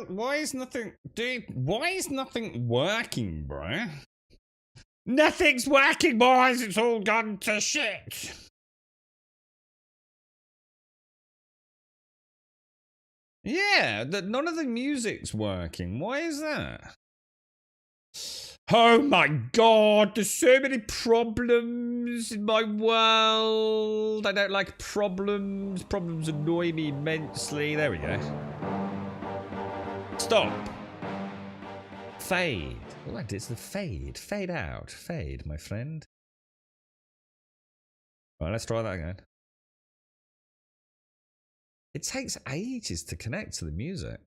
Why is nothing... Dude, why is nothing working, bruh? Nothing's working, boys! It's all gone to shit! Yeah, none of the music's working. Why is that? Oh my god, there's so many problems in my world. I don't like problems. Problems annoy me immensely. There we go. Stop. Fade. What is the fade? Fade out. Fade, my friend. All right, let's try that again. It takes ages to connect to the music.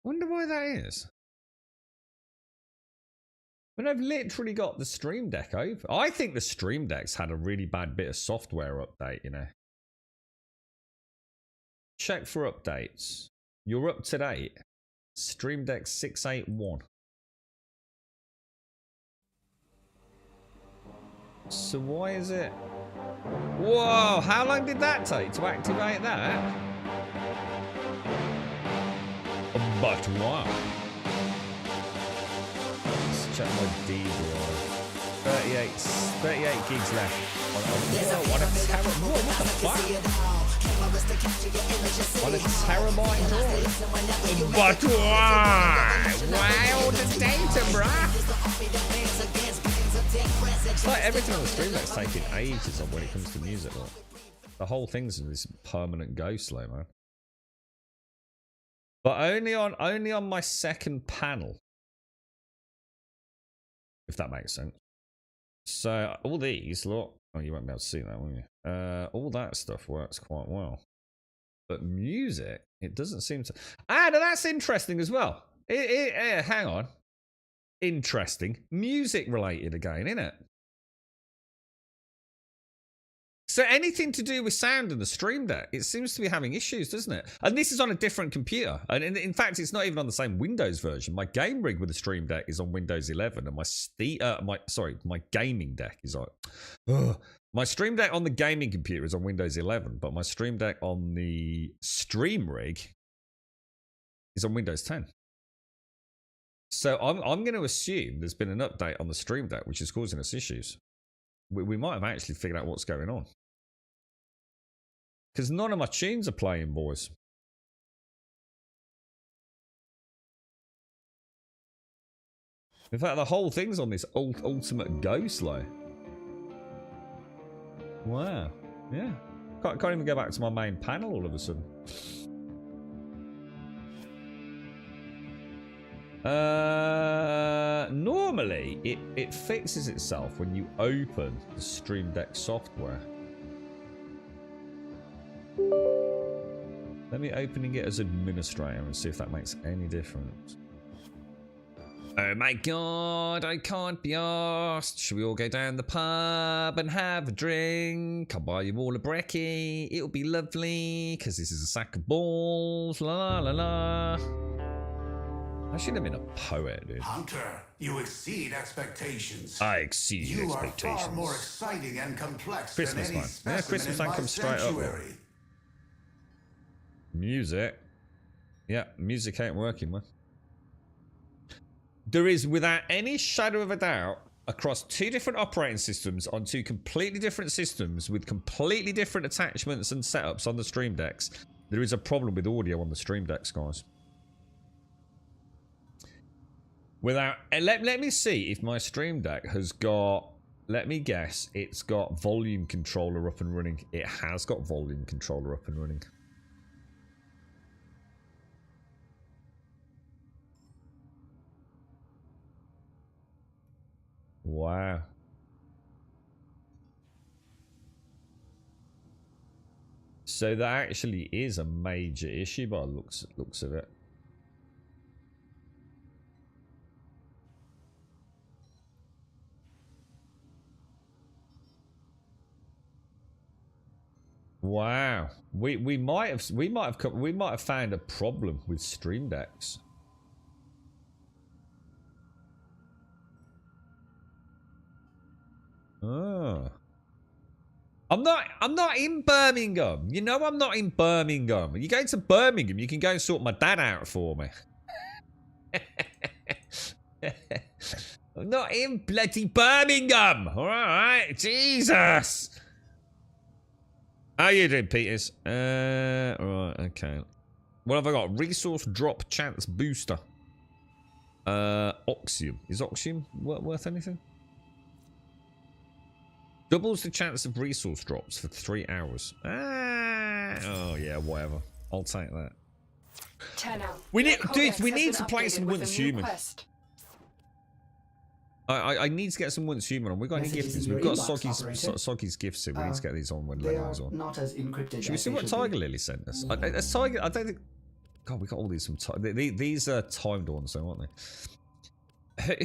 Wonder why that is. When I've literally got the Stream Deck open. I think the Stream Deck's had a really bad bit of software update, you know. Check for updates. You're up to date. Stream Deck 681. So why is it... Whoa, how long did that take to activate that? But wow. Let's check my D drive. 38 gigs left. What a terrible... What the fuck? On a terabyte drive. But why? Why all the data, bruh? It's like everything on the stream that's taking ages on when it comes to music. Look. The whole thing's in this permanent go slow, man. But only on my second panel. If that makes sense. So all these, look. Oh, you won't be able to see that, will you? All that stuff works quite well. But music, it doesn't seem to... Ah, no, that's interesting as well. Hang on. Interesting. Music related again, isn't it? So anything to do with sound in the Stream Deck, it seems to be having issues, doesn't it? And this is on a different computer. And in fact, it's not even on the same Windows version. My game rig with the Stream Deck is on Windows 11, and my gaming deck is on... My Stream Deck on the gaming computer is on Windows 11, but my Stream Deck on the stream rig is on Windows 10. So I'm going to assume there's been an update on the Stream Deck, which is causing us issues. We might have actually figured out what's going on. Because none of my tunes are playing, boys. In fact, the whole thing's on this ultimate go slow. Wow. Yeah. Can't even go back to my main panel all of a sudden. Normally, it fixes itself when you open the Stream Deck software. Let me open it as administrator and see if that makes any difference. Oh my god, I can't be arsed. Should we all go down the pub and have a drink? I'll buy you all a brekkie. It'll be lovely, because this is a sack of balls. La la la. I should have been a poet, dude. Hunter, you exceed expectations. I exceed expectations. You are far more exciting and complex Christmas than any time. Yeah, Christmas time comes straight up. Music. Yeah, music ain't working, man. There is, without any shadow of a doubt, across two different operating systems on two completely different systems with completely different attachments and setups on the Stream Decks, there is a problem with audio on the Stream Decks, guys. Without, let me see if my Stream Deck has got, let me guess, it's got volume controller up and running. It has got volume controller up and running. Wow. So that actually is a major issue by the looks of it. Wow. We might have found a problem with Stream Decks. Oh. I'm not in Birmingham. You know I'm not in Birmingham. You go to Birmingham, you can go and sort my dad out for me. I'm not in bloody Birmingham. All right, Jesus. How you doing, Peters? Right, okay. What have I got? Resource drop chance booster. Oxium. Is Oxium worth anything? Doubles the chance of resource drops for 3 hours. Oh yeah, whatever. I'll take that. We need, dude. We need to play some Once Human. I need to get some Once Human on. We got any gifts? We've got Soggy's gifts here. We need to get these on when Leno's on. Not as encrypted. Should we see what Tiger Lily sent us? I don't think. God, we got all these from these are timed ones, though, aren't they?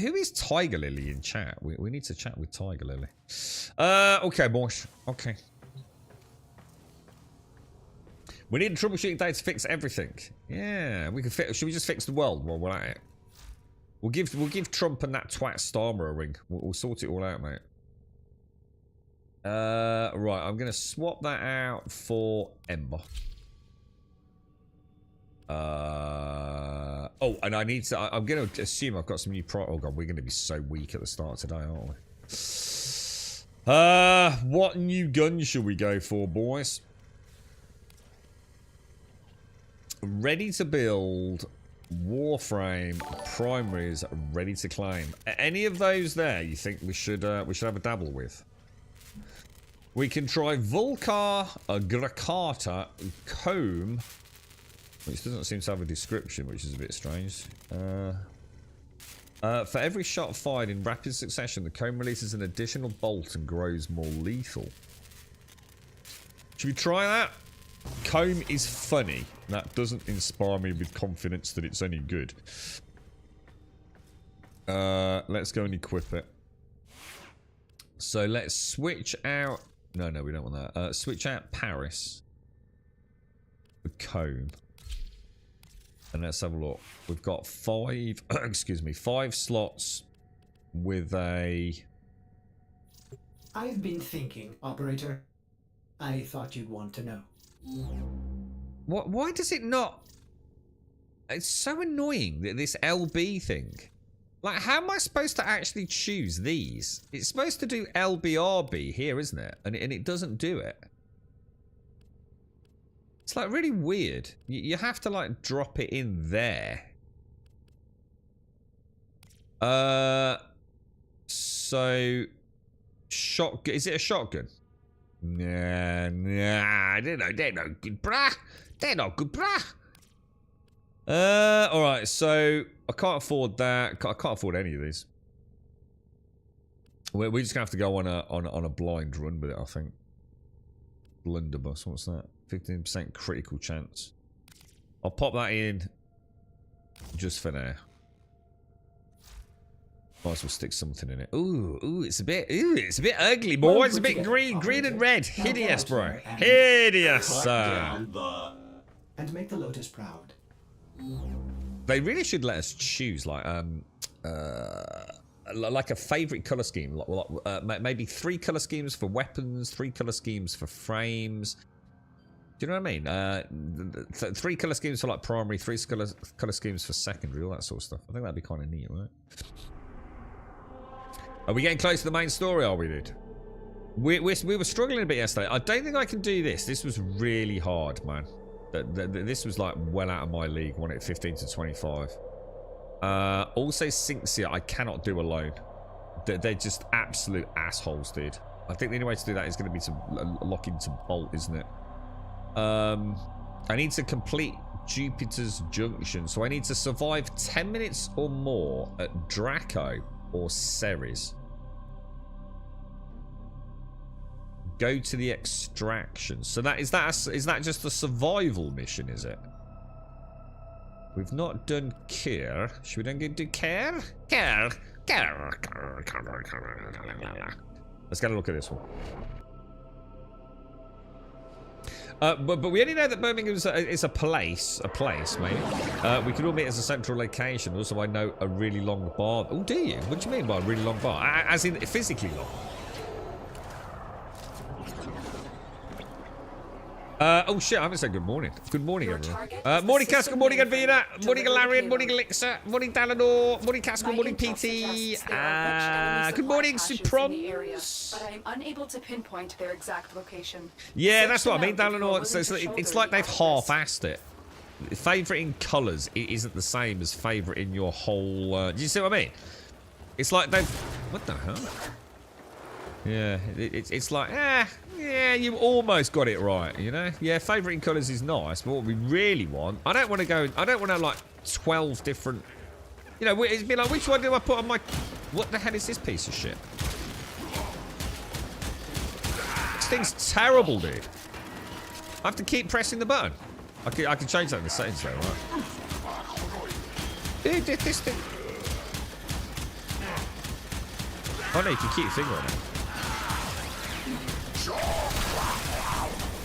Who is Tiger Lily in chat? We need to chat with Tiger Lily. Okay, boys. Okay. We need a troubleshooting day to fix everything. Yeah, we can fix. Should we just fix the world while we're at it? We'll give Trump and that twat Starmer a ring. We'll sort it all out, mate. Right, I'm gonna swap that out for Ember. Oh, and I need to. I'm gonna assume I've got some new Oh god, we're gonna be so weak at the start today, aren't we? What new gun should we go for, boys? Ready to build. Warframe primaries ready to claim. Any of those there you think we should have a dabble with? We can try Vulcar, Grakata, Comb, which doesn't seem to have a description, which is a bit strange. For every shot fired in rapid succession, the Comb releases an additional bolt and grows more lethal. Should we try that? Comb is funny. That doesn't inspire me with confidence that it's any good. Let's go and equip it. So let's switch out... No, we don't want that. Switch out Paris. The Comb. And let's have a look. We've got 5... excuse me. 5 slots with a... I've been thinking, operator. I thought you'd want to know. What? Why does it not? It's so annoying that this LB thing. Like, how am I supposed to actually choose these? It's supposed to do LBRB here, isn't it? And it doesn't do it. It's like really weird. You have to like drop it in there. So shotgun. Is it a shotgun? Nah, they're no good, brah. They're not good, brah. Alright, so I can't afford that. I can't afford any of these. We're just gonna have to go on a blind run with it, I think. Blunderbuss, what's that? 15% critical chance. I'll pop that in just for now. Might as well stick something in it. Ooh, it's a bit ugly, boy. It's a bit green and red. Hideous, bro. Hideous. And make the Lotus proud. They really should let us choose, like a favorite color scheme. Maybe 3 color schemes for weapons, 3 color schemes for frames. Do you know what I mean? 3 color schemes for like primary, 3 color schemes for secondary, all that sort of stuff. I think that'd be kind of neat, right? Are we getting close to the main story, are we, dude? We were struggling a bit yesterday. I don't think I can do this. This was really hard, man. This was like well out of my league. Won it 15 to 25. Also, Syncsia, I cannot do alone. They're just absolute assholes, dude. I think the only way to do that is going to be to lock into Bolt, isn't it? I need to complete Jupiter's Junction. So I need to survive 10 minutes or more at Draco or Ceres. Go to the extraction. So is that just a survival mission, is it? We've not done care. Should we then go do care? Care. Let's get a look at this one. But we only know that Birmingham is a place, maybe. We could all meet as a central location. Also, I know a really long bar. Oh, do you? What do you mean by a really long bar? As in physically long? Oh shit, I haven't said good morning. Good morning, everyone. Morning, Casca, morning, Advina, morning, Galarian, morning, Elixir, morning, Dalador, morning, Casca, morning, PT. Good morning, Suprons. But I'm unable to pinpoint their exact location. Yeah, that's what I mean, Dalador. So it's like they've half-assed it. Favoriting colours isn't the same as favoriting your whole... do you see what I mean? It's like they've... What the hell? Yeah, it's like, yeah, you almost got it right, you know? Yeah, favoriting colours is nice, but what we really want... I don't want to like 12 different... You know, it'd be like, which one do I put on my... What the hell is this piece of shit? This thing's terrible, dude. I have to keep pressing the button. I can change that in the settings though, right? Dude, this thing... Oh no, you can keep your finger on it.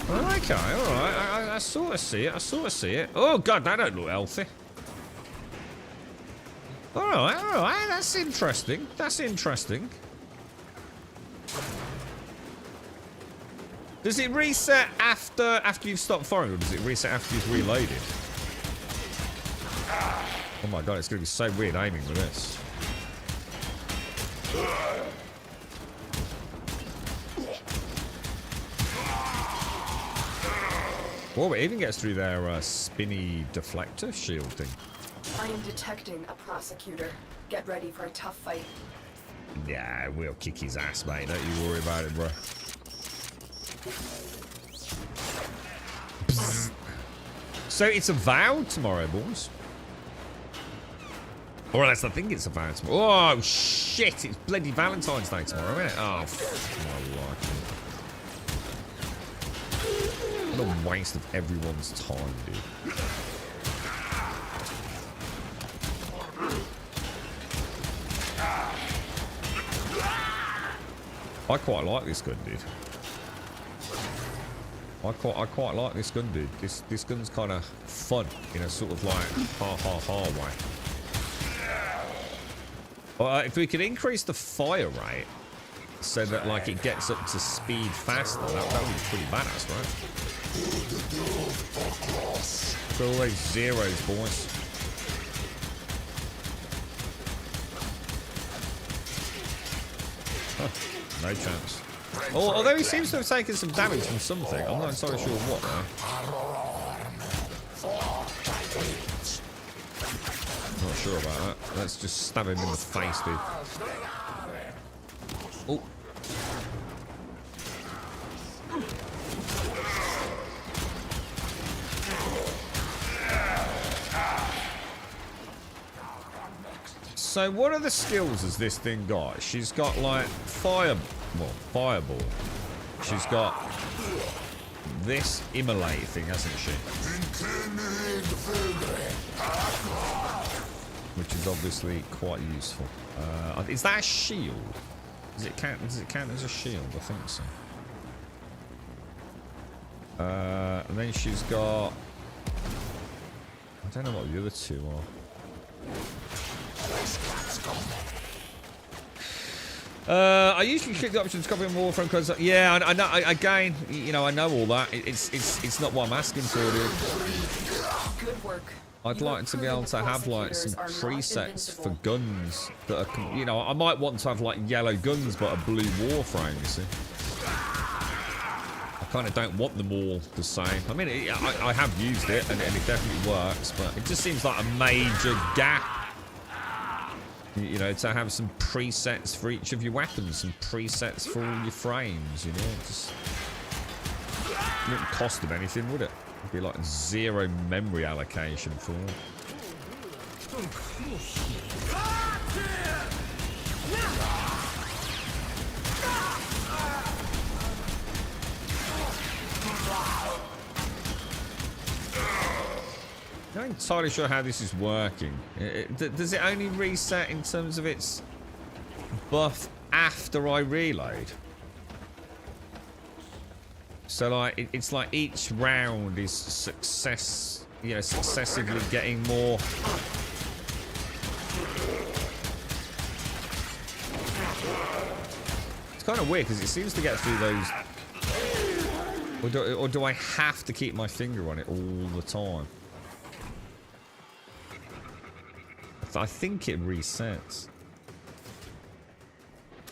Okay, alright. I sort of see it. Oh god, that don't look healthy. Alright. That's interesting. Does it reset after you've stopped firing, or does it reset after you've reloaded? Oh my god, it's going to be so weird aiming with this. Oh, it even gets through their spinny deflector shield thing. I am detecting a prosecutor. Get ready for a tough fight. Yeah, we'll kick his ass, mate. Don't you worry about it, bro. Bzz. So it's a vow tomorrow, boys. Or else I think it's a vow tomorrow. Oh, shit. It's bloody Valentine's Day tomorrow, isn't it? Oh, my life. What a waste of everyone's time, dude. I quite like this gun, dude. I quite like this gun, dude. This gun's kind of fun in a sort of like ha way. Well, if we could increase the fire rate so that like it gets up to speed faster, that would be pretty badass, right? Got all those zeros, boys. Huh, no chance. Although he seems to have taken some damage from something. I'm not entirely sure what, though. Not sure about that. Let's just stab him in the face, dude. Oh. So what are the skills has this thing got? She's got like fireball. She's got this immolate thing, hasn't she? Which is obviously quite useful. Is that a shield? Does it count as a shield? I think so. And then she's got... I don't know what the other two are. I usually click the options copying Warframe because yeah, I know. Again, you know, I know all that. It's not what I'm asking for, dude. Good work. I'd like to be able to have like some presets for guns that are, you know, I might want to have like yellow guns but a blue Warframe. You see, I kind of don't want them all the same. I mean, I have used it and it definitely works, but it just seems like a major gap. You know, to have some presets for each of your weapons, some presets for all your frames, you know, it just wouldn't cost them anything, would it? It'd be like zero memory allocation for them. I'm not entirely sure how this is working. Does it only reset in terms of its buff after I reload? So like it's like each round is successively getting more. It's kind of weird because it seems to get through those. Or do I have to keep my finger on it all the time? I think it resets.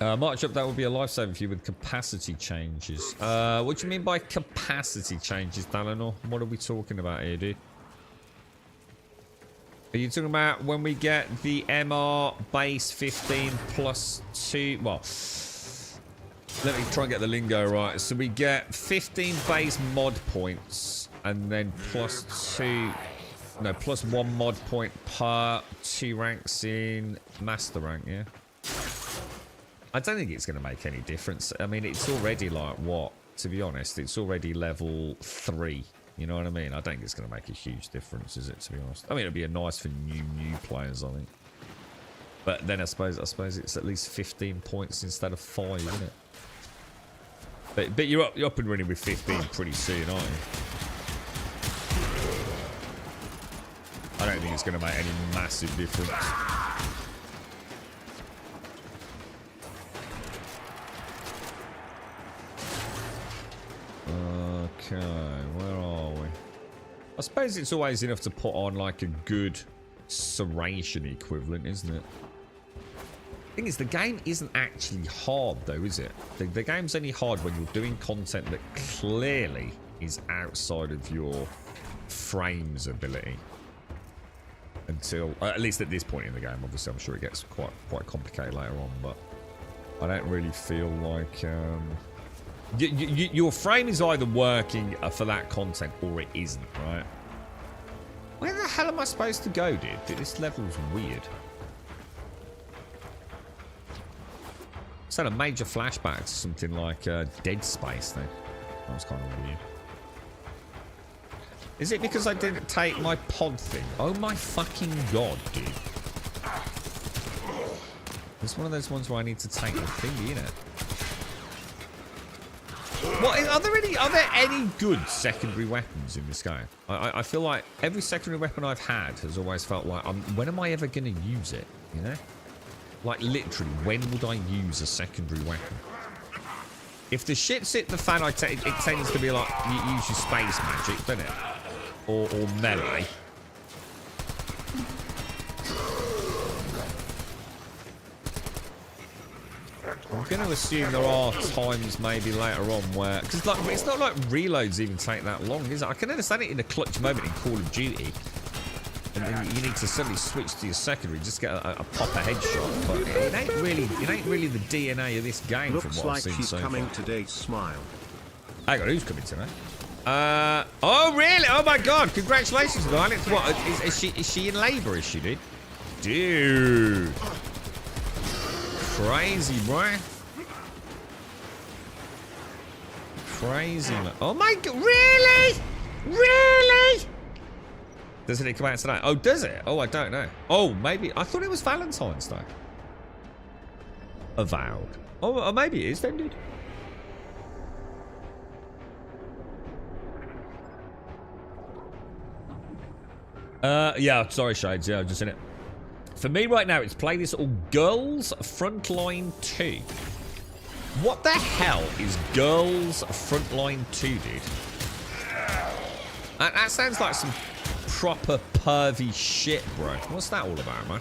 March up, that would be a lifesaver for you with capacity changes. What do you mean by capacity changes, Dalinor? What are we talking about here, dude? Are you talking about when we get the MR base 15 plus 2? Well, let me try and get the lingo right. So we get 15 base mod points and then plus 2... No, plus 1 mod point per 2 ranks in master rank, yeah? I don't think it's going to make any difference. I mean, it's already like, what? To be honest, it's already level 3. You know what I mean? I don't think it's going to make a huge difference, is it, to be honest? I mean, it'd be a nice for new players, I think. But then I suppose it's at least 15 points instead of 5, isn't it? But you're up and running with 15 pretty soon, aren't you? I don't think it's going to make any massive difference. Okay, where are we? I suppose it's always enough to put on like a good serration equivalent, isn't it? The thing is, the game isn't actually hard though, is it? The game's only hard when you're doing content that clearly is outside of your frame's ability. Until, at least at this point in the game, obviously I'm sure it gets quite complicated later on, but I don't really feel like your frame is either working for that content or it isn't, right? Where the hell am I supposed to go, dude? This level's weird. It's had a major flashback to something like Dead Space then. That was kind of weird. Is it because I didn't take my pod thing? Oh my fucking god, dude. It's one of those ones where I need to take the thingy, innit? What, are there any good secondary weapons in this game? I feel like every secondary weapon I've had has always felt like, when am I ever going to use it, you know? Like, literally, when would I use a secondary weapon? If the shit's hit the fan, it tends to be like, you use your space magic, doesn't it? Or melee. I'm going to assume there are times maybe later on where... Because like, it's not like reloads even take that long, is it? I can understand it in a clutch moment in Call of Duty. And then you need to suddenly switch to your secondary, just get a proper headshot. But it ain't really the DNA of this game. Looks from what like I've seen she's so coming far. today, smile. Hang on, who's coming today? Oh really? Oh my god! Congratulations, darling. What is she in labour? Is she, dude? Dude, crazy, bro. Crazy, man. Oh my god! Really? Really? Doesn't it come out tonight? Oh, does it? Oh, I don't know. Oh, maybe. I thought it was Valentine's Day. Avowed. Oh, maybe it is then, dude. Yeah, sorry, Shades. Yeah, I've just in it. For me right now, it's play this all Girls Frontline 2. What the hell is Girls Frontline 2, dude? That sounds like some proper pervy shit, bro. What's that all about, man?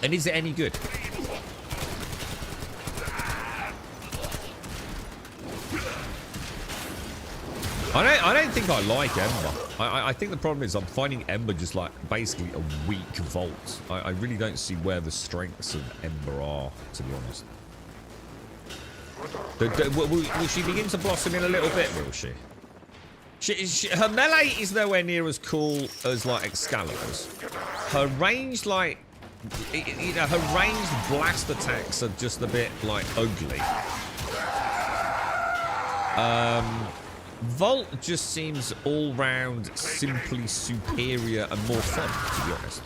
And is it any good? I don't think I like Ember. I think the problem is I'm finding Ember just like basically a weak vault. I really don't see where the strengths of Ember are, to be honest. Will she begin to blossom in a little bit, will she? Her melee is nowhere near as cool as like Excalibur's. Her ranged like, you know, her ranged blast attacks are just a bit like ugly. Volt just seems all round simply superior and more fun, to be honest.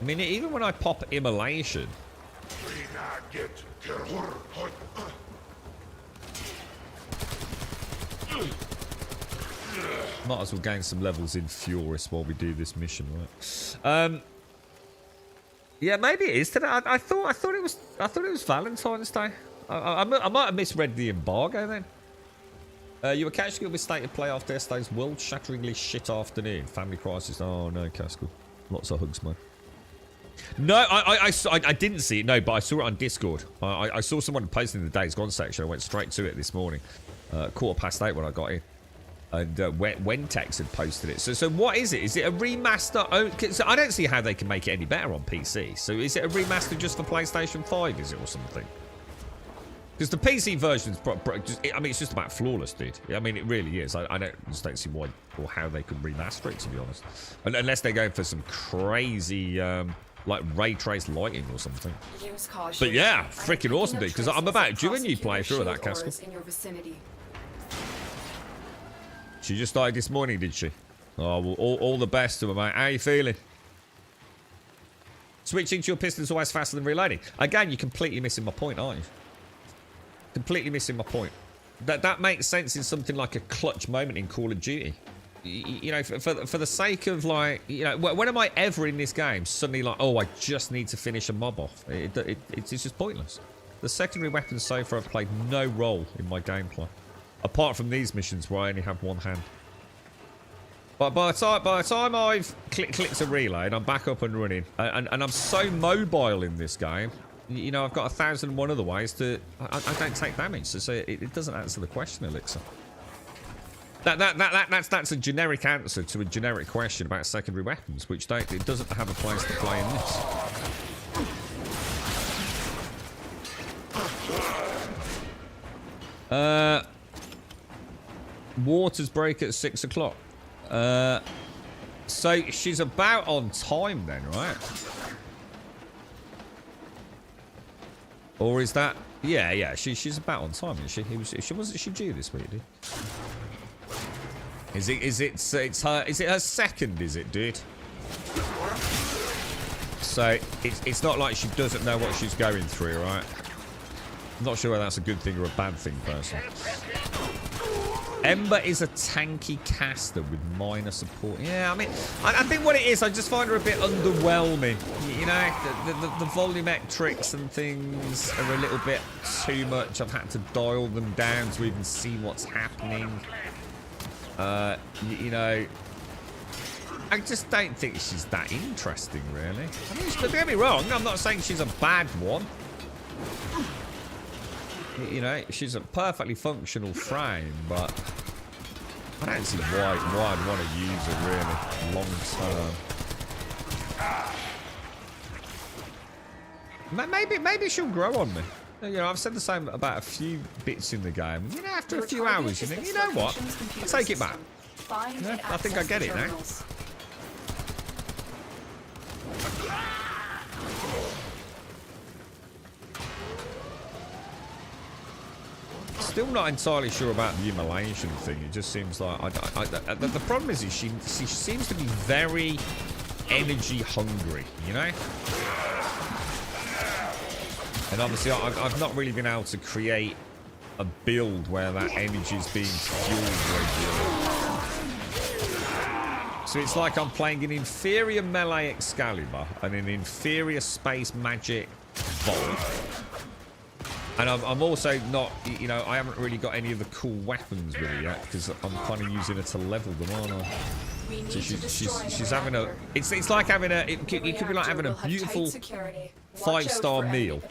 I mean, even when I pop Immolation, might as well gain some levels in Furious while we do this mission, right? Yeah, maybe it is today. I thought it was Valentine's Day. I might have misread the embargo then. You were catching up with State of Play after yesterday's world-shatteringly shit afternoon. Family crisis. Oh no, Cascal. Lots of hugs, man. No, I didn't see it. No, but I saw it on Discord. I saw someone posting in the Days Gone section. I went straight to it this morning. 8:15 when I got in. And Wentex had posted it. So what is it? Is it a remaster? Oh, so I don't see how they can make it any better on PC. So is it a remaster just for PlayStation 5, is it, or something? Because the PC version is, I mean, it's just about flawless, dude. I mean, it really is. I just don't see why or how they could remaster it, to be honest. Unless they're going for some crazy, like, ray trace lighting or something. But yeah, freaking awesome, dude. Because I'm about due a new playthrough of that, Castle. She just started this morning, did she? Oh, well, all the best to her, mate. How are you feeling? Switching to your pistons always faster than reloading. Again, you're completely missing my point, aren't you? Completely missing my point. That makes sense in something like a clutch moment in Call of Duty. You know, for the sake of, like, you know, when am I ever in this game suddenly like, oh, I just need to finish a mob off? It's just pointless. The secondary weapons so far have played no role in my gameplay. Apart from these missions where I only have one hand. But by the time I've clicked a reload, I'm back up and running. And I'm so mobile in this game. You know, I've got 1,001 other ways to... I don't take damage. So it doesn't answer the question, Elixir. That's a generic answer to a generic question about secondary weapons, which it doesn't have a place to play in this. Waters break at 6 o'clock. So she's about on time then, right? Or is that... Yeah, she's about on time, isn't she? Wasn't she due this week, dude? Is it her second, is it, dude? So it's not like she doesn't know what she's going through, right? I'm not sure whether that's a good thing or a bad thing, personally. Ember is a tanky caster with minor support. Yeah, I mean, I think what it is, I just find her a bit underwhelming. You know, the volumetrics and things are a little bit too much. I've had to dial them down to even see what's happening. You know, I just don't think she's that interesting, really. I mean, don't get me wrong, I'm not saying she's a bad one. You know, she's a perfectly functional frame, but I don't see why I'd want to use her really long term. Maybe she'll grow on me. You know, I've said the same about a few bits in the game. You know, after a few hours, you think, you know what? I'll take it back. Yeah, I think I get it now. Still not entirely sure about the immolation thing. It just seems like the problem is she seems to be very energy hungry, you know. And obviously, I've not really been able to create a build where that energy is being fueled regularly. So it's like I'm playing an inferior melee Excalibur and an inferior space magic Volt. And I'm also not, you know, I haven't really got any of the cool weapons with it yet because I'm kind of using it to level them, aren't I? So she's having a, it's like having a, it could be like having a beautiful 5-star meal,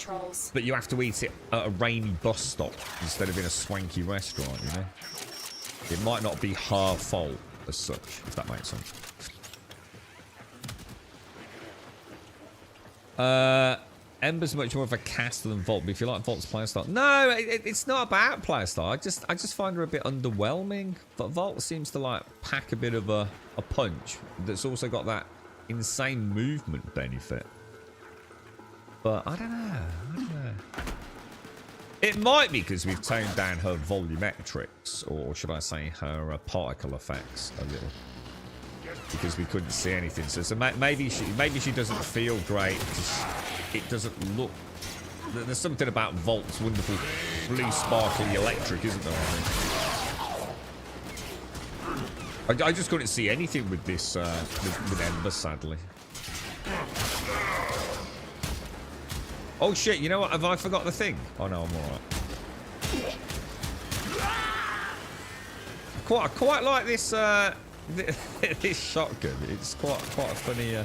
but you have to eat it at a rainy bus stop instead of in a swanky restaurant, you know? It might not be her fault as such, if that makes sense. Ember's much more of a caster than Volt, but if you like Volt's playstyle... No, it's not about playstyle. I just find her a bit underwhelming. But Volt seems to, like, pack a bit of a punch that's also got that insane movement benefit. But I don't know. It might be because we've toned down her volumetrics, or should I say her particle effects a little. Because we couldn't see anything. So maybe she doesn't feel great. It doesn't look... There's something about Volt's wonderful blue sparkly electric, isn't there? I just couldn't see anything with this with Ember, sadly. Oh shit, you know what? Have I forgot the thing? Oh no, I'm alright. I quite like this this shotgun. It's quite a funny it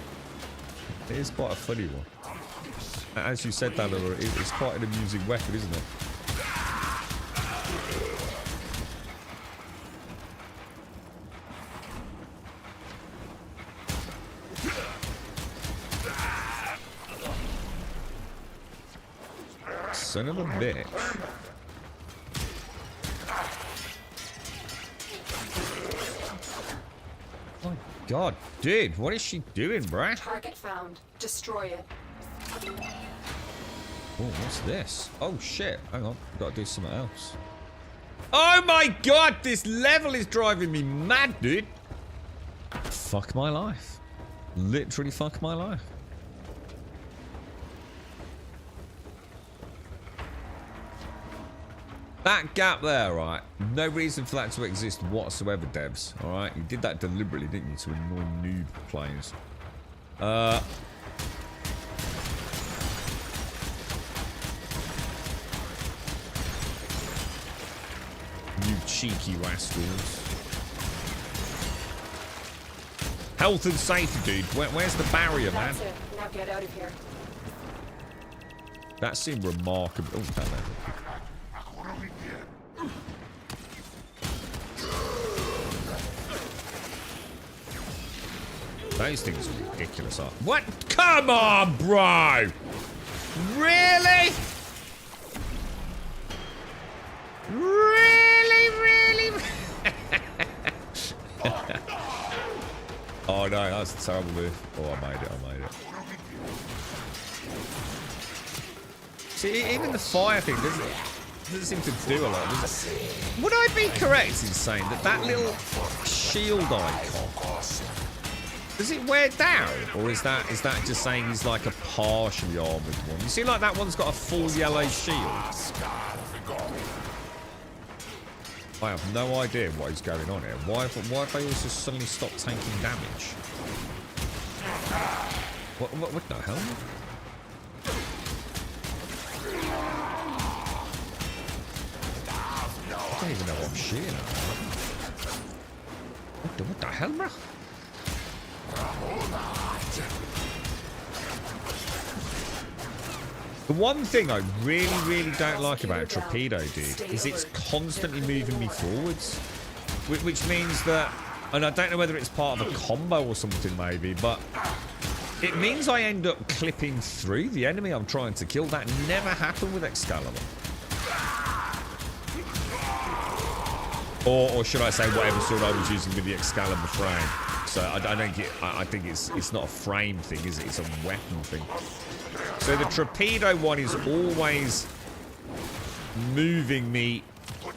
is quite a funny one. As you said, Daniel, it's quite an amusing weapon, isn't it? Son of a bitch. Oh my god, dude, what is she doing, bruh? Target found. Destroy it. Oh, what's this? Oh shit, hang on, gotta do something else. Oh my god, this level is driving me mad, dude. Fuck my life. Literally fuck my life. That gap there, right? No reason for that to exist whatsoever, devs. Alright? You did that deliberately, didn't you? To annoy noob players. You cheeky rascals. Health and safety, dude. Where's the barrier, man? That's it. Now get out of here. That seemed remarkable. Oh, hello. Those things are ridiculous, aren't they? What? Come on, bro! Really? Really? Oh no, that's a terrible move. Oh, I made it. See, even the fire thing doesn't seem to do a lot, does it? Would I be correct in saying that little shield icon, does it wear down, or is that just saying he's like a partially armored one? You see, like that one's got a full yellow shield. I have no idea what is going on here. Why have they all just suddenly stopped taking damage? What the hell? I don't even know what I'm shooting at. What the hell, bro? The one thing I really don't like about a torpedo, dude, is it's constantly moving me forwards. Which means that, and I don't know whether it's part of a combo or something maybe, but it means I end up clipping through the enemy I'm trying to kill. That never happened with Excalibur. Or should I say whatever sword I was using with the Excalibur frame. So I don't get, I think it's not a frame thing, is it? It's a weapon thing. So the torpedo one is always moving me.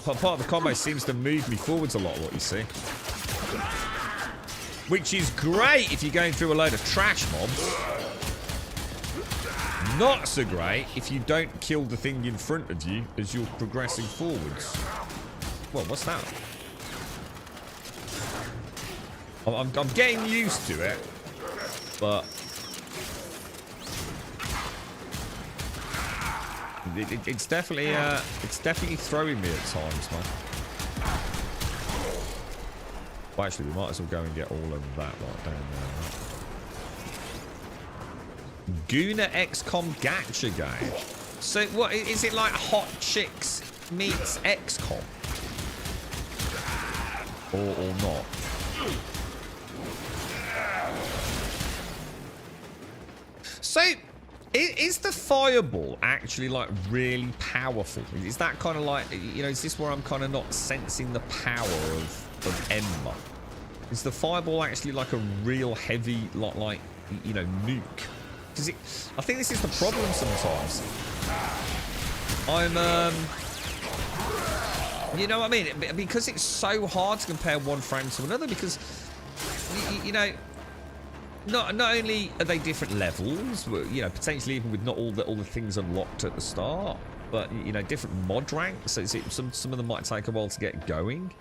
Part of the combo seems to move me forwards a lot, what you see. Which is great if you're going through a load of trash mobs. Not so great if you don't kill the thing in front of you as you're progressing forwards. Well, what's that? I'm getting used to it, but it's definitely throwing me at times, man. Well, actually, we might as well go and get all of that right down there. Guna XCOM Gacha game. So, what is it like? Hot Chicks meets XCOM, or not? So, is the fireball actually like really powerful? Is that kind of like, you know, is this where I'm kind of not sensing the power of Emma? Is the fireball actually like a real heavy, like you know, nuke? Because I think this is the problem sometimes. You know what I mean? Because it's so hard to compare one frame to another, because you know, not only are they different levels, you know, potentially even with not all the things unlocked at the start, but you know, different mod ranks. So some of them might take a while to get going.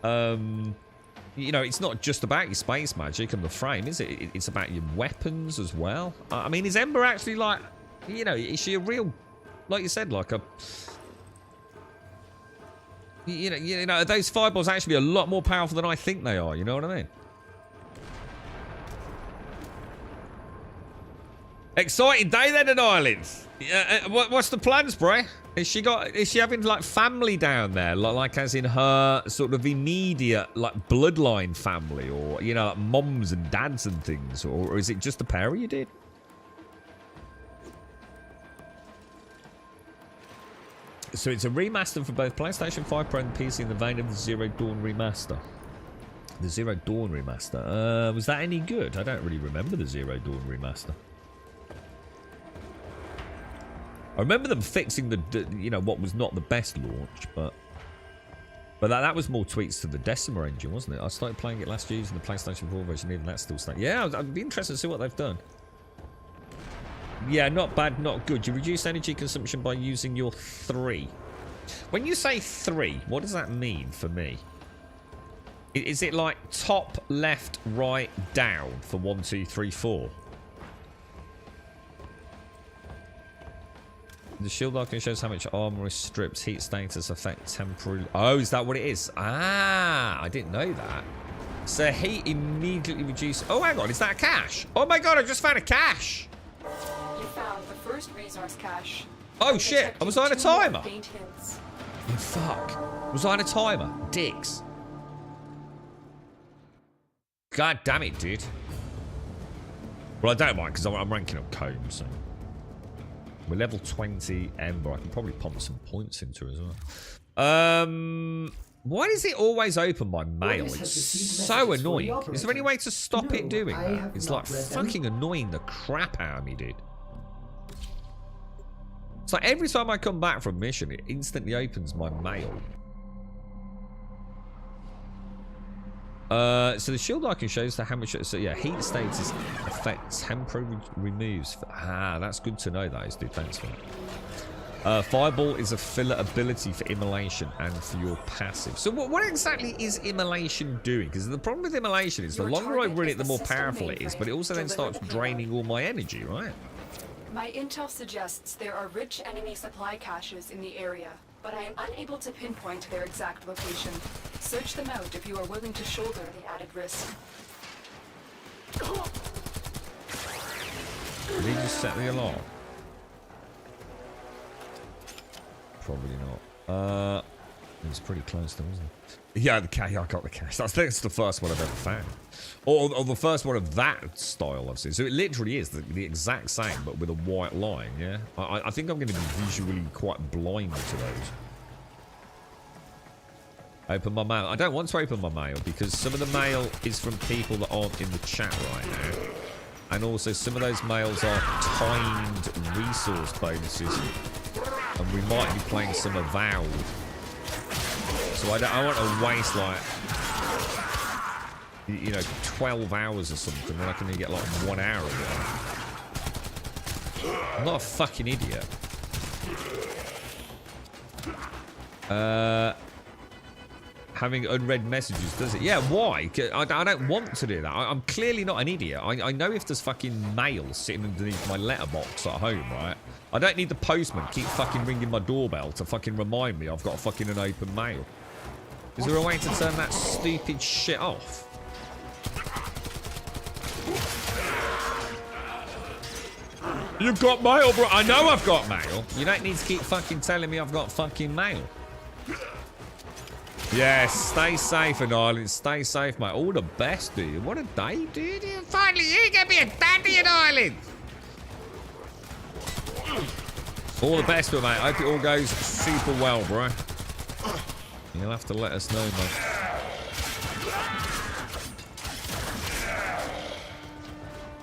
You know, it's not just about your space magic and the frame, is it? It's about your weapons as well. I mean, is Ember actually like You know, is she a real, like you said, like a... You know, those fireballs are actually a lot more powerful than I think they are. You know what I mean? Exciting day then in Ireland. What's the plans, bro? Is she having like family down there, like as in her sort of immediate like bloodline family, or you know, like moms and dads and things, or is it just the pair of you did? So it's a remaster for both PlayStation 5 Pro and PC in the vein of the Zero Dawn remaster. The Zero Dawn remaster. Was that any good? I don't really remember the Zero Dawn remaster. I remember them fixing the you know, what was not the best launch, but that was more tweaks to the Decima engine, wasn't it? I started playing it last year using the PlayStation 4 version, even that's still staying. Yeah, I'd be interested to see what they've done. Yeah, not bad, not good. You reduce energy consumption by using your 3. When you say 3, what does that mean for me? Is it like top, left, right, down for 1, 2, 3, 4? The shield icon shows how much armor is stripped, heat status affect temporary. Oh, is that what it is? Ah, I didn't know that. So heat immediately reduce. Oh, hang on, is that a cache? Oh my god, I just found a cache. You found the first resource cache. Oh shit, I was on a timer. Faint hints. Oh, fuck. Was I on a timer? Dicks. God damn it, dude. Well, I don't mind, because I'm ranking up Comb, so. We're level 20 Ember. I can probably pump some points into her as well. Why does it always open my mail? It's so annoying. Is there any way to stop it doing that? It's like fucking annoying the crap out of me, dude. It's like every time I come back from mission, it instantly opens my mail. So the shield icon shows how much. So yeah, heat status affect temporary removes. Ah, that's good to know. That is, dude. Thanks for that. Fireball is a filler ability for immolation and for your passive. So what exactly is immolation doing? Because the problem with immolation is the longer I run it, the more powerful it is. But it also then starts draining all my energy, right? My intel suggests there are rich enemy supply caches in the area, but I am unable to pinpoint their exact location. Search them out if you are willing to shoulder the added risk. Did he just set the alarm? Probably not. It's pretty close though, isn't it? Yeah, the cache. I got the cache. I think it's the first one I've ever found. Or the first one of that style I've seen. So it literally is the exact same, but with a white line, yeah? I think I'm going to be visually quite blind to those. Open my mail. I don't want to open my mail because some of the mail is from people that aren't in the chat right now. And also some of those mails are timed resource bonuses. And we might be playing some Avowed. So I want to waste like, you know, 12 hours or something when I can only get like 1 hour of it. I'm not a fucking idiot. Having unread messages, does it? Yeah, why? I don't want to do that. I'm clearly not an idiot. I know if there's fucking mail sitting underneath my letterbox at home, right? I don't need the postman keep fucking ringing my doorbell to fucking remind me I've got fucking an open mail. Is there a way to turn that stupid shit off? You've got mail, bro. I know I've got mail. You don't need to keep fucking telling me I've got fucking mail. Yes, stay safe in Ireland. Stay safe, mate. All the best, dude. What a day, dude. Finally, you gonna be a daddy in Ireland. All the best, mate. I hope it all goes super well, bro. You'll have to let us know, mate.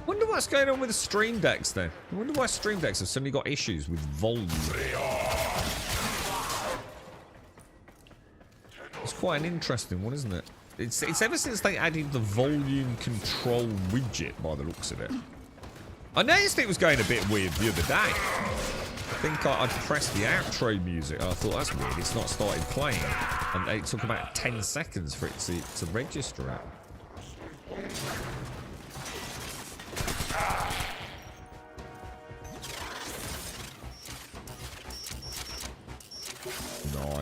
Wonder what's going on with the stream decks then. I wonder why stream decks have suddenly got issues with volume. It's quite an interesting one, isn't it? It's ever since they added the volume control widget, by the looks of it. I noticed it was going a bit weird the other day. I think I'd pressed the outro music. I thought, that's weird. It's not started playing. And it took about 10 seconds for it to register it.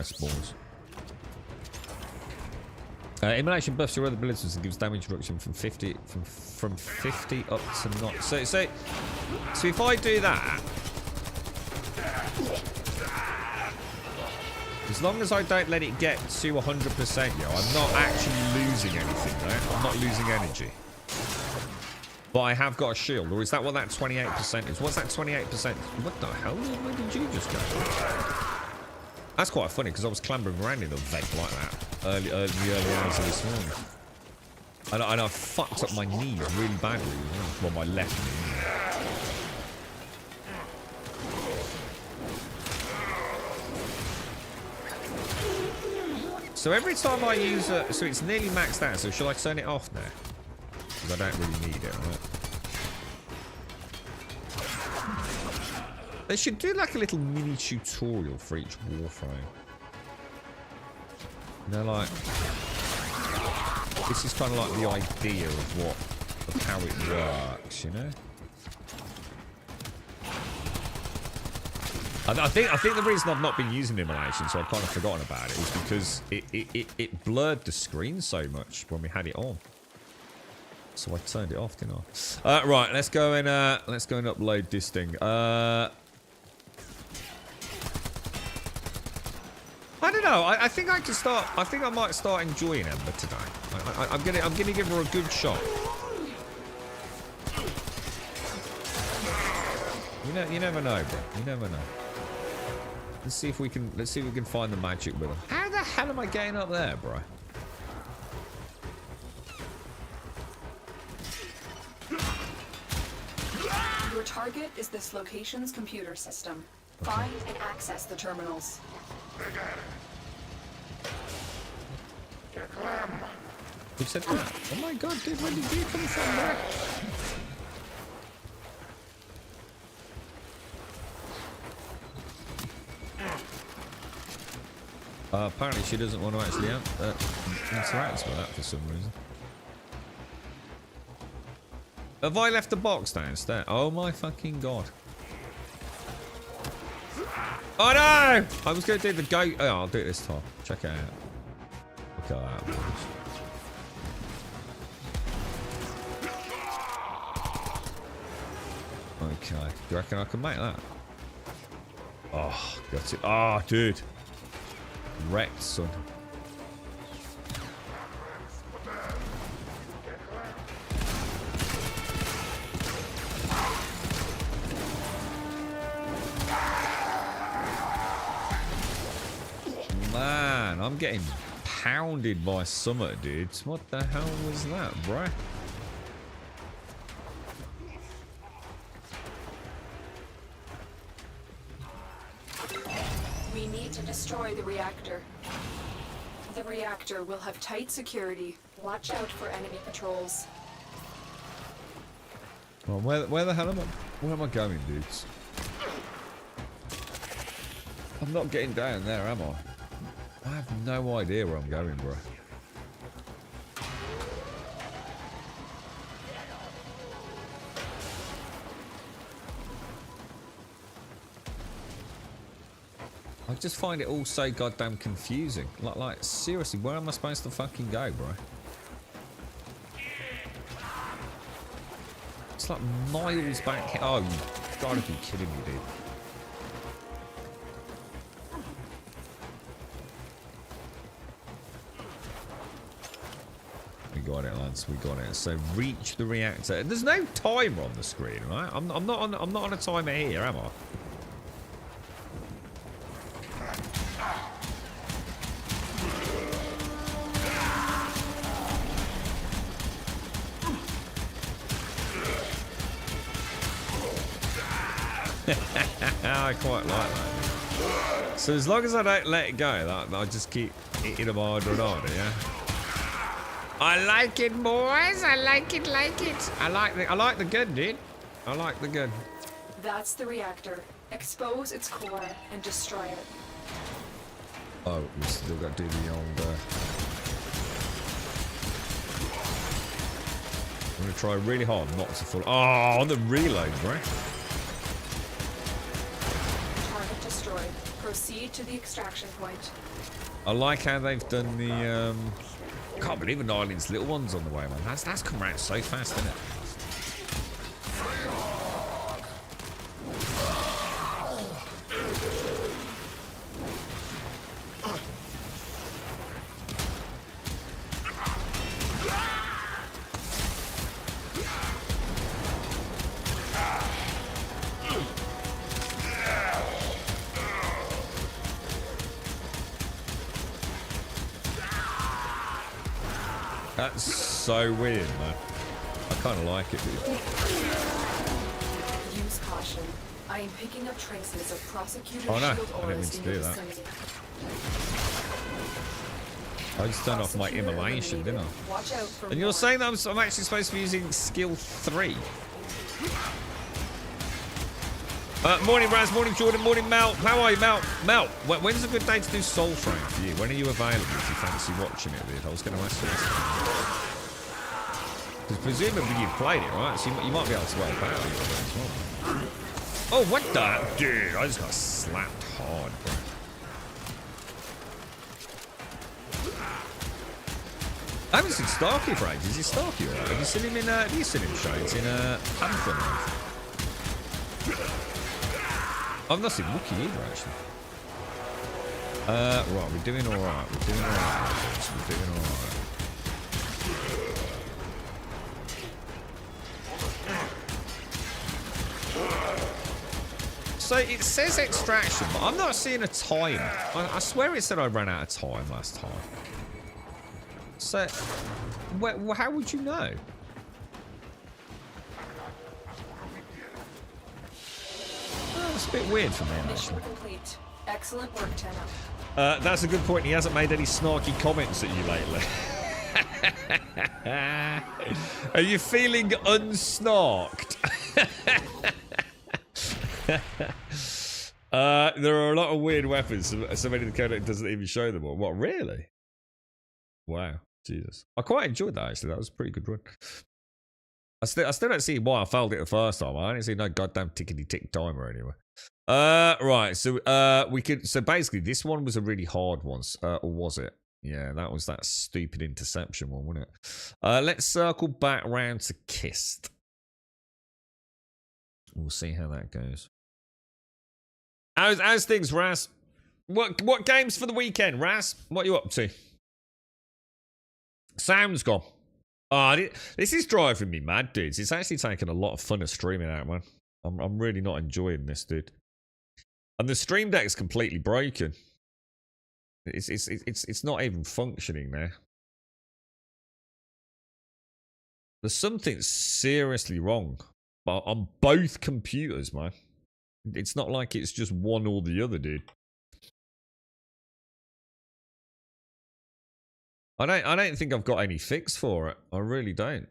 Nice balls. Immolation buffs your other abilities and gives damage reduction from 50 from 50 up to not. So if I do that, as long as I don't let it get to 100%, yo, I'm not actually losing anything, right? I'm not losing energy. But I have got a shield, or is that what that 28% is? What's that 28%? What the hell? Where did you just go? That's quite funny because I was clambering around in a vent like that early hours of this morning. And I fucked up my knees really badly. Well, my left knee. So every time I use a... So it's nearly maxed out, so shall I turn it off now? Because I don't really need it, right? They should do like a little mini tutorial for each Warframe. You know, like... This is kind of like the idea of how it works, you know? I think the reason I've not been using immolation, so I've kind of forgotten about it, is because it blurred the screen so much when we had it on. So I turned it off, didn't I? Right, let's go and upload this thing. I don't know. I think I can start. I think I might start enjoying Ember today. I'm gonna give her a good shot. You never know, bro. You never know. Let's see if we can find the magic with them. How the hell am I getting up there, bro? Your target is this location's computer system. Find and access the terminals. Who said that? Oh my god, dude, where did you come from, bro? Apparently she doesn't want to actually interact with that for some reason. Have I left the box downstairs? Oh my fucking god. Oh no! I was going to do the go... Oh, I'll do it this time. Check it out. Look at that, boys. Okay. Do you reckon I can make that? Oh, got it. Oh, dude. Wrecked, son. Man, I'm getting pounded by Summit, dudes. What the hell was that, bruh? We need to destroy the reactor. The reactor will have tight security. Watch out for enemy patrols. Well, where the hell am I? Where am I going, dudes? I'm not getting down there, am I? I have no idea where I'm going, bro. I just find it all so goddamn confusing. Like seriously, where am I supposed to fucking go, bro? It's like miles back here. Oh, you've got to be kidding me, dude. We got it, lads. We got it. So reach the reactor. There's no timer on the screen, right? I'm not on a timer here, am I? I quite like that. So as long as I don't let it go, I just keep hitting them harder and harder, yeah? I like it, boys. I like it. I like the gun, dude. I like the gun. That's the reactor. Expose its core and destroy it. Oh, we still got to do the old... I'm going to try really hard not to fall... Oh, on the reload, right? Target destroyed. Proceed to the extraction point. I like how they've done the. I can't believe an island's little ones on the way, man. That's come around so fast, isn't it? That's so weird, man. I kind of like it, dude. Use caution. I am picking up traces of prosecutor Oh, no. shield I didn't mean auras to in do your that. vicinity. I just turned off my Prosecutor immolation, didn't eliminated. I? Watch out for And you're more. saying that I'm actually supposed to be using skill 3? Morning, Raz. Morning, Jordan. Morning, Mel. How are you, Mel? Mel, when's a good day to do Soulframe for you? When are you available if you fancy watching it, dude? I was going to ask you this. Because presumably you've played it, right? So you might be able to help out as well. Oh, what the? Dude, I just got slapped hard, bro. I haven't seen Starkey for ages. Is Starkey alright? Have you seen him in, shades in, Anthem? I've not seen Wookie either, actually. Right, we're doing alright. We're doing alright. So it says extraction, but I'm not seeing a time. I swear it said I ran out of time last time. So, how would you know? Oh, it's a bit weird for me, Mission actually. complete. Excellent work, Tenno. That's a good point. He hasn't made any snarky comments at you lately. Are you feeling unsnarked? There are a lot of weird weapons. So many of the codec doesn't even show them all. What, really? Wow. Jesus. I quite enjoyed that, actually. That was a pretty good run. I still don't see why I failed it the first time. I didn't see no goddamn tickety-tick timer anyway. Right. So, so basically this one was a really hard one. Or was it? Yeah, that was that stupid interception one, wasn't it? Let's circle back round to Kist. We'll see how that goes. How's things, Raz? What games for the weekend, Raz? What are you up to? Sound's gone. Oh, this is driving me mad, dudes. It's actually taking a lot of fun of streaming out, man. I'm really not enjoying this, dude. And the Stream Deck's completely broken. It's not even functioning now. There's something seriously wrong on both computers, man. It's not like it's just one or the other, dude. I don't think I've got any fix for it. I really don't.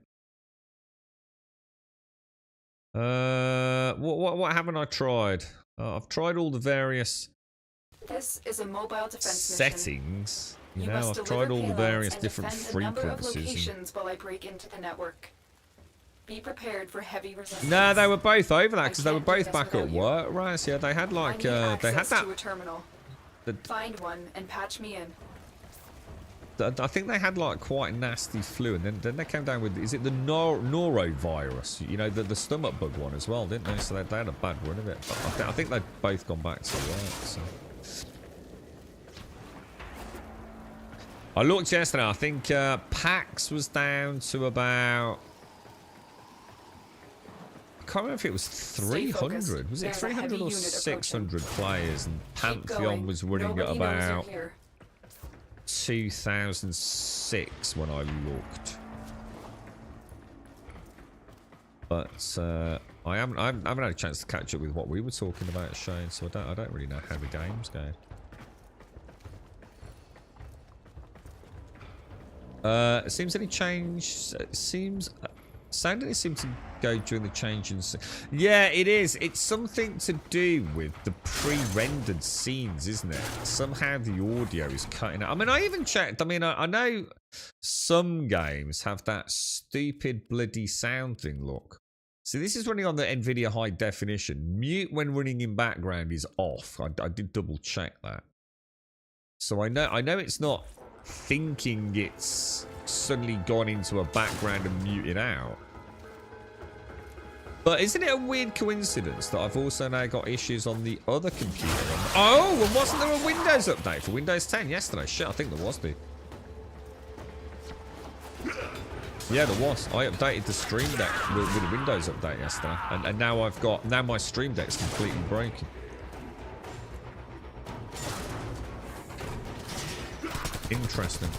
What haven't I tried? I've tried all the various This is a mobile defense settings. mission. You know, must I've deliver tried all the payloads various and different defend a number of frequencies. locations while I break into the network. Be prepared for heavy resistance. No, they were both over that I because they were can't do both this back without at you. work, right? Yeah, they had like I need they had access that. to a terminal. Find one and patch me in. I think they had like quite nasty flu, and then they came down with, is it the norovirus? You know, the stomach bug one as well, didn't they? So they had a bad run of it. But I think they've both gone back to work. So I looked yesterday. I think PAX was down to about. I can't remember if it was 300. Was it There's a heavy 300 or unit 600 players? And Keep Pantheon going. was running at Nobody knows you're about here. 2006 when I looked. But I haven't had a chance to catch up with what we were talking about, Shane. So I don't really know how the game's going. It seems any change. It seems. Sound didn't seem to go during the change in. Yeah, it is. It's something to do with the pre-rendered scenes, isn't it? Somehow the audio is cutting out. I mean, I even checked. I mean, I know some games have that stupid bloody sound thing. Look, So this is running on the NVIDIA high definition. Mute when running in background is off. I did double check that. So I know it's not thinking it's suddenly gone into a background and muted out. But isn't it a weird coincidence that I've also now got issues on the other computer? Oh, and wasn't there a Windows update for Windows 10 yesterday? Shit, I think there was, dude. Yeah, there was. I updated the Stream Deck with a Windows update yesterday. And now now my Stream Deck's completely broken. Interesting.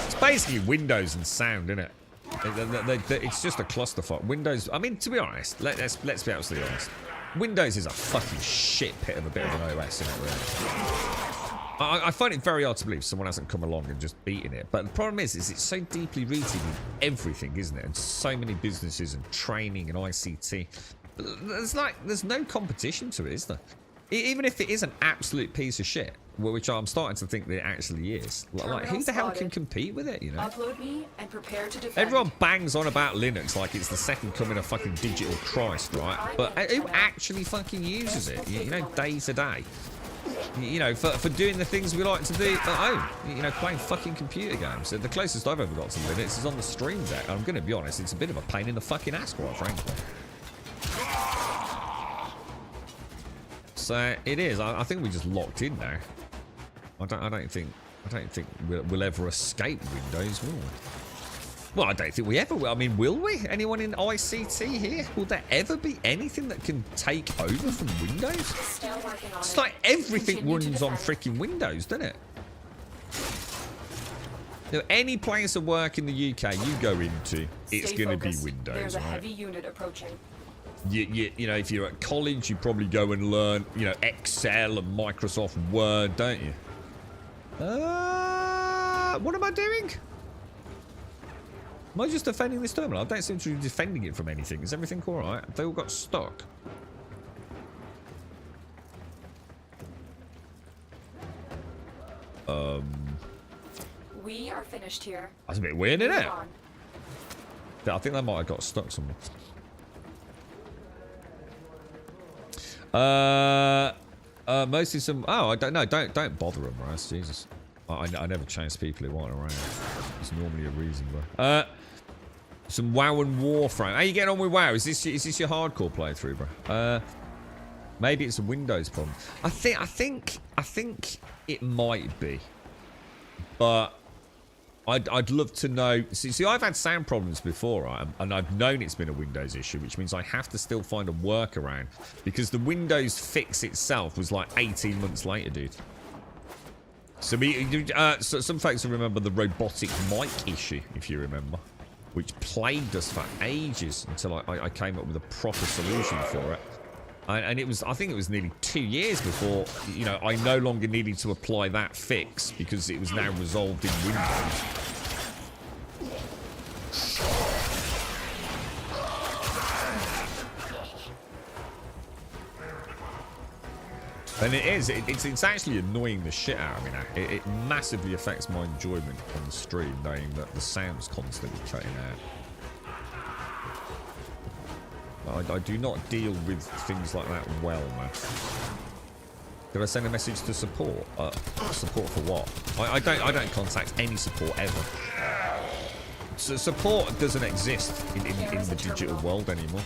It's basically Windows and sound, isn't it? It's just a clusterfuck. Windows, I mean, to be honest, let's be absolutely honest. Windows is a fucking shit pit of a bit of an OS, isn't it, really? I find it very hard to believe someone hasn't come along and just beaten it. But the problem is it's so deeply rooted in everything, isn't it? And so many businesses and training and ICT. There's no competition to it, is there? Even if it is an absolute piece of shit, which I'm starting to think that it actually is. Like, who the hell can compete with it, you know? Upload me and prepare to defend. Everyone bangs on about Linux like it's the second coming of fucking digital Christ, right? But who actually fucking uses it, you know, day to day? You know, for doing the things we like to do at home. You know, playing fucking computer games. The closest I've ever got to Linux is on the Stream Deck. I'm going to be honest, it's a bit of a pain in the fucking ass, quite frankly. So it is. I think we're just locked in now. I don't think we'll ever escape Windows, will we? Well, I don't think we ever will. I mean, will we? Anyone in ICT here? Will there ever be anything that can take over from Windows? Still working on It's it. like everything Continue to runs on defend. freaking Windows, doesn't it? You know, any place of work in the UK you go into, it's Stay going to be focused. Windows, There's a right? heavy unit approaching. You know, if you're at college, you probably go and learn, you know, Excel and Microsoft Word, don't you? What am I doing? Am I just defending this terminal? I don't seem to be defending it from anything. Is everything alright? They all got stuck. We are finished here. That's a bit weird, isn't Move it? on. I think they might have got stuck somewhere. Mostly some... Oh, I don't know. Don't bother them, Raz. Jesus. I never chase people who aren't around. There's normally a reason, bro. Some WoW and Warframe. How you getting on with WoW? Is this your hardcore playthrough, bro? Maybe it's a Windows problem. I think it might be, but I'd love to know. See, I've had sound problems before, right? And I've known it's been a Windows issue, which means I have to still find a workaround because the Windows fix itself was like 18 months later, dude. So some folks will remember the robotic mic issue, if you remember, which plagued us for ages until I came up with a proper solution for it. And I think it was nearly 2 years before, you know, I no longer needed to apply that fix because it was now resolved in Windows. And it is. It's actually annoying the shit out of me now. It massively affects my enjoyment on the stream, knowing that the sound's constantly cutting out. I do not deal with things like that well, man. Did I send a message to support? Support for what? I don't contact any support ever. So support doesn't exist in the digital world anymore.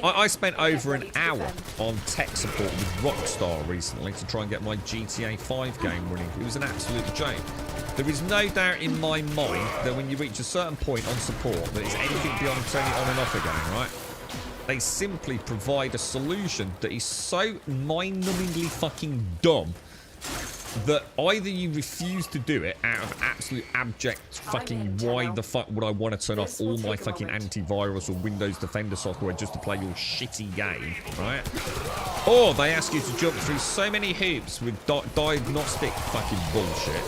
I spent over an hour on tech support with Rockstar recently to try and get my GTA 5 game running. It was an absolute joke. There is no doubt in my mind that when you reach a certain point on support that it's anything beyond turning it on and off again, right? They simply provide a solution that is so mind-numbingly fucking dumb that either you refuse to do it out of absolute abject fucking why the fuck would I want to turn off all my fucking antivirus or Windows Defender software just to play your shitty game, right? Or they ask you to jump through so many hoops with diagnostic fucking bullshit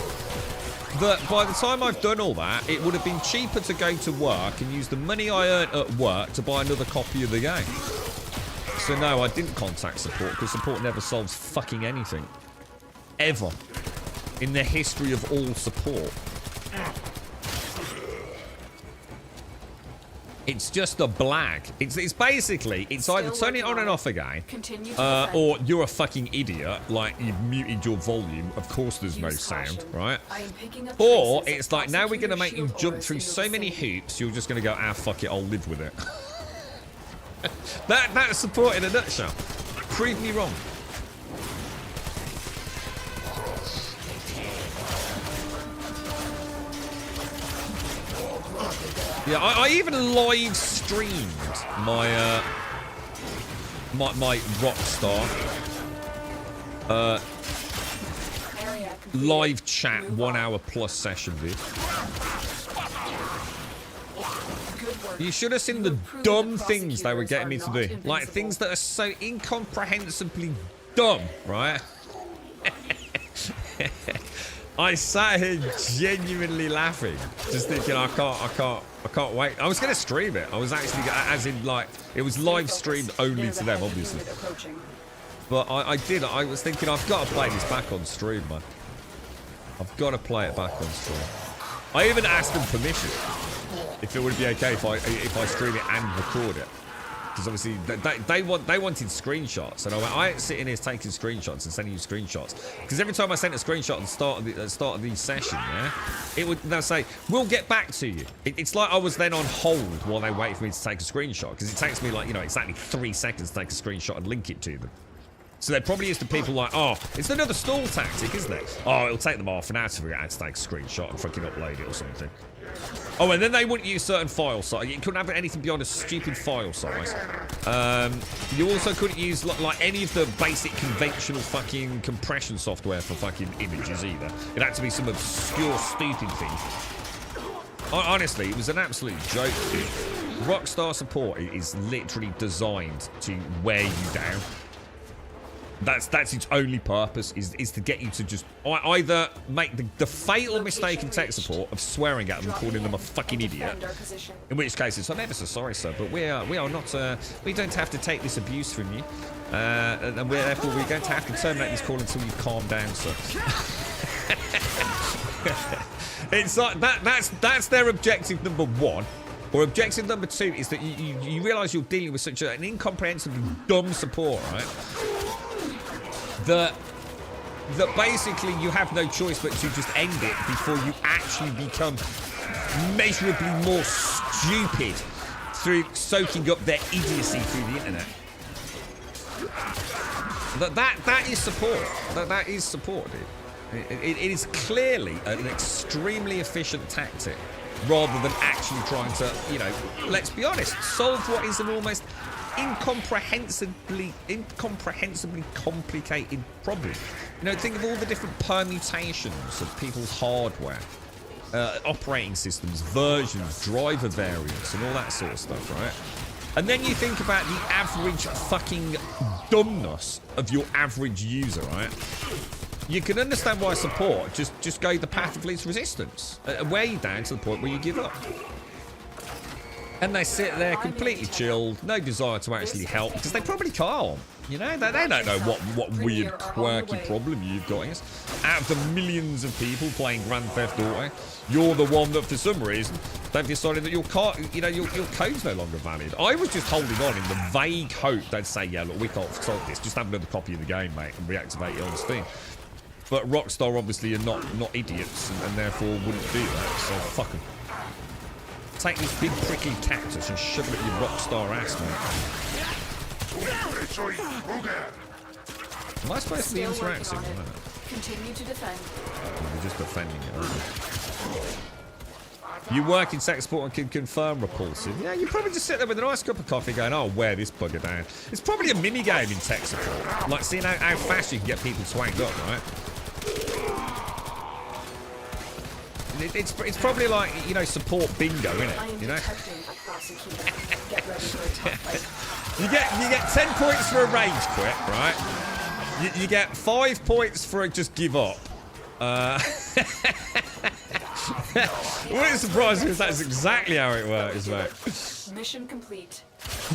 that by the time I've done all that, it would have been cheaper to go to work and use the money I earned at work to buy another copy of the game. So no, I didn't contact support because support never solves fucking anything. Ever. In the history of all support. It's just a blag. It's basically, it's either turn it on and off again, Continue to defend. or you're a fucking idiot, like you've muted your volume. Of course there's no Use sound, caution. right? I am picking up Or traces of it's like, now we're going to make prosecutor you shield jump auras through in so your many vicinity. hoops, you're just going to go, ah, fuck it, I'll live with it. That's support in a nutshell. Prove me wrong. Yeah, I even live streamed my my Rockstar Area completed. live chat Move 1 on. hour plus session, dude. Good work. You should have seen the You have proven dumb that things they were getting me to prosecutors do. are not Like invincible. things that are so incomprehensibly dumb, right? I sat here genuinely laughing, just thinking I can't wait. I was gonna stream it. I was actually, as in like, it was live streamed only There's to a them, heavy obviously. unit approaching. But I did. I was thinking I've got to play this back on stream, man. I've got to play it back on stream. I even asked them permission if it would be okay if I stream it and record it, because obviously they wanted screenshots, and I ain't sitting here taking screenshots and sending you screenshots, because every time I sent a screenshot at the start of the session, yeah, they'll say we'll get back to you. It's like I was then on hold while they wait for me to take a screenshot, because it takes me like exactly 3 seconds to take a screenshot and link it to them. So they're probably used to people like, oh, it's another stall tactic, isn't it? Oh, it'll take them half an hour to figure out how to take a screenshot and fucking upload it or something. Oh, and then they wouldn't use certain file size. You couldn't have anything beyond a stupid file size. You also couldn't use like any of the basic conventional fucking compression software for fucking images either. It had to be some obscure, stupid thing. Honestly, it was an absolute joke, dude. Rockstar support is literally designed to wear you down. That's its only purpose, is to get you to just either make the fatal mistake in tech support of swearing at them and calling them a fucking idiot. Defend our position. In which case, it's, I'm ever so sorry, sir, but we are not. We don't have to take this abuse from you, and therefore we're going to have to terminate this call until you calm down, sir. It's like that's their objective number 1. Or objective number 2 is that you realise you're dealing with such an incomprehensibly dumb support, right? That basically you have no choice but to just end it before you actually become measurably more stupid through soaking up their idiocy through the internet. That is support. That is support, dude. It is clearly an extremely efficient tactic, rather than actually trying to, let's be honest, solve what is an almost incomprehensibly complicated problem. Think of all the different permutations of people's hardware, operating systems, versions, driver variants, and all that sort of stuff, right? And then you think about the average fucking dumbness of your average user, right? You can understand why support just go the path of least resistance, wear you down to the point where you give up. And they sit there completely chilled, no desire to actually help, because they probably can't. They don't know what weird, quirky problem you've got. Out of the millions of people playing Grand Theft Auto, you're the one that, for some reason, they've decided that your code's no longer valid. I was just holding on in the vague hope they'd say, yeah, look, we can't solve this. Just have another copy of the game, mate, and reactivate it on Steam. But Rockstar obviously are not idiots, and therefore wouldn't do that. So fuck them. Take this big prickly cactus and shove it at your Rockstar ass, mate. Am I supposed to be Still working interacting on with it. that? Continue to defend. We're just defending it. You work in tech support and can confirm repulsive. Yeah, you probably just sit there with a nice cup of coffee going, oh, wear this bugger down. It's probably a mini game in tech support. Like seeing how fast you can get people swagged up, right? It's probably like, support bingo, I am innit? detecting a prosecutor. Get ready for a tough fight. You get 10 points for a rage quit, right? You get 5 points for a just give up. Wouldn't surprise me if that's exactly how it works, mate. Mission complete.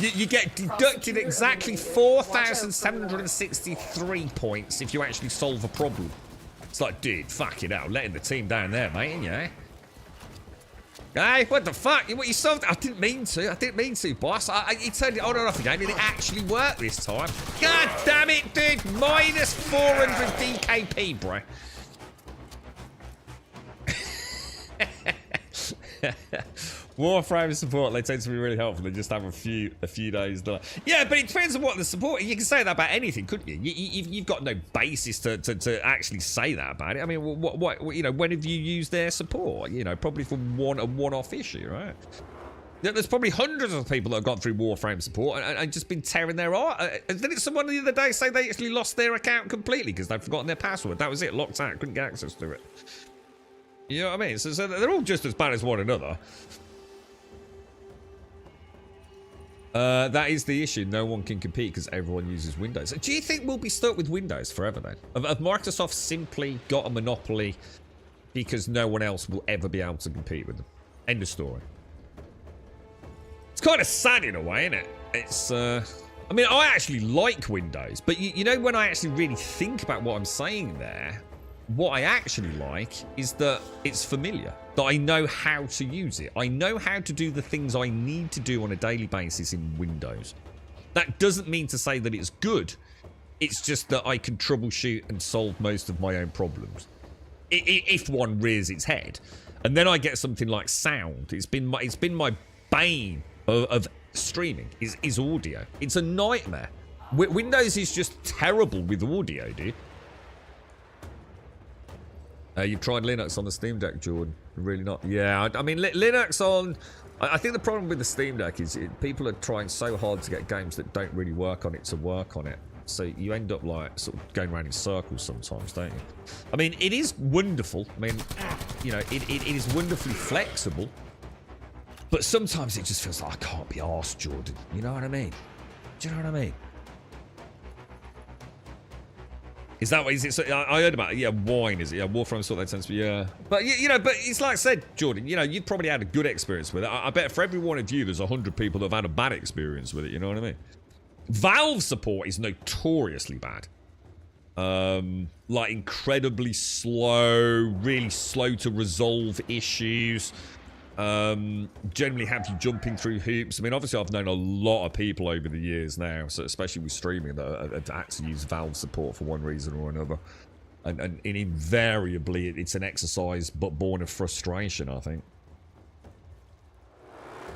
You get deducted exactly 4,763 points if you actually solve a problem. It's like, dude, fuck it out, letting the team down there, mate, ain't you? Hey, what the fuck? What you solved? I didn't mean to. I didn't mean to, boss. He turned it on and off again, and it actually worked this time. God damn it, dude! Minus 400 DKP, bro. Warframe support, they tend to be really helpful. They just have a few days delay. Yeah, but it depends on what the support. You can say that about anything, couldn't you? You've got no basis to actually say that about it. I mean, what you know, when have you used their support? You know, probably for a one-off issue, right? There's probably hundreds of people that have gone through Warframe support and just been tearing their art. Didn't someone the other day say they actually lost their account completely because they'd forgotten their password? That was it, locked out, couldn't get access to it. You know what I mean? So they're all just as bad as one another. That is the issue. No one can compete because everyone uses Windows. Do you think we'll be stuck with Windows forever then? Have Microsoft simply got a monopoly because no one else will ever be able to compete with them? End of story. It's kind of sad in a way, isn't it? It's, I mean, I actually like Windows, but you know, when I actually really think about what I'm saying there, what I actually like is that it's familiar, that I know how to use it. I know how to do the things I need to do on a daily basis in Windows. That doesn't mean to say that it's good. It's just that I can troubleshoot and solve most of my own problems, if one rears its head. And then I get something like sound. It's been my bane of streaming is audio. It's a nightmare. Windows is just terrible with audio, dude. You've tried Linux on the Steam Deck, Jordan? Really not? Yeah, I mean, Linux on... I think the problem with the Steam Deck is people are trying so hard to get games that don't really work on it to work on it. So you end up, like, sort of going around in circles sometimes, don't you? I mean, it is wonderful. I mean, you know, it is wonderfully flexible. But sometimes it just feels like, I can't be arsed, Jordan. You know what I mean? Do you know what I mean? Is that what is it? I heard about it. Yeah, wine is it? Yeah, Warframe sort that tends to be. Yeah, but you know, but it's like I said, Jordan. You know, you've probably had a good experience with it. I bet for every one of you, there's 100 people that have had a bad experience with it. You know what I mean? Valve support is notoriously bad. Like incredibly slow, really slow to resolve issues. Generally have you jumping through hoops. I mean, obviously I've known a lot of people over the years now, so especially with streaming, that have actually used Valve support for one reason or another, and invariably it's an exercise but born of frustration. I think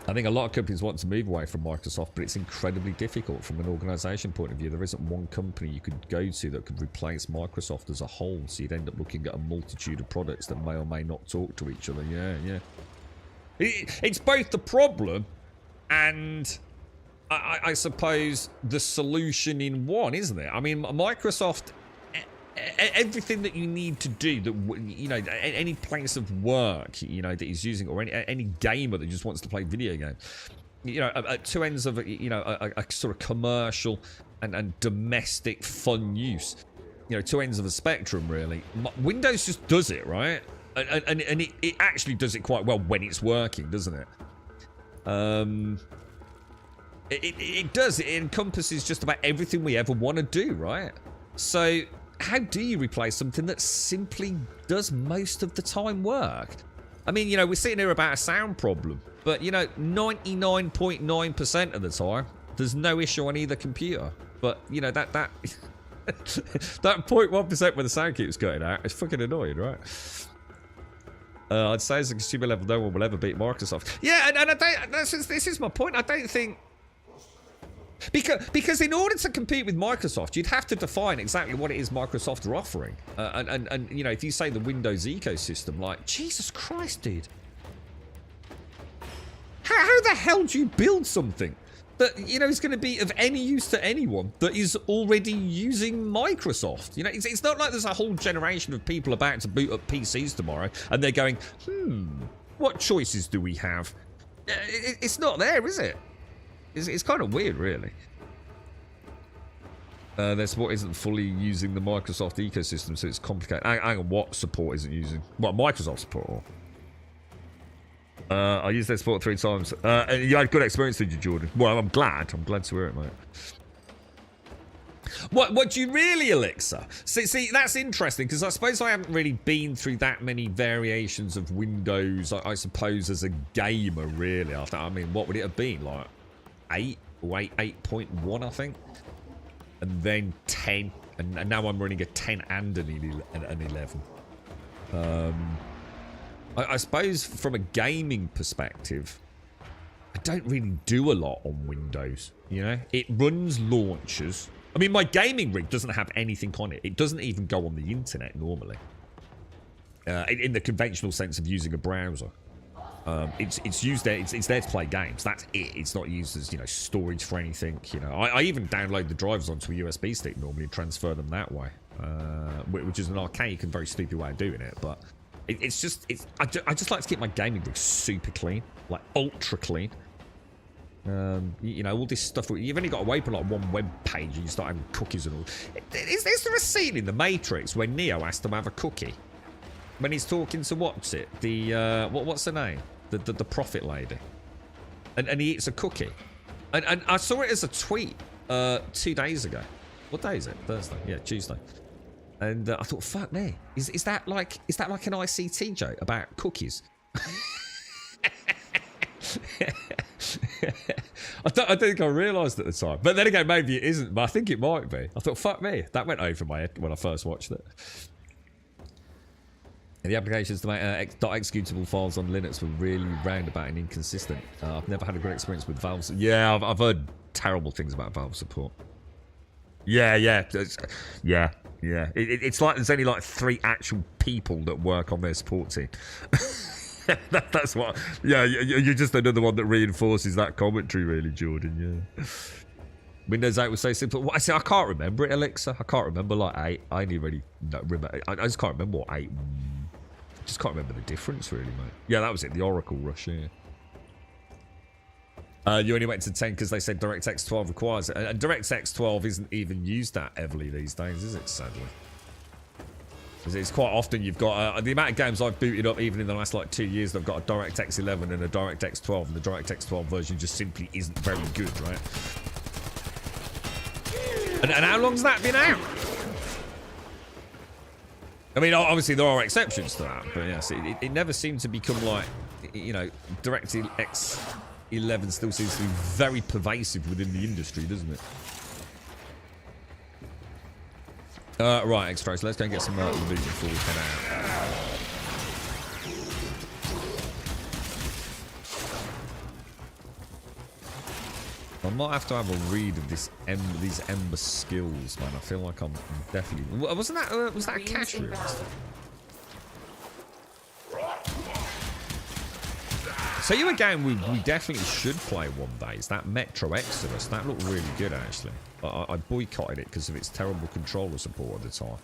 a lot of companies want to move away from Microsoft, but it's incredibly difficult from an organization point of view. There isn't one company you could go to that could replace Microsoft as a whole, so you'd end up looking at a multitude of products that may or may not talk to each other. Yeah. It's both the problem and I suppose the solution in one, isn't it? I mean, Microsoft, everything that you need to do, that, you know, any place of work, you know, that is using, or any gamer that just wants to play video games, you know, at two ends of, you know, a sort of commercial and domestic fun use, you know, two ends of a spectrum, really. Windows just does it, right? And it actually does it quite well when it's working, doesn't it? It does. It encompasses just about everything we ever want to do, right? So how do you replace something that simply does most of the time work? I mean, you know, we're sitting here about a sound problem, but, you know, 99.9% of the time, there's no issue on either computer. But, you know, that that 0.1% where the sound keeps cutting out, it's fucking annoying, right? I'd say as a consumer level, no one will ever beat Microsoft. Yeah, and I don't. This is my point. I don't think because in order to compete with Microsoft, you'd have to define exactly what it is Microsoft are offering. And you know, if you say the Windows ecosystem, like Jesus Christ, dude, how the hell do you build something that, you know, is going to be of any use to anyone that is already using Microsoft? You know, it's not like there's a whole generation of people about to boot up PCs tomorrow and they're going, what choices do we have? It's not there, is it? It's kind of weird, really. There's what isn't fully using the Microsoft ecosystem, so it's complicated. Hang on, what support isn't using? What, Microsoft support? I used their support 3 times. And you had good experience, did you, Jordan? Well, I'm glad. I'm glad to hear it, mate. What do you really, Elixir? See, that's interesting, because I suppose I haven't really been through that many variations of Windows, I suppose, as a gamer, really. I mean, what would it have been? Like 8 or 8.1, I think? And then 10. And now I'm running a 10 and an 11. I suppose from a gaming perspective, I don't really do a lot on Windows, you know? It runs launchers. I mean, my gaming rig doesn't have anything on it. It doesn't even go on the internet normally. In the conventional sense of using a browser. It's used there. It's there to play games. That's it. It's not used as, you know, storage for anything. You know, I even download the drivers onto a USB stick normally and transfer them that way, which is an archaic and very stupid way of doing it. But I just like to keep my gaming rig super clean, like ultra clean. You know, all this stuff. You've only got to open like one web page and you start having cookies and all. Is there a scene in The Matrix where Neo has to have a cookie when he's talking to what's it? The what's her name? The prophet lady, and he eats a cookie, and I saw it as a tweet 2 days ago. What day is it? Thursday? Yeah, Tuesday. And I thought, fuck me, is that like an ICT joke about cookies? I don't think I realised at the time, but then again, maybe it isn't. But I think it might be. I thought, fuck me, that went over my head when I first watched it. The applications to make .executable files on Linux were really roundabout and inconsistent. I've never had a great experience with Valve. Yeah, I've heard terrible things about Valve support. Yeah. It's like there's only like 3 actual people that work on their support team. That's what. Yeah, you're just another one that reinforces that commentary, really, Jordan. Yeah. Windows 8 was so simple. What I say, I can't remember it, Elixir. I can't remember like 8. I only really remember. I just can't remember what 8. Just can't remember the difference, really, mate. Yeah, that was it. The Oracle Rush. Yeah. You only went to 10 because they said DirectX 12 requires it, and DirectX 12 isn't even used that heavily these days, is it? Sadly. It's quite often you've got the amount of games I've booted up even in the last like 2 years. I've got a DirectX 11 and a DirectX 12, and the DirectX 12 version just simply isn't very good, right? And how long's that been out? I mean, obviously there are exceptions to that, but yes, it never seemed to become like, you know, DirectX 11 still seems to be very pervasive within the industry, doesn't it? Right, extras. Let's go and get some moving before we head out. I might have to have a read of these Ember skills, man. I feel like I'm definitely. Wasn't that was that a cash room? So you a game we definitely should play one day. Is that Metro Exodus? That looked really good, actually. I boycotted it because of its terrible controller support at the time.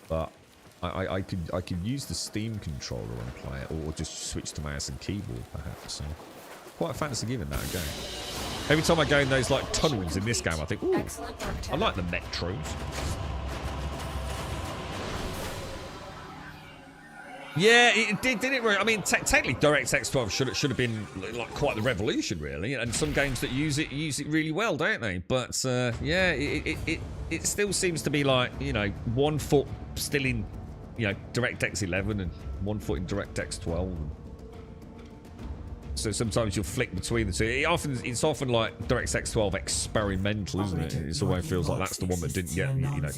But I could use the Steam controller and play it, or just switch to mouse and keyboard, perhaps. So quite fancy giving that a go. Every time I go in those like tunnels in this game, I think, ooh, I like the metros. Yeah, it did it? I mean, technically, DirectX 12 should have been like quite the revolution, really. And some games that use it really well, don't they? But yeah, it still seems to be like, you know, 1 foot still in, you know, DirectX 11 and 1 foot in DirectX 12. So sometimes you'll flick between the two. It's often like DirectX 12 experimental, isn't it? It always feels like that's the one that didn't get, you know,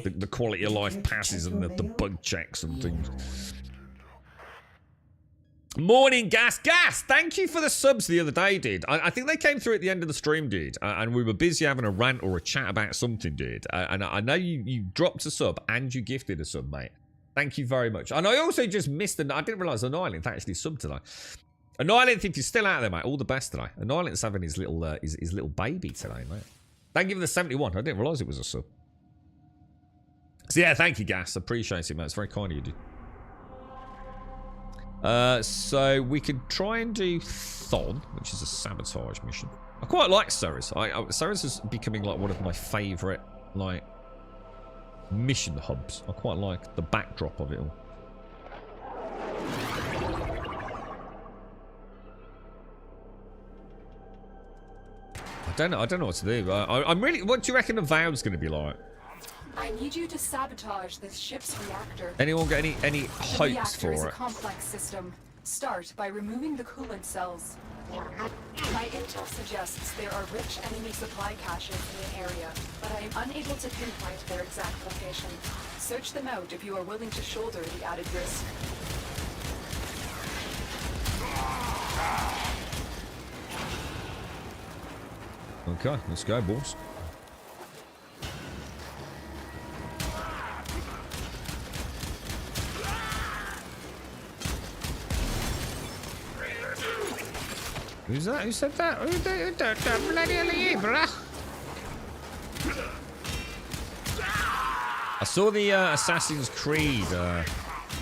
the quality of life passes and the bug checks and things. Morning, Gas. Thank you for the subs the other day, dude. I think they came through at the end of the stream, dude. And we were busy having a rant or a chat about something, dude. And I know you dropped a sub and you gifted a sub, mate. Thank you very much. And I also just missed I didn't realise Annihilate actually subbed today. Annihilate, if you're still out there, mate, all the best today. Annihilate's having his little baby today, mate. Thank you for the 71. I didn't realise it was a sub. So yeah, thank you, Gas. Appreciate it, mate. It's very kind of you, dude. So we could try and do Thon, which is a sabotage mission. I quite like Ceres. Ceres is becoming like one of my favourite like mission hubs. I quite like the backdrop of it all. I don't know what to do. I'm really. What do you reckon the Avowed's going to be like? I need you to sabotage this ship's reactor. Anyone got any The hopes reactor is for a it? complex system. Start by removing the coolant cells. My intel suggests there are rich enemy supply caches in the area, but I am unable to pinpoint their exact location. Search them out if you are willing to shoulder the added risk. Okay, let's go, boys. Who's that? Who said that? Who the bloody hell are you, bruh? I saw the Assassin's Creed.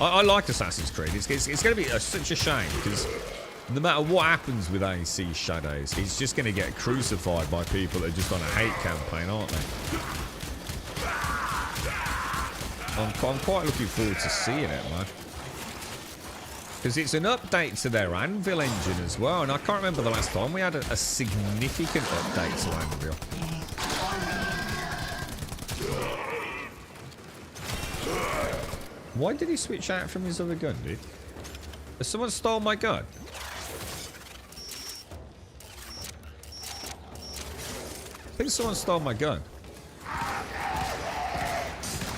I like Assassin's Creed. It's going to be such a shame because no matter what happens with AC Shadows, it's just going to get crucified by people that are just on a hate campaign, aren't they? I'm quite looking forward to seeing it, man. Because it's an update to their Anvil engine as well. And I can't remember the last time we had a significant update to Anvil. Why did he switch out from his other gun, dude? Has someone stole my gun? I think someone stole my gun.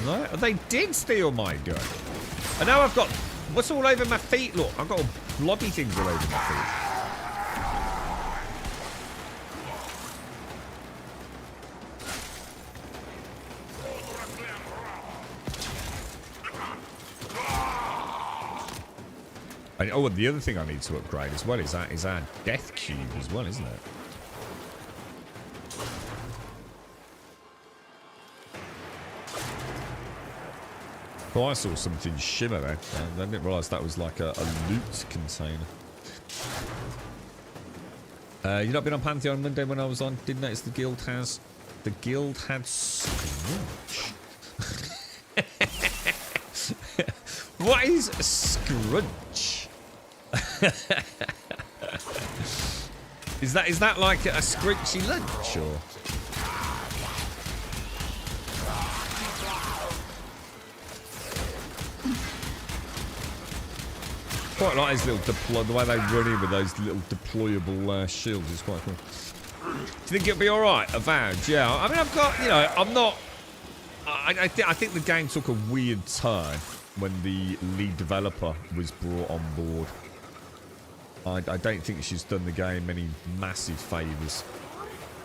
No? They did steal my gun. And now I've got... What's all over my feet? Look, I've got all blobby things all over my feet. And, oh, and the other thing I need to upgrade as well is our death cube as well, isn't it? Oh, I saw something shimmer there. I didn't realise that was like a loot container. You not been on Pantheon on Monday when I was on? Didn't notice the guild has... The guild had Scrunch. What is a Scrunch? Is that like a scrunchy lunch or... Quite like his little the way they run in with those little deployable shields is quite cool. Do you think it'll be alright? Avowed, yeah. I mean, I've got, you know, I'm not... I think the game took a weird turn when the lead developer was brought on board. I don't think she's done the game any massive favours.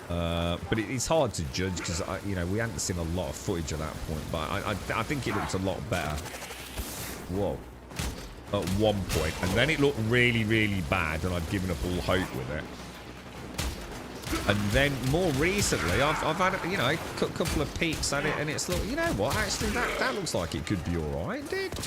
But it's hard to judge because, you know, we hadn't seen a lot of footage at that point. But I think it looked a lot better. Whoa. At one point, and then it looked really, really bad, and I'd given up all hope with it. And then more recently, I've had, you know, a couple of peeks at it, and it's like, you know what? Actually, that looks like it could be all right, dude.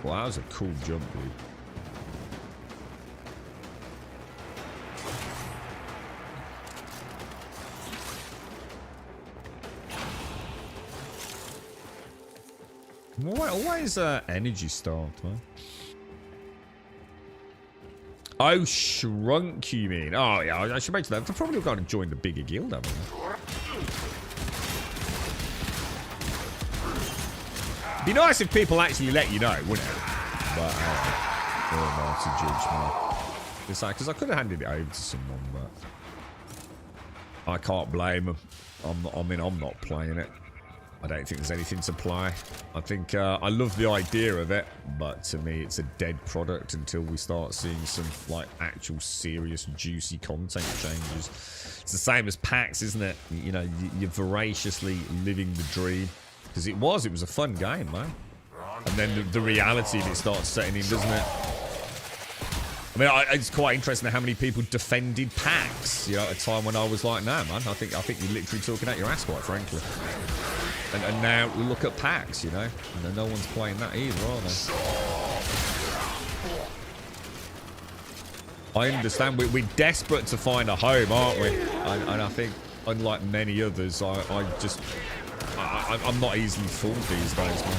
Well, that was a cool jump, dude. Why is energy starved, man? Oh, shrunk, you mean? Oh, yeah, I should mention that. They've probably got to join the bigger guild, haven't they? Be nice if people actually let you know, wouldn't it? But, oh, not to judge me. It's like, because I could have handed it over to someone, but I can't blame them. I'm not playing it. I don't think there's anything to play. I think I love the idea of it, but to me it's a dead product until we start seeing some like actual serious juicy content changes. It's the same as PAX, isn't it? You know, you're voraciously living the dream. Because it was a fun game, man. And then the reality of it starts setting in, doesn't it? I mean, it's quite interesting how many people defended PAX, you know, at a time when I was like, no, man, I think you're literally talking out your ass, quite frankly. And now we look at PAX, you know, and no one's playing that either, are they? I understand we're desperate to find a home, aren't we? And I think, unlike many others, I just I'm not easily fooled these days, man.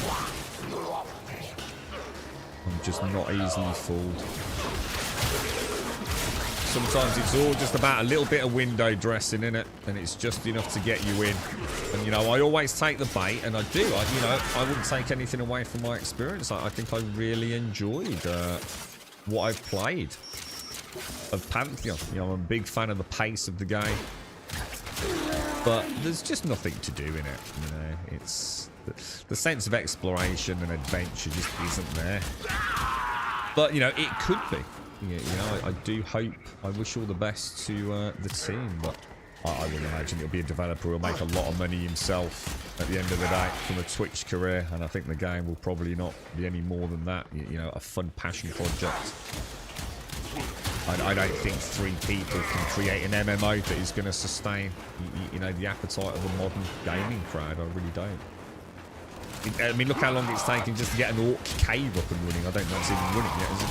I'm just not easily fooled. Sometimes it's all just about a little bit of window dressing in it, and it's just enough to get you in. And you know, I always take the bait, and I do. You know, I wouldn't take anything away from my experience. I think I really enjoyed what I've played of Pantheon. You know, I'm a big fan of the pace of the game, but there's just nothing to do in it. You know, it's the sense of exploration and adventure just isn't there. But you know, it could be. You know, I do hope, I wish all the best to the team, but I would imagine it'll be a developer who'll make a lot of money himself at the end of the day from a Twitch career, and I think the game will probably not be any more than that. You know, a fun passion project. I don't think 3 people can create an MMO that is going to sustain, you know, the appetite of a modern gaming crowd. I really don't. I mean, look how long it's taken just to get an orc cave up and running. I don't know if it's even running yet, is it?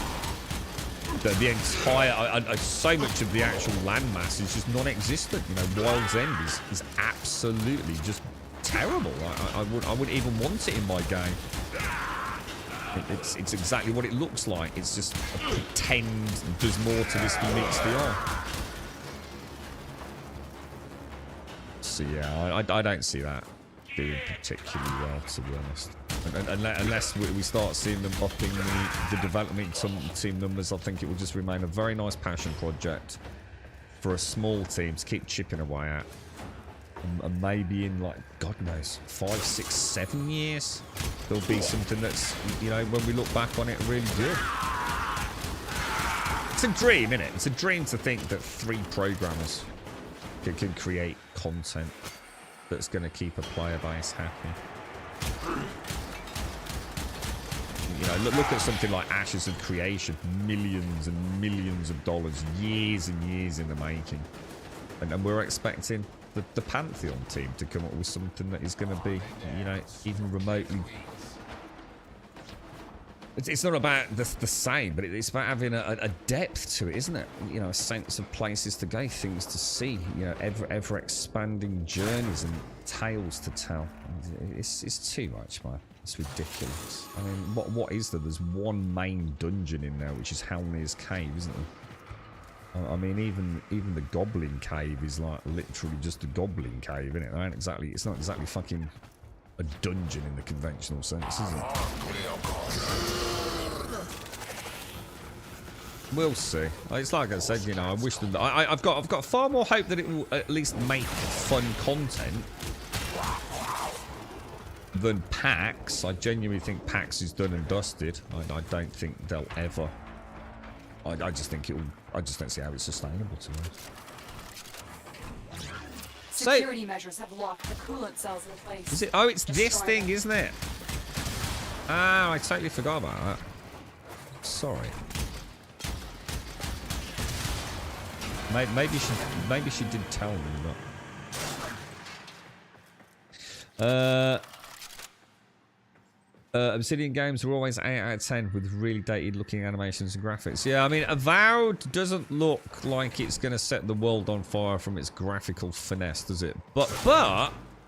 The entire, so much of the actual landmass is just non-existent. You know, Wild's End is absolutely just terrible. I wouldn't even want it in my game. It's exactly what it looks like. It's just a pretend there's more to this than meets the eye. So yeah, I don't see that doing particularly well, to be honest. And unless we start seeing them upping the development team numbers, I think it will just remain a very nice passion project for a small team to keep chipping away at. And maybe in, like, God knows, 5, 6, 7 years, there'll be something that's, you know, when we look back on it, really good. It's a dream, isn't it? It's a dream to think that 3 programmers can create content that's going to keep a player base happy. You know, look at something like Ashes of Creation. Millions and millions of dollars, years and years in the making. And we're expecting the Pantheon team to come up with something that is going to be, you know, even remotely... It's not about the same, but it's about having a depth to it, isn't it? You know, a sense of places to go, things to see, you know, ever expanding journeys and tales to tell. It's too much, man. It's ridiculous. I mean, what is there? There's one main dungeon in there, which is Halnir's Cave, isn't there? I mean, even the Goblin Cave is like literally just a Goblin Cave, isn't it? It's not exactly fucking a dungeon in the conventional sense, is it? We'll see. It's like I said, you know, I wish that I've got far more hope that it will at least make fun content than PAX. I genuinely think PAX is done and dusted. I don't think they'll ever. I just think it'll. I just don't see how it's sustainable to me. Security measures have locked the coolant cells in place. Is it? Oh, it's this thing, isn't it? Ah, I totally forgot about that. Sorry. Maybe she did tell me, but Obsidian games are always 8 out of 10 with really dated looking animations and graphics. Yeah, I mean, Avowed doesn't look like it's going to set the world on fire from its graphical finesse, does it? But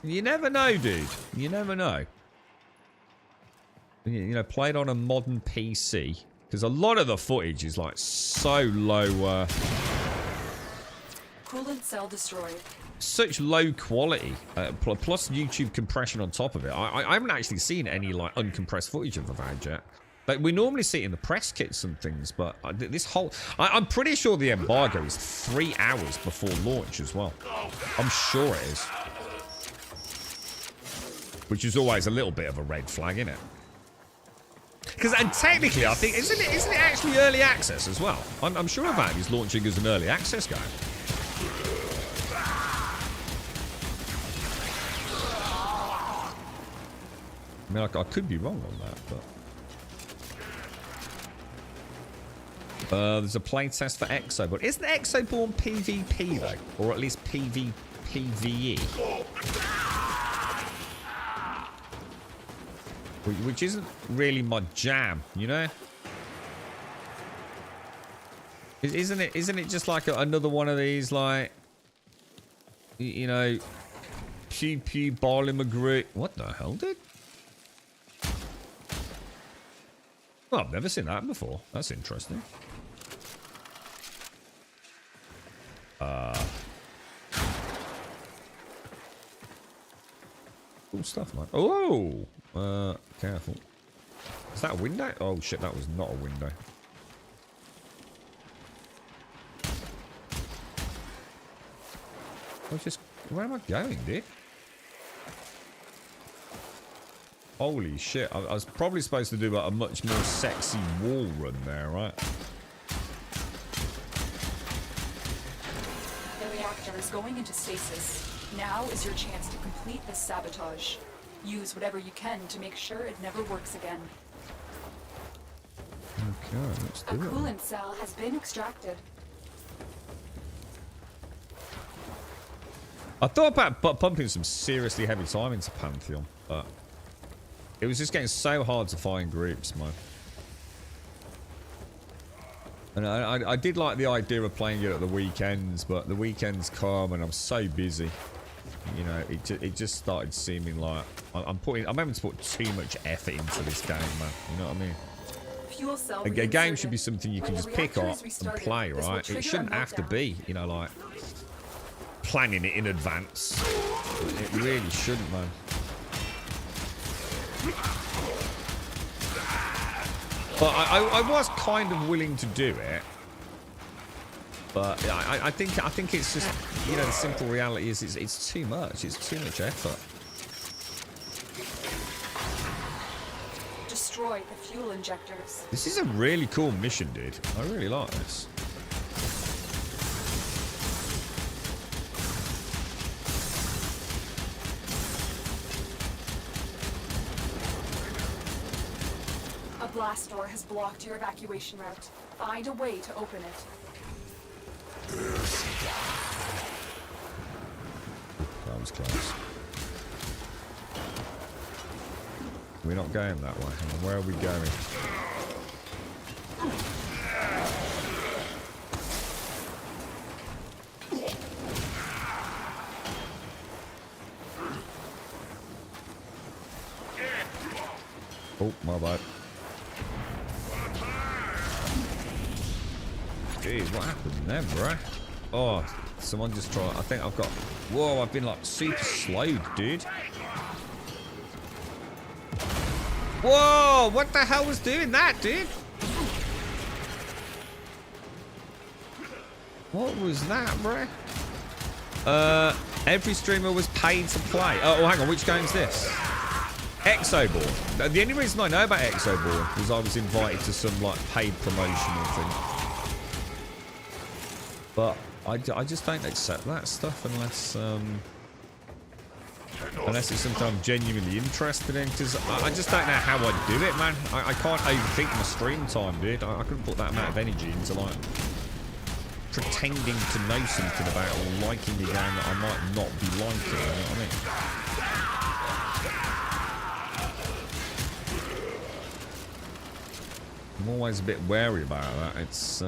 you never know, dude. You never know. You know, played on a modern PC, because a lot of the footage is like so low. Coolant cell destroyed. Such low quality, plus YouTube compression on top of it. I haven't actually seen any like uncompressed footage of Avowed yet. Like, we normally see it in the press kits and things, but this whole... I'm pretty sure the embargo is 3 hours before launch as well. I'm sure it is. Which is always a little bit of a red flag, isn't it? Because, and technically, I think, isn't it actually early access as well? I'm sure Avowed is launching as an early access game. I mean, I could be wrong on that, but... there's a playtest for Exo, but isn't Exoborn PvP, though? Or at least PvPvE? Which isn't really my jam, you know? Isn't it just like another one of these, like... You know... pew pew Barley McGree. What the hell, dude? Well, I've never seen that before. That's interesting. Cool stuff, man. Oh! Careful. Is that a window? Oh, shit, that was not a window. Where am I going, dude? Holy shit. I was probably supposed to do a much more sexy wall run there, right? The reactor is going into stasis. Now is your chance to complete this sabotage. Use whatever you can to make sure it never works again. Okay, let's do A it. coolant cell has been extracted. I thought about pumping some seriously heavy time into Pantheon, but it was just getting so hard to find groups, man. And I did like the idea of playing it at the weekends, but the weekends come and I'm so busy. You know, it just started seeming like I'm having to put too much effort into this game, man. You know what I mean? Fuel cell A game reinserted. should be something you can When just the pick reactor up is and restarted, play, this will right? trigger It a shouldn't have to meltdown. be, you know, like planning it in advance. It really shouldn't, man. But I was kind of willing to do it. But I think it's just, you know, the simple reality is it's too much. It's too much effort. Destroy the fuel injectors. This is a really cool mission, dude. I really like this. A blast door has blocked your evacuation route. Find a way to open it. That was close. We're not going that way. Hang on, where are we going? Oh, my bad. Jeez, what happened then, bruh? Oh, someone just tried. I think I've got. Whoa, I've been like super slowed, dude. Whoa, what the hell was doing that, dude? What was that, bruh? Every streamer was paid to play. Oh, hang on, which game's this? Exoborn. The only reason I know about Exoborn was I was invited to some like paid promotional thing. But I just don't accept that stuff unless it's something I'm genuinely interested in, because I just don't know how I'd do it, man. I can't overthink my stream time, dude. I couldn't put that amount of energy into like pretending to know something about or liking the game that I might not be liking, you know what I mean? I'm always a bit wary about that. It's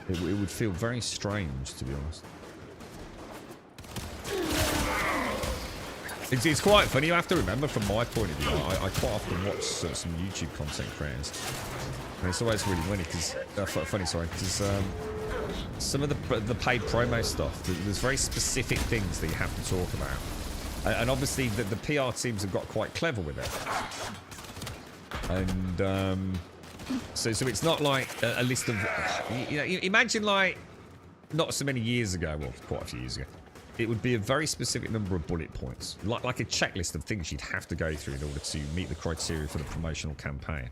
it would feel very strange, to be honest. It's quite funny. You have to remember, from my point of view, I quite often watch some YouTube content creators, and it's always really funny because some of the paid promo stuff, there's very specific things that you have to talk about, and obviously the PR teams have got quite clever with it, and so it's not like a list of, you know, imagine like not so many years ago, well, quite a few years ago. It would be a very specific number of bullet points, like a checklist of things you'd have to go through in order to meet the criteria for the promotional campaign.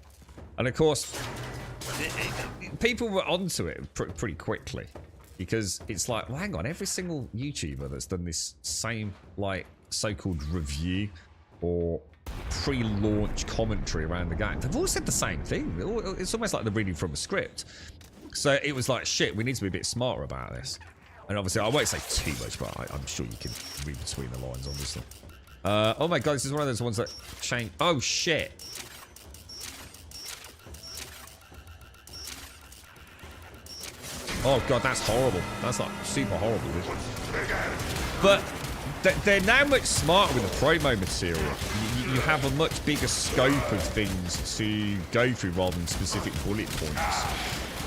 And of course, people were onto it pretty quickly, because it's like, well, hang on, every single YouTuber that's done this same like so-called review or pre-launch commentary around the game, they've all said the same thing. It's almost like they're reading from a script. So it was like, shit, we need to be a bit smarter about this. And obviously, I won't say too much, but I'm sure you can read between the lines, obviously. Oh my god, this is one of those ones that change. Oh shit. Oh god, that's horrible. That's like super horrible, dude. But they're now much smarter with the promo material. You have a much bigger scope of things to go through rather than specific bullet points.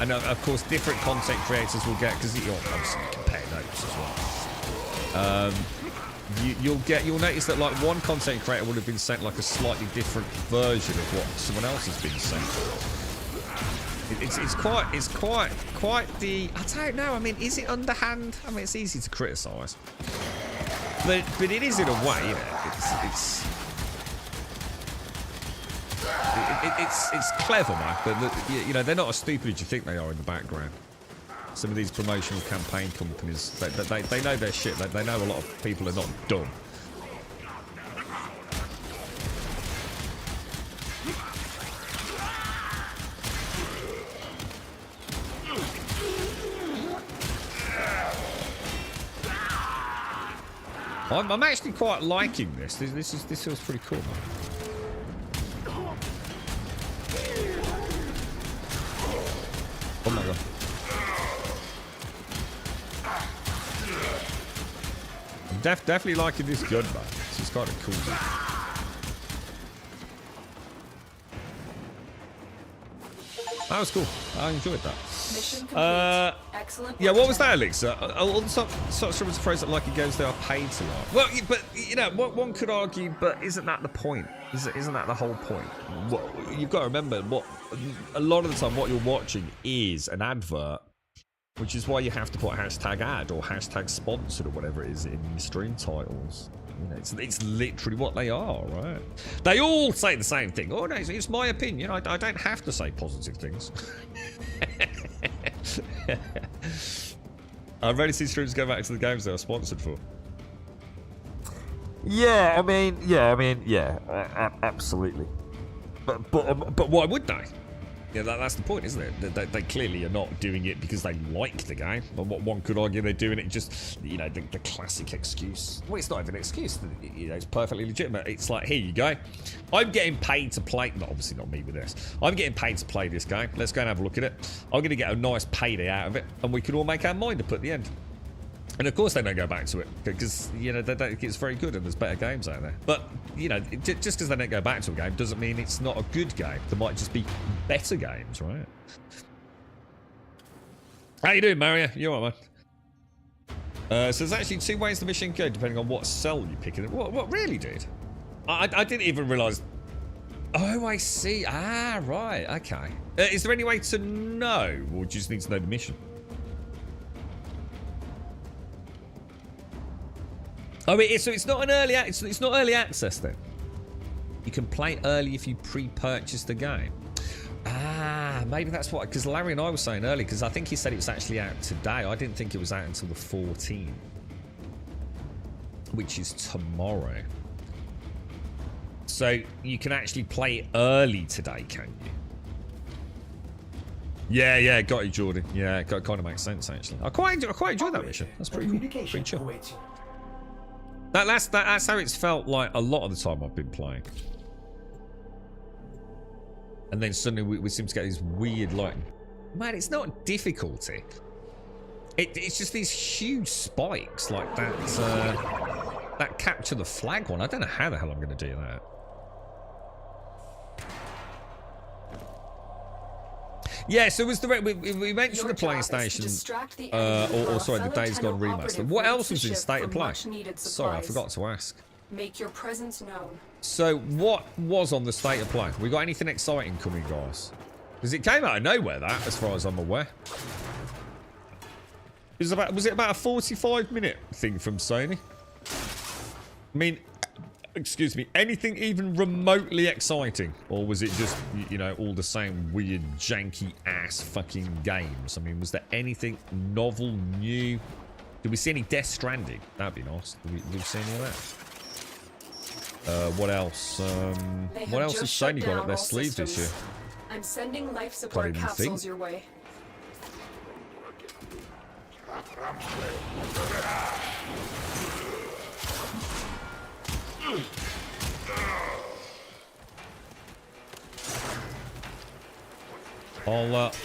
And of course, different content creators will get, because you'll obviously compare notes as well. You'll notice that like one content creator would have been sent like a slightly different version of what someone else has been sent. It's quite the, I don't know. I mean, is it underhand? I mean, it's easy to criticise, but it is in a way. You know, it's clever, man. But you know, they're not as stupid as you think they are in the background. Some of these promotional campaign companies, they know their shit. They know a lot of people are not dumb. I'm actually quite liking this. This feels pretty cool, man. Oh my god. I'm definitely liking this gun, man. This is kind of cool, dude. That was cool. I enjoyed that. Mission complete. Excellent. Yeah, what was that, Alexa? Some phrase that like it goes they are paid to like. Well, but you know, one could argue, but isn't that the point? Isn't that the whole point? You've got to remember, a lot of the time what you're watching is an advert, which is why you have to put #ad or #sponsored or whatever it is in your stream titles. You know, it's literally what they are, right? They all say the same thing. Oh no, it's my opinion. I don't have to say positive things. I'm ready to see streams go back to the games they were sponsored for. Yeah, I mean, absolutely. But why would they? Yeah, that's the point, isn't it? They clearly are not doing it because they like the game. But one could argue they're doing it just, you know, the classic excuse. Well, it's not even an excuse. You know, it's perfectly legitimate. It's like, here you go. I'm getting paid to play. No, obviously not me with this. I'm getting paid to play this game. Let's go and have a look at it. I'm going to get a nice payday out of it, and we can all make our mind up at the end. And of course they don't go back to it because, you know, it's very good and there's better games out there. But, you know, just because they don't go back to a game doesn't mean it's not a good game. There might just be better games, right? How you doing, Mario? You all right, man? So there's actually 2 ways the mission go depending on what cell you pick it. What really, dude? I didn't even realise. Oh, I see. Ah, right. Okay. Is there any way to know, or do you just need to know the mission? Oh, so it's not an early. It's not early access then. You can play early if you pre-purchase the game. Ah, maybe that's what. Because Larry and I were saying earlier. Because I think he said it was actually out today. I didn't think it was out until the 14th, which is tomorrow. So you can actually play early today, can you? Yeah, got you, Jordan. Yeah, it kind of makes sense actually. I quite enjoyed that mission. That's pretty cool. Pretty chill. That's how it's felt like a lot of the time I've been playing. And then suddenly we seem to get these weird, like, man, it's not difficulty. It's just these huge spikes like that. That capture the flag one. I don't know how the hell I'm going to do that. Yeah, so was we mentioned the PlayStation, or sorry, the Days Gone remaster. What else was in State of Play? Sorry, I forgot to ask. Make your presence known. So what was on the State of Play? We got anything exciting coming, guys? Because it came out of nowhere, that, as far as I'm aware. Was it about a 45-minute thing from Sony? I mean, excuse me, anything even remotely exciting? Or was it just, you know, all the same weird, janky ass fucking games? I mean, was there anything novel, new? Did we see any Death Stranding? That'd be nice. Did we see any of that? What else? What else has Sony got up their sleeves this year? I'm sending life support capsules your way.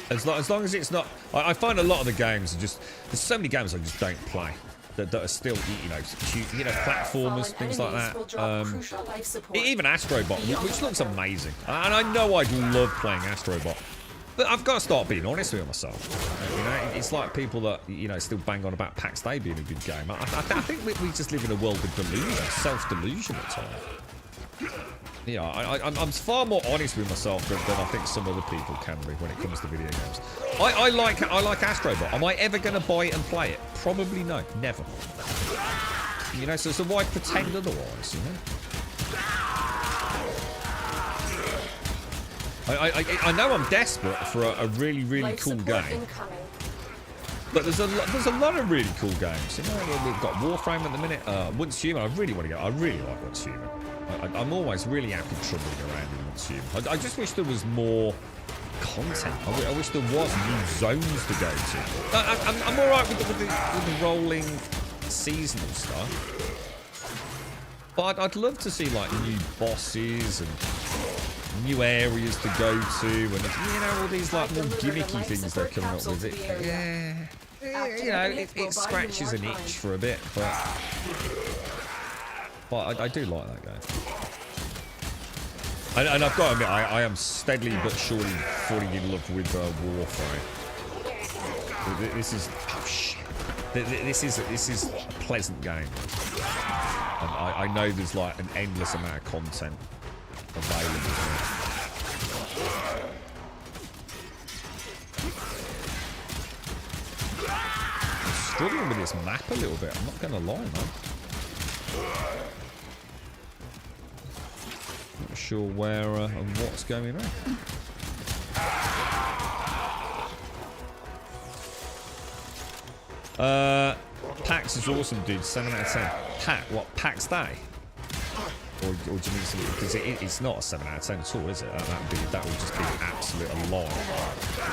As long as it's not, I find a lot of the games are just, there's so many games I just don't play. that are still, you know, cute, you know, platformers, things like that. Even Astrobot, which looks amazing. And I know I'd love playing Astrobot. But I've got to start being honest with myself. You know, it's like people that, you know, still bang on about PAX Day being a good game. I think we just live in a world of delusion, self-delusion at times. Yeah, I'm far more honest with myself than I think some other people can be when it comes to video games. I like Astrobot. Am I ever going to buy it and play it? Probably no, never. You know, so why pretend otherwise? You know. I know I'm desperate for a really cool game. But there's a lot of really cool games. You know, we've got Warframe at the minute. Once Human, I really want to get. I really like Once Human. I'm always really happy troubling around in Once Human. I just wish there was more content. I wish there was new zones to go to. I'm all right with the rolling seasonal stuff. But I'd love to see like new bosses and new areas to go to, and you know, all these like more gimmicky things they're coming up with. Yeah, you know, it scratches an itch for a bit, but I do like that game. And I've got to admit, I am steadily but surely falling in love with Warframe. This is this is a pleasant game, and I know there's like an endless amount of content available. I'm struggling with this map a little bit, I'm not going to lie, man. Not sure where and what's going on. PAX is awesome, dude. 7 out of 10. What, PAX Day? Or do you mean something? Because it's not a 7 out of 10 at all, is it? That would just be an absolute lie.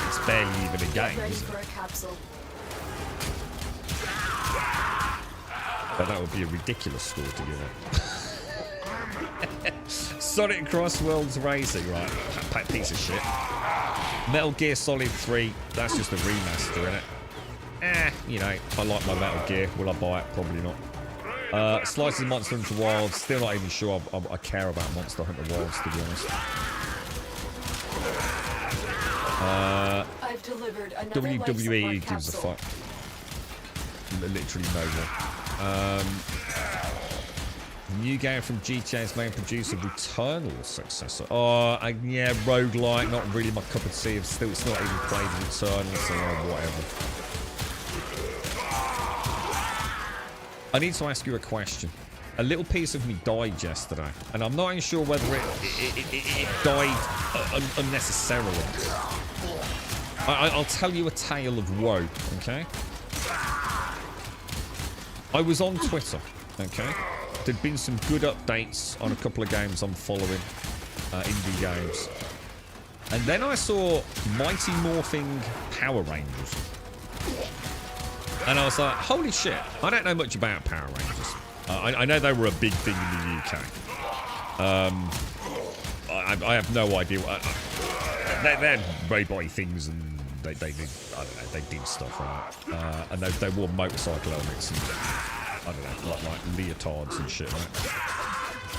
It's barely even a game, isn't it? But that would be a ridiculous score to give it. Sonic Cross Worlds Racing, right? Piece of shit. Metal Gear Solid 3, that's just a remaster, innit? You know, I like my Metal Gear. Will I buy it? Probably not. Slices of Monster Hunter Wilds. Still not even sure I care about Monster Hunter Wilds, to be honest. I've delivered WWE gives a fuck. Literally no one. New game from GTA's main producer, Returnal successor. Oh, yeah, roguelike. Not really my cup of tea. It's not even played Returnal, so whatever. I need to ask you a question. A little piece of me died yesterday, and I'm not even sure whether it died unnecessarily. I'll tell you a tale of woe, okay? I was on Twitter, okay? There'd been some good updates on a couple of games I'm following, indie games. And then I saw Mighty Morphing Power Rangers. And I was like, holy shit, I don't know much about Power Rangers. I know they were a big thing in the UK. I have no idea. They had robot things, and they did, I don't know, they did stuff, right? And they wore motorcycle helmets and, I don't know, like leotards and shit, right?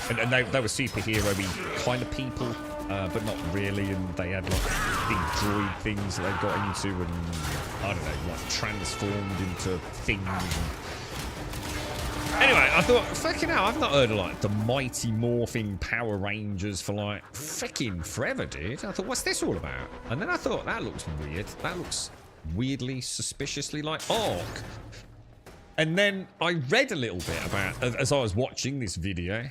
And they were superhero-y kind of people, but not really, and they had like big droid things that they got into, and I don't know, like transformed into things. Anyway, I thought, fucking hell, I've not heard of like the Mighty Morphing Power Rangers for like freaking forever, dude. I thought, what's this all about? And then I thought, that looks weird. That looks weirdly, suspiciously like Ark. And then I read a little bit about, as I was watching this video,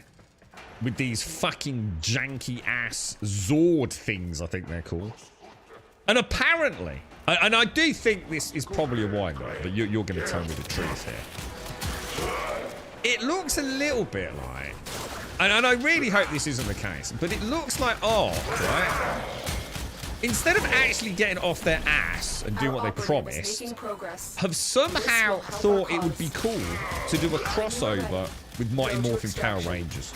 with these fucking janky ass Zord things, I think they're called. And apparently, and I do think this is probably a wind up, but you're going to tell me the truth here. It looks a little bit like, and I really hope this isn't the case, but it looks like Ark, right? Instead of actually getting off their ass and doing what they promised, have somehow thought it would be cool to do a crossover with Mighty Morphin Power Rangers.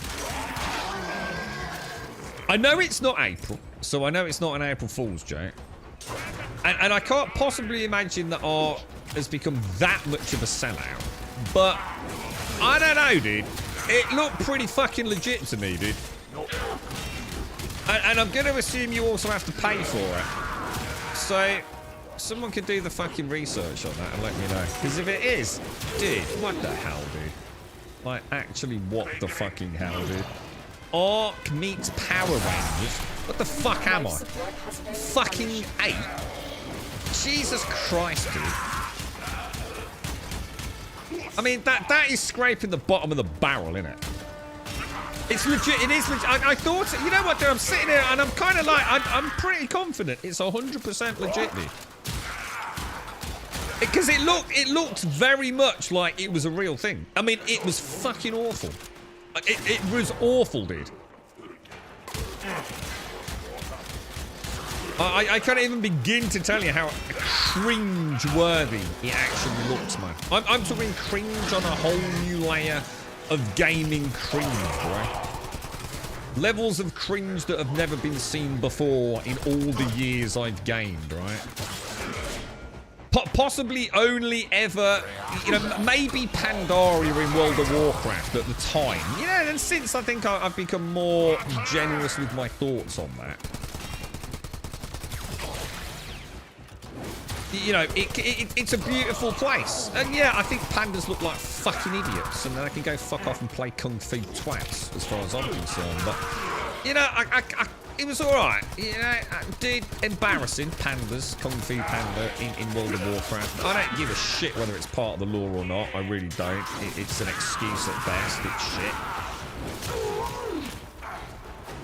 I know it's not April, so I know it's not an April Fool's joke. And I can't possibly imagine that Ark has become that much of a sellout But I don't know, dude. It looked pretty fucking legit to me, dude. And I'm going to assume you also have to pay for it. So someone could do the fucking research on that and let me know. Because if it is, dude, what the hell, dude? Like, actually, what the fucking hell, dude? Ark meets Power Rangers? What the fuck am I? Fucking 8? Jesus Christ, dude. I mean, that is scraping the bottom of the barrel, isn't it? It's legit. It is legit. I thought, you know what, dude? I'm sitting here and I'm kind of like, I'm pretty confident it's 100% legit, dude. Because it looked very much like it was a real thing. I mean, it was fucking awful. It was awful, dude. I can't even begin to tell you how cringe-worthy it actually looks, man. I'm talking cringe on a whole new layer of gaming cringe, right? Levels of cringe that have never been seen before in all the years I've gamed, right? Possibly only ever, you know, maybe Pandaria in World of Warcraft at the time. You know, and since I think I've become more generous with my thoughts on that. You know, it's a beautiful place. And yeah, I think pandas look like fucking idiots. And then I can go fuck off and play Kung Fu twats, as far as I'm concerned. But, you know, it was alright. You know, dude, embarrassing. Pandas, Kung Fu Panda in World of Warcraft. I don't give a shit whether it's part of the lore or not. I really don't. It's an excuse at best. It's shit.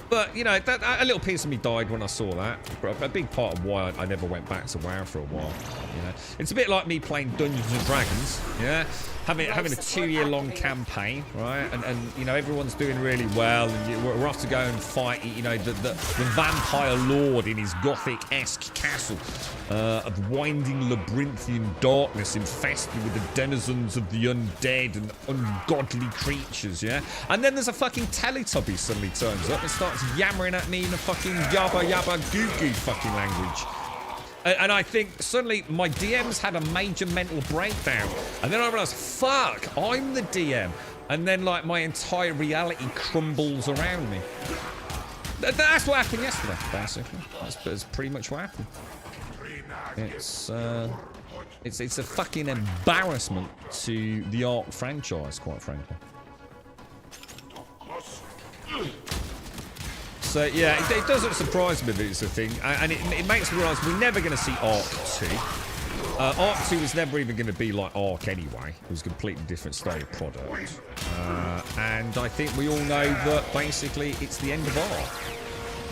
But, you know, a little piece of me died when I saw that. A big part of why I never went back to WoW for a while. You know, it's a bit like me playing Dungeons and Dragons. Yeah, having a 2-year-long campaign, right? And you know, everyone's doing really well. And we're off to go and fight, you know, the vampire lord in his gothic-esque castle of winding labyrinthian darkness infested with the denizens of the undead and ungodly creatures. Yeah, and then there's a fucking Teletubby suddenly turns up and starts yammering at me in a fucking yabba yabba goo goo fucking language. And I think suddenly my DM's had a major mental breakdown. And then I realised, fuck, I'm the DM. And then, like, my entire reality crumbles around me. That's what happened yesterday, basically. That's pretty much what happened. It's a fucking embarrassment to the Ark franchise, quite frankly. So, yeah, it doesn't surprise me that it's a thing. And it makes me realise we're never going to see Ark 2. Ark 2 was never even going to be like Ark anyway. It was a completely different style of product. And I think we all know that basically it's the end of Ark.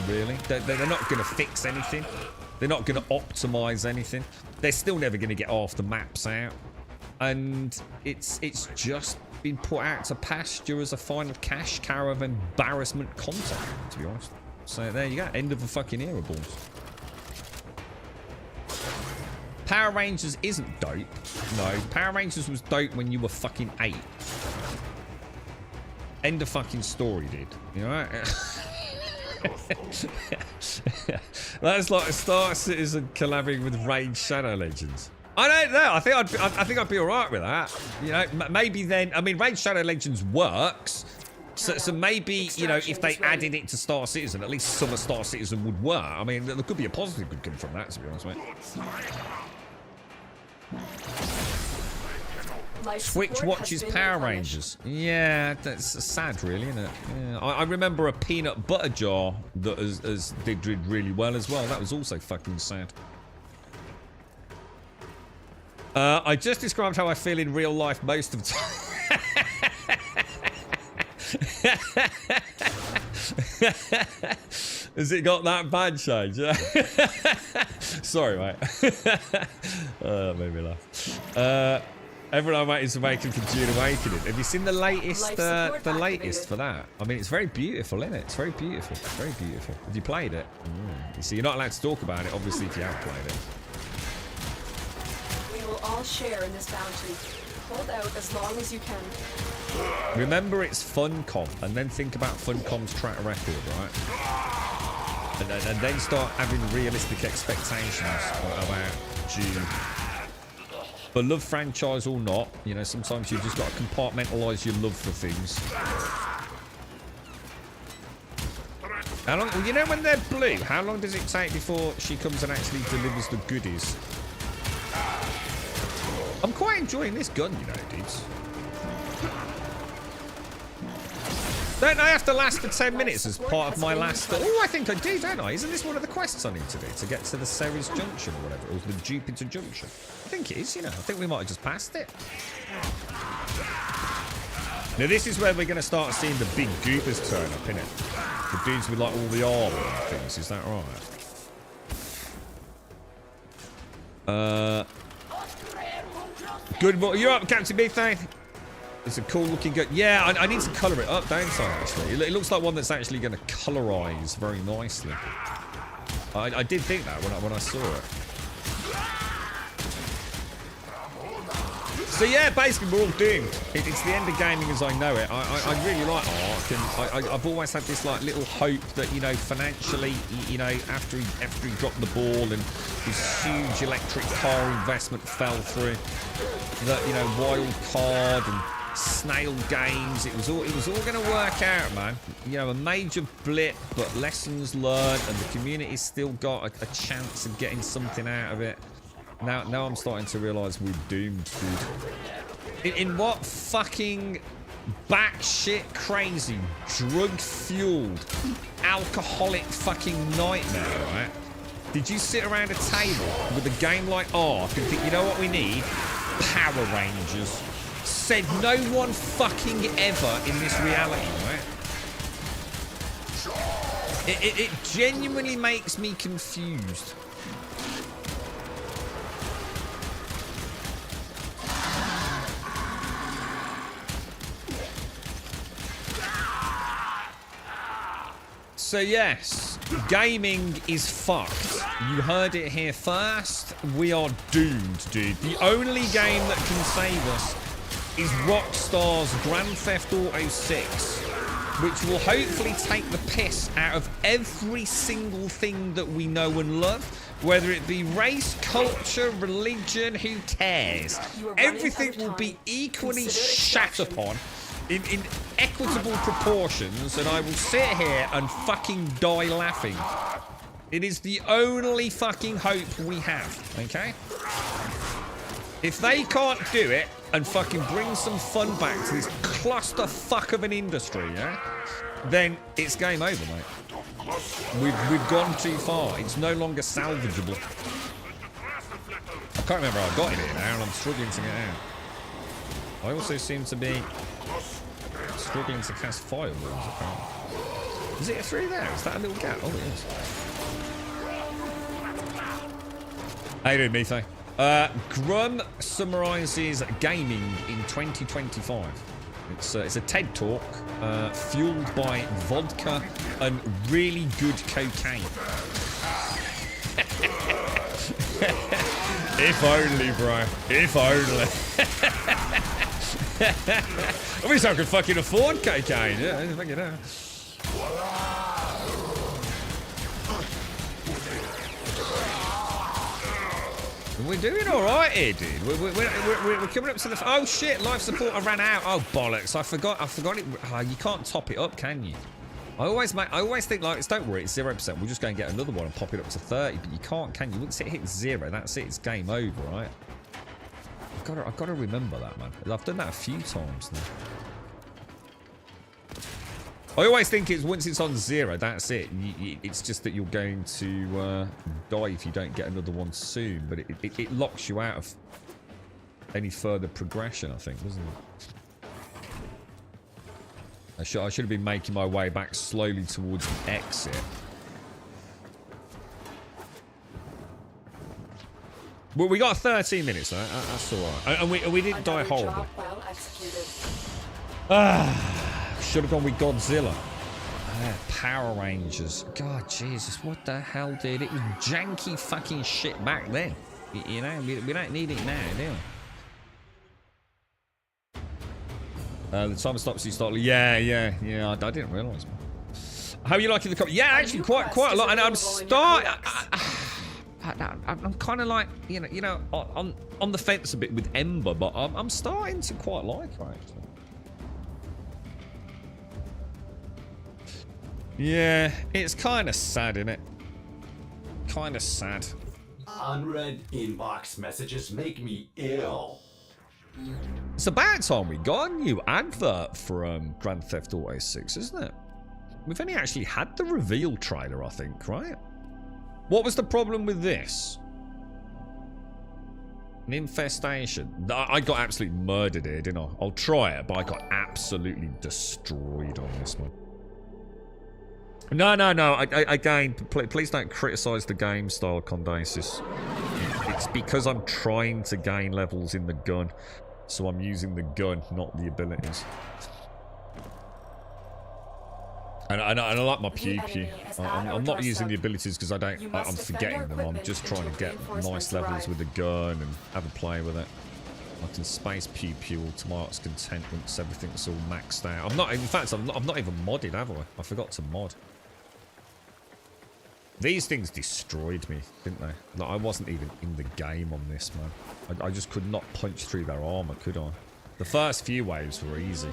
Really. They're not going to fix anything. They're not going to optimise anything. They're still never going to get half the maps out. And it's just been put out to pasture as a final cash cow of embarrassment content, to be honest. So there you go. End of the fucking era, balls. Power Rangers isn't dope. No, Power Rangers was dope when you were fucking 8. End of fucking story, dude. You know? That's like a Star Citizen collabing with Raid Shadow Legends. I don't know. I think I'd be all right with that. You know, maybe then. I mean, Raid Shadow Legends works. So maybe, you know, if they added it to Star Citizen, at least some of Star Citizen would work. I mean, there could be a positive could come from that, to be honest, mate. Switch watches Power Rangers. Yeah, that's sad, really, isn't it? Yeah. I remember a peanut butter jar that did really well as well. That was also fucking sad. I just described how I feel in real life most of the time. Has it got that bad, Shane? Sorry, mate. That made me laugh. Everyone I'm waiting to make from Dune Awakening. Have you seen the latest for that? I mean, it's very beautiful, isn't it? It's very beautiful. Very beautiful. Have you played it? You see, you're not allowed to talk about it, obviously, if you have played it. We will all share in this bounty. Hold out as long as you can. Remember, it's Funcom, and then think about Funcom's track record, right? And then start having realistic expectations about Dune. beloved franchise or not, you know, sometimes you've just got to compartmentalize your love for things. How long? Well, you know when they're blue, how long does it take before she comes and actually delivers the goodies? I'm quite enjoying this gun, you know, dudes. Don't I have to last for 10 minutes as part of my last... Oh, I think I do, don't I? Isn't this one of the quests I need to do to get to the Ceres Junction or whatever? Or the Jupiter Junction? I think it is, you know. I think we might have just passed it. Now, this is where we're going to start seeing the big goobers turn up, innit? The dudes with, like, all the armor and things. Is that right? Good morning. You're up, Captain Methane. It's a cool looking gun. Yeah, I need to colour it up, don't I, actually? It looks like one that's actually going to colorise very nicely. I did think that when I saw it. So yeah, basically we're all doomed. It's the end of gaming as I know it. I really like Ark, and I've always had this like little hope that, you know, financially, you know, after he dropped the ball and his huge electric car investment fell through, that, you know, Wild Card and Snail Games, it was all going to work out, man. You know, a major blip, but lessons learned, and the community's still got a chance of getting something out of it. Now I'm starting to realise we're doomed, dude. In what fucking batshit crazy, drug-fueled, alcoholic fucking nightmare, right? Did you sit around a table with a game like Ark and think, you know what we need? Power Rangers. Said no one fucking ever in this reality, right? It genuinely makes me confused. So yes, gaming is fucked. You heard it here first. We are doomed, dude. The only game that can save us is Rockstar's Grand Theft Auto 6, which will hopefully take the piss out of every single thing that we know and love, whether it be race, culture, religion, who cares? Everything will be equally shat upon in equitable proportions, and I will sit here and fucking die laughing. It is the only fucking hope we have, okay? If they can't do it and fucking bring some fun back to this clusterfuck of an industry, yeah, then it's game over, mate. We've gone too far. It's no longer salvageable. I can't remember how I got in here now, and I'm struggling to get out. I also seem to be struggling to cast fireballs, apparently. Is it through there? Is that a little gap? Oh, it is. How you doing, Methane? Grum summarises gaming in 2025. It's a TED talk fueled by vodka and really good cocaine. If only, bro. If only. I wish I could fucking afford cocaine. Yeah, fucking hell. We're doing all right here, dude. We're coming up to the... Oh, shit. Life support, I ran out. Oh, bollocks. I forgot it. Oh, you can't top it up, can you? I always think, like, don't worry, it's 0%. We'll just go and get another one and pop it up to 30. But you can't, can you? Once it hits 0, that's it. It's game over, right? I've got to remember that, man. I've done that a few times now. I always think it's once it's on 0, that's it. It's just that you're going to die if you don't get another one soon. But it locks you out of any further progression, I think, doesn't it? I should have been making my way back slowly towards the exit. Well, we got 13 minutes, though. That's all right. And we didn't die horribly. Should have gone with Godzilla. Power Rangers. God, Jesus, what the hell, dude? It was janky fucking shit back then. You know, we don't need it now, do we? The time stops, you start... Yeah, I didn't realise, man. How are you liking the comment? Yeah, actually, quite a lot. And I'm starting... I'm kind of like, you know, on the fence a bit with Ember, but I'm starting to quite like her, actually. Yeah, it's kind of sad, isn't it? Kind of sad. Unread inbox messages make me ill. It's about time we got a new advert for Grand Theft Auto 6, isn't it? We've only actually had the reveal trailer, I think, right? What was the problem with this? An infestation. I got absolutely murdered here, didn't I? I'll try it, but I got absolutely destroyed on this one. No. Again, please don't criticize the game style, Condasis. It's because I'm trying to gain levels in the gun. So I'm using the gun, not the abilities. And I like my pew pew. I'm not using the abilities because I'm forgetting them. I'm just trying to get nice levels with the gun and have a play with it. I can space pew pew all to my heart's content once everything's all maxed out. In fact, I've not even modded, have I? I forgot to mod. These things destroyed me, didn't they? Like, I wasn't even in the game on this, man. I just could not punch through their armor, could I? The first few waves were easy.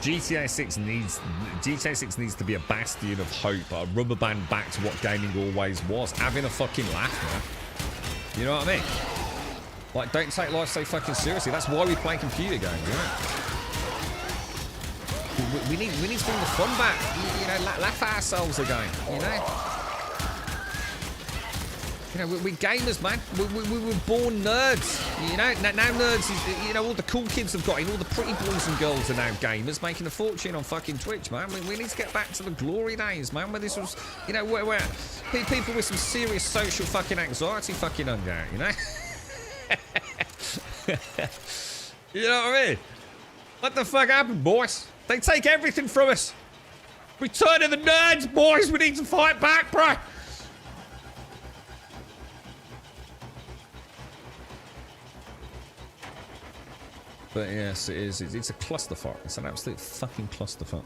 GTA 6 needs to be a bastion of hope, a rubber band back to what gaming always was. Having a fucking laugh, man. You know what I mean? Like, don't take life so fucking seriously. That's why we play computer games, right? We need to bring the fun back. You know, laugh at ourselves again. You know, we're gamers, man. We were born nerds. You know, now nerds is, you know, all the cool kids have got in. All the pretty boys and girls are now gamers, making a fortune on fucking Twitch, man. We need to get back to the glory days, man, where this was, you know, where people with some serious social fucking anxiety fucking hung out, you know? You know what I mean? What the fuck happened, boys? They take everything from us. Return of the nerds, boys. We need to fight back, bro. But yes, it is. It's a clusterfuck. It's an absolute fucking clusterfuck.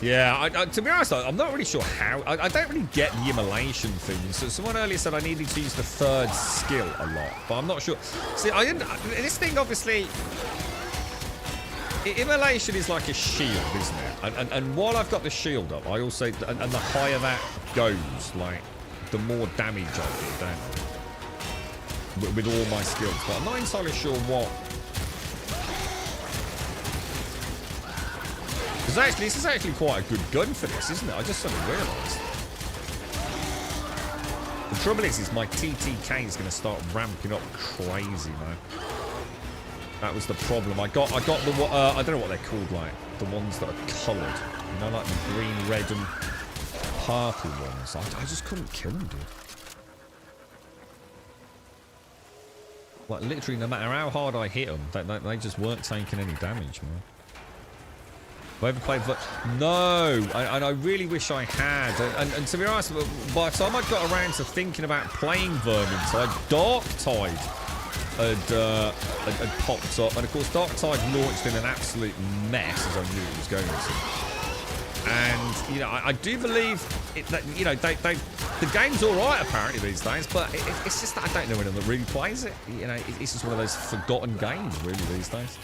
Yeah, to be honest, I'm not really sure how. I don't really get the immolation thing. So someone earlier said I needed to use the third skill a lot, but I'm not sure. See, this thing obviously, immolation is like a shield, isn't it? And while I've got the shield up, I also and the higher that goes, like the more damage I do, don't I? With all my skills, but I'm not entirely sure what. Because actually, this is actually quite a good gun for this, isn't it? I just suddenly realised. The trouble is my TTK is going to start ramping up crazy, man. That was the problem. I got the I don't know what they're called, like the ones that are coloured. You know, like the green, red, and purple ones. I just couldn't kill them, dude. Like literally, no matter how hard I hit them, they just weren't taking any damage, man. Have I ever played? No, and I really wish I had. And to be honest, by the time I got around to thinking about playing Vermintide, Darktide had popped up, and of course Darktide launched in an absolute mess, as I knew it was going to. And you know, I do believe that you know the game's all right apparently these days, but it's just that I don't know anyone that really plays it. You know, it's just one of those forgotten games really these days.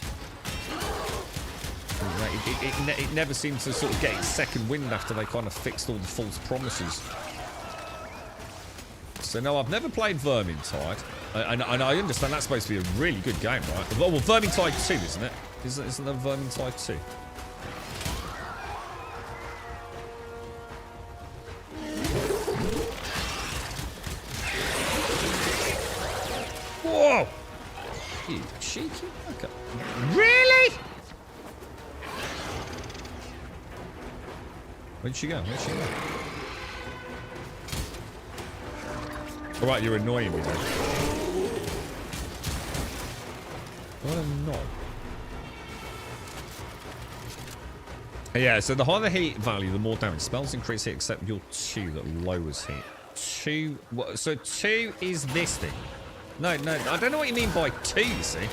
It never seemed to sort of get its second wind after they kind of fixed all the false promises. So no, I've never played Vermintide, and I understand that's supposed to be a really good game, right? Well, Vermintide 2, isn't it? Isn't there Vermintide 2? Whoa! You cheeky fucker. Really? Where'd she go? Where'd she go? Alright, you're annoying me then. What a knob. Yeah, so the higher the heat value, the more damage. Spells increase hit except your 2 that lowers hit. 2... What, so 2 is this thing? No, I don't know what you mean by 2, you see.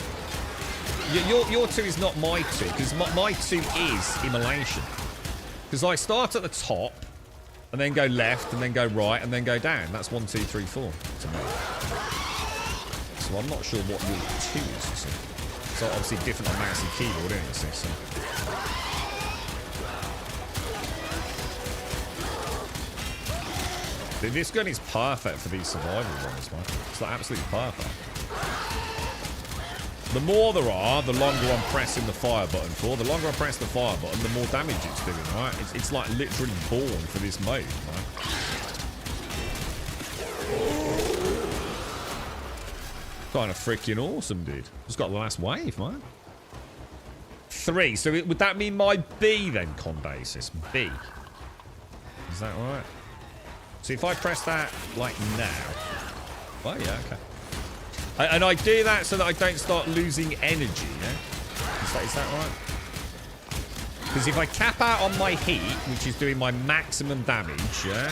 Your 2 is not my 2, because my 2 is immolation. Because I start at the top, and then go left, and then go right, and then go down. That's 1, 2, 3, 4 to me. So I'm not sure what your 2 is, you see. So obviously different on mouse and keyboard, isn't it? So. This gun is perfect for these survival runs, man. It's like absolutely perfect. The more there are, the longer I'm pressing the fire button for. The longer I press the fire button, the more damage it's doing, right? It's like literally born for this mode, right? Kind of freaking awesome, dude. Just got the last wave, man. 3. So would that mean my B then, Condasis? B. Is that right? So if I press that, like, now... Oh, yeah, okay. And I do that so that I don't start losing energy, yeah? Is that right? Because if I cap out on my heat, which is doing my maximum damage, yeah?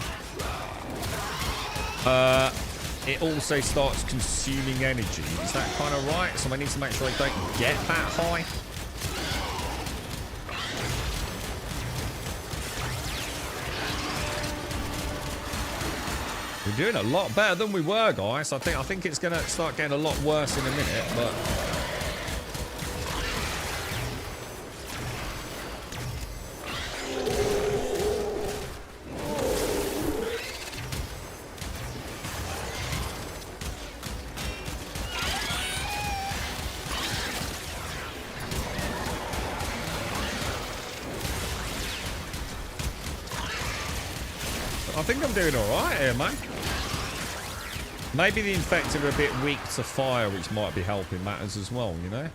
It also starts consuming energy. Is that kind of right? So I need to make sure I don't get that high. We're doing a lot better than we were, guys. I think it's going to start getting a lot worse in a minute, but... I think I'm doing alright here, man. Maybe the infected are a bit weak to fire, which might be helping matters as well, you know?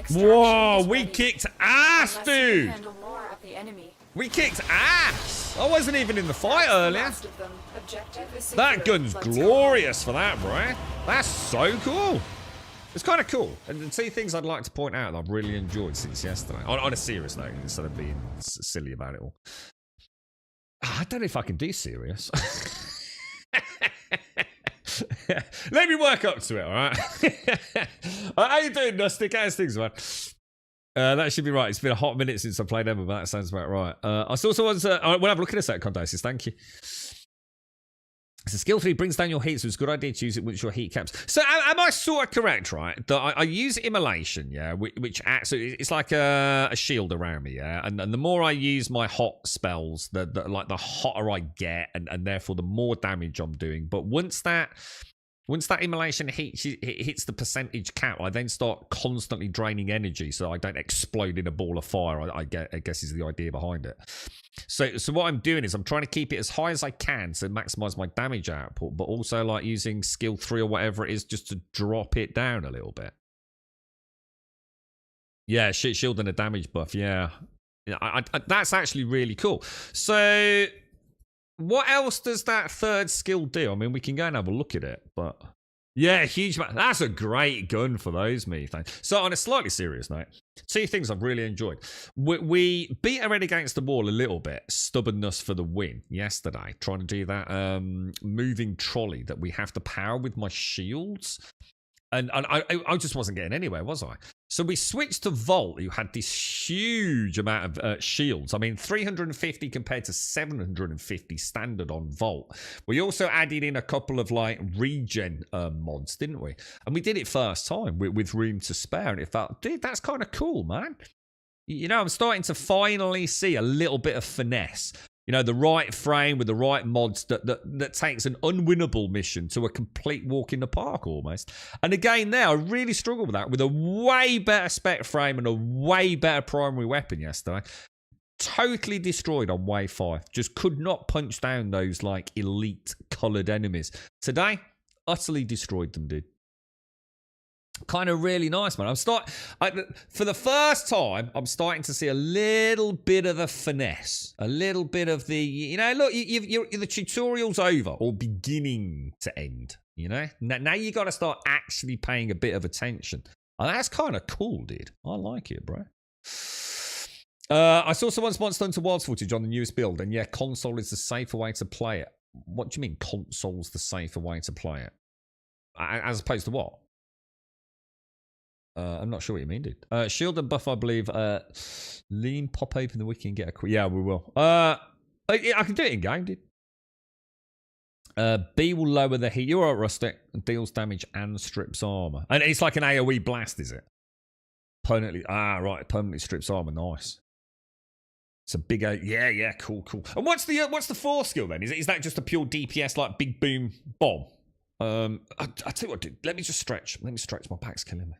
Whoa, we kicked ass, dude! We kicked ass! I wasn't even in the fight earlier. That gun's glorious for that, bro. That's so cool. It's kind of cool. And 2 things I'd like to point out that I've really enjoyed since yesterday. On a serious note, instead of being silly about it all. I don't know if I can do serious. Let me work up to it, all right? How you doing, Nustic? How's things, man? That should be right. It's been a hot minute since I played Emma, but that sounds about right. I saw someone's... we'll have a look at a set, Condasis. Thank you. So skill 3 brings down your heat, so it's a good idea to use it with your heat caps. So am I sort of correct, right? That I use immolation, yeah, which acts, so it's like a shield around me, yeah. And the more I use my hot spells, the hotter I get, and therefore the more damage I'm doing. But once that immolation hits the percentage cap, I then start constantly draining energy, so I don't explode in a ball of fire. I guess is the idea behind it. So what I'm doing is I'm trying to keep it as high as I can to maximize my damage output, but also like using skill 3 or whatever it is just to drop it down a little bit. Yeah, shield and a damage buff. Yeah, that's actually really cool. So what else does that 3rd skill do? I mean, we can go and have a look at it, but yeah, huge. That's a great gun for those methane. So on a slightly serious note, 2 things I've really enjoyed. We beat our head against the wall a little bit. Stubbornness for the win yesterday. Trying to do that moving trolley that we have to power with my shields. And I just wasn't getting anywhere, was I? So we switched to Volt, who had this huge amount of shields. I mean, 350 compared to 750 standard on Volt. We also added in a couple of, like, regen mods, didn't we? And we did it first time with room to spare. And it felt, dude, that's kind of cool, man. You know, I'm starting to finally see a little bit of finesse. You know, the right frame with the right mods that takes an unwinnable mission to a complete walk in the park almost. And again, now I really struggled with that with a way better spec frame and a way better primary weapon yesterday. Totally destroyed on wave 5. Just could not punch down those like elite coloured enemies. Today, utterly destroyed them, dude. Kind of really nice, man. For the first time, I'm starting to see a little bit of the finesse, a little bit of the, you know, look, the tutorial's over or beginning to end, you know. Now you got to start actually paying a bit of attention. And that's kind of cool, dude. I like it, bro. I saw someone sponsor Hunter Wilds footage on the newest build, and yeah, console is the safer way to play it. What do you mean console's the safer way to play it? As opposed to what? I'm not sure what you mean, dude. Shield and buff, I believe. Lean, pop open the wiki and get a quick. Yeah, we will. I can do it in game, dude. B will lower the heat. You're all right, Rustic. Deals damage and strips armor. And it's like an AoE blast, is it? Permanently. Right. Permanently strips armor. Nice. It's a big. Yeah. Cool. And what's the force skill then? Is that just a pure DPS like big boom bomb? I tell you what, dude. Let me just stretch. My back's killing me.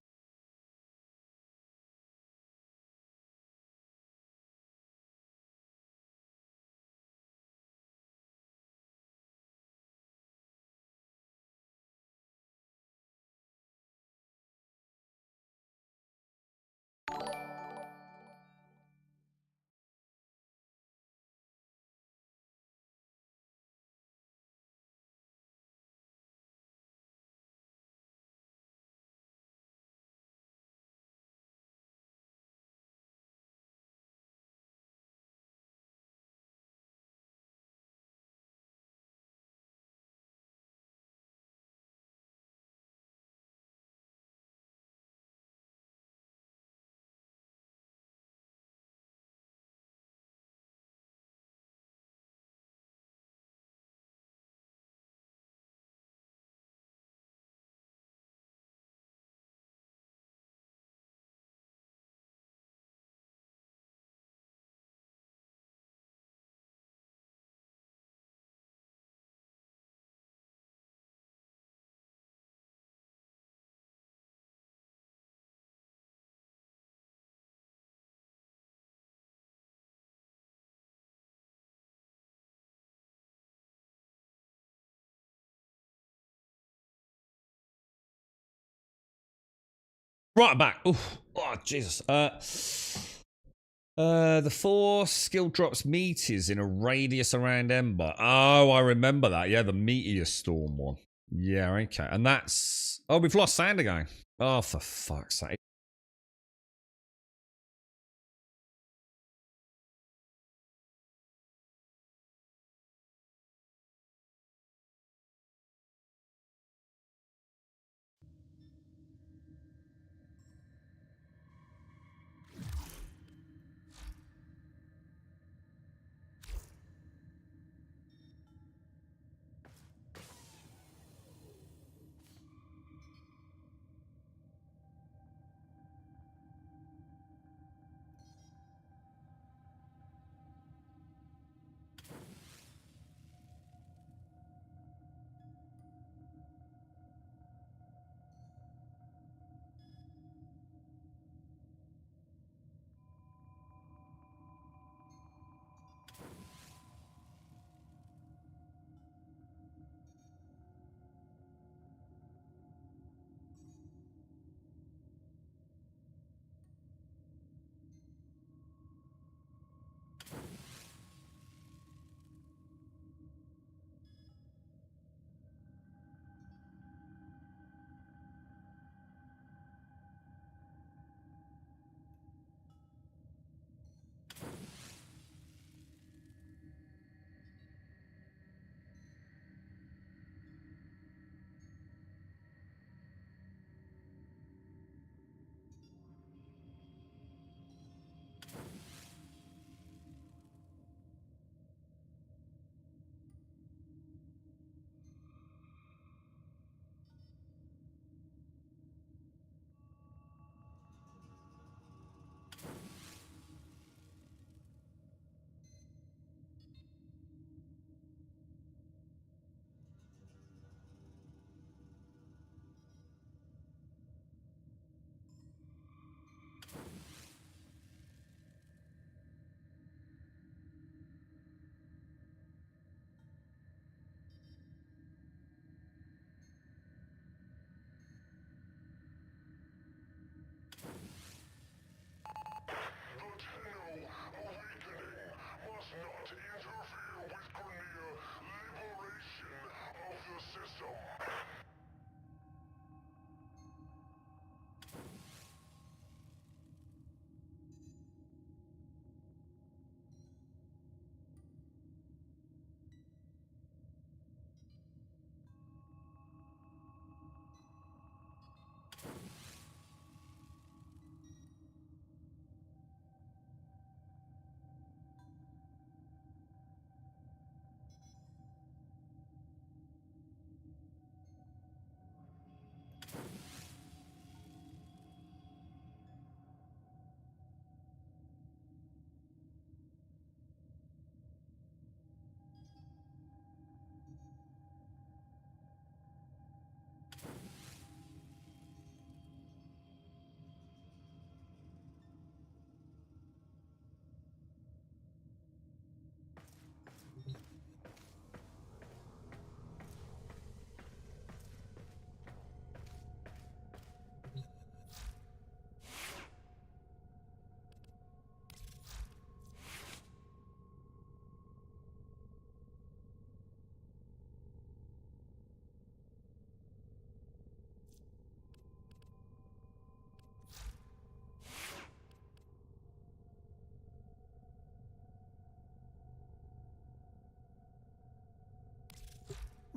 Right back. Oof. Oh, Jesus. The 4 skill drops meteors in a radius around Ember. Oh, I remember that. Yeah, the meteor storm one. Yeah, okay. And that's... Oh, we've lost sand again. Oh, for fuck's sake.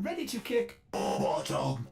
Ready to kick Bottom.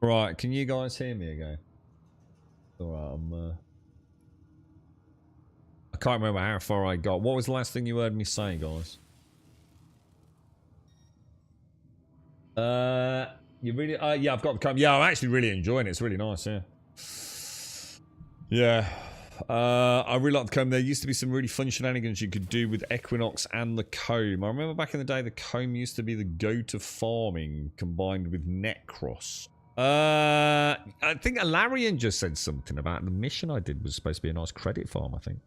Right, can you guys hear me again? Alright, I can't remember how far I got. What was the last thing you heard me say, guys? You really... yeah, I've got the camera. Yeah, I'm actually really enjoying it. It's really nice, yeah. Yeah. I really like the comb. There used to be some really fun shenanigans you could do with Equinox and the comb. I remember back in the day, the comb used to be the go-to farming combined with Necros. I think Alarian just said something about the mission I did was supposed to be a nice credit farm, I think.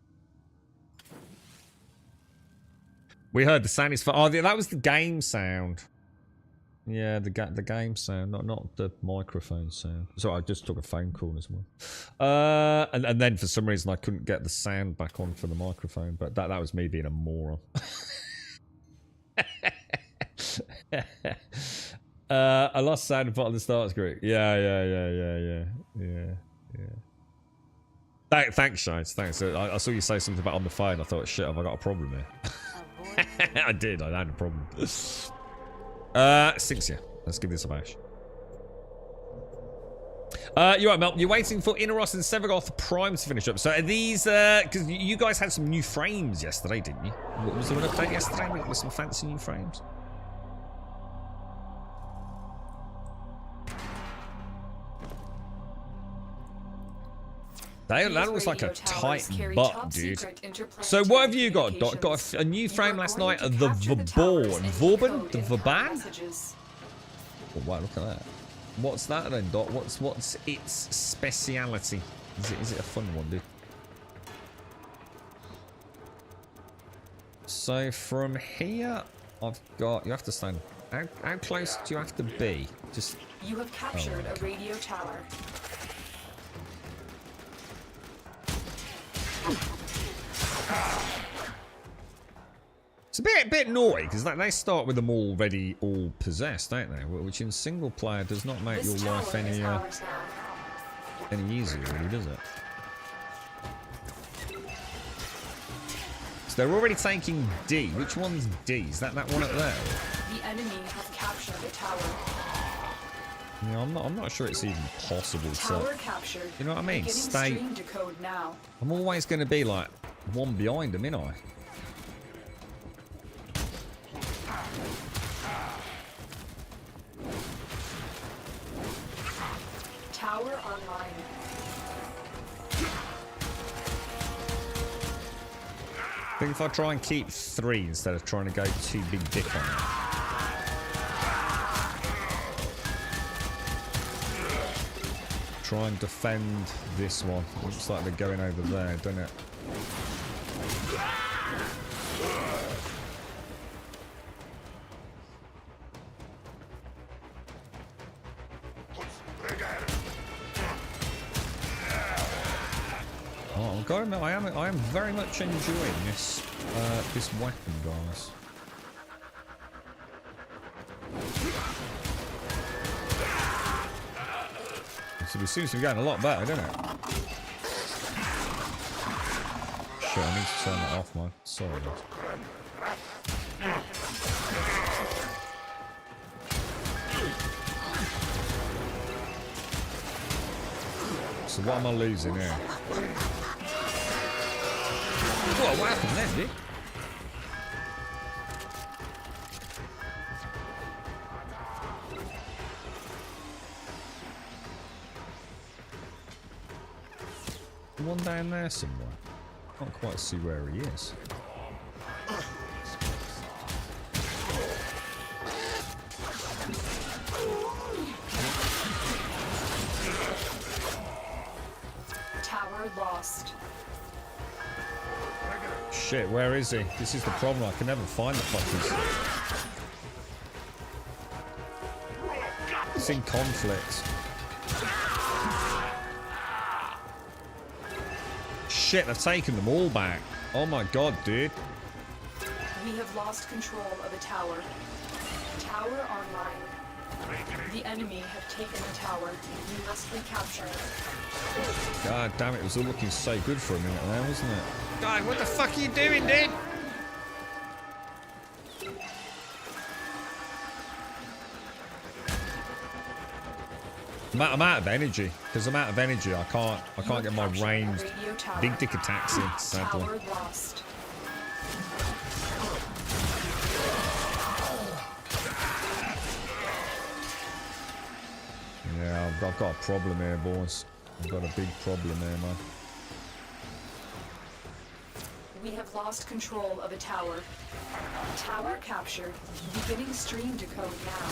We heard the sound is for... Oh, that was the game sound. Yeah, the game sound, not the microphone sound. So I just took a phone call as well. And then for some reason I couldn't get the sound back on for the microphone, but that was me being a moron. I lost sound at the start screen. Yeah. Thanks, Shines. Thanks. I saw you say something about on the phone. I thought, shit, have I got a problem here? I did. I had a problem. Sinxia. Let's give this a bash. You're right, Mel. You're waiting for Inneros and Sevagoth Prime to finish up. So are these, because you guys had some new frames yesterday, didn't you? Was there an update yesterday with some fancy new frames? That looks like a tight butt, dude. So what have you got, Doc? Got a new frame last night of the Vauban? The Vauban? Oh, wow, look at that. What's that then, Doc? What's its speciality? Is it a fun one, dude? So from here, I've got... You have to stand... How close do you have to be? Just... You have captured a radio tower. It's a bit naughty because they start with them already all possessed, don't they? Which in single player does not make your life any easier, really, does it? So they're already taking D. Which one's D? Is that one up there? The enemy has captured the tower. Yeah, I'm not sure it's even possible to... Captured. You know what I mean? Stay... Decode now. I'm always going to be like one behind them, ain't I? Tower online. think if I try and keep 3 instead of trying to go too big dick on it. Try and defend this one. Looks like they're going over there, doesn't it? Oh, I've got to admit, I am very much enjoying this this weapon, guys. So it seems to be going a lot better, doesn't it? Shit, I need to turn that off, man. Sorry, guys. So what am I losing here? What happened then, dude? One down there somewhere. Can't quite see where he is. Tower lost. Shit, where is he? This is the problem. I can never find the fuckers. It's in conflict. Shit, they've taken them all back. Oh my god, dude. We have lost control of a tower. Tower online. The enemy have taken the tower. We must recapture it. God damn it, it was all looking so good for a minute there, wasn't it? God, what the fuck are you doing, dude? I'm out of energy. Because I'm out of energy, I can't get my ranged big dick attacks in, sadly. Tower lost. Yeah, I've got a problem here, boys. I've got a big problem here, man. We have lost control of a tower. Tower captured. Beginning stream decode now.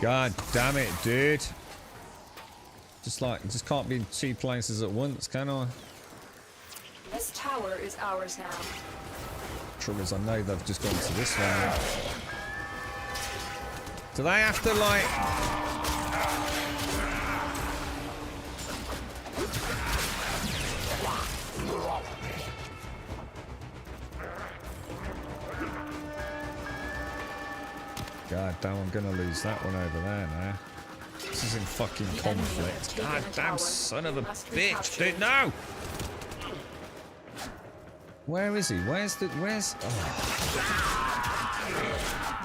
God damn it, dude. Just can't be in 2 places at once, can I? This tower is ours now. Trouble is, I know they've just gone to this one. Do they have to, like... God damn, I'm gonna lose that one over there now. This is in fucking conflict. God damn son of a bitch, dude, no! Where is he? Where's... Oh.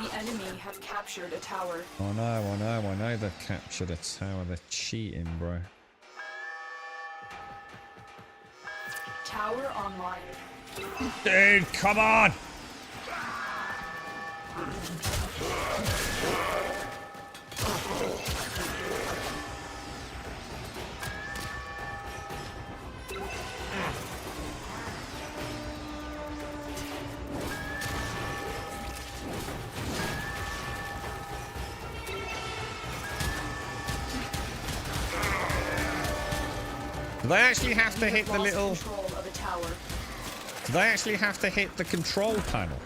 The enemy have captured a tower. I know they've captured a tower. They're cheating, bro. Tower online. Dude, come on! Do they actually have to hit the little... Do they actually have to hit the control panel?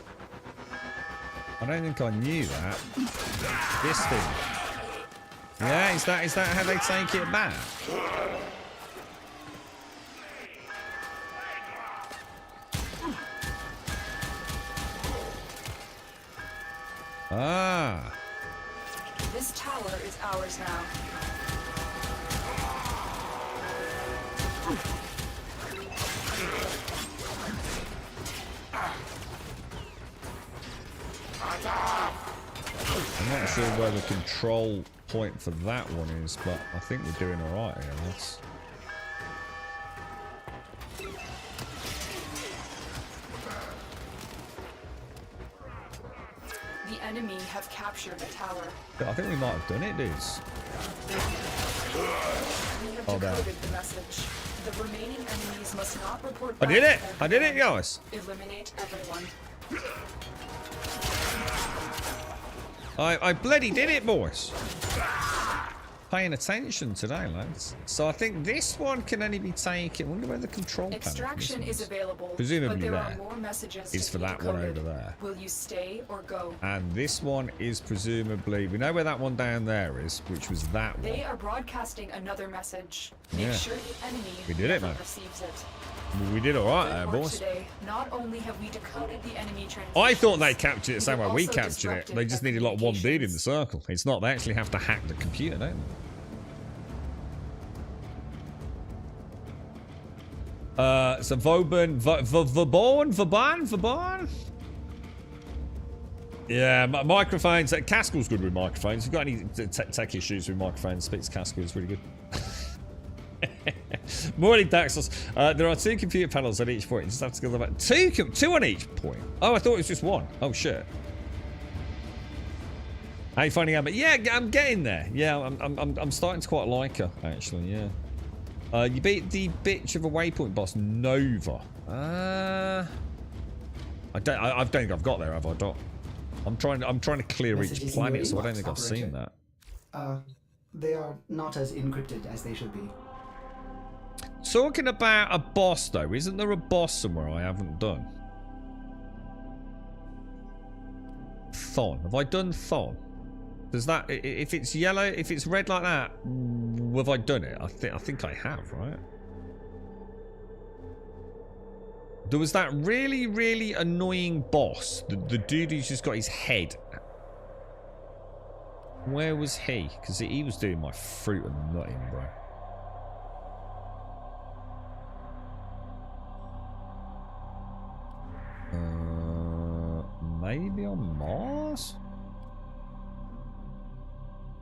I don't think I knew that. This thing. Yeah, is that how they take it back? Ah. This tower is ours now. I'm not sure where the control point for that one is, but I think we're doing alright here, lads. The enemy have captured the tower. I think we might have done it, dudes. We have Oh, damn. decoded the message. The remaining enemies must not report I back did to it! their I did it, command. guys! Eliminate everyone. I bloody did it, boys! Paying attention today, lads. So I think this one can only be taken. I wonder where the control panel Extraction is available, Presumably but there there. are more messages It's to for be that one decoded. over there. Will you stay or go? And this one is presumably... We know where that one down there is, which was that one. They are broadcasting another message. Make Yeah. sure the enemy We did it, never man. receives it. We did alright there, Good work boys. today. Not only have we decoded the enemy I transmissions, thought they captured it the same way we also captured it. disrupted They just their needed like one dude in the communications. circle. It's not. They actually have to hack the computer, don't they? So Vauban, Vauban? Yeah, microphones. Caskell's good with microphones. If you've got any tech issues with microphones, speak to Caskell. It's really good. Morning, Daxos. There are 2 computer panels at each point. You just have to go about two on each point. Oh, I thought it was just one. Oh shit. How you finding out? Yeah, I'm getting there. Yeah, I'm starting to quite like her actually. Yeah. You beat the bitch of a waypoint boss, Nova. I don't think I've got there, have I? I'm trying to clear Messages each in your planet, so I don't inbox, think I've seen operator. that. They are not as encrypted as they should be. Talking about a boss, though, isn't there a boss somewhere I haven't done? Thon. Have I done Thon? Does that, if it's yellow, if it's red like that, have I done it? I think I have, right? There was that really, really annoying boss. The dude who's just got his head. Where was he? Because he was doing my fruit and nutting, bro. Maybe on Mars?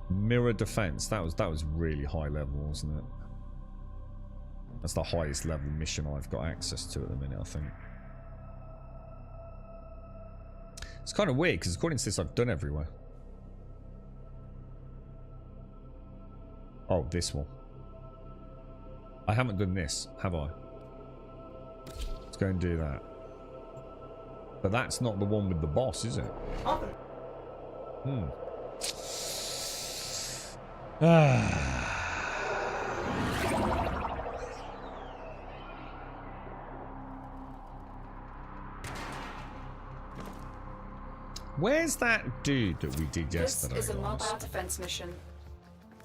Mirror defense. That was really high level, wasn't it? That's the highest level mission I've got access to at the minute, I think. It's kind of weird because according to this, I've done everywhere. Oh, this one. I haven't done this, have I? Let's go and do that. But that's not the one with the boss, is it? Where's that dude that we did yesterday? This is a guys? mobile defense mission.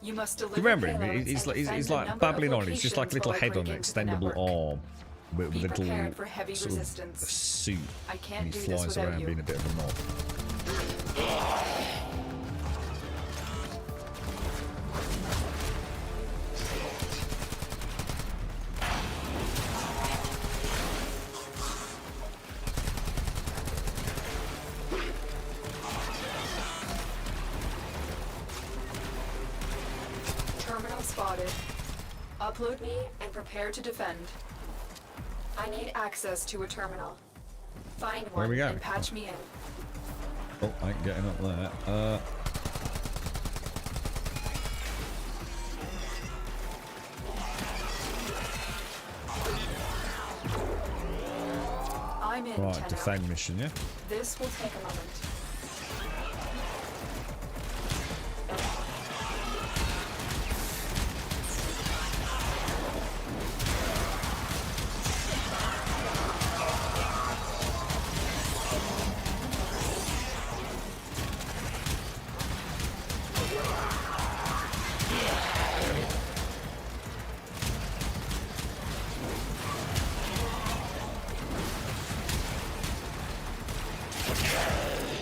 You must deliver. You remember him? payloads He's and defend he's a like number babbling of on. It's just like a little locations head on while an I break into the extendable network. arm with a Be little prepared for heavy sort of resistance. suit, I can't and he do this flies without around you. being a bit of a mob. Terminal spotted. Upload me and prepare to defend. I need access to a terminal. Find Where one we go? and patch me in. Oh, I ain't getting up there. I'm in, Right, Tenno. defend mission, yeah? This will take a moment.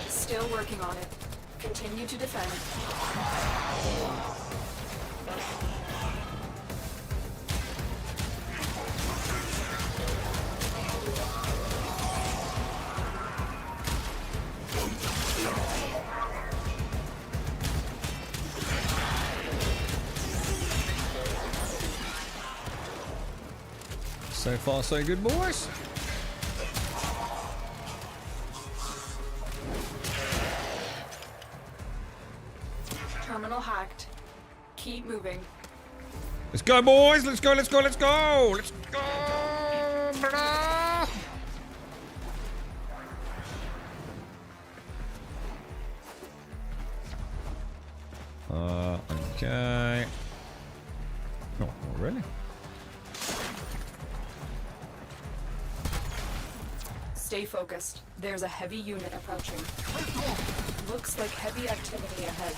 Still working on it. Continue to defend. So far, so good, boys. Terminal hacked. Keep moving. Let's go, boys. Let's go, let's go, let's go. Let's go. Brother. Okay. No, not really. Stay focused. There's a heavy unit approaching. Looks like heavy activity ahead.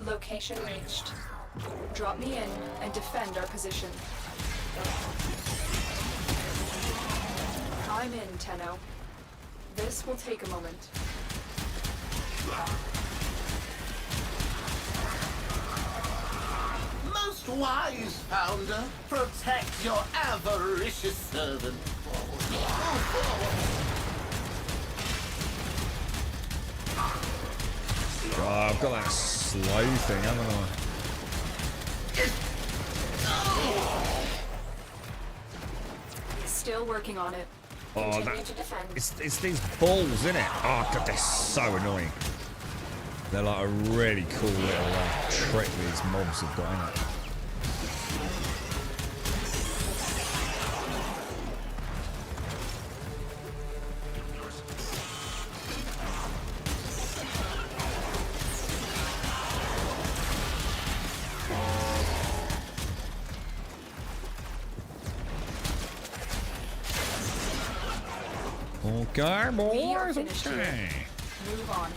Location reached. Drop me in and defend our position. I'm in, Tenno. This will take a moment. Most wise founder, protect your avaricious servant. Oh, I've got that slow thing, haven't I? Still working on it. Oh, Continue to defend. it's these balls, isn't it? Oh, God, they're so annoying. They're like a really cool little trick these mobs have got in it. Okay, We are boys. finished Okay. here. Move on.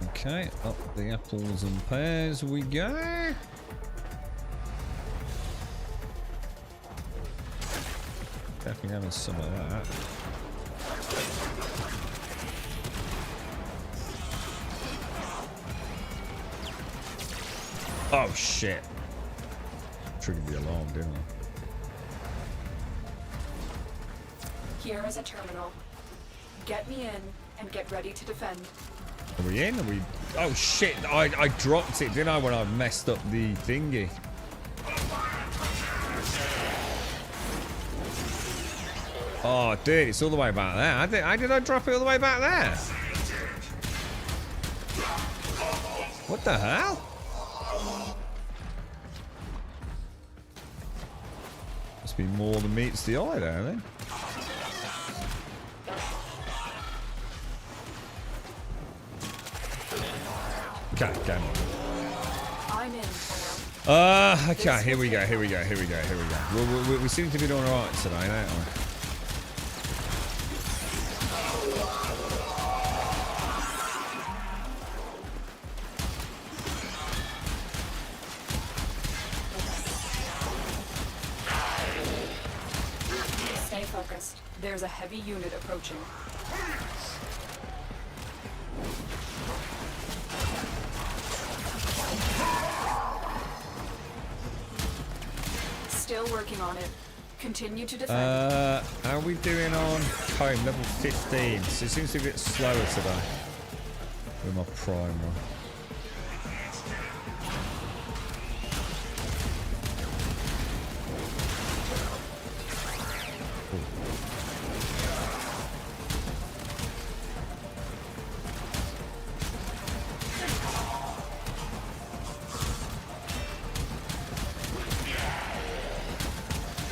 Okay, up the apples and pears we go. Definitely having some of that. Oh shit. Triggered the alarm, didn't I? Here is a terminal. Get me in and get ready to defend. Are we in? Are we... Oh shit, I dropped it, didn't I, when I messed up the thingy? Oh dude, it's all the way back there. How did I drop it all the way back there? What the hell? Must be more than meets the eye there, then. Okay, go. I'm in. Okay, here we go. We seem to be doing alright today, don't we? Stay focused. There's a heavy unit approaching. Still working on it. Continue to defend. How are we doing on home? Level 15. So it seems to be a bit slower today. With my primer.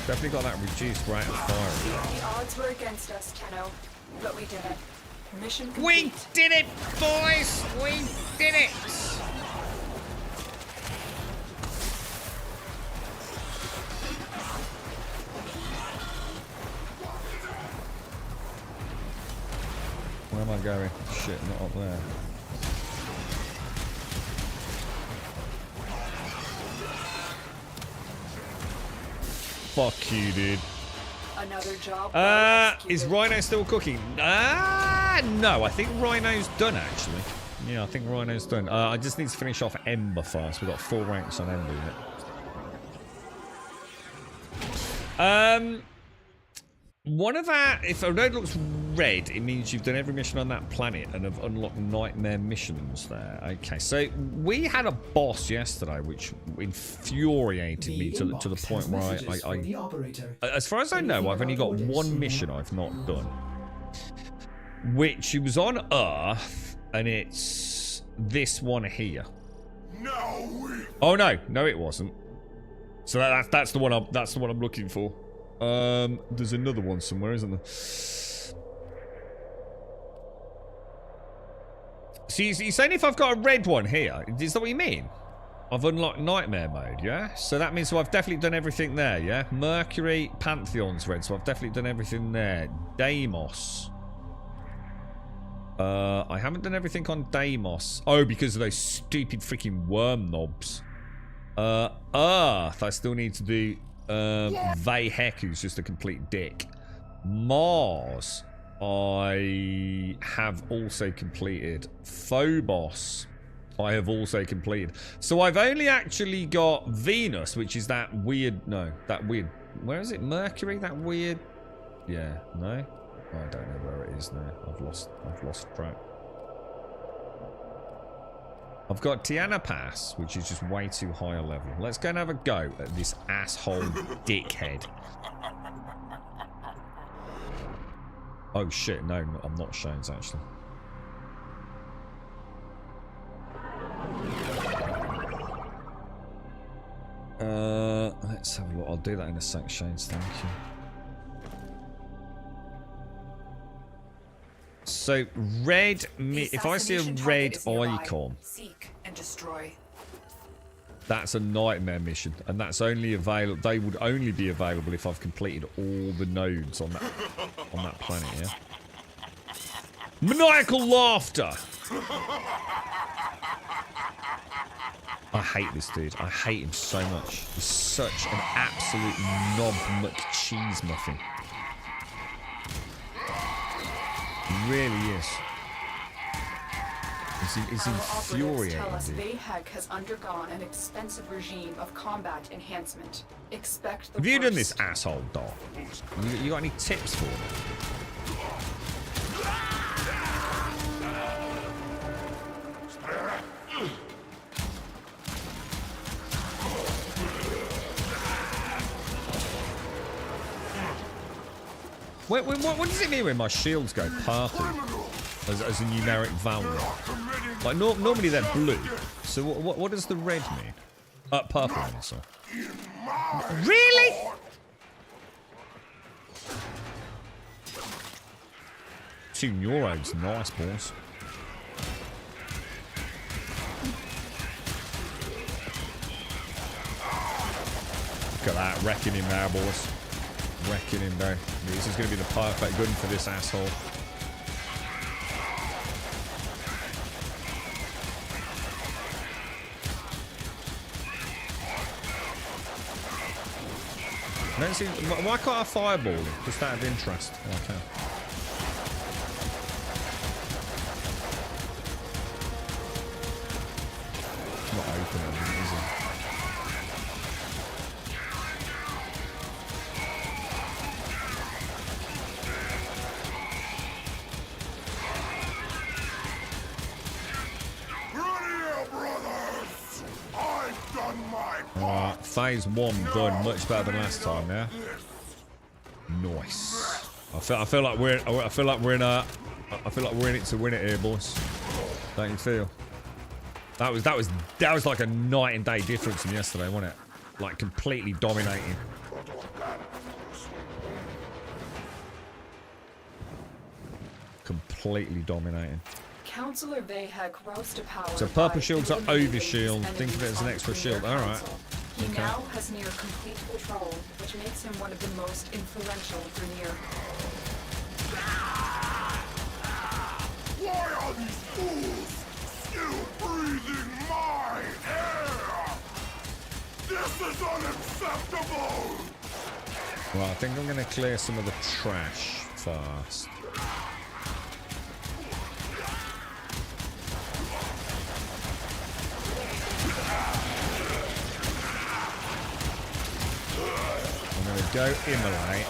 Definitely got that reduced rate of fire. The odds were against us, Tenno, but we did it. Mission We complete. did it, boys! We did it! Where am I going? Shit, not up there. Fuck you, dude. Another job. well Is executed. Rhino still cooking? No, I think Rhino's done, actually. Yeah, I think Rhino's done. I just need to finish off Ember first. We've got 4 ranks on Ember yet. One of our, if a road looks red, it means you've done every mission on that planet and have unlocked nightmare missions there. Okay, so we had a boss yesterday which infuriated me to the point where as far as I know, I've only got one mission I've not done, which it was on Earth, and it's this one here. Oh no, it wasn't. So that's the one I'm looking for. There's another one somewhere, isn't there? So you're saying if I've got a red one here, is that what you mean? I've unlocked nightmare mode, yeah? So that means I've definitely done everything there, yeah? Mercury, Pantheon's red, so I've definitely done everything there. Deimos. I haven't done everything on Deimos. Oh, because of those stupid freaking worm knobs. Earth, I still need to do Vahek, who's just a complete dick. Mars, I have also completed. Phobos, I have also completed. So I've only actually got Venus, which is that weird, where is it? Mercury, that weird, yeah, no? Oh, I don't know where it is now. I've lost track. I've got Tiana Pass, which is just way too high a level. Let's go and have a go at this asshole dickhead. Oh shit, no, I'm not Shane's actually. Let's have a look. I'll do that in a sec, Shane's, thank you. So red, if I see a red icon, seek and destroy. That's a nightmare mission, and that's only available. They would only be available if I've completed all the nodes on that planet. Yeah. Maniacal laughter. I hate this dude. I hate him so much. He's such an absolute knob McCheese muffin. He really is. It's infuriating. Tell us Vahek has undergone an expensive regime of combat enhancement. Expect the Have you done this, worst. asshole dog? You got any tips for me? What does it mean when my shields go purple as a numeric value? Like normally they're blue. So what does the red mean? Purple mean, sorry. Really? Two neuros, nice boys. Look at that, wrecking him now, boys. Wrecking him there. This is going to be the perfect gun for this asshole. Let's see, why can't I fireball him? Just out of interest. Oh, I can. It's not opening, is it? Phase 1 done, much better than last time. Yeah, nice. I feel like we're in it to win it here, boys. Don't you feel? That was like a night and day difference from yesterday, wasn't it? Like completely dominating. Completely dominating. Councillor Vahek rose to power. So purple by shields are eliminating over shield. his Think of it as an enemies extra on shield. the Alright. council. He now has near complete control, which makes him one of the most influential for near. Why are these fools still breathing my air? This is unacceptable! Right, I think I'm going to clear some of the trash first. go immolate.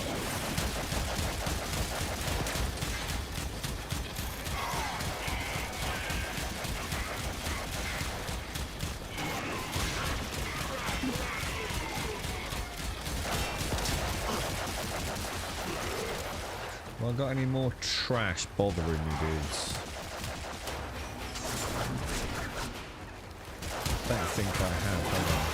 Well, I got any more trash bothering me, dudes? Don't think I have, hold on.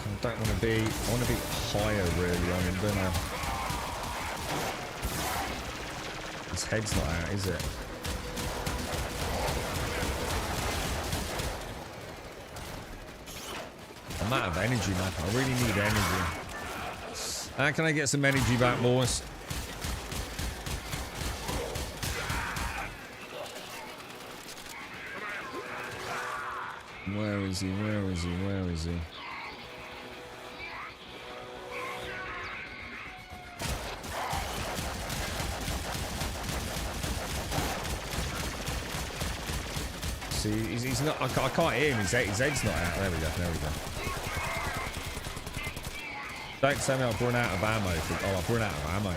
I don't want to be, I want to be higher really on him, don't I? His head's not out, is it? I'm out of energy, man. I really need energy. How can I get some energy back, boys? Where is he? Where is he? Where is he? See, he's not. I can't hear him. His head's not out. There we go. There we go. Don't tell me I've run out of ammo. Oh, I've run out of ammo,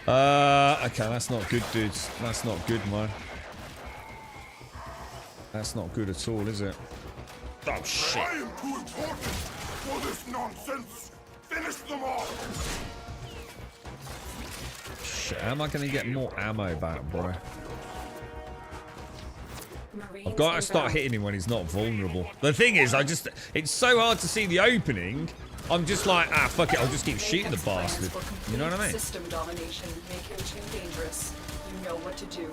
man. Okay, that's not good, dudes. That's not good, man. That's not good at all, is it? Oh, shit. I am too important for this nonsense. Finish them off. Shit, how am I going to get more ammo back, boy? Marines I've got to start inbound. hitting him when he's not vulnerable. The thing is, it's so hard to see the opening. I'm just like, ah, fuck it. I'll just keep shooting the Plans bastard. for You know what I complete mean? System domination make him too dangerous. You know what to do.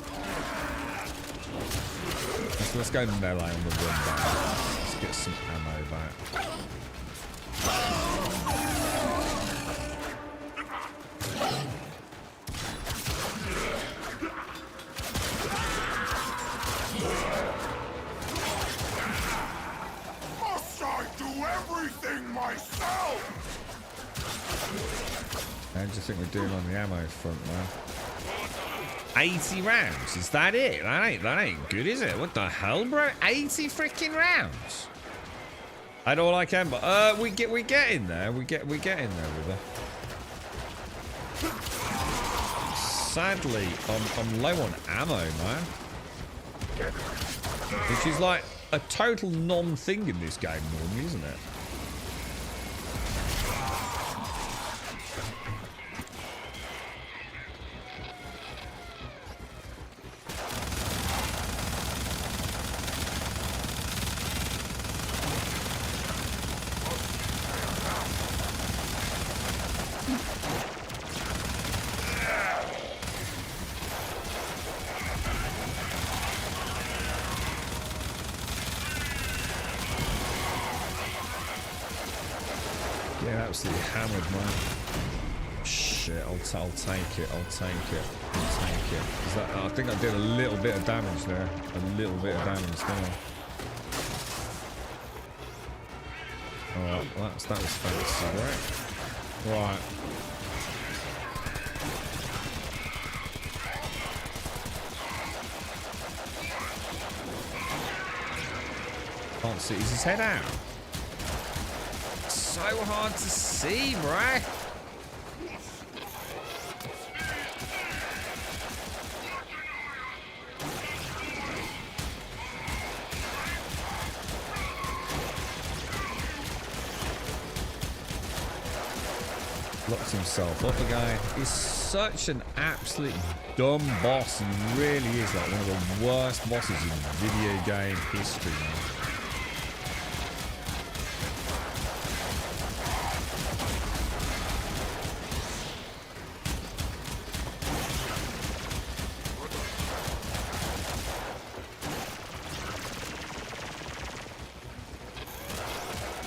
Let's go melee on the run back. Let's get some ammo back. Must I do everything myself? How do you think we're doing on the ammo front, man? 80 rounds, is that it? That ain't good, is it? What the hell, bro? 80 freaking rounds. I do all I can, but we get in there. We get in there with her. Sadly, I'm low on ammo, man. Which is like a total non-thing in this game normally, isn't it? Getting absolutely hammered, man. Shit, I'll take it. I'll take it. Is that, I think I did a little bit of damage there. A little bit of damage there. Alright, well, that was fancy, right? Right. Can't see. Is his head out? So hard to see, bruh. Locks himself up again. He's such an absolute dumb boss. He really is like one of the worst bosses in video game history, man.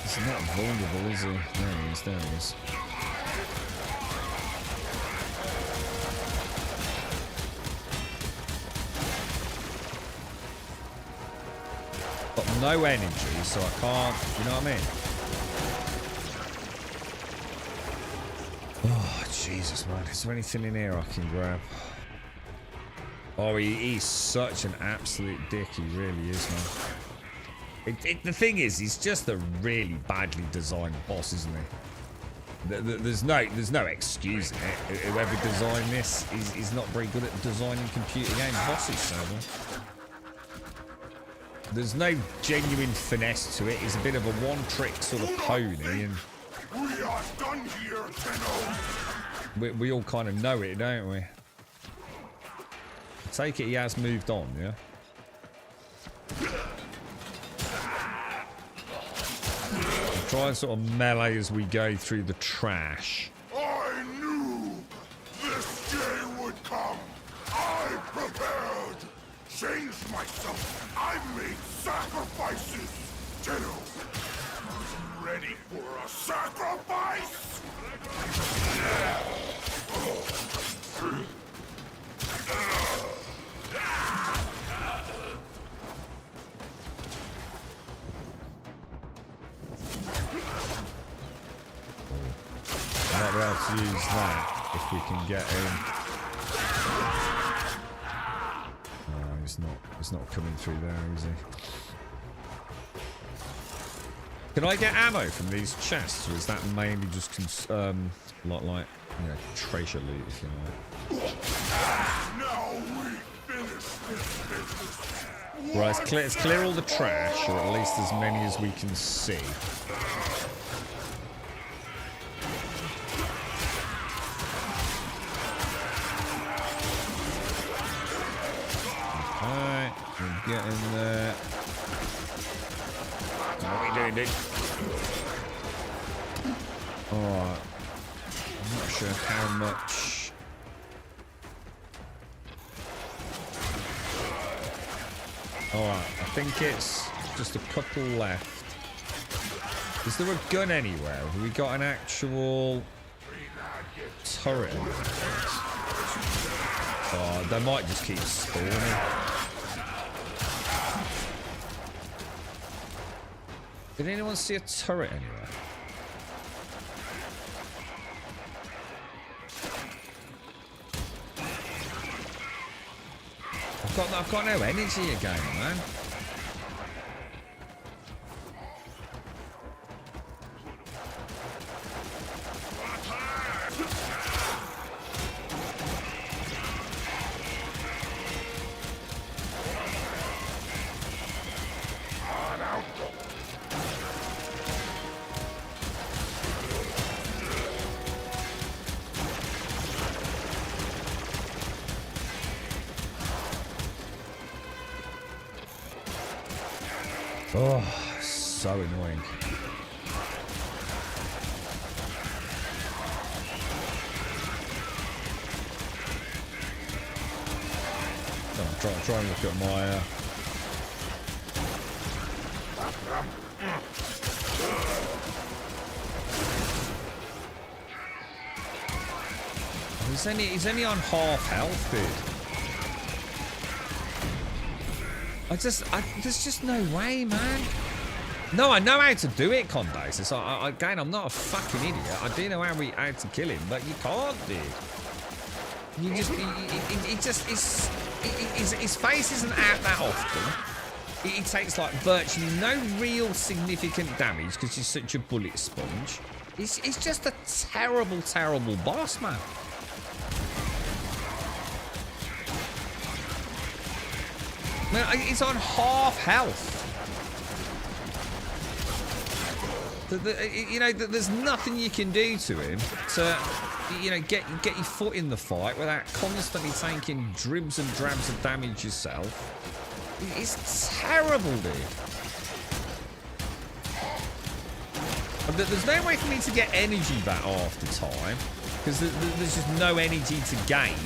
He's not vulnerable, is he? There he is, there he is. Got no energy, so I can't, you know what I mean? Oh, Jesus, man. Is there anything in here I can grab? Oh, he's such an absolute dick. He really is, man. The thing is, he's just a really badly designed boss, isn't he? There's no excusing it. Whoever designed this is not very good at designing computer game bosses, so there's no genuine finesse to it. He's a bit of a one-trick sort of pony, and We are done here, Tenno. we all kind of know it, don't we? I take it he has moved on, yeah? Try and sort of melee as we go through the trash. I knew this day would come. I prepared. Changed myself. I made sacrifices. Tenno, ready for a sacrifice? Might be able to use that if we can get in. No, he's not coming through there, is he? Can I get ammo from these chests, or is that mainly just like you know, treasure loot, if you like? Now we finish this business. Right, let's clear all the trash, or at least as many as we can see. Alright, we'll get in there. What are we doing, dude? Alright. I'm not sure how much. Alright, I think it's just a couple left. Is there a gun anywhere? Have we got an actual turret? Oh, they might just keep spawning. Did anyone see a turret anywhere? I've got no energy again, man. Oh, so annoying. Try and look at my He's only on half health, dude. There's just no way, man. No, I know how to do it, Condace. Again, I'm not a fucking idiot. I do know how to kill him, but you can't, dude. You just, his face isn't out that often. He takes like virtually no real significant damage because he's such a bullet sponge. He's just a terrible, terrible boss, man. Man, he's on half health. You know, there's nothing you can do to him to, you know, get your foot in the fight without constantly taking dribs and drabs of damage yourself. It's terrible, dude. There's no way for me to get energy back after time because there's just no energy to gain.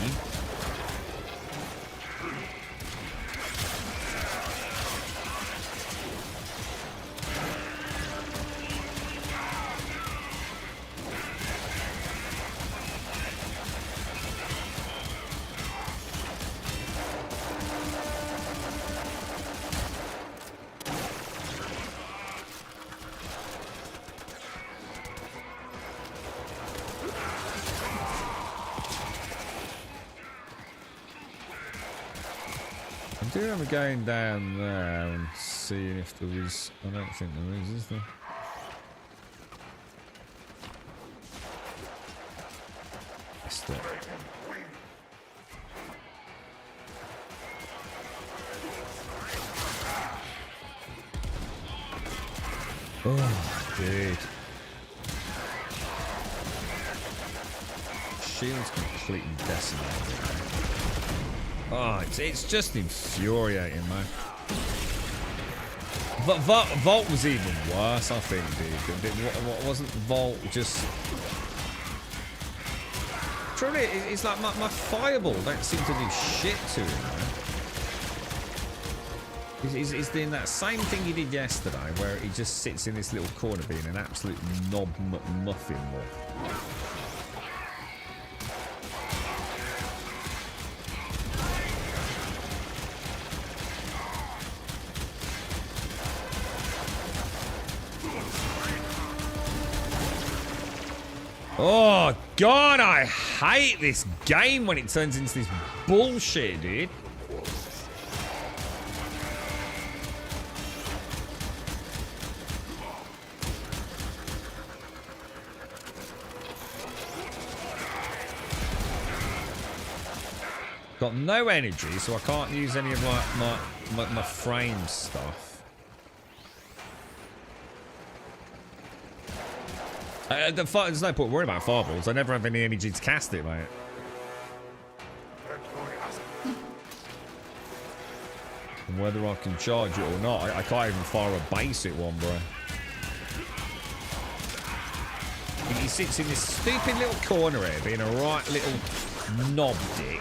do remember going down there and seeing if there was... I don't think there is there? Missed it. Oh, dude. Shield's completely decimated. Oh, it's just infuriating, man. But Vault was even worse, I think, dude. Wasn't Vault just... Truly, it's like my fireball don't seem to do shit to him, man. He's doing that same thing he did yesterday, where he just sits in this little corner being an absolute knob muffin ball. Oh, God, I hate this game when it turns into this bullshit, dude. Got no energy, so I can't use any of my frame stuff. There's no point worrying about fireballs. I never have any energy to cast it, mate. And whether I can charge it or not, I can't even fire a basic one, bro. He sits in this stupid little corner here, being a right little knob dick.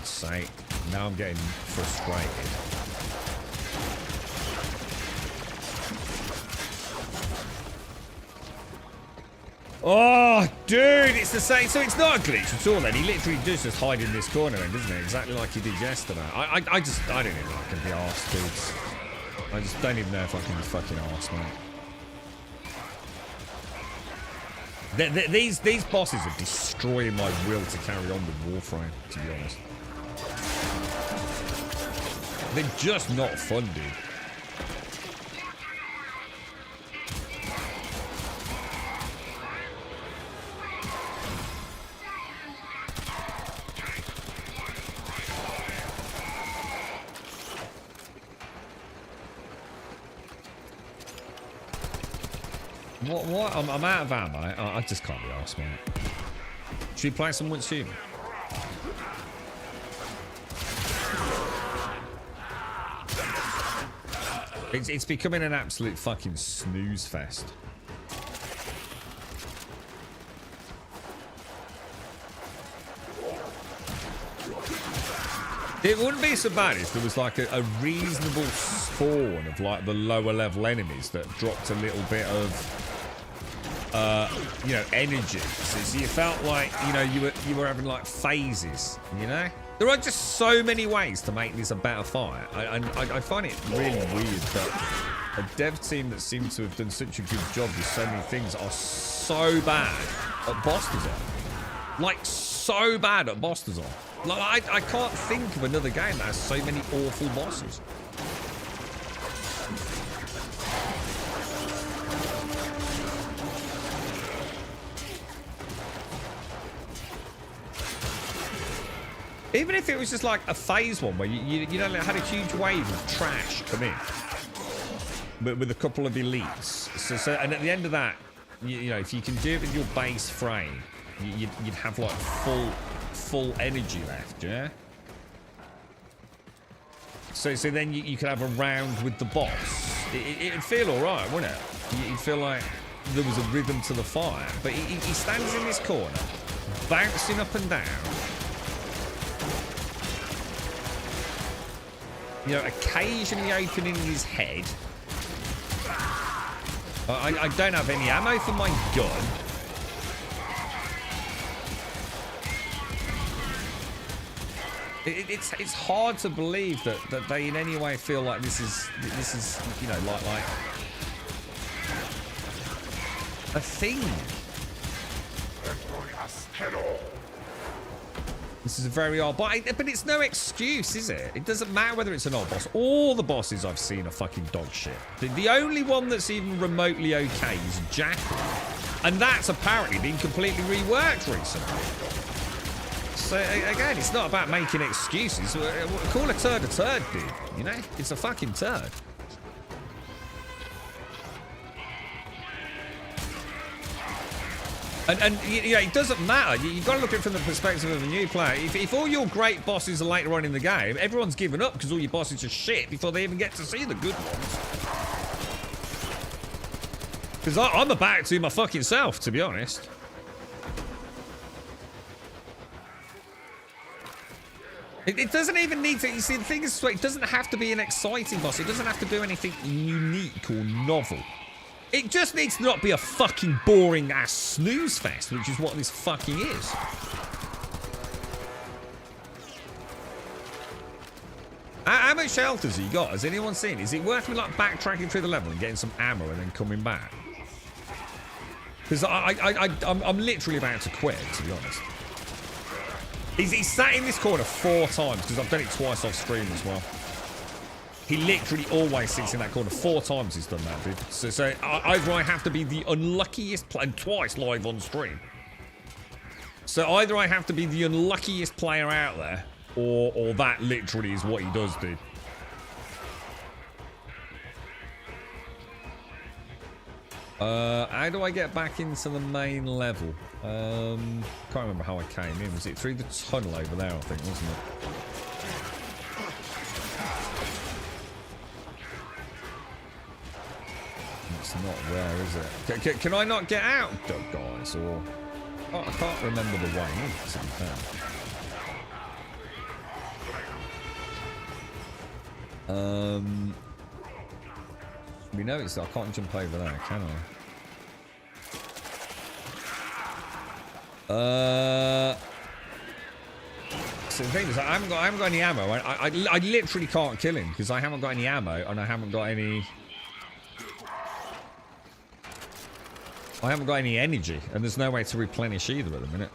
Sake. Now I'm getting frustrated. Oh, dude, it's the same. So it's not a glitch at all then. He literally does just hide in this corner, doesn't he? Exactly like he did yesterday. I don't even know if I can be arsed, dudes. I just don't even know if I can be fucking arsed, mate. These bosses are destroying my will to carry on with Warframe, to be honest. They're just not fun, dude. What? I'm out of ammo. I just can't be arsed, man. Should we play some Once Human? It's becoming an absolute fucking snooze fest. It wouldn't be so bad if there was like a reasonable spawn of like the lower level enemies that dropped a little bit of you know, energy. So you felt like, you know, you were having like phases, you know? There are just so many ways to make this a better fight. I find it really weird that a dev team that seems to have done such a good job with so many things are so bad at boss design. Like, so bad at boss design. Like, I can't think of another game that has so many awful bosses. Even if it was just like a phase one where you know, like had a huge wave of trash come in, but with a couple of elites. So and at the end of that, you know, if you can do it with your base frame, you'd have like full energy left, yeah. So then you could have a round with the boss. It'd feel all right, wouldn't it? You'd feel like there was a rhythm to the fire. But he stands in this corner, bouncing up and down. You know, occasionally opening his head. I don't have any ammo for my gun. It's hard to believe that they in any way feel like this is you know like a thing. This is a very odd, but it's no excuse, is it? It doesn't matter whether it's an old boss. All the bosses I've seen are fucking dog shit. The only one that's even remotely okay is Jackal, and that's apparently been completely reworked recently. So again, it's not about making excuses. Call a turd, dude. You know, it's a fucking turd. And you know, it doesn't matter. You've got to look at it from the perspective of a new player. If all your great bosses are later on in the game, everyone's given up because all your bosses are shit before they even get to see the good ones. Because I'm about to my fucking self, to be honest. It doesn't even need to. You see, the thing is, it doesn't have to be an exciting boss. It doesn't have to do anything unique or novel. It just needs to not be a fucking boring ass snooze fest, which is what this fucking is. How much health has he got? Has anyone seen? Is it worth me like backtracking through the level and getting some ammo and then coming back? Because I'm literally about to quit, to be honest. He's sat in this corner 4 times because I've done it twice off stream as well. He literally always sits in that corner. 4 times he's done that, dude. So either I have to be the unluckiest player, and twice live on stream. So either I have to be the unluckiest player out there, or that literally is what he does, dude. How do I get back into the main level? Can't remember how I came in. Was it through the tunnel over there, I think, wasn't it? It's not where, is it? Can I not get out, guys? Or oh, I can't remember the way in, to be fair. We know it's. I can't jump over there, can I? So the thing is, I haven't got any ammo. I literally can't kill him because I haven't got any ammo and I haven't got any. I haven't got any energy, and there's no way to replenish either at the minute.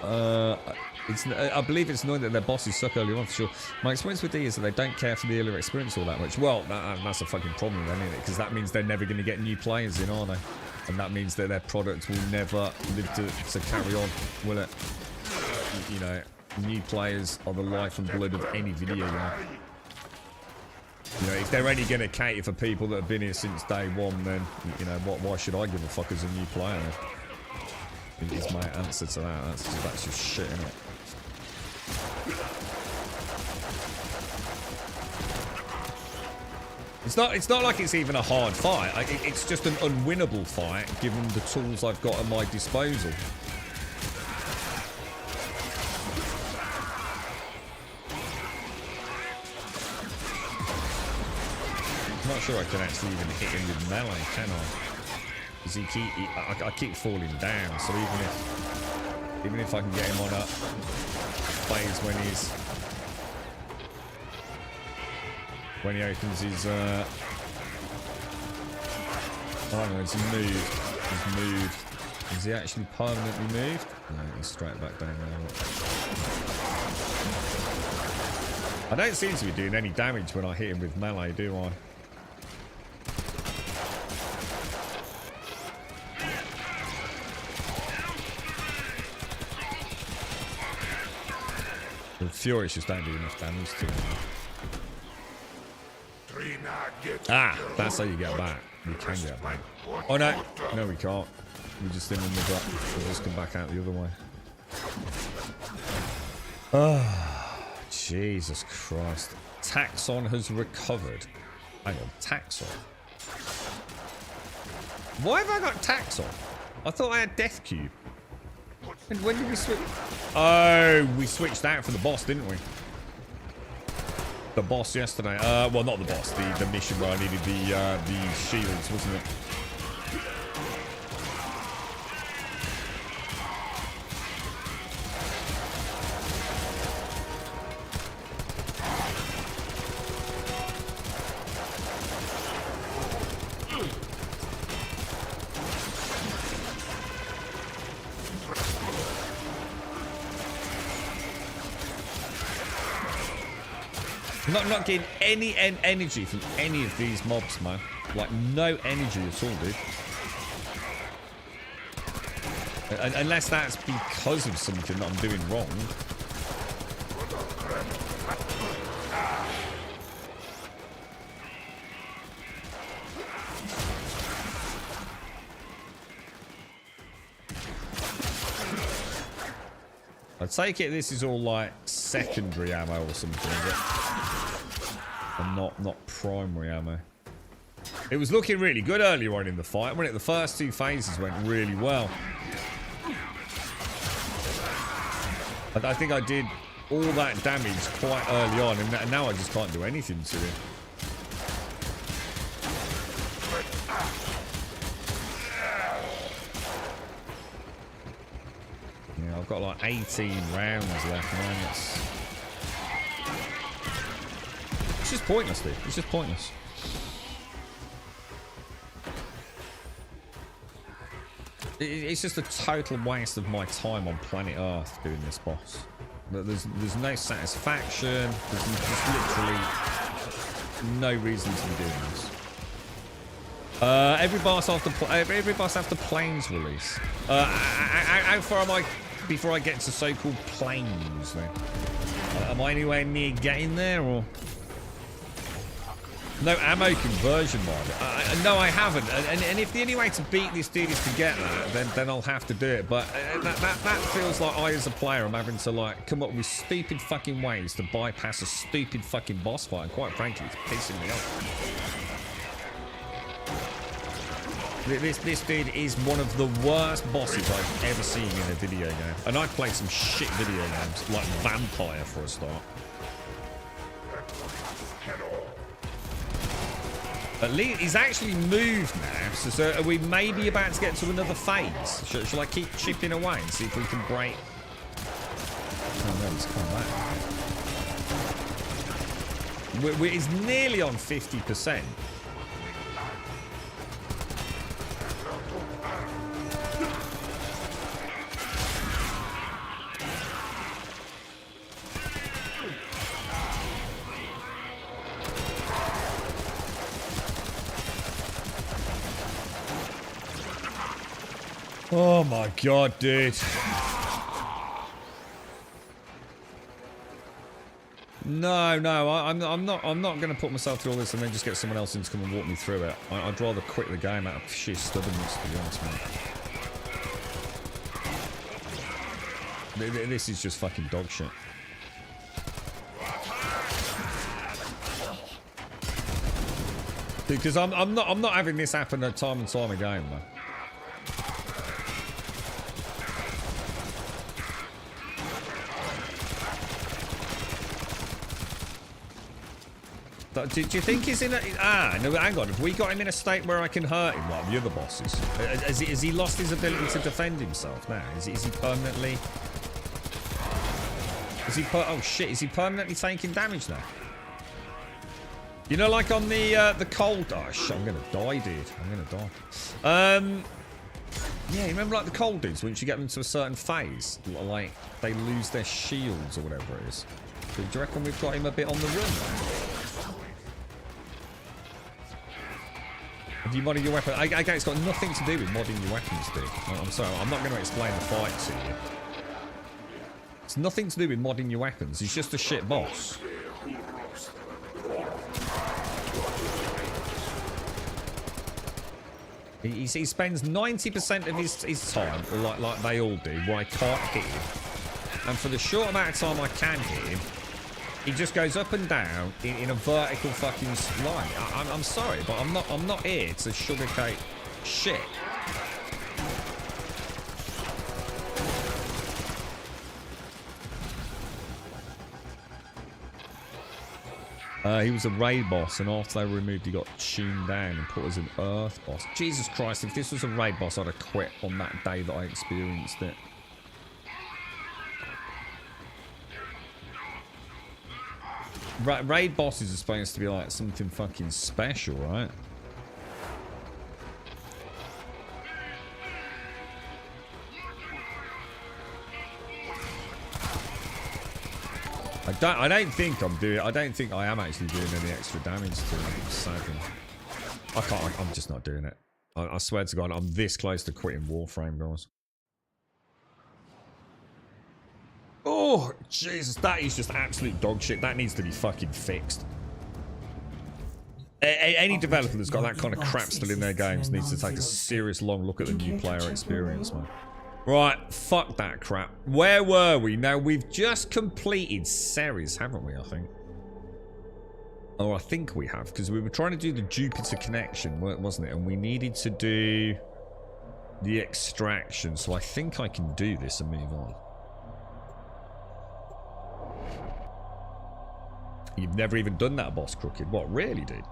I believe it's annoying that their bosses suck early on, for sure. My experience with D is that they don't care for the earlier experience all that much. Well, that's a fucking problem then, isn't it? Because that means they're never going to get new players in, are they? And that means that their product will never live to carry on, will it? You know, new players are the life and blood of any video game. You know, if they're only going to cater for people that have been here since day one, then, you know, why should I give a fuck as a new player? Is my answer to that. That's just shit, isn't it? It's not like it's even a hard fight. It's just an unwinnable fight, given the tools I've got at my disposal. I'm not sure I can actually even hit him with melee, can I? Because I keep falling down. So even if I can get him on a phase when he opens his oh no, he's moved. Is he actually permanently moved? No, he's straight back down now. I don't seem to be doing any damage when I hit him with melee, do I? The Furious just don't do enough damage to him. Ah, that's how you get back. We can get back. Oh no, no we can't. We just in the gut. We'll just come back out the other way. Oh, Jesus Christ. Taxon has recovered. Hang on, Taxon. Why have I got Taxon? I thought I had Death Cube. And when did we switch? Oh, we switched out for the boss, didn't we? The boss yesterday. Well, not the boss. The mission where I needed the shields, wasn't it? Not getting any energy from any of these mobs, man. Like, no energy at all, dude. Unless that's because of something that I'm doing wrong. I take it this is all like secondary ammo or something, is it? And not primary ammo. It was looking really good earlier on in the fight. When the first two phases went really well. I think I did all that damage quite early on, and now I just can't do anything to it. Yeah, I've got like 18 rounds left, man. It's just pointless, dude. It's just pointless. It's just a total waste of my time on planet Earth doing this boss. There's no satisfaction. There's literally no reason to be doing this. Every boss after planes release. How far am I before I get to so-called planes? Then? Am I anywhere near getting there, or? No ammo conversion mod. No, I haven't. And if the only way to beat this dude is to get that, then I'll have to do it. But that feels like I, as a player, am having to like come up with stupid fucking ways to bypass a stupid fucking boss fight. And quite frankly, it's pissing me off. This dude is one of the worst bosses I've ever seen in a video game. And I've played some shit video games, like Vampire for a start. At least he's actually moved now, so are we maybe about to get to another phase? Shall I keep chipping away and see if we can break? Oh no, he's come back. It's nearly on 50%. Oh my god, dude. No, I'm not gonna put myself through all this and then just get someone else in to come and walk me through it. I'd rather quit the game out of sheer stubbornness, to be honest, man. This is just fucking dog shit. Because I'm not having this happen time and time again, man. Do you think he's in a... no, hang on. Have we got him in a state where I can hurt him like the other bosses? Has he lost his ability to defend himself now? Is he permanently... oh, shit. Is he permanently taking damage now? You know, like on the cold... Oh, shit. I'm going to die, dude. I'm going to die. Yeah, you remember like the cold dudes, once you get them to a certain phase, like they lose their shields or whatever it is. Do you reckon we've got him a bit on the run now? Have you modded your weapon? Okay, it's got nothing to do with modding your weapons, dude. I'm sorry, I'm not going to explain the fight to you. It's nothing to do with modding your weapons. He's just a shit boss. He spends 90% of his time, like they all do, where I can't hit him. And for the short amount of time I can hit him, he just goes up and down in a vertical fucking line. I'm sorry, but I'm not here to sugarcoat shit. He was a raid boss, and after they were removed, he got tuned down and put as an earth boss. Jesus Christ, if this was a raid boss, I'd have quit on that day that I experienced it. Raid bosses are supposed to be like something fucking special, right? I don't think I'm doing. I don't think I am actually doing any extra damage to him. Sadly, I can't. I'm just not doing it. I swear to God, I'm this close to quitting Warframe, guys. Oh Jesus, that is just absolute dog shit. That needs to be fucking fixed. Any developer that's got that kind of crap still in their games needs to take a serious long look at the new player experience, man. Right, fuck that crap. Where were we? Now, we've just completed Ceres, haven't we, I think? Oh, I think we have, because we were trying to do the Jupiter connection, wasn't it? And we needed to do the extraction, so I think I can do this and move on. You've never even done that boss, Crooked. What, really, dude?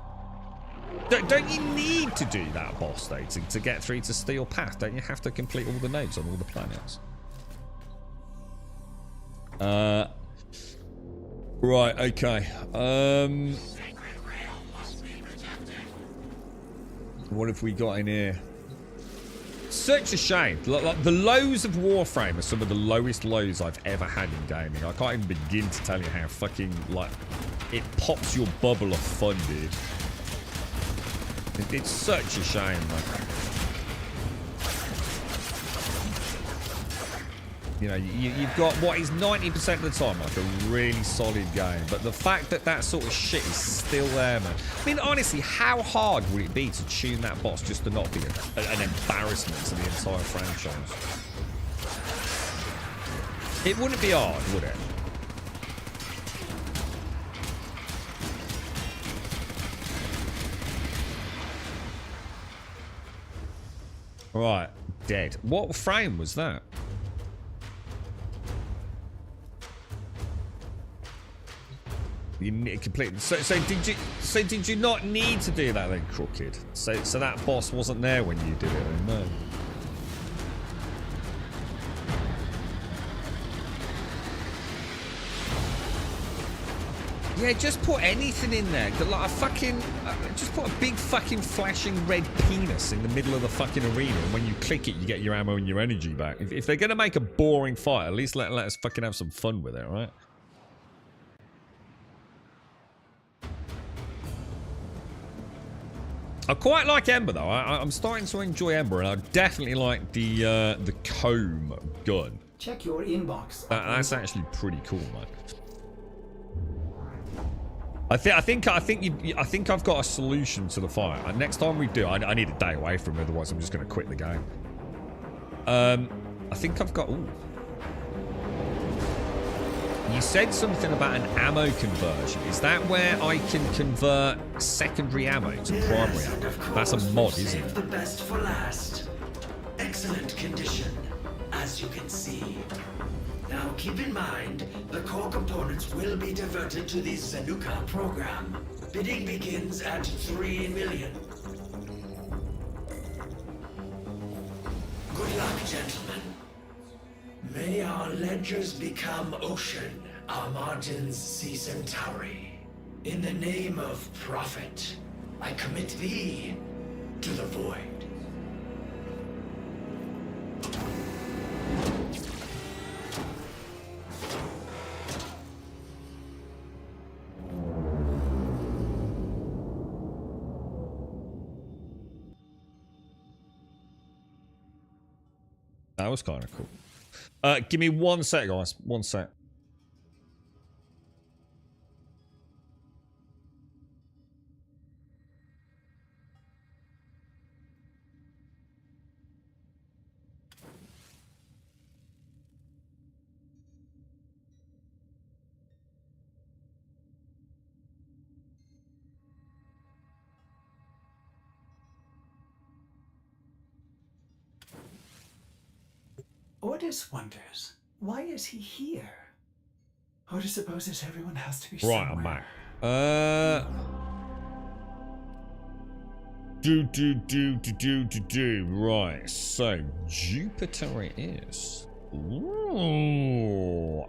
Don't you need to do that boss, though, to get through to Steel Path? Don't you have to complete all the nodes on all the planets? Right, okay. What have we got in here? Such a shame. Like, the lows of Warframe are some of the lowest lows I've ever had in gaming. I can't even begin to tell you how fucking, like, it pops your bubble of fun, dude. It's such a shame, man. You know, you've got what is 90% of the time like a really solid game, but the fact that that sort of shit is still there, man. I mean, honestly, how hard would it be to tune that boss just to not be an embarrassment to the entire franchise? It wouldn't be hard, would it? Right, dead. What frame was that? You need complete. So did you not need to do that then, Crooked? So that boss wasn't there when you did it, then? No. Yeah, just put anything in there. Like a fucking, just put a big fucking flashing red penis in the middle of the fucking arena, and when you click it, you get your ammo and your energy back. If they're gonna make a boring fight, at least let us fucking have some fun with it, right? I quite like Ember though. I'm starting to enjoy Ember, and I definitely like the comb gun. Check your inbox. That's actually pretty cool, man. I think I've got a solution to the fight. Next time we do, I need a day away from it, otherwise I'm just going to quit the game. I think I've got. Ooh. You said something about an ammo conversion. Is that where I can convert secondary ammo to primary ammo? That's a mod, isn't it? The best for last. Excellent condition, as you can see. Now keep in mind, the core components will be diverted to the Zanuka program. Bidding begins at 3 million. Good luck, gentlemen. May our ledgers become ocean, our margins sea centauri. In the name of profit, I commit thee to the void. That was kind of cool. Give me 1 sec, guys. 1 sec. Ordis wonders, why is he here? Ordis supposes everyone has to be Right, somewhere. I'm back. Right, so Jupiter it is. Ooh.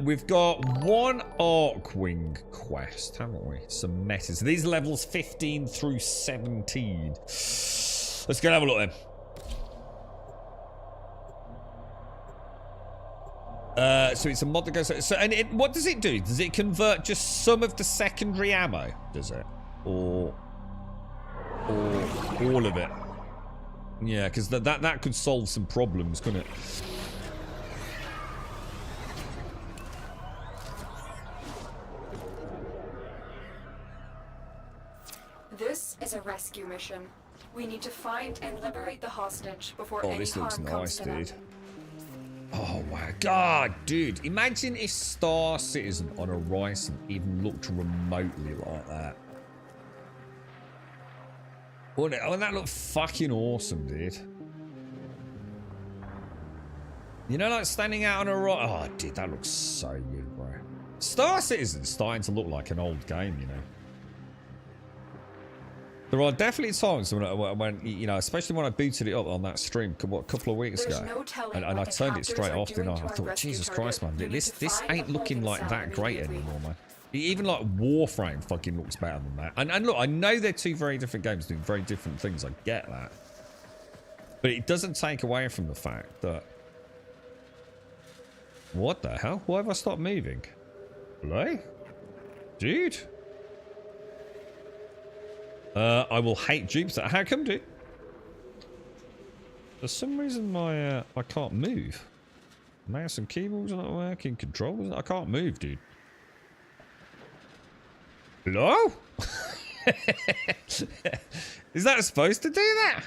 We've got 1 Arcwing quest, haven't we? Some messes. So these are levels 15 through 17. Let's go and have a look then. So it's a mod that goes... So, and what does it do? Does it convert just some of the secondary ammo? Does it? Or all of it? Yeah, because that could solve some problems, couldn't it? This is a rescue mission. We need to find and liberate the hostage before Oh, any this looks harm nice, comes to them. dude. Oh my god, dude. Imagine if Star Citizen on Horizon even looked remotely like that. Wouldn't that look fucking awesome, dude? You know, like standing out on a rock. Oh, dude, that looks so good, bro. Star Citizen's starting to look like an old game, you know. There are definitely times when you know, especially when I booted it up on that stream, what, a couple of weeks There's ago, no telling and what I the turned it captors straight are off, didn't I? doing to I our thought, rescue Jesus target. Christ, man, We need this to find ain't the looking holding like cell that great immediately. anymore, man. Even like Warframe fucking looks better than that. And look, I know they're two very different games doing very different things. I get that, but it doesn't take away from the fact that. What the hell? Why have I stopped moving? Hello? Dude? I will hate Jupiter. How come, dude? For some reason my I can't move. Mouse and keyboards are not working. Controls, I can't move, dude. Hello? Is that supposed to do that?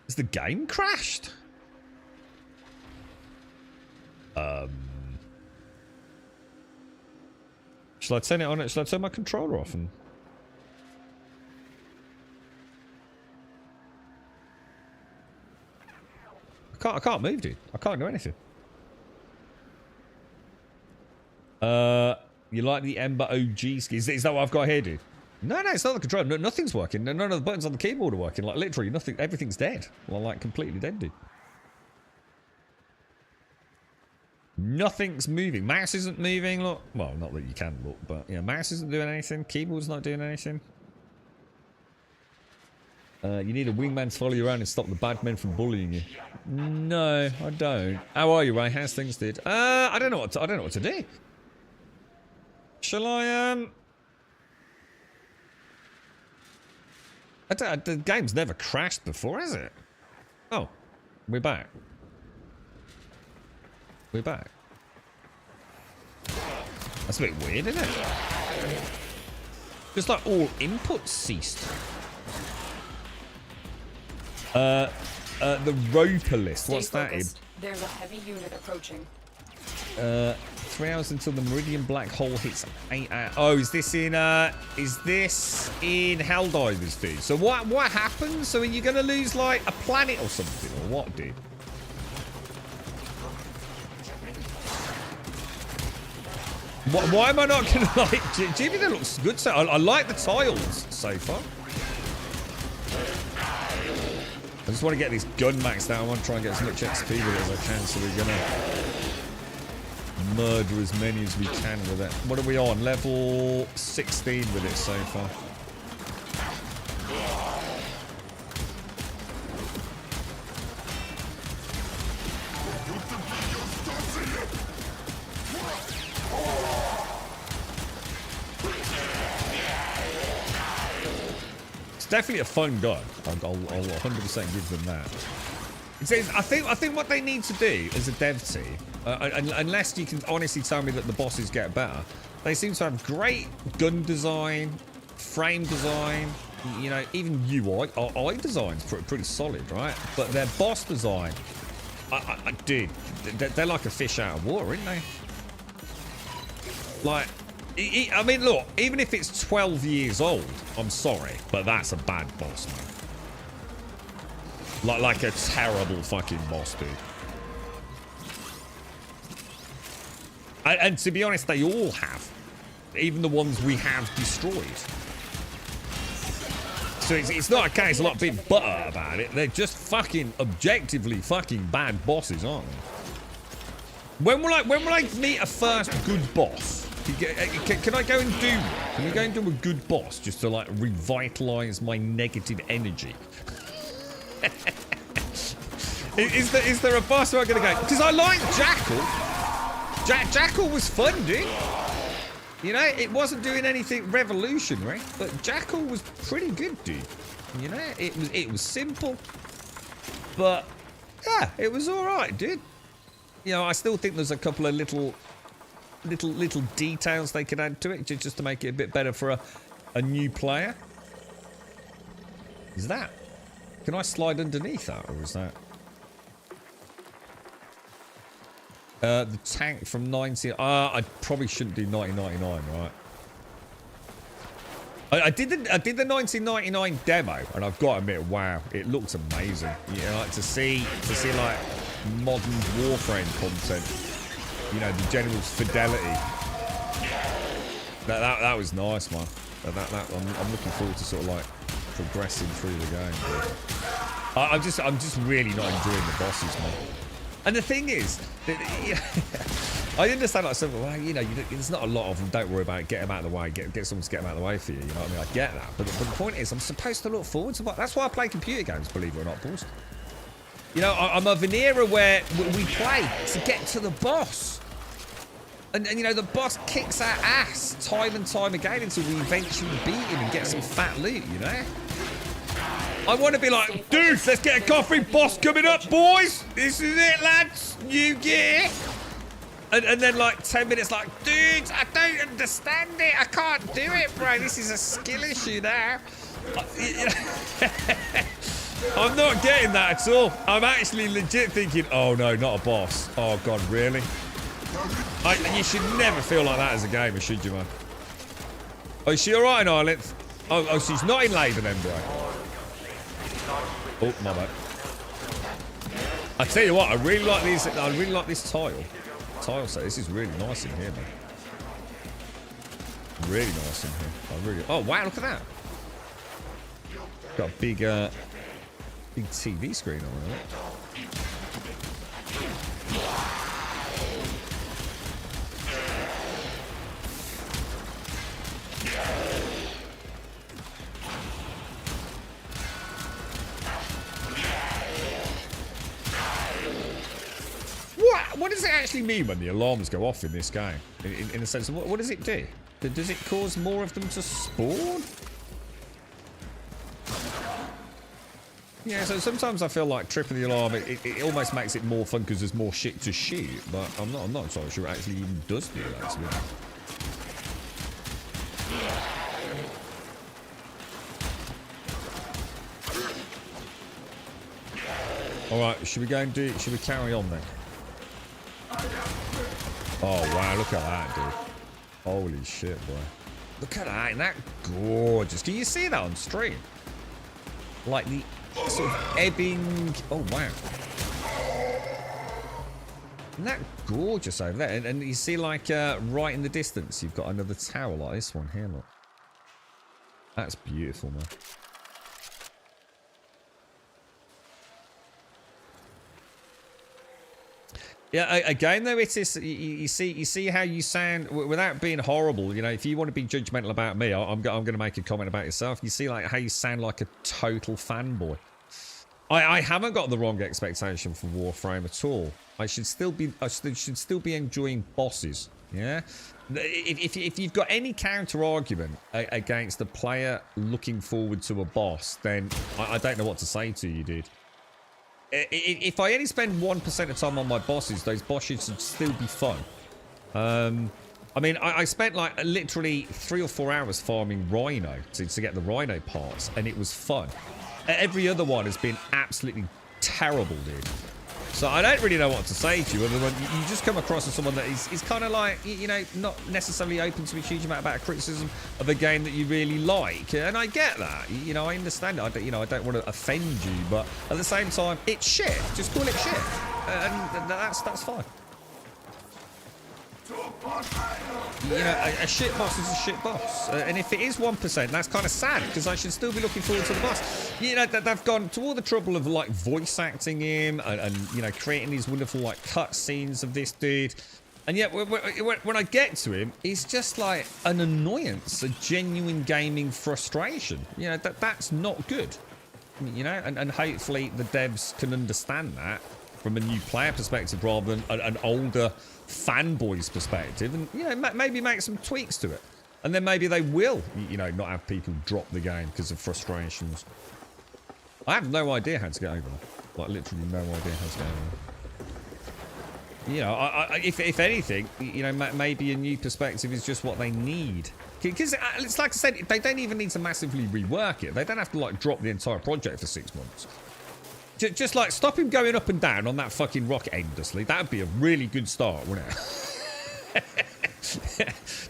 Has the game crashed? Shall I turn it on? Shall I turn my controller off and... I can't move, dude. I can't do anything. You like the Ember OG ski? Is that what I've got here, dude? No, it's not the controller. No, nothing's working. None of the buttons on the keyboard are working. Like, literally, nothing. Everything's dead. Well, like, completely dead, dude. Nothing's moving. Mouse isn't moving, look. Well, not that you can look, but, yeah, mouse isn't doing anything. Keyboard's not doing anything. You need a wingman to follow you around and stop the bad men from bullying you. No, I don't. How are you, Ray? How's things, dude? I don't know what to do. Shall I, the game's never crashed before, has it? Oh, we're back. We're back. That's a bit weird, isn't it? Just like all inputs ceased. The roper list. What's that, Ib? There's a heavy unit approaching. 3 hours until the Meridian black hole hits 8 hours. Oh, is this in Helldivers, dude? So what happens? So are you gonna lose like a planet or something, or what, dude? Why am I not gonna like Jimmy? That looks good. So I like the tiles so far. I just want to get this gun maxed out. I want to try and get as much XP with it as I can, so we're gonna murder as many as we can with it. What are we on? Level 16 with it so far. It's definitely a fun gun. I'll 100% give them that. I think what they need to do as a dev team, unless you can honestly tell me that the bosses get better, they seem to have great gun design, frame design, you know, even UI. Eye design's pretty solid, right? But their boss design, dude, they're like a fish out of water, aren't they? Like, I mean, look, even if it's 12 years old, I'm sorry, but that's a bad boss, man. Like a terrible fucking boss, dude. And to be honest, they all have. Even the ones we have destroyed. So it's not a case of like being butter about it. They're just fucking objectively fucking bad bosses, aren't they? When will I meet a first good boss? Can I go and do? Can we go and do a good boss just to like revitalize my negative energy? Is there a boss where I'm gonna go? Because I like Jackal. Jackal was fun, dude. You know, it wasn't doing anything revolutionary, but Jackal was pretty good, dude. You know, it was simple, but yeah, it was all right, dude. You know, I still think there's a couple of little details they could add to it just to make it a bit better for a new player. Is that? Can I slide underneath that, or is that? The tank from 19. I probably shouldn't do 1999, right? I did the 1999 demo, and I've got to admit, wow, it looks amazing. You know, like to see like modern Warframe content. You know, the general's fidelity. That was nice, man. I'm looking forward to sort of like progressing through the game. I'm just really not enjoying the bosses, man. And the thing is, I understand like something. Well, you know, there's not a lot of them. Don't worry about it. Get them out of the way. Get someone to get them out of the way for you. You know what I mean? I get that. But the point is, I'm supposed to look forward to what. That's why I play computer games. Believe it or not, boys. You know, I'm of an era where we play to get to the boss. And you know, the boss kicks our ass time and time again until we eventually beat him and get some fat loot, you know? I want to be like, dudes, let's get a coffee, boss coming up, boys. This is it, lads. New gear. And then like 10 minutes like, dudes, I don't understand it. I can't do it, bro. This is a skill issue now. I'm not getting that at all. I'm actually legit thinking, oh no, not a boss. Oh God, really? You should never feel like that as a gamer, should you, man? Oh, is she all right in Ireland? Oh, she's not in labour then, bro. Oh, my bad. I tell you what, I really like these. I really like this tile set. This is really nice in here, man. Really nice in here. I really. Oh wow, look at that. Got a big TV screen on it. What does it actually mean when the alarms go off in this game? In the sense of what does it do? Does it cause more of them to spawn? Yeah, so sometimes I feel like tripping the alarm, it almost makes it more fun because there's more shit to shoot, but I'm not so sure it actually even does do that, to be honest. Alright, should we go and should we carry on then? Oh wow, look at that, dude. Holy shit, boy. Look at that, isn't that gorgeous? Can you see that on stream? Like the sort of ebbing. Oh wow. Isn't that gorgeous over there? And you see like right in the distance, you've got another tower like this one here, look. That's beautiful, man. Yeah, again though, it is you see how you sound without being horrible. You know, if you want to be judgmental about me, I'm going to make a comment about yourself. You see like how you sound like a total fanboy. I haven't got the wrong expectation for Warframe at all. I should still be enjoying bosses. Yeah. If you've got any counter argument against the player looking forward to a boss, then I don't know what to say to you, dude. If I only spend 1% of time on my bosses, those bosses should still be fun. I mean, I spent like literally 3 or 4 hours farming Rhino to get the Rhino parts, and it was fun. Every other one has been absolutely terrible, dude. So I don't really know what to say to you, other than you just come across as someone that is kind of like, you know, not necessarily open to a huge amount about criticism of a game that you really like. And I get that. You know, I understand it. I don't want to offend you, but at the same time, it's shit. Just call it shit. And that's fine. You know, a shit boss is a shit boss. And if it is 1%, that's kind of sad, because I should still be looking forward to the boss. You know, they've gone to all the trouble of, like, voice acting him and you know, creating these wonderful, like, cut scenes of this dude. And yet, when I get to him, he's just, like, an annoyance, a genuine gaming frustration. You know, that's not good. You know, and hopefully the devs can understand that from a new player perspective rather than an older fanboy's perspective, and you know, maybe make some tweaks to it, and then maybe they will, you know, not have people drop the game because of frustrations. I have no idea how to get over that. Like, literally no idea how to get over that. You know, if anything, you know, maybe a new perspective is just what they need. Because it's like I said, they don't even need to massively rework it. They don't have to, like, drop the entire project for 6 months. Just like, stop him going up and down on that fucking rocket endlessly. That would be a really good start, wouldn't it?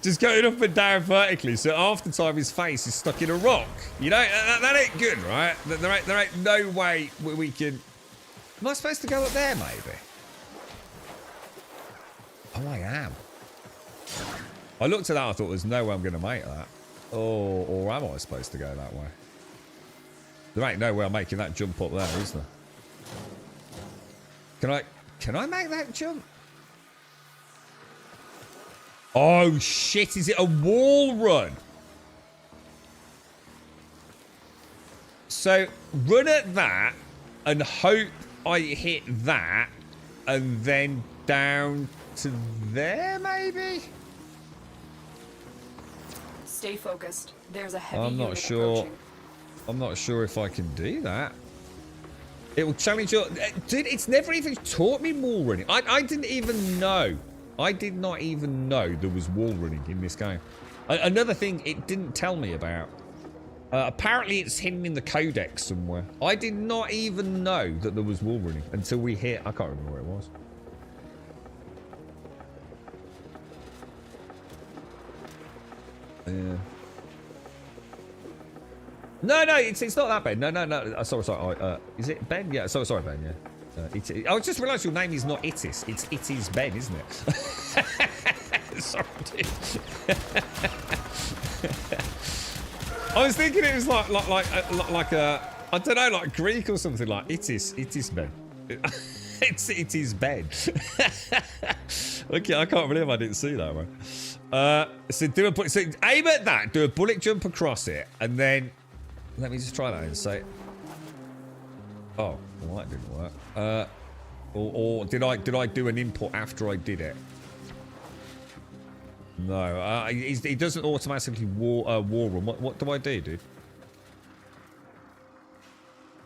Just going up and down vertically, so half the time his face is stuck in a rock. You know, that ain't good, right? There ain't no way we can... Am I supposed to go up there, maybe? Oh, I am. I looked at that, I thought, there's no way I'm going to make that. Or am I supposed to go that way? There ain't no way I'm making that jump up there, is there? Can I make that jump? Oh, shit. Is it a wall run? So, run at that and hope I hit that and then down to there, maybe? Stay focused. There's a heavy I'm not unit sure. approaching. I'm not sure if I can do that. It will challenge your... Dude, it's never even taught me wall running. I didn't even know. I did not even know there was wall running in this game. Another thing it didn't tell me about. Apparently it's hidden in the codex somewhere. I did not even know that there was wall running until we hit... I can't remember where it was. Yeah. No, it's not that Ben. No. Sorry. Is it Ben? Yeah. Sorry, Ben. Yeah. I just realised your name is not Itis. It is Ben, isn't it? Sorry, dude. I was thinking it was like a I don't know, like Greek or something, like it is Ben. it is Ben. Okay, I can't believe I didn't see that one. So aim at that, do a bullet jump across it, and then let me just try that and say, oh, well, that didn't work. Or did I do an input after I did it? No, it doesn't automatically war run. What do I do, dude?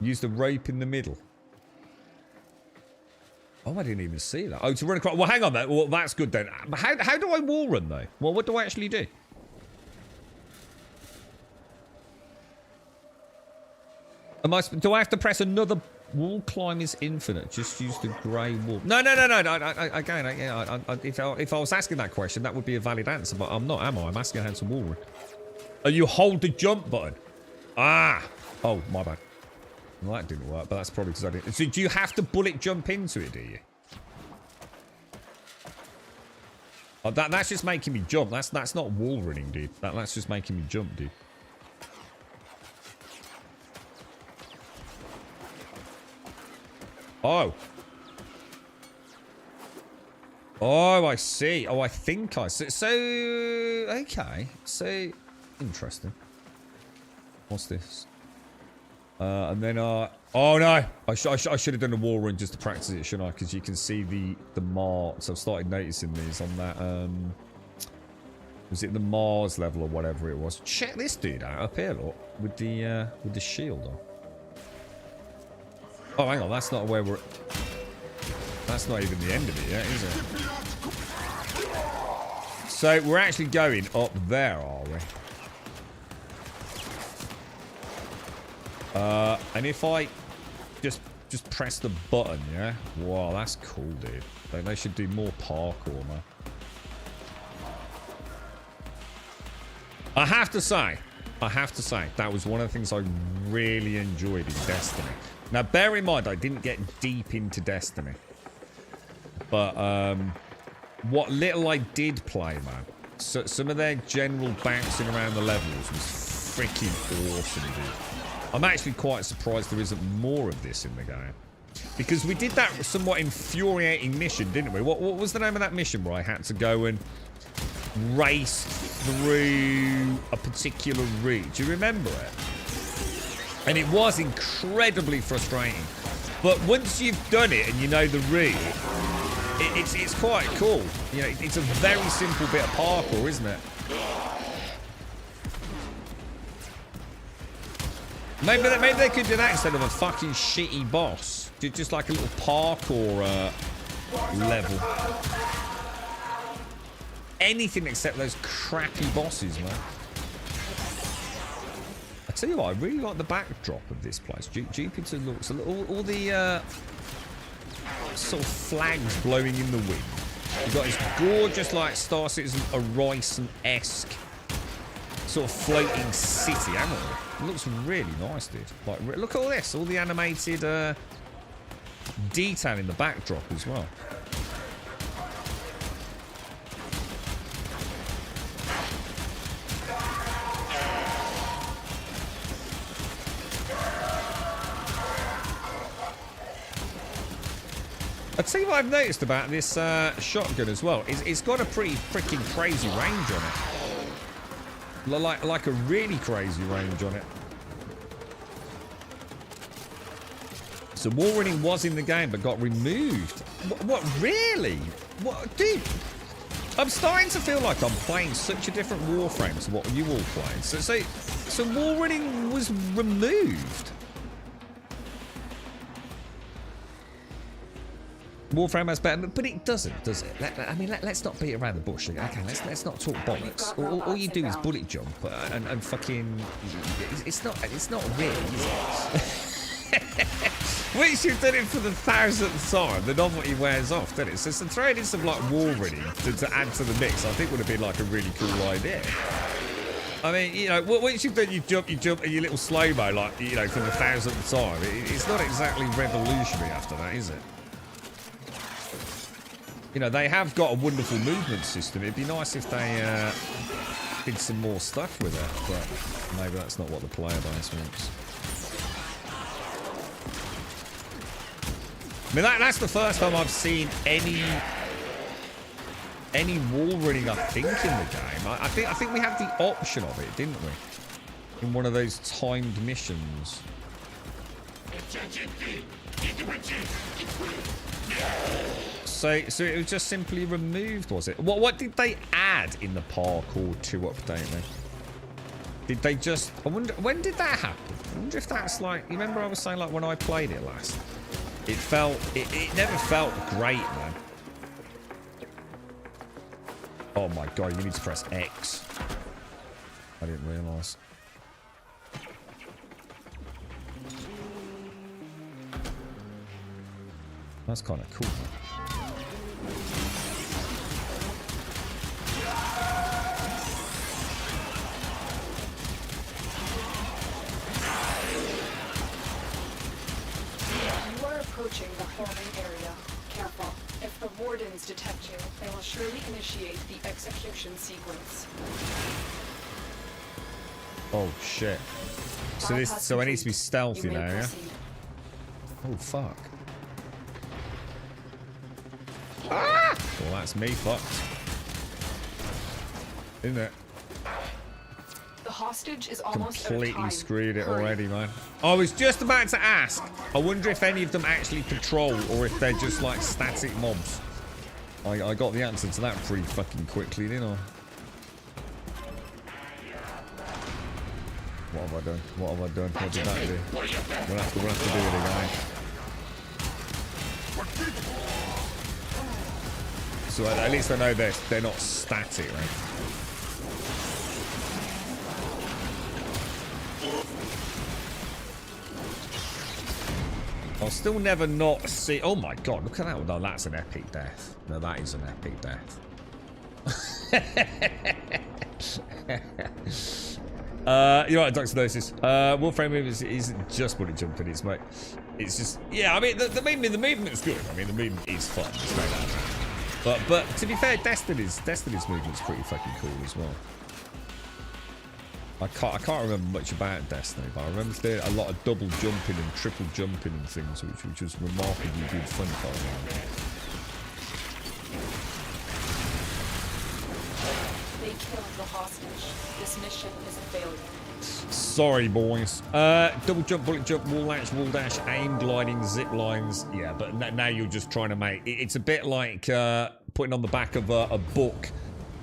Use the rope in the middle. Oh, I didn't even see that. Oh, to run across. Well, hang on, then. Well, that's good then. How do I wall run though? Well, what do I actually do? Do I have to press another? Wall climb is infinite. Just use the grey wall. No. Again, if I was asking that question, that would be a valid answer. But I'm not, am I? I'm asking how to wall run. Oh, you hold the jump button. Ah. Oh, my bad. Well, that didn't work, but that's probably because I didn't. So do you have to bullet jump into it, do you? Oh, that's just making me jump. That's not wall running, dude. That's just making me jump, dude. Oh. Oh, I see. Oh, I think I see. So, okay. So, interesting. What's this? And then, oh no. I should have done a wall run just to practice it, shouldn't I? Because you can see the marks. I've started noticing these on that, was it the Mars level or whatever it was? Check this dude out up here, look. With the shield on. Oh, hang on, that's not where we're... That's not even the end of it yet, is it? So, we're actually going up there, are we? And if I just press the button, yeah? Wow, that's cool, dude. They should do more parkour, man. I have to say, that was one of the things I really enjoyed in Destiny. Now, bear in mind, I didn't get deep into Destiny. But, what little I did play, man, so some of their general bouncing around the levels was freaking awesome, dude. I'm actually quite surprised there isn't more of this in the game. Because we did that somewhat infuriating mission, didn't we? What was the name of that mission where I had to go and race through a particular route? Do you remember it? And it was incredibly frustrating. But once you've done it and you know the route, it's quite cool. You know, it's a very simple bit of parkour, isn't it? Maybe they could do that instead of a fucking shitty boss. Just like a little parkour level. Anything except those crappy bosses, man. I tell you what, I really like the backdrop of this place. Jupiter looks all the sort of flags blowing in the wind. You've got this gorgeous, like, Star Citizen Horizon-esque sort of floating city, haven't we? It looks really nice, dude. Like, look at all this, all the animated detail in the backdrop as well. I'll tell you what I've noticed about this shotgun as well. It's got a pretty freaking crazy range on it. Like a really crazy range on it. So wall running was in the game but got removed. What really? What, dude? I'm starting to feel like I'm playing such a different Warframe to what you all play. So wall running was removed. Warframe has better, but it doesn't, does it? Let's not beat around the bush. Okay, let's not talk bollocks. All you do is bullet jump and fucking. It's not really, is it? Once you've done it for the 1000th time, the novelty wears off, doesn't it? So throwing in some like wall running to add to the mix, I think would have been like a really cool idea. I mean, you know, once you've done you jump and your little slow-mo, like, you know, for the 1000th time, it's not exactly revolutionary after that, is it? You know, they have got a wonderful movement system. It'd be nice if they did some more stuff with it, but maybe that's not what the player base wants. I mean, that's the first time I've seen any wall running, I think, in the game. I think we had the option of it, didn't we? In one of those timed missions. So it was just simply removed, was it? What did they add in the Parkour 2 update then? Did they just... I wonder, when did that happen? I wonder if that's like... You remember I was saying, like, when I played it last? It felt... It never felt great, man. Oh my god, you need to press X. I didn't realise. That's kind of cool, man. You are approaching the forming area. Careful. If the wardens detect you, they will surely initiate the execution sequence. Oh shit. So I need to be stealthy now, yeah? Oh fuck. Ah! Well, that's me fucked. Isn't it? The hostage is almost completely screwed it already, man. I was just about to ask. I wonder if any of them actually patrol or if they're just like static mobs. I got the answer to that pretty fucking quickly, didn't I? What have I done? What have I done? What did that do? We'll have to do it again. So at least I know they're not static, right? I'll still never not see... Oh my god, look at that. No, that's an epic death. No, that is an epic death. You're right, Dr. Dosis. Warframe isn't just bullet jumping, it's just... Yeah, I mean, the movement's good. I mean, the movement is fun. It's no doubt. But to be fair, Destiny's movement's pretty fucking cool as well. I can't remember much about Destiny, but I remember there a lot of double jumping and triple jumping and things, which was remarkably good fun if I remember. They killed the hostage. This mission is a failure. Sorry, boys. Double jump, bullet jump, wall dash, aim, gliding, zip lines. Yeah, but now you're just trying to make... It's a bit like putting on the back of a book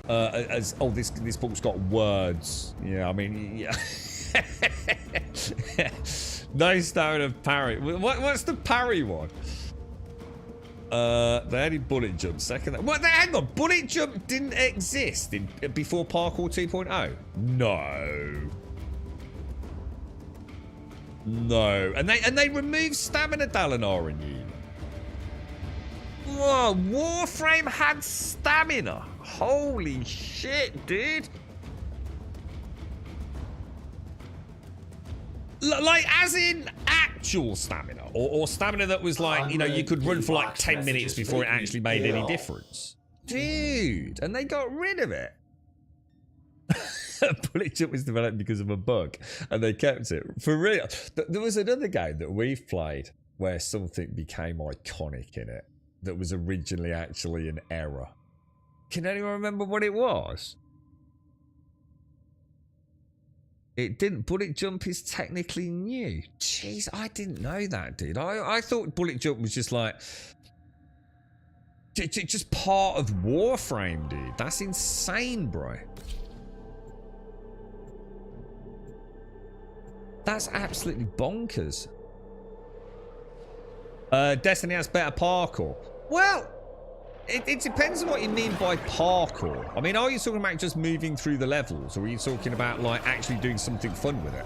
as... Oh, this book's got words. Yeah, I mean... Yeah. No stamina parry. What's the parry one? They added bullet jump. Second. What? Hang on. Bullet jump didn't exist before Parkour 2.0. No. And they removed stamina Dalinar and you. Whoa. Warframe had stamina. Holy shit, dude. Like, as in actual stamina, or stamina that was like, you know, you could run for like 10 minutes before it actually made any difference. Dude, and they got rid of it. Bullet jump was developed because of a bug, and they kept it. For real. There was another game that we've played where something became iconic in it that was originally actually an error. Can anyone remember what it was? It didn't. Bullet jump is technically new. Jeez, I didn't know that, dude. I thought bullet jump was just like... just part of Warframe, dude. That's insane, bro. That's absolutely bonkers. Destiny has better parkour. Well... It depends on what you mean by parkour. I mean, are you talking about just moving through the levels, or are you talking about, like, actually doing something fun with it?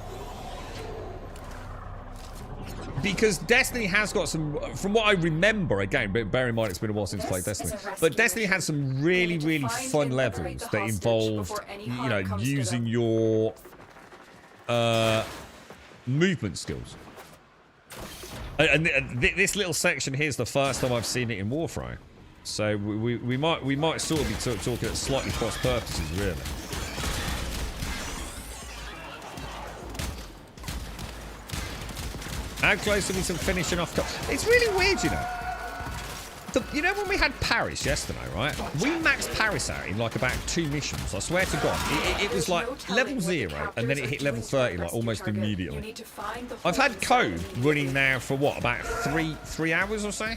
Because Destiny has got some, from what I remember, again, but bear in mind it's been a while since I played Destiny, but Destiny has some really, really fun levels that involve, you know, using your movement skills. And this little section here is the first time I've seen it in Warframe. So we might sort of be talking at slightly cross purposes, really. How close are we to finishing off? It's really weird, you know. You know when we had Paris yesterday, right? We maxed Paris out in like about 2 missions. I swear to God, it was like level 0, and then it hit level 30 like almost immediately. I've had code running now for what, about three hours or so.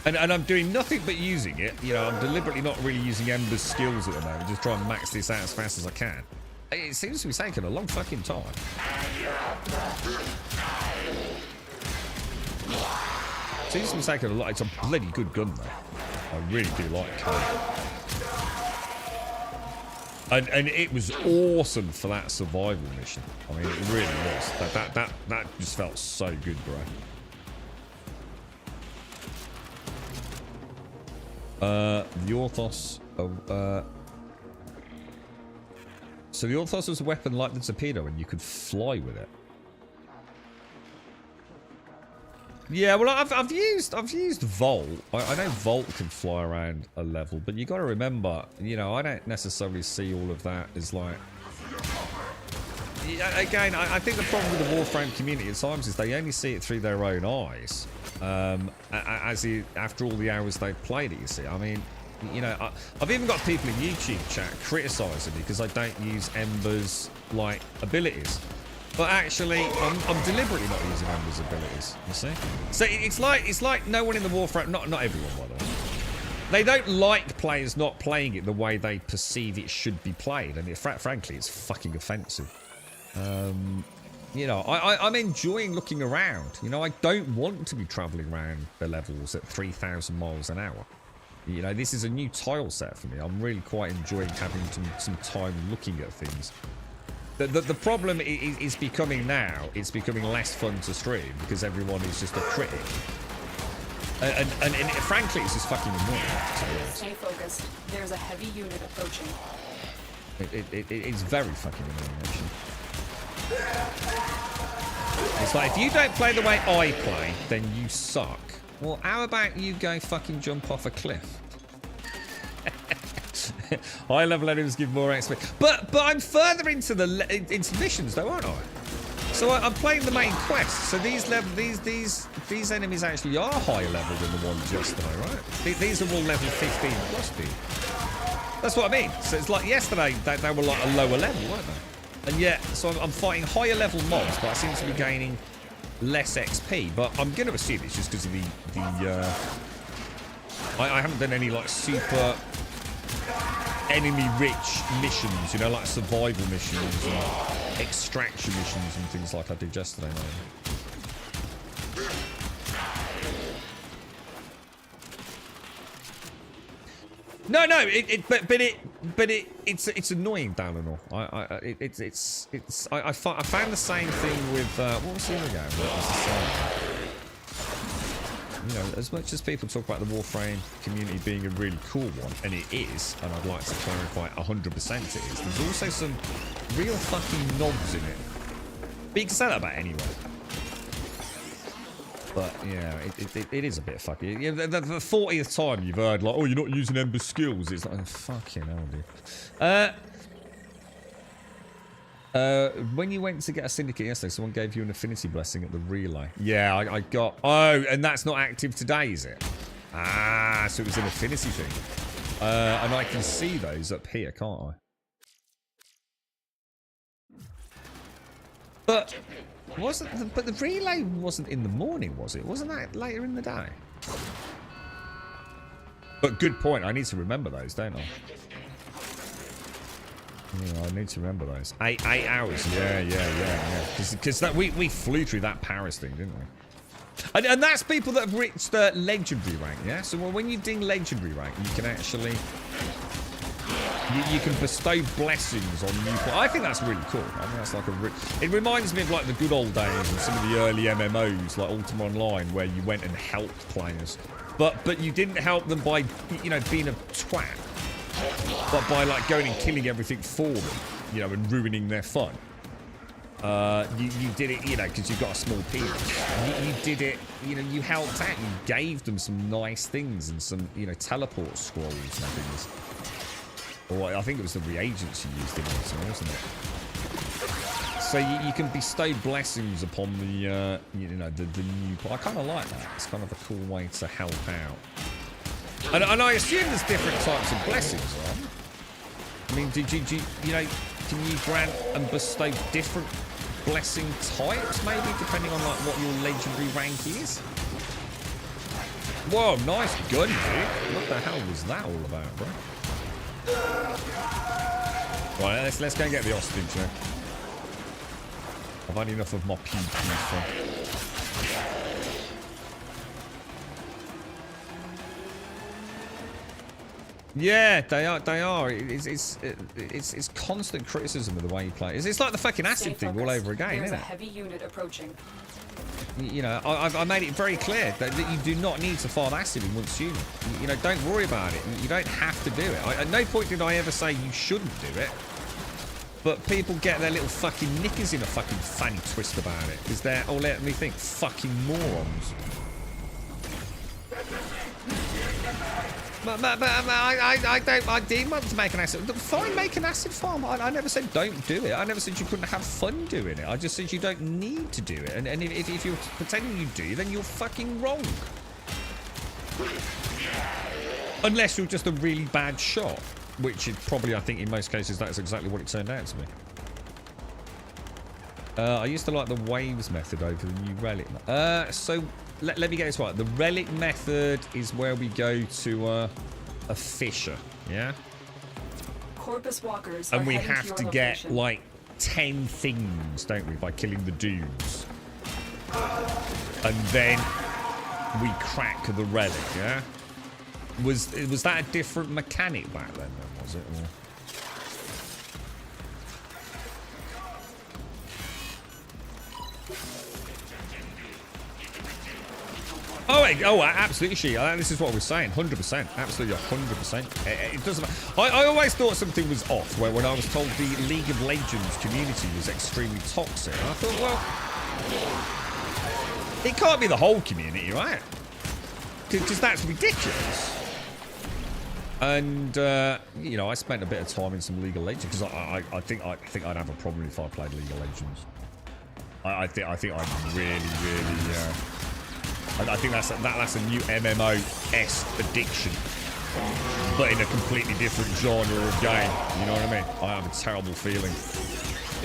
And I'm doing nothing but using it. You know, I'm deliberately not really using Ember's skills at the moment. Just trying to max this out as fast as I can. It seems to be taking a long fucking time. It seems to be taking a lot. It's a bloody good gun, though. I really do like it. And it was awesome for that survival mission. I mean, it really was. That just felt so good, bro. The Orthos. So the Orthos was a weapon like the torpedo, and you could fly with it. Yeah, well, I've used Volt. I know Volt can fly around a level, but you got to remember, you know, I don't necessarily see all of that as like. Again, I think the problem with the Warframe community at times is they only see it through their own eyes. After all the hours they've played it, you see. I mean, you know, I've even got people in YouTube chat criticising me because I don't use Ember's like abilities. But actually, I'm deliberately not using Ember's abilities. You see? So it's like no one in the Warframe, not everyone by the way. They don't like players not playing it the way they perceive it should be played, and frankly, it's fucking offensive. You know, I'm enjoying looking around. You know, I don't want to be travelling around the levels at 3,000 miles an hour. You know, this is a new tile set for me. I'm really quite enjoying having some time looking at things. The problem is becoming now, it's becoming less fun to stream because everyone is just a critic. And frankly, it's just fucking annoying. Stay focused. There's a heavy unit approaching. It's very fucking annoying, actually. It's like, if you don't play the way I play, then you suck. Well, how about you go fucking jump off a cliff? High level enemies give more XP. But I'm further into into missions though, aren't I? So I'm playing the main quest. So these enemies actually are higher level than the ones yesterday, right? These are all level 15 plus, dude. That's what I mean. So it's like yesterday they were like a lower level, weren't they? And yet, so I'm fighting higher level mobs, but I seem to be gaining less XP. But I'm going to assume it's just because of I haven't done any like super enemy-rich missions, you know, like survival missions and extraction missions and things like I did yesterday night. No, it's annoying, Dallin. I found the same thing with what was the other game? What was the same? You know, as much as people talk about the Warframe community being a really cool one, and it is, and I'd like to clarify 100% it is, there's also some real fucking knobs in it. But you can say that about anyone. But, yeah, it is a bit fucky. Yeah, the 40th time you've heard, like, oh, you're not using Ember skills. It's like, oh, fucking hell, dude. When you went to get a syndicate yesterday, someone gave you an affinity blessing at the relay. Yeah, I got... Oh, and that's not active today, is it? Ah, so it was an affinity thing. And I can see those up here, can't I? But... but the relay wasn't in the morning, was it? Wasn't that later in the day? But good point. I need to remember those, don't I? Yeah, I need to remember those. 8 hours. Yeah. Because we flew through that Paris thing, didn't we? And that's people that have reached the legendary rank, yeah? So when you ding legendary rank, you can actually... You can bestow blessings on new players. I think that's really cool. I think that's like it reminds me of like the good old days and some of the early MMOs like Ultima Online where you went and helped players. But you didn't help them by, you know, being a twat. But by like going and killing everything for them, you know, and ruining their fun. You did it, you know, because you've got a small penis. You did it, you know, you helped out. You gave them some nice things and some, you know, teleport scrolls and things. Or I think it was the reagents you used in it, wasn't it? So you can bestow blessings upon the, you know, the new... I kind of like that. It's kind of a cool way to help out. And I assume there's different types of blessings, right? I mean, you know, can you grant and bestow different blessing types, maybe, depending on like what your legendary rank is? Whoa, nice gun, dude. What the hell was that all about, bro? Right, let's go and get the hostage now. I've had enough of my pew for. Yeah, they are. It's constant criticism of the way you play. It's like the fucking acid thing all over again, isn't it? There's a heavy unit approaching. You know, I made it very clear that you do not need to fire acid in once unit. You know, don't worry about it. You don't have to do it. At no point did I ever say you shouldn't do it. But people get their little fucking knickers in a fucking fanny twist about it. Because they're, oh, let me think, fucking morons. But I did want to make an acid. Fine, make an acid farm. I never said don't do it. I never said you couldn't have fun doing it. I just said you don't need to do it. And if you're pretending you do, then you're fucking wrong. Unless you're just a really bad shot. Which is probably, I think, in most cases, that's exactly what it turned out to be. I used to like the waves method over the new relic. So... Let me get this right. The relic method is where we go to a fisher, yeah? Corpus walkers and are we heading have to your get location. like 10 things, don't we, by killing the dudes. And then we crack the relic, yeah? Was that a different mechanic back then, was it? Or... Oh, absolutely, she. This is what we're saying. 100%. Absolutely, 100%. It doesn't. I always thought something was off. When I was told the League of Legends community was extremely toxic, I thought, well, it can't be the whole community, right? Because that's ridiculous. And you know, I spent a bit of time in some League of Legends because I think I'd have a problem if I played League of Legends. I think I'd really. I think that's a new MMO-esque addiction, but in a completely different genre of game. You know what I mean? I have a terrible feeling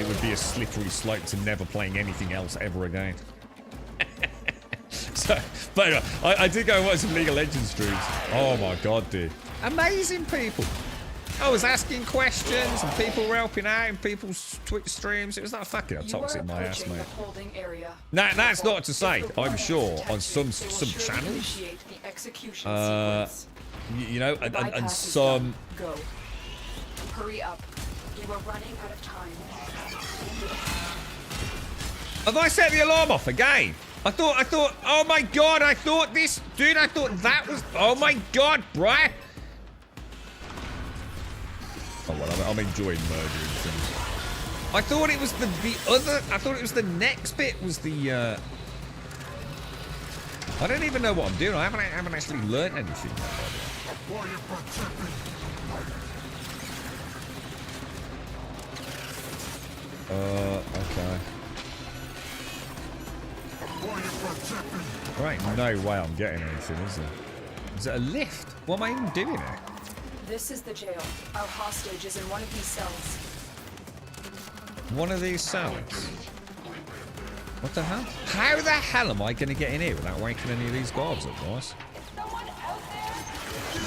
it would be a slippery slope to never playing anything else ever again. So, but I did go and watch some League of Legends streams. Oh my god, dude. Amazing people. I was asking questions and people were helping out in people's Twitch streams. It was like fucking how toxic my ass, mate. Now, that's not to say, I'm sure, on some channels, you know, and some... Go. Hurry up. You are running out of time. Have I set the alarm off again? I thought, oh my god, I thought this, dude, I thought that was, oh my god, bruh. Oh well, I'm enjoying murdering things. I thought it was the other, I thought it was the next bit was the, I don't even know what I'm doing. I haven't actually learned anything yet, by the way. Okay. There ain't no way I'm getting anything, is there? Is it a lift? What am I even doing here? This is the jail. Our hostage is in one of these cells. One of these cells? What the hell? How the hell am I going to get in here without waking any of these guards up, guys?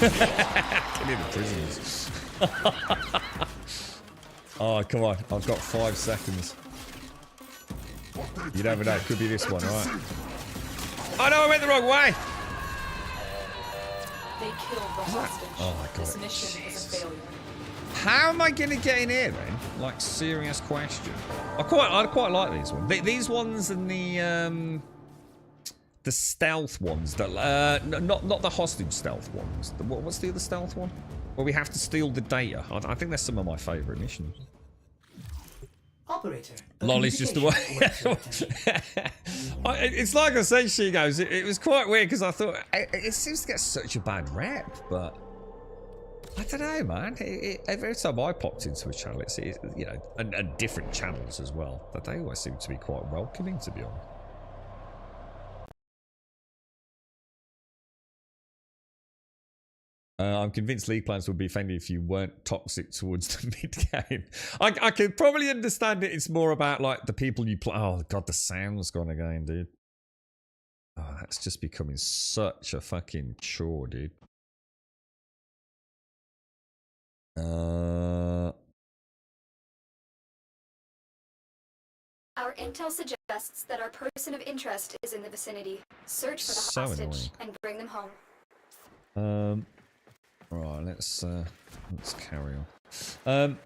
Get in the prisoners. Oh, come on. I've got 5 seconds. You never know. It could be this one, right? Oh, no, I went the wrong way. They killed the hostage. Oh, my God. This mission is a failure. How am I going to get in here, then? Like, serious question. I quite like these ones. These ones and the stealth ones. That not the hostage stealth ones. What's the other stealth one? Where we have to steal the data. I think that's some of my favourite missions. Operator. Lol is just the way. It's like I said, she goes. It was quite weird because I thought it seems to get such a bad rep, but I don't know, man. Every time I popped into a channel, it's you know, and different channels as well, but they always seem to be quite welcoming, to be honest. I'm convinced League plans would be offended if you weren't toxic towards the mid-game. I could probably understand it. It's more about, like, the people you play. Oh, God, the sound's gone again, dude. Oh, that's just becoming such a fucking chore, dude. Our intel suggests that our person of interest is in the vicinity. Search for the So hostage annoying. and bring them home. Right, let's carry on.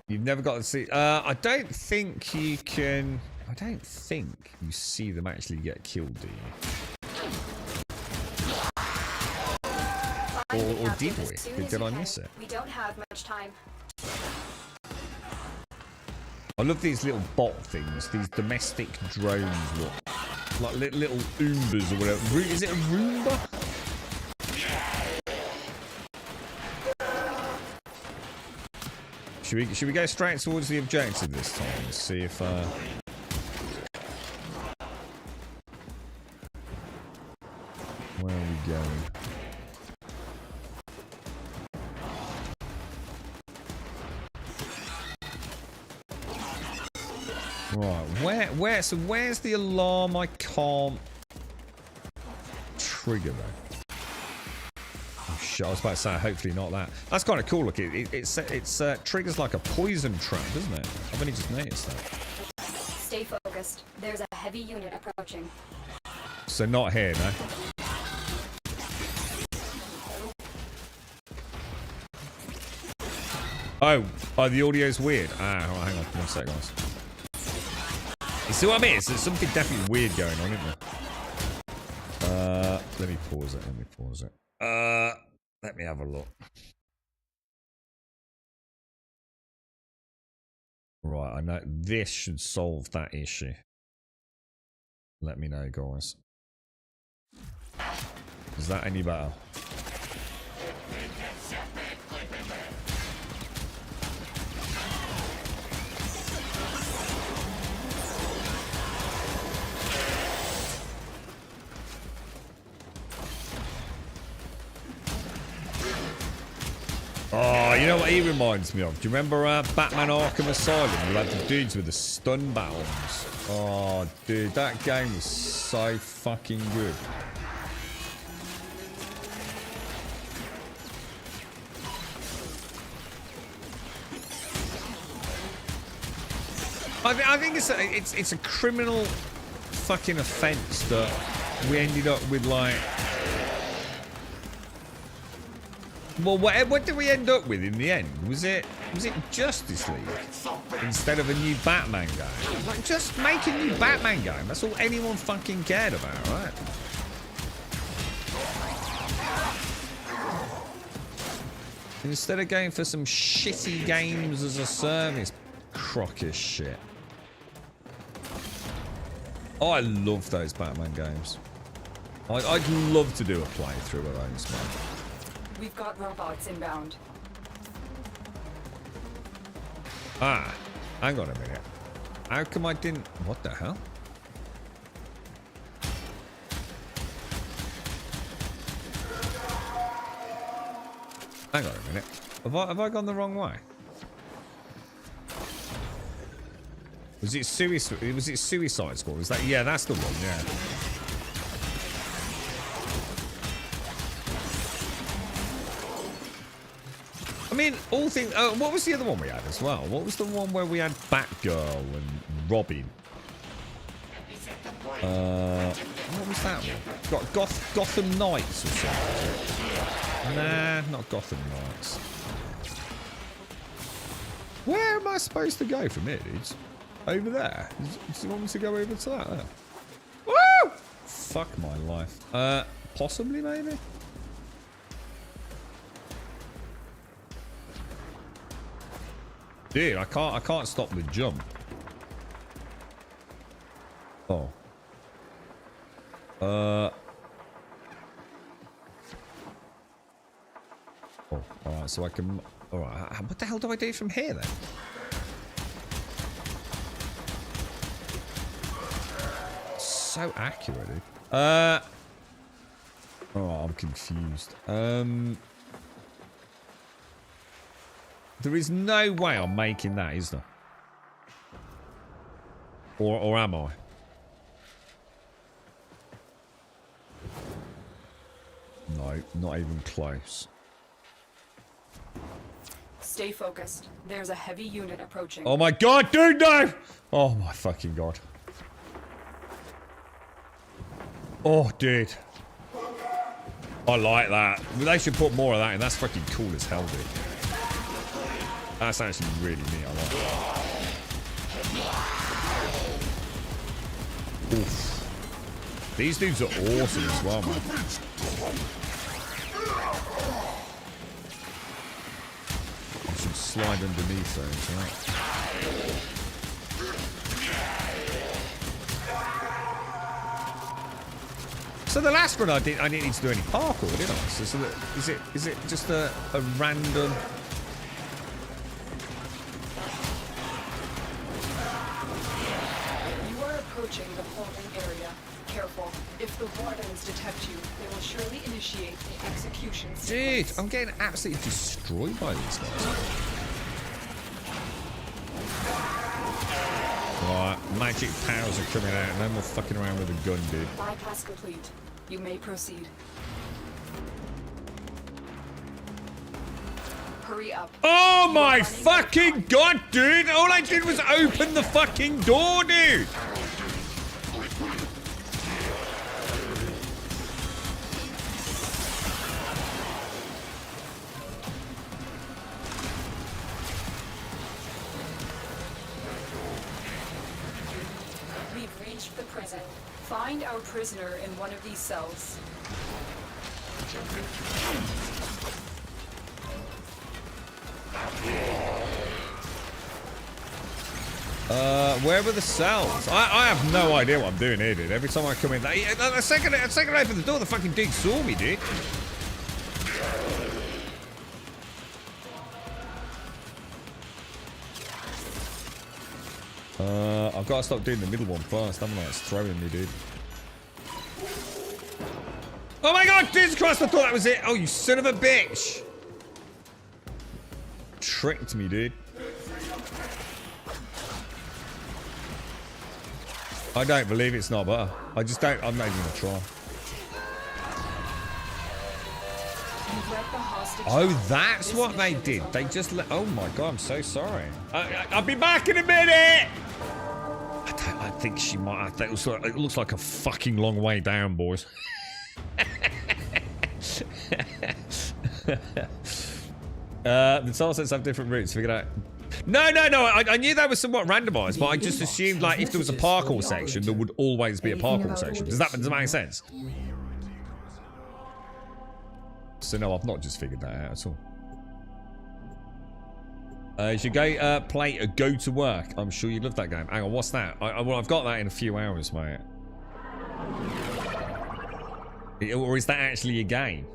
You've never got to see. I don't think you can. I don't think you see them actually get killed, do you? Or did we? Did I miss it? We don't have much time. I love these little bot things, these domestic drones, like little Oombas or whatever. Is it a Roomba? Should we go straight towards the objective this time and see if where are we going? Right, so where's the alarm I can't trigger though? Oh shit, I was about to say, hopefully not that. That's kind of cool, look, it triggers like a poison trap, doesn't it? I've only just noticed that. Stay focused. There's a heavy unit approaching. So not here, no? Oh, the audio's weird. Ah, right, hang on, 1 sec, guys. You see what I mean? There's something definitely weird going on, isn't there? Let me pause it. Let me have a look. Right, I know this should solve that issue. Let me know, guys. Is that any better? Oh, You know what he reminds me of? Do you remember Batman Arkham Asylum? You had the dudes with the stun bombs. Oh, dude, that game was so fucking good. I think it's a criminal fucking offence that we ended up with, like. Well, what did we end up with in the end? Was it Justice League instead of a new Batman game? Like, just make a new Batman game. That's all anyone fucking cared about, right? Instead of going for some shitty games as a service crock of shit. Oh, I love those Batman games. I'd love to do a playthrough of those, man. We've got robots inbound. Ah, hang on a minute. How come I didn't... What the hell? Hang on a minute. Have I gone the wrong way? Was it Suicide Squad? Was that... Yeah, that's the one, yeah. I mean, all things... what was the other one we had as well? What was the one where we had Batgirl and Robin? What was that one? Got Gotham Knights or something? Nah, not Gotham Knights. Where am I supposed to go from here, dudes? Over there? Does he want me to go over to that there? Woo! Fuck my life. Possibly, maybe? Dude, I can't stop the jump. Oh. Oh, alright, so I can... Alright, what the hell do I do from here, then? So accurate, dude. Oh, I'm confused. There is no way I'm making that, is there? Or am I? No, not even close. Stay focused. There's a heavy unit approaching. Oh my god, dude, no! Oh my fucking god. Oh, dude. I like that. They should put more of that in. That's fucking cool as hell, dude. That's actually really neat. I like that. Oof. These dudes are awesome as well, man. I should slide underneath those, right? So the last one I didn't need to do any parkour, did I? So is it just a random? You are approaching the holding area. Careful. If the wardens detect you, they will surely initiate the execution sequence. Dude, I'm getting absolutely destroyed by these guys. Right, magic powers are coming out. No more fucking around with a gun, dude. Bypass complete. You may proceed. Hurry up. Oh my fucking god, dude! All I did was open the fucking door, dude! We've reached the prison. Find our prisoner in one of these cells. Where were the cells? I have no idea what I'm doing here, dude. Every time I come in, a second I open the door, the fucking dude saw me, dude. I've got to stop doing the middle one first, haven't I? It's throwing me, dude. Oh my god, Jesus Christ, I thought that was it. Oh, you son of a bitch. tricked me, dude. I don't believe it's not butter. I just don't. I'm not even gonna try. You've let the hostage Oh, down. that's This what they mission is did. They over. just let. Oh my god, I'm so sorry. I'll be back in a minute. I think she might. I think it looks like a fucking long way down, boys. The tile sets have different routes. Figured out. No. I knew that was somewhat randomized, but I just assumed like if there was a parkour section, there would always be a parkour section. Does that make sense? So no, I've not just figured that out at all. You should go play a Go to Work. I'm sure you love that game. Hang on, what's that? Well, I've got that in a few hours, mate. Or is that actually a game?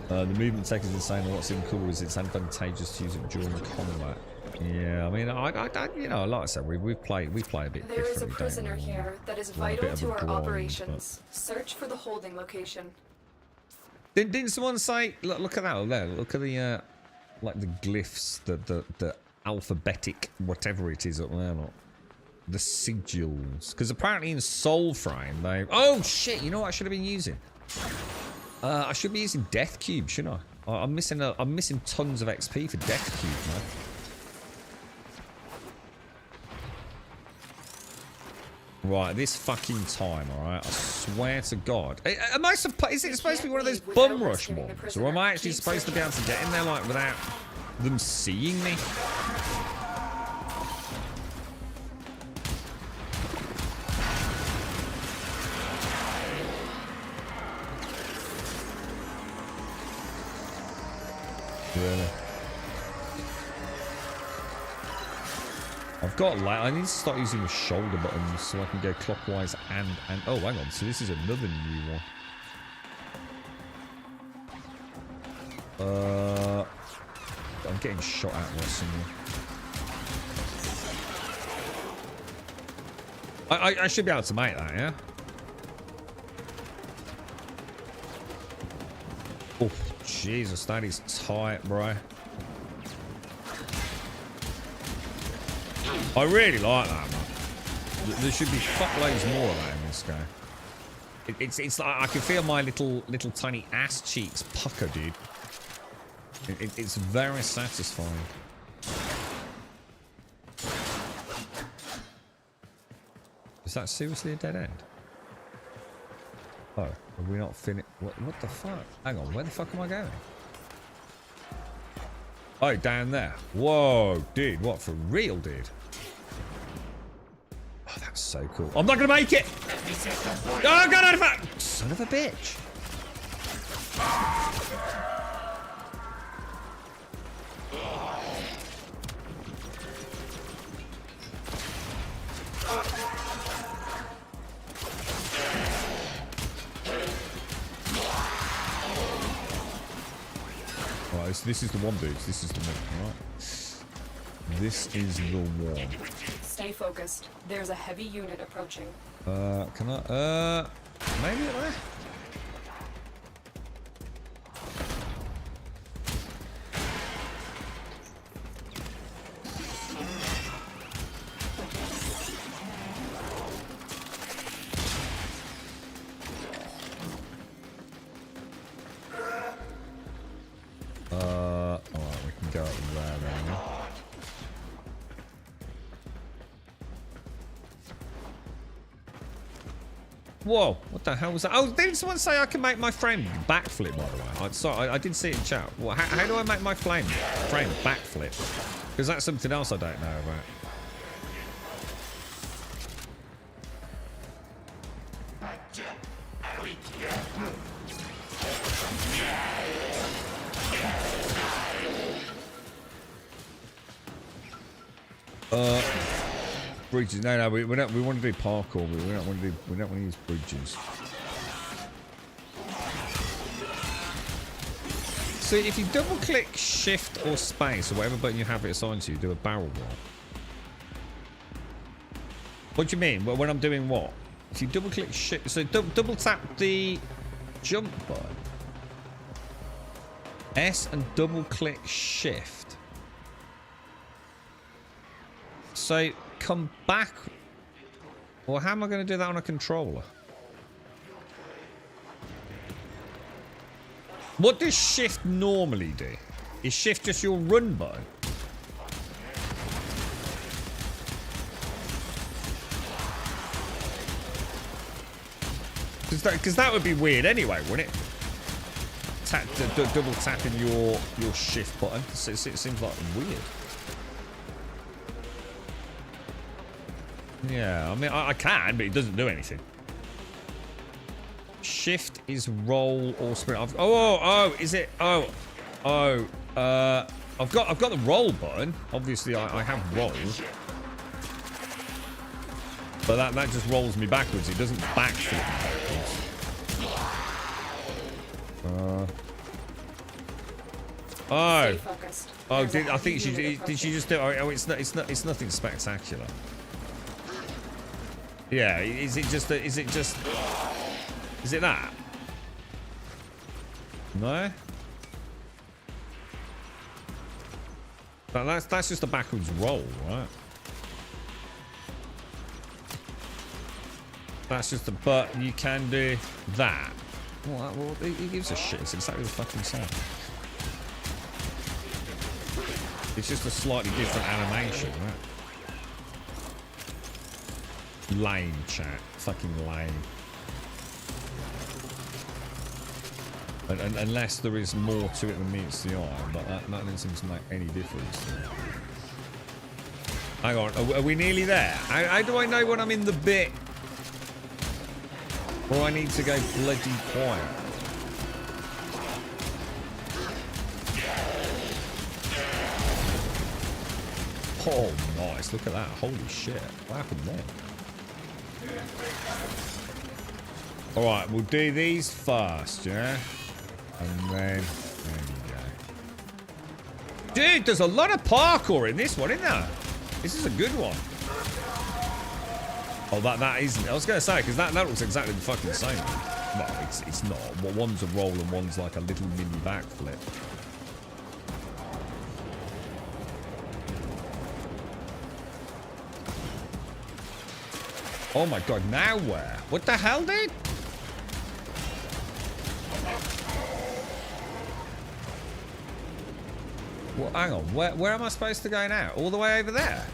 The movement tech is insane, and what's even cooler is it's advantageous to use it during combat. Yeah, I mean, I you know, like I said, we play a bit differently. There is a don't prisoner we? here that is We're on a bit vital of to a our grind, operations. Search for the holding location. Didn't someone say? Look at that! There, look at the like the glyphs, the alphabetic whatever it is up there, look. The sigils. Because apparently in Soulframe they. Oh shit! You know what I should have been using? I should be using Death Cube, shouldn't I? I'm missing tons of XP for Death Cube, man. Right, this fucking time, alright? I swear to God. Am I supposed... Is it supposed to be one of those bum rush mobs? Or am I actually supposed to be able to get in there, like, without them seeing me? Really? I've got I need to start using the shoulder buttons so I can go clockwise and oh, hang on. So this is another new one. I'm getting shot at there somewhere. I should be able to make that, yeah? Oh, Jesus, that is tight, bro. I really like that, man. There should be fuckloads more of that in this game. It's like I can feel my little tiny ass cheeks pucker, dude. It's very satisfying. Is that seriously a dead end? Oh, are we not finished? What the fuck? Hang on, where the fuck am I going? Oh, down there. Whoa, dude, what, for real, dude? Oh, that's so cool. I'm not gonna make it! Oh, God, son of a bitch! Right, so this is the one, dudes. This is the one, right? This is the one. Stay focused. There's a heavy unit approaching. Can I, maybe there? Alright, we can go up there then. Whoa, what the hell was that? Oh, didn't someone say I can make my frame backflip, by the way? Sorry, I did see it in chat. Well, how do I make my frame backflip? Because that's something else I don't know about. Bridges. No, we don't. We want to do parkour, but we don't want to use bridges. So if you double click shift or space or whatever button you have it assigned to, you do a barrel roll. What do you mean? Well, when I'm doing what? If you double click shift, so double tap the jump button. S and double click shift. So come back. Well, how am I going to do that on a controller? What does shift normally do? Is shift just your run button? Because that would be weird anyway, wouldn't it? Double tapping your shift button. It seems like weird. Yeah, I mean, I can, but it doesn't do anything. Shift is roll or sprint. Is it? I've got the roll button. Obviously, I have roll. But that just rolls me backwards. It doesn't backflip backwards. I think did she just do? Oh, it's nothing spectacular. Yeah, is it that? No. But that's just a backwards roll, right? That's just a but you can do that. Well, he gives a shit. It's exactly the fucking same. It's just a slightly different animation, right? Lame, chat. Fucking lame. Unless there is more to it than meets the eye, but that doesn't seem to make any difference. Hang on, are we nearly there? How do I know when I'm in the bit? Or I need to go bloody quiet? Oh, nice. Look at that. Holy shit. What happened there? Alright, we'll do these first, yeah? And then... There you go. Dude, there's a lot of parkour in this one, isn't there? This is a good one. Oh, that isn't... I was going to say, because that looks exactly the fucking same. No, it's not. Well, one's a roll and one's like a little mini backflip. Oh my god, now where? What the hell, dude? Well, hang on. Where am I supposed to go now? All the way over there?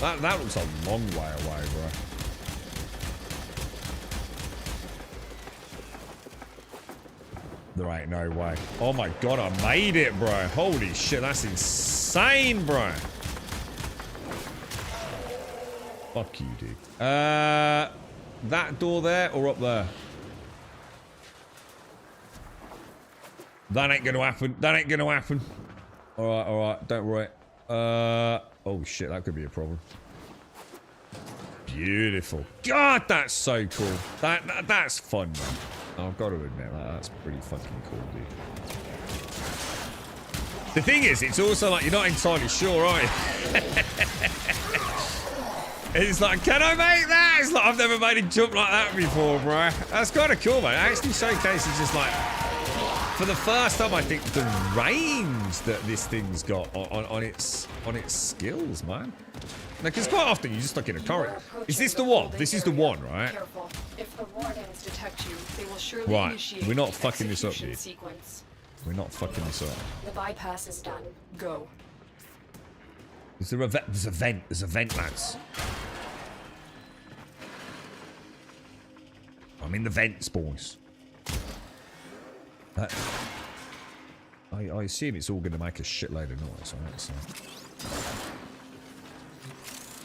That looks a long way away, bro. There ain't no way. Oh my god, I made it, bro. Holy shit, that's insane, bro. Fuck you, dude. That door there or up there? That ain't gonna happen. That ain't gonna happen. Alright, don't worry. Oh shit, that could be a problem. Beautiful. God, that's so cool. That's fun, man. I've got to admit, that's pretty fucking cool, dude. The thing is, it's also like you're not entirely sure, are you? It's like, can I make that? It's like I've never made a jump like that before, bro. That's kind of cool, man. It actually showcases just like, for the first time, I think the range that this thing's got on its skills, man. Because quite often you just stuck in a corridor. Is this the one? This is the one, right? Careful. If the wardens detect you, they will surely initiate We're not the fucking this up, execution dude. sequence. We're not fucking this up. The bypass is done. Go. Is there a vent? There's a vent. There's a vent, lads. I'm in the vents, boys. I assume it's all going to make a shitload of noise, right? So.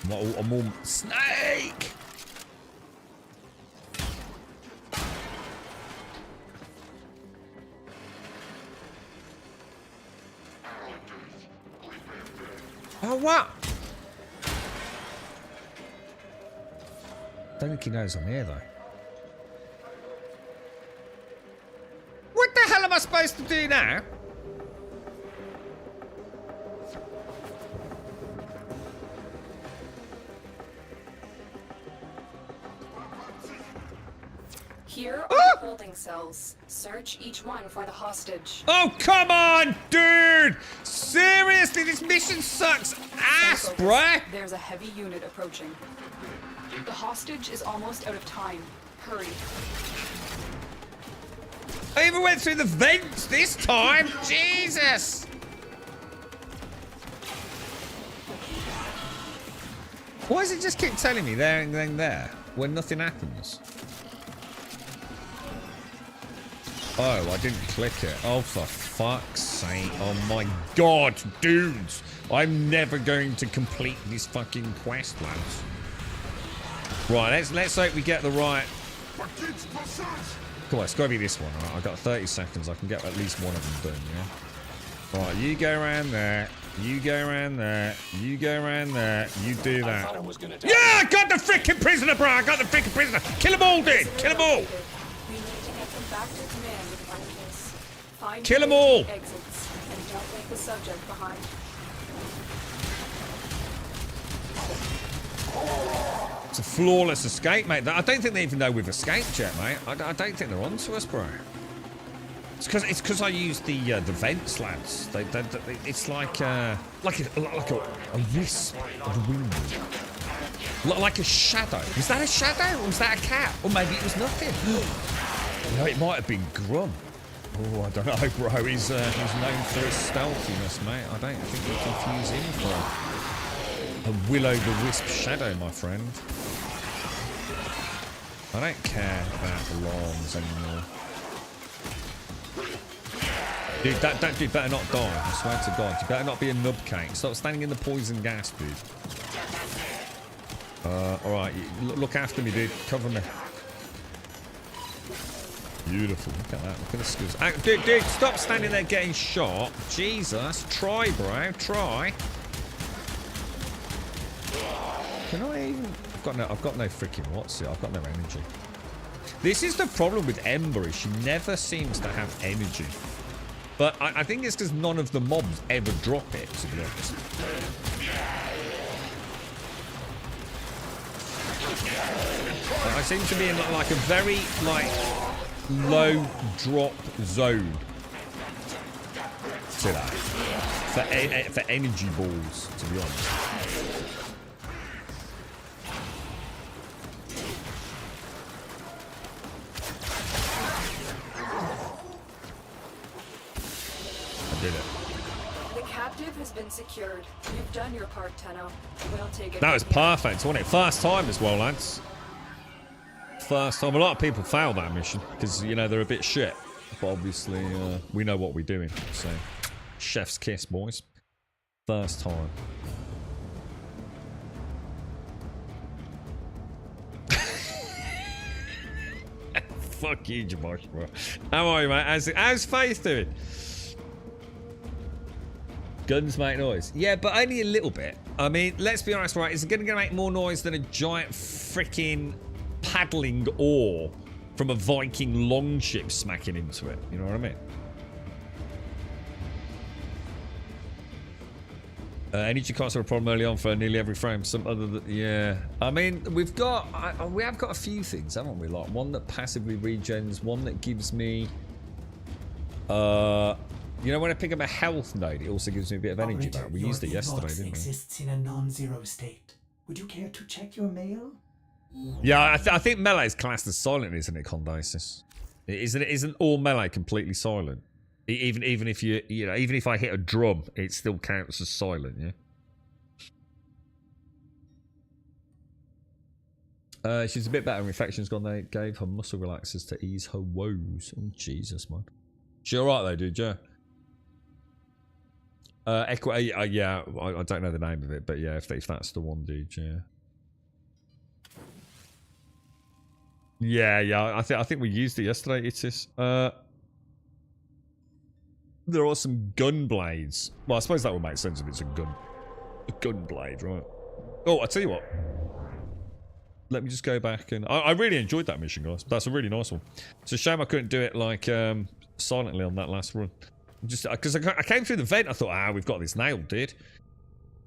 I'm all... Snake! Oh, what? Don't think he knows I'm here, though. What the hell am I supposed to do now? Here are Oh! the holding cells. Search each one for the hostage. Oh, come on, dude! Seriously, this mission sucks ass, bruh! There's a heavy unit approaching. The hostage is almost out of time. Hurry. I even went through the vents this time! Jesus! Why does it just keep telling me there and then there when nothing happens? Oh, I didn't click it. Oh, for fuck's sake. Oh my god, dudes. I'm never going to complete this fucking quest, lads. Right, let's hope we get the right... Come on, it's gotta be this one, right? I've got 30 seconds. I can get at least one of them done, yeah? Right, you go around there. You go around there. You go around there. You do that. Yeah, I got the freaking prisoner, bro. I got the freaking prisoner. Kill them all, dude. Kill them all. We need to get them back to command with one of this. Find Kill them all. Exits and don't leave the subject behind. It's a flawless escape, mate. I don't think they even know we've escaped yet, mate. I don't think they're onto us, bro. It's because I used the vents, lads. It's like a wisp of wind, like a shadow. Was that a shadow, or was that a cat, or maybe it was nothing? No, it might have been Grum. Oh, I don't know, bro. He's known for his stealthiness, mate. I don't think we confuse him for a will-o'-the-wisp shadow, my friend. I don't care about alarms anymore. Dude, that dude better not die. I swear to God. You better not be a nubcake. Stop standing in the poison gas, dude. Alright. Look after me, dude. Cover me. Beautiful. Look at that. Look at the skills. Dude, stop standing there getting shot. Jesus. Try, bro. Try. Can I even... I've got no freaking what's it. I've got no energy. This is the problem with Ember, is she never seems to have energy. But I think it's because none of the mobs ever drop it, to be honest. I seem to be in like a very low drop zone today for energy balls, to be honest. Did it. The captive has been secured. You've done your part, Tenno. We'll take it. That was perfect, wasn't it? First time as well, lads. First time. A lot of people fail that mission because, you know, they're a bit shit. But obviously, we know what we're doing. So, chef's kiss, boys. First time. Fuck you, Jamosh, bro. How are you, mate? How's Faith doing? Guns make noise. Yeah, but only a little bit. I mean, let's be honest, right? Is it going to make more noise than a giant freaking paddling oar from a Viking longship smacking into it? You know what I mean? Energy costs are a problem early on for nearly every frame. Some other, yeah. I mean, we have got a few things, haven't we? Like one that passively regens, one that gives me, you know, when I pick up a health node, it also gives me a bit of energy back. We used it yesterday, didn't we? Exists in a non-zero state. Would you care to check your mail? Yeah, I think melee is classed as silent, isn't it, Condisis? Isn't all melee completely silent? Even if even if I hit a drum, it still counts as silent, yeah? She's a bit better. Infection's gone. They gave her muscle relaxers to ease her woes. Oh, Jesus, man. She alright though, dude, yeah? Yeah, I don't know the name of it, but yeah, if that's the one, dude, yeah. Yeah, I think we used it yesterday. It is. There are some gun blades. Well, I suppose that would make sense if it's a gun blade, right? Oh, I tell you what. Let me just go back and I really enjoyed that mission, guys. That's a really nice one. It's a shame I couldn't do it like silently on that last run. Just because I came through the vent, I thought, we've got this nailed, dude.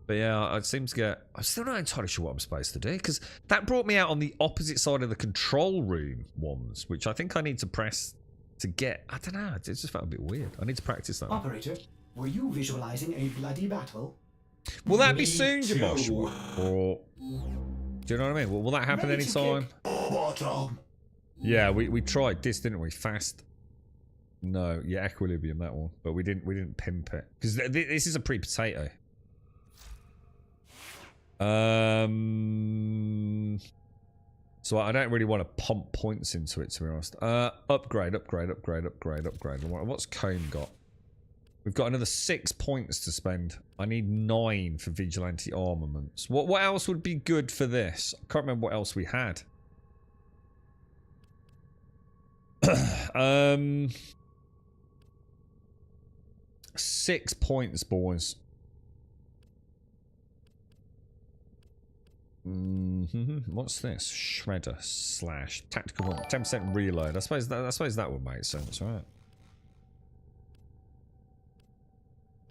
But yeah, I seem to get... I'm still not entirely sure what I'm supposed to do, because that brought me out on the opposite side of the control room ones, which I think I need to press to get... I don't know, it just felt a bit weird. I need to practice that. Operator, were you visualizing a bloody battle? Will that be Me soon, too. Jamosh? Or... Do you know what I mean? Will that happen Ready to anytime? kick. Bottom. Yeah, we tried this, didn't we? Fast. No, yeah, Equilibrium, that one. But we didn't pimp it. Because this is a pre-potato. So I don't really want to pump points into it, to be honest. Upgrade. What's Comb got? We've got another 6 points to spend. I need 9 for Vigilante Armaments. What else would be good for this? I can't remember what else we had. 6 points, boys. What's this? Shredder slash tactical 10% reload. I suppose that would make sense, right?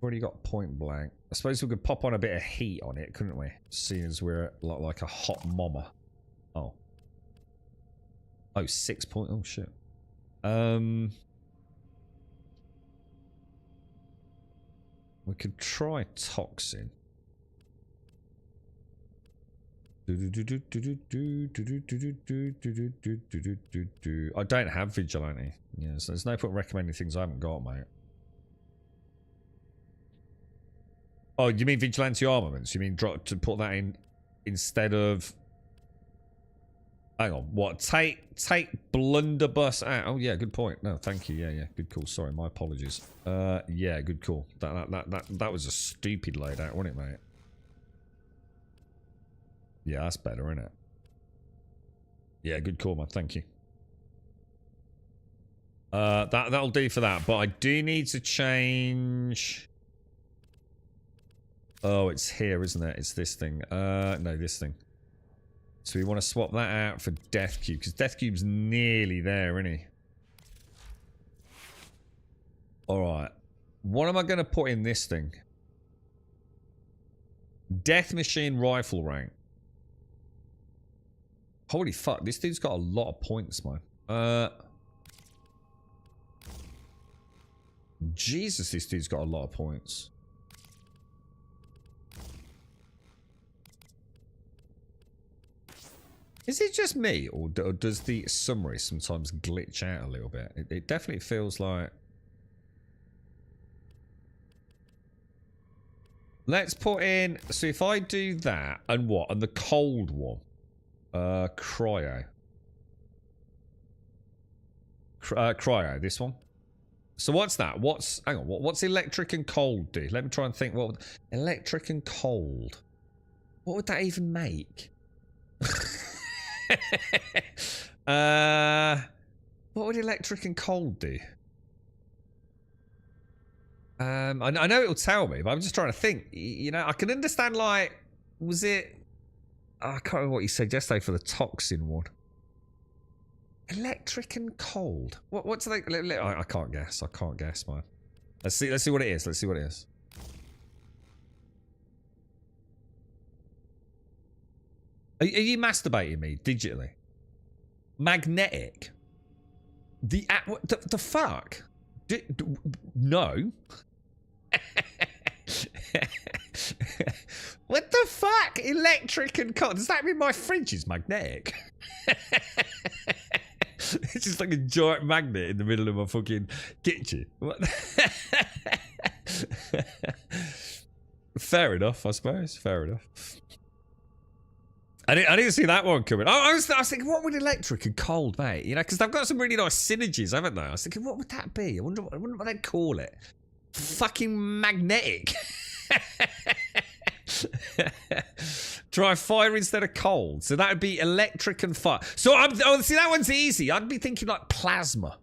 Already got point blank. I suppose we could pop on a bit of heat on it, couldn't we? Seeing as we're like a hot mama. Oh. Oh, 6 point. Oh shit. We could try toxin. I don't have vigilante. Yeah, so there's no point recommending things I haven't got, mate. Oh, you mean vigilante armaments? You mean drop to put that in instead of? Hang on, what? Take blunderbuss out. Oh yeah, good point. No, thank you. Yeah, good call. Sorry, my apologies. Yeah, good call. That was a stupid loadout, wasn't it, mate? Yeah, that's better, isn't it? Yeah, good call, man. Thank you. That'll do for that. But I do need to change. Oh, it's here, isn't it? It's this thing. No, this thing. So we want to swap that out for Death Cube, because Death Cube's nearly there, isn't he? Alright. What am I going to put in this thing? Death Machine Rifle Rank. Holy fuck, this dude's got a lot of points, man. Jesus, this dude's got a lot of points. Is it just me, or does the summary sometimes glitch out a little bit? It definitely feels like... Let's put in... So if I do that, and what? And the cold one. Cryo. Cryo, this one. So what's that? Hang on, what's electric and cold do? Let me try and think. What would, electric and cold. What would that even make? What would electric and cold do? I know it'll tell me, but I'm just trying to think. You know, I can understand, like, was it... Oh, I can't remember what you said yesterday for the toxin one. Electric and cold. What's like? I can't guess. I can't guess, man. Let's see what it is. Let's see what it is. Are you masturbating me digitally? Magnetic. The fuck? No. What the fuck? Electric and cold. Does that mean my fridge is magnetic? It's just like a giant magnet in the middle of my fucking kitchen. What? Fair enough, I suppose. Fair enough. I didn't see that one coming. I was thinking, what would electric and cold, mate? You know, because they've got some really nice synergies, haven't they? I was thinking, what would that be? I wonder what they'd call it. Fucking magnetic. Try fire instead of cold. So that would be electric and fire. So see, that one's easy. I'd be thinking like plasma.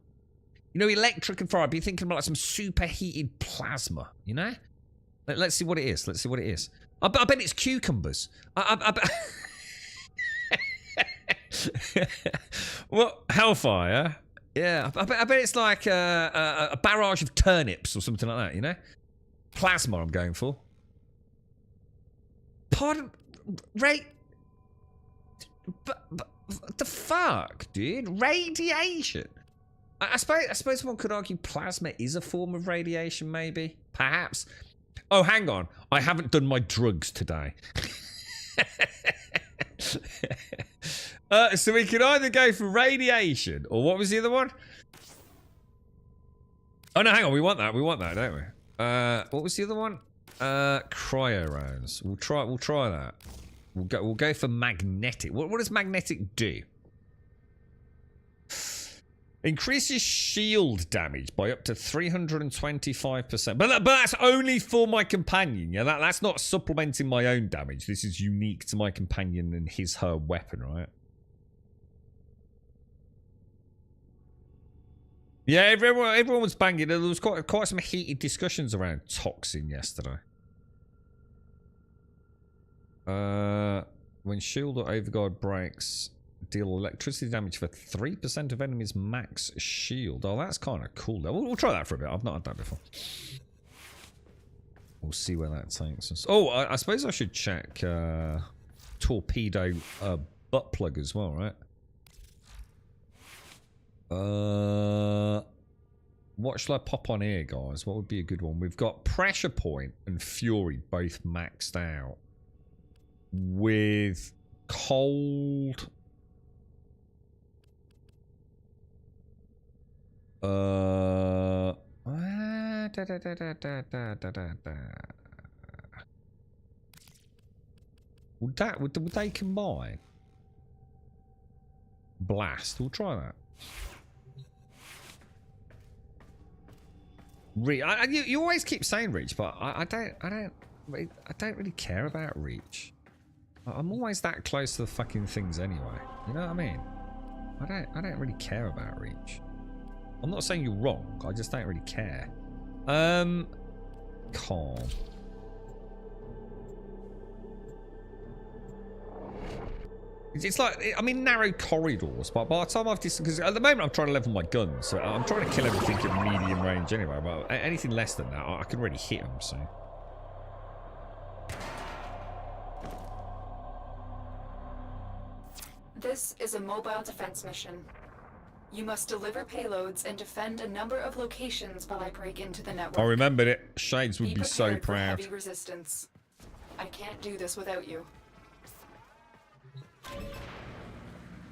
You know, electric and fire. I'd be thinking about like some superheated plasma. You know? Let's see what it is. Let's see what it is. I bet it's cucumbers. I bet. What? Hellfire? Yeah. I bet it's like a barrage of turnips or something like that, you know? Plasma I'm going for. Pardon? Right? But the fuck, dude? Radiation? I suppose one could argue plasma is a form of radiation, maybe. Perhaps. Oh, hang on. I haven't done my drugs today. So we can either go for radiation, or what was the other one? Oh, no, hang on. We want that, don't we? What was the other one? Cryo rounds. We'll try that. We'll go for magnetic. What does magnetic do? Increases shield damage by up to 325%. But that's only for my companion. Yeah, that's not supplementing my own damage. This is unique to my companion and her weapon, right? Yeah, everyone was banging. There was quite some heated discussions around toxin yesterday. When shield or overguard breaks, deal electricity damage for 3% of enemies' max shield. Oh, that's kind of cool. We'll try that for a bit. I've not had that before. We'll see where that takes us. Oh, I suppose I should check torpedo butt plug as well, right? What shall I pop on here, guys? What would be a good one? We've got pressure point and fury both maxed out. With cold... Would they combine? Blast. We'll try that. You always keep saying reach, but I don't really care about reach. I'm always that close to the fucking things anyway. You know what I mean? I don't really care about reach. I'm not saying you're wrong. I just don't really care. Calm. It's like, I'm in narrow corridors, but by the time I've because at the moment I'm trying to level my guns, so I'm trying to kill everything at medium range anyway. But anything less than that, I can really hit them. So. This is a mobile defense mission. You must deliver payloads and defend a number of locations while I break into the network. I remembered it. Shades would be so prepared for proud. heavy resistance. I can't do this without you.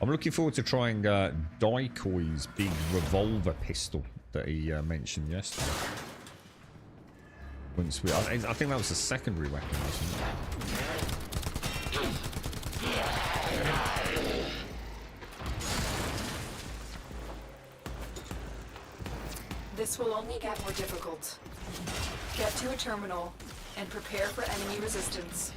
I'm looking forward to trying Daikoi's big revolver pistol that he mentioned yesterday. Once I think that was a secondary weapon, wasn't it? This will only get more difficult. Get to a terminal and prepare for enemy resistance.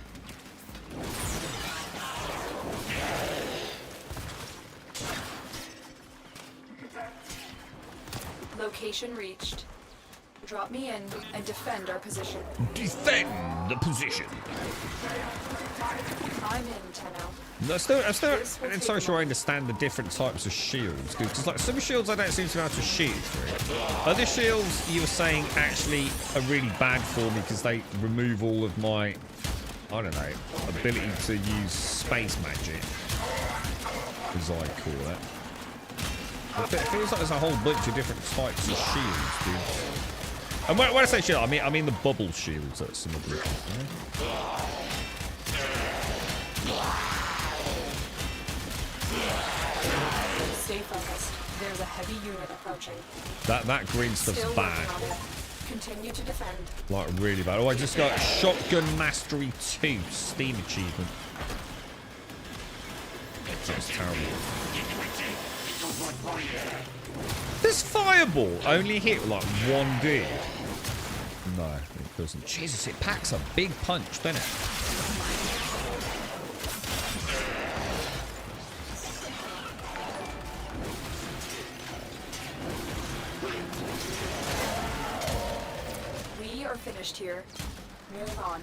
Location reached. Drop me in and defend our position. Defend the position. I'm in, Tenno. No, I'm still not so sure I understand the different types of shields. Because like some shields I don't seem to be able to shoot through. Other shields you were saying actually are really bad for me because they remove all of my, I don't know, ability to use space magic, as I call it. It feels like there's a whole bunch of different types of shields, dude. And when I say shield, I mean the bubble shields that some of them. Stay focused. There's a heavy unit approaching. That green stuff's Still bad. working on it. Continue to defend. Like really bad. Oh, I just got Shotgun Mastery 2 Steam achievement. That's terrible. Does Fireball only hit like one dude? No, it doesn't. Jesus, it packs a big punch, doesn't it? We are finished here. Move on.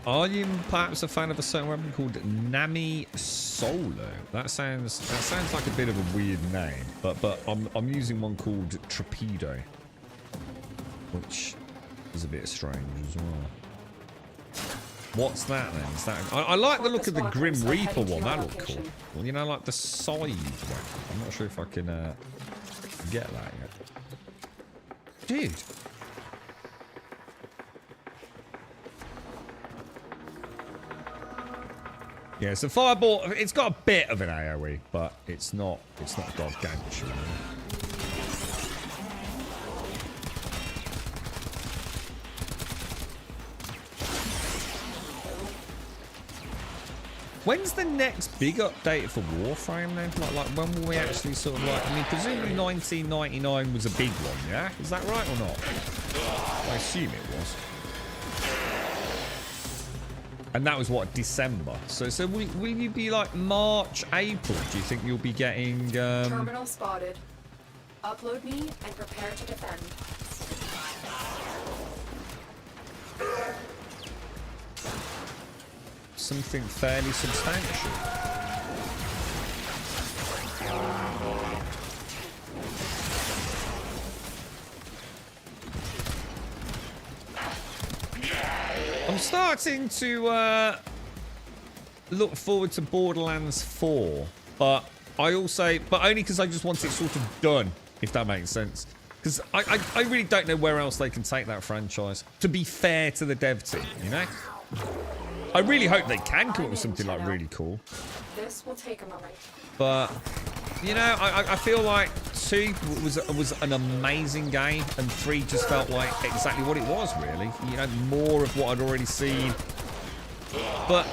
Are you perhaps a fan of a certain weapon called Nami Solo? That sounds like a bit of a weird name, but I'm using one called Torpedo, which is a bit strange as well. What's that then? Is that? I like the look of the Grim Reaper one. That looked cool. Well, you know, like the side one. I'm not sure if I can get that yet. Dude. Yeah, so Fireball, it's got a bit of an AoE, but it's not gargantuan. When's the next big update for Warframe then? Like when will we actually sort of like, I mean, presumably 1999 was a big one, yeah? Is that right or not? I assume it was. And that was what, December? So will you be like March, April? Do you think you'll be getting Terminal spotted. Upload me and prepare to defend. something fairly substantial? I'm starting to look forward to Borderlands 4, but only because I just want it sort of done, if that makes sense. Because I really don't know where else they can take that franchise, to be fair to the dev team, you know? I really hope they can come up with something like really cool. This will take a moment. But, you know, I feel like 2 was an amazing game, and 3 just felt like exactly what it was, really. You know, more of what I'd already seen. But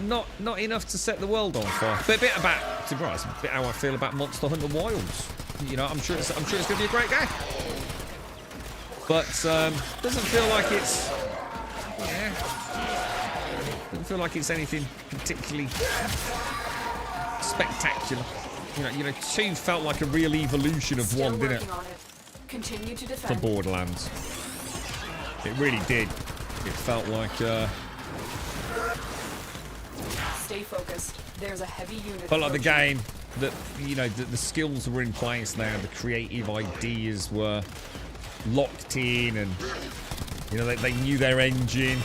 not enough to set the world on fire. But a bit about, to be honest, a bit how I feel about Monster Hunter Wilds. You know, I'm sure it's going to be a great game. But doesn't feel like it's, yeah, doesn't feel like it's anything particularly spectacular. You know, 2 felt like a real evolution of 1, didn't it? Continue to For defend. Borderlands, it really did. It felt like. Stay focused. There's a heavy unit. Felt like the game that, you know, the skills were in place now, the creative ideas were locked in, and you know they knew their engine.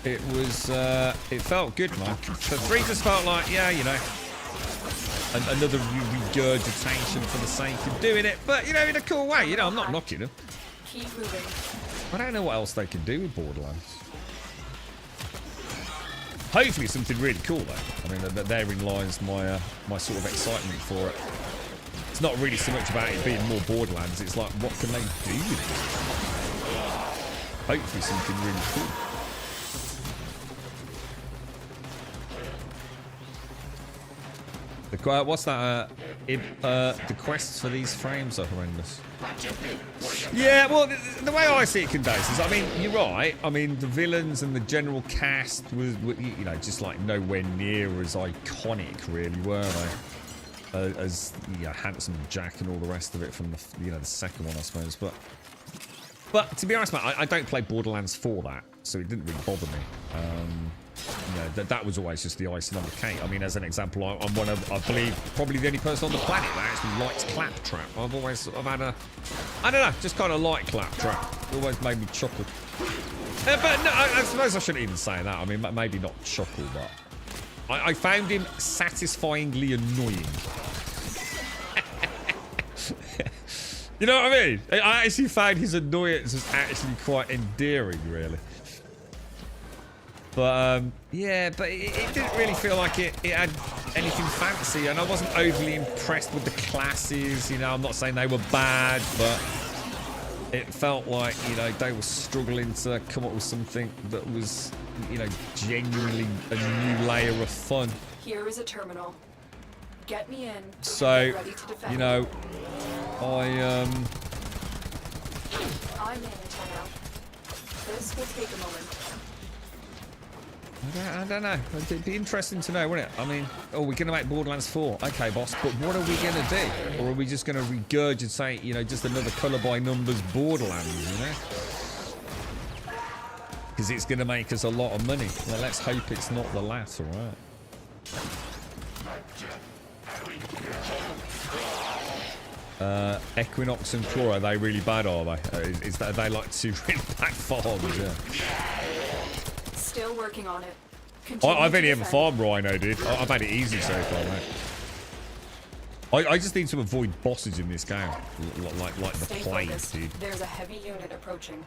It was it felt good, man. So 3 just felt like, yeah, you know, another regurgitation for the sake of doing it, but you know, in a cool way. You know, I'm not knocking them. Keep moving. I don't know what else they can do with Borderlands. Hopefully something really cool though. I mean, therein lies my my sort of excitement for it. It's not really so much about it being more Borderlands. It's like, what can they do with it? Hopefully something really cool. What's that? The quests for these frames are horrendous. Yeah, well, the way I see it, Candace, is, I mean, you're right. I mean, the villains and the general cast was, you know, just like nowhere near as iconic, really, were they? As, you know, Handsome Jack and all the rest of it from the, you know, the second one, I suppose. But to be honest, man, I don't play Borderlands for that, so it didn't really bother me. You know, that was always just the icing on the cake. I mean, as an example, I'm one of, I believe, probably the only person on the planet that actually likes Claptrap. I've had a, I don't know, just kind of like Claptrap. It always made me chuckle. But no, I suppose I shouldn't even say that. I mean, maybe not chuckle, but I found him satisfyingly annoying. You know what I mean? I actually found his annoyance was actually quite endearing, really. But, yeah, but it didn't really feel like it had anything fancy, and I wasn't overly impressed with the classes. You know, I'm not saying they were bad, but it felt like, you know, they were struggling to come up with something that was, you know, genuinely a new layer of fun. Here is a terminal. Get me in. So, Ready to defend. you know, I'm in, Antenna. This will take a moment. I don't know. It'd be interesting to know, wouldn't it? I mean, oh, we're going to make Borderlands 4. Okay, boss, but what are we going to do? Or are we just going to regurgitate, you know, just another colour by numbers Borderlands, you know? Because it's going to make us a lot of money. Well, let's hope it's not the latter, right? Equinox and Claw, are they really bad, are they? Are they like two really bad farms, yeah? Still working on it. I've only ever farmed Rhino, dude. I've had it easy so far, mate. I just need to avoid bosses in this game. Like the Stay plague, focused. dude. There's a heavy unit approaching.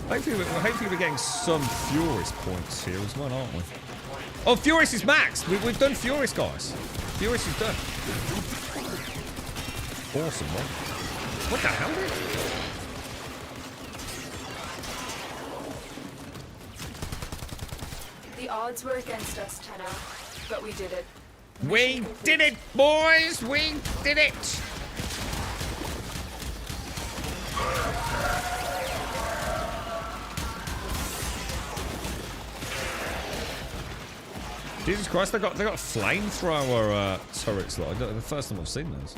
Hopefully we're getting some Furious points here as well, aren't we? Oh, Furious is maxed! We've done Furious, guys. Furious is done. Awesome, man. What the hell, dude? The odds were against us, Tenno, but we did it. We did it, boys! We did it! Jesus Christ, they got flamethrower turrets. Though. The first time I've seen those.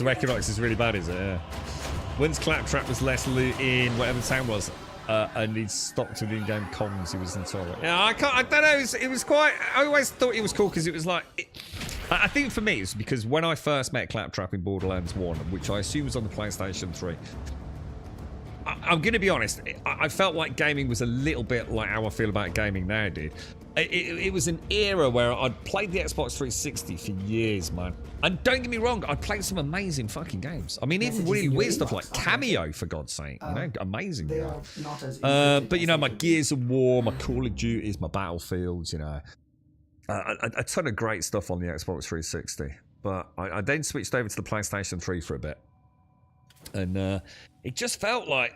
Equinox is really bad, is it? Yeah. Once Claptrap was less loot in whatever the town was, and he stopped with in-game comms, he was intolerant. Yeah, I don't know. It was quite. I always thought it was cool because it was like. I think for me, it's because when I first met Claptrap in Borderlands 1, which I assume was on the PlayStation 3. I'm going to be honest, I felt like gaming was a little bit like how I feel about gaming now, dude. It was an era where I'd played the Xbox 360 for years, man. And don't get me wrong, I'd played some amazing fucking games. I mean, even really weird stuff like Cameo, for God's sake. You know, amazing. They are not as but, you know, my Gears of War, my Call of Duties, my Battlefields, you know. A ton of great stuff on the Xbox 360. But I then switched over to the PlayStation 3 for a bit. And it just felt like,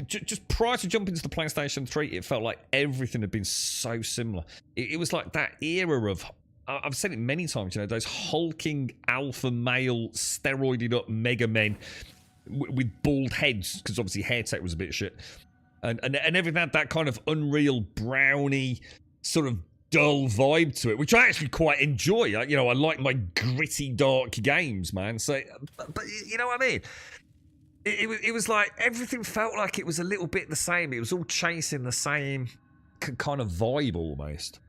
just prior to jumping to the PlayStation 3, it felt like everything had been so similar. It was like that era of, I've said it many times, you know, those hulking alpha male steroided up mega men with bald heads, because obviously hair tech was a bit shit. And everything had that kind of unreal brownie sort of dull vibe to it, which I actually quite enjoy. You know, I like my gritty, dark games, man. So, but you know what I mean? It was like everything felt like it was a little bit the same. It was all chasing the same kind of vibe almost.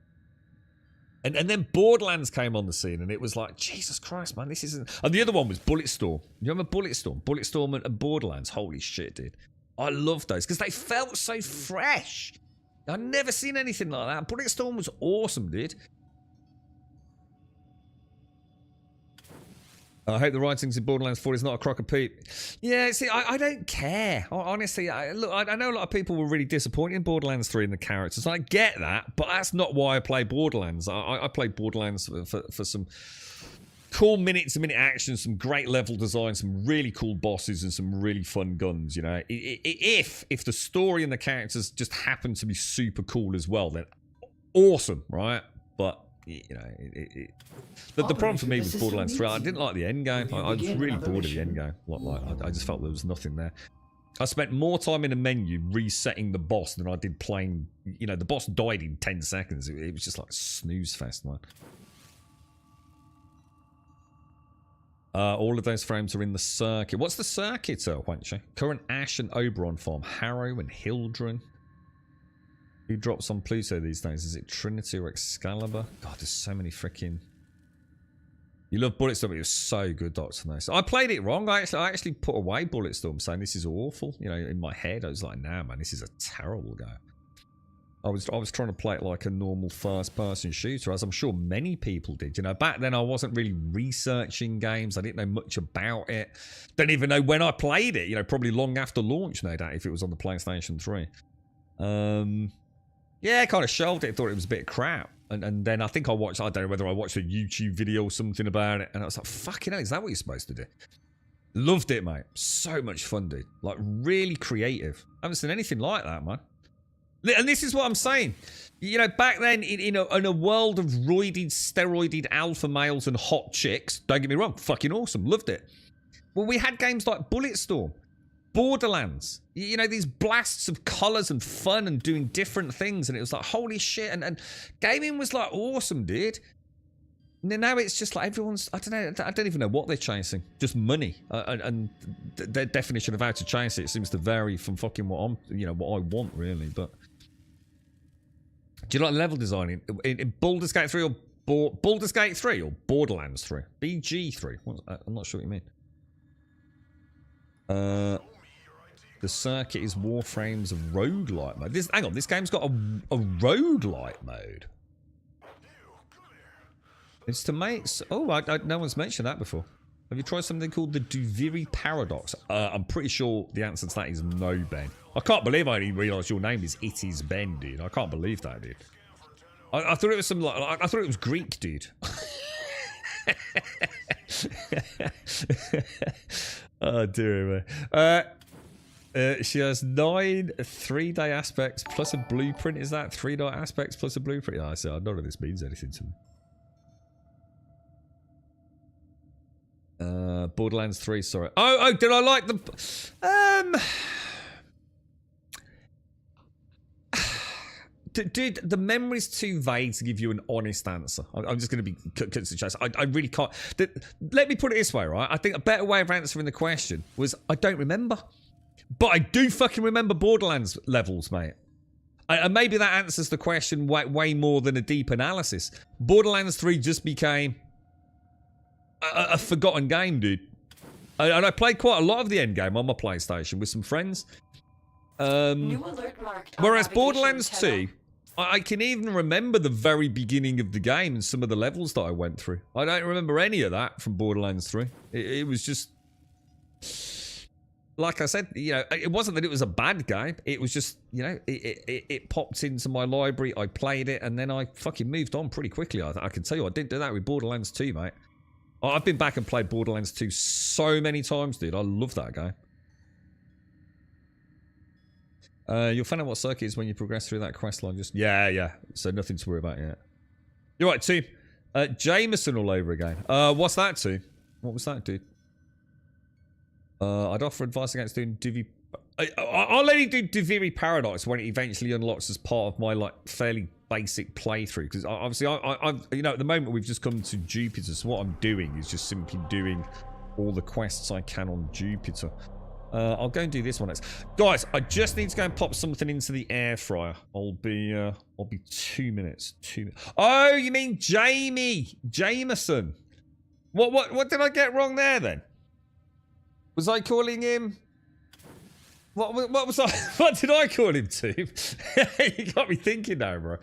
And then Borderlands came on the scene, and it was like, Jesus Christ, man, this isn't. And the other one was Bulletstorm. You remember Bulletstorm? Bulletstorm and Borderlands. Holy shit, dude! I love those because they felt so fresh. I've never seen anything like that. Bulletstorm was awesome, dude. I hope the writings in Borderlands 4 is not a crock of poop. Yeah, see, I don't care. Honestly, look, I know a lot of people were really disappointed in Borderlands 3 in the characters. I get that, but that's not why I play Borderlands. I play Borderlands for some cool minute-to-minute action, some great level design, some really cool bosses, and some really fun guns, you know. If the story and the characters just happen to be super cool as well, then awesome, right? But you know, the problem for me with Borderlands 3, I didn't like the end game. I was really bored of the end game. I just felt there was nothing there. I spent more time in a menu resetting the boss than I did playing. You know, the boss died in 10 seconds. It was just like a snooze fest, man. All of those frames are in the circuit. What's the circuit, Wanchi? Current Ash and Oberon farm, Harrow and Hildren. Who drops on Pluto these days? Is it Trinity or Excalibur? God, there's so many freaking. You love Bulletstorm, but it was so good, Dr. No. So I played it wrong. I actually put away Bulletstorm, saying this is awful. You know, in my head, I was like, nah, man, this is a terrible game. I was trying to play it like a normal first-person shooter, as I'm sure many people did. You know, back then I wasn't really researching games. I didn't know much about it. Don't even know when I played it. You know, probably long after launch, no doubt, if it was on the PlayStation 3. Yeah, I kind of shelved it. Thought it was a bit of crap. And then I think I don't know whether I watched a YouTube video or something about it. And I was like, fucking hell, is that what you're supposed to do? Loved it, mate. So much fun, dude. Like, really creative. I haven't seen anything like that, man. And this is what I'm saying. You know, back then, in a world of roided, steroided alpha males and hot chicks, don't get me wrong, fucking awesome. Loved it. Well, we had games like Bulletstorm, Borderlands. You know, these blasts of colours and fun and doing different things. And it was like, holy shit. And gaming was like awesome, dude. Now it's just like everyone's, I don't even know what they're chasing. Just money. And their definition of how to chase it seems to vary from fucking what I want, really. But do you like level designing in Baldur's Gate 3 or Baldur's Gate 3 or Borderlands 3? BG3. I'm not sure what you mean. The circuit is Warframe's roguelite mode. Hang on, this game's got a roguelite mode. It's to make... Oh, no one's mentioned that before. Have you tried something called the Duviri Paradox? I'm pretty sure the answer to that is no, Ben. I can't believe I didn't realise your name is It Is Ben, dude. I can't believe that, dude. I thought it was some... Like, I thought it was Greek, dude. Oh, dear me. She has 9 3-day aspects plus a blueprint. Is that 3-day aspects plus a blueprint? Yeah, I see. None of this means anything to me. Borderlands 3, sorry. Oh, did I like the... Dude, the memory's too vague to give you an honest answer. I'm just going to be cut to the chase. I really can't... Let me put it this way, right? I think a better way of answering the question was, I don't remember. But I do fucking remember Borderlands levels, mate. And maybe that answers the question way more than a deep analysis. Borderlands 3 just became a forgotten game, dude. And I played quite a lot of the end game on my PlayStation with some friends. New alert marked Whereas Borderlands 2, I can even remember the very beginning of the game and some of the levels that I went through. I don't remember any of that from Borderlands 3. It was just... Like I said, you know, it wasn't that it was a bad game. It was just, you know, it popped into my library. I played it, and then I fucking moved on pretty quickly. I can tell you, I didn't do that with Borderlands 2, mate. I've been back and played Borderlands 2 so many times, dude. I love that game. You'll find out what circuit is when you progress through that quest line. Just yeah. So nothing to worry about yet. You're right, team. Jameson all over again. What's that, team? What was that, dude? I'd offer advice against doing Divi. I'll only do Duviri Paradox when it eventually unlocks as part of my like fairly basic playthrough. Because obviously, I've you know, at the moment we've just come to Jupiter. So what I'm doing is just simply doing all the quests I can on Jupiter. I'll go and do this one next. Guys, I just need to go and pop something into the air fryer. I'll be 2 minutes. Oh, you mean Jameson? What did I get wrong there then? Was I calling him? What was I? What did I call him to? You got me thinking now, bro.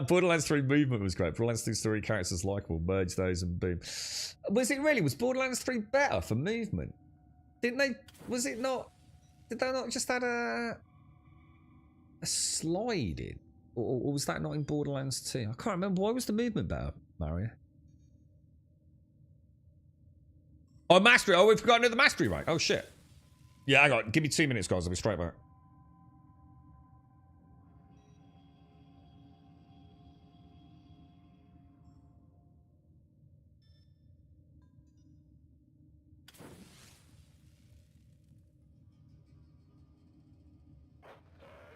Borderlands 3 movement was great. Borderlands 2 story characters likeable. Merge those and boom. Was it really? Was Borderlands 3 better for movement? Didn't they? Was it not? Did they not just add a slide in? Or was that not in Borderlands 2? I can't remember. Why was the movement better, Mario? Oh, mastery. Oh, we've got another mastery rank. Oh, shit. Yeah, I got. Give me 2 minutes, guys. I'll be straight back.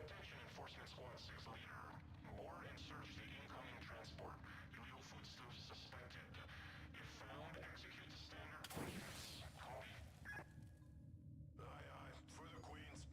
Attention Enforcement Squad 6 Leader. More in search the incoming transport. Illegal foodstuffs suspected. If found, execute the standard punishments. Copy. Aye, aye. For the Queens.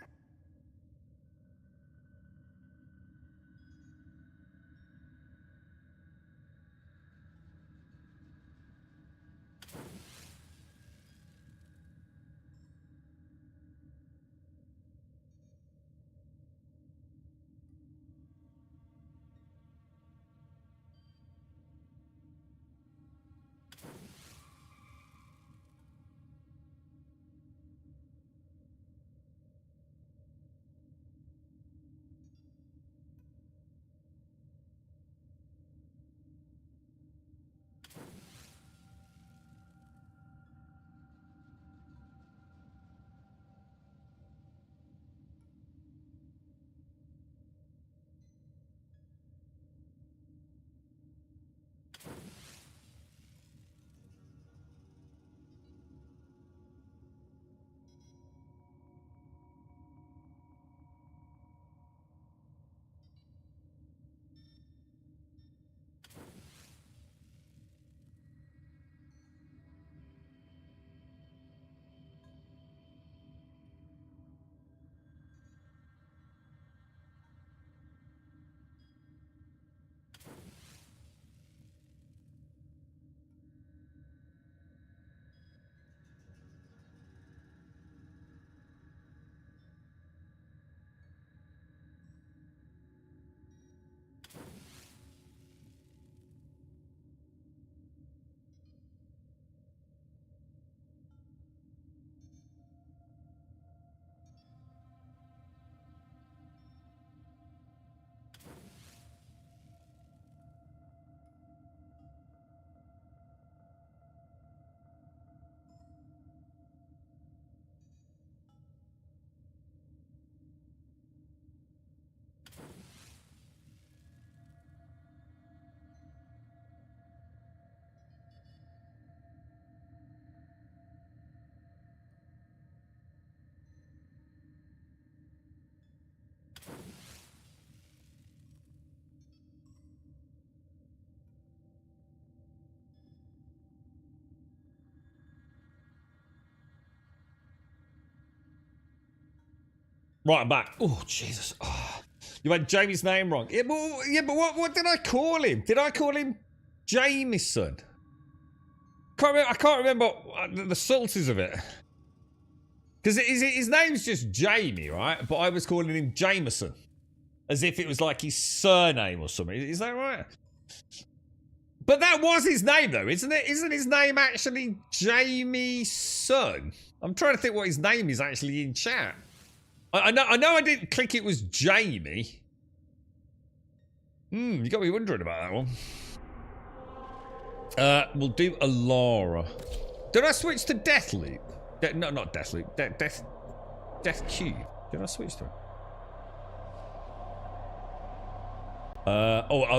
Right, I'm back. Oh, Jesus. Oh, you had Jamie's name wrong. Yeah, but what did I call him? Did I call him Jameson? I can't remember the subtleties of it. Because his name's just Jamie, right? But I was calling him Jameson. As if it was like his surname or something. Is that right? But that was his name, though, isn't it? Isn't his name actually Jamieson? I'm trying to think what his name is actually in chat. I know I didn't click it was Jamie. You got me wondering about that one. We'll do Alara. Did I switch to Deathloop? No, not Deathloop. Death Cube. Did I switch to it?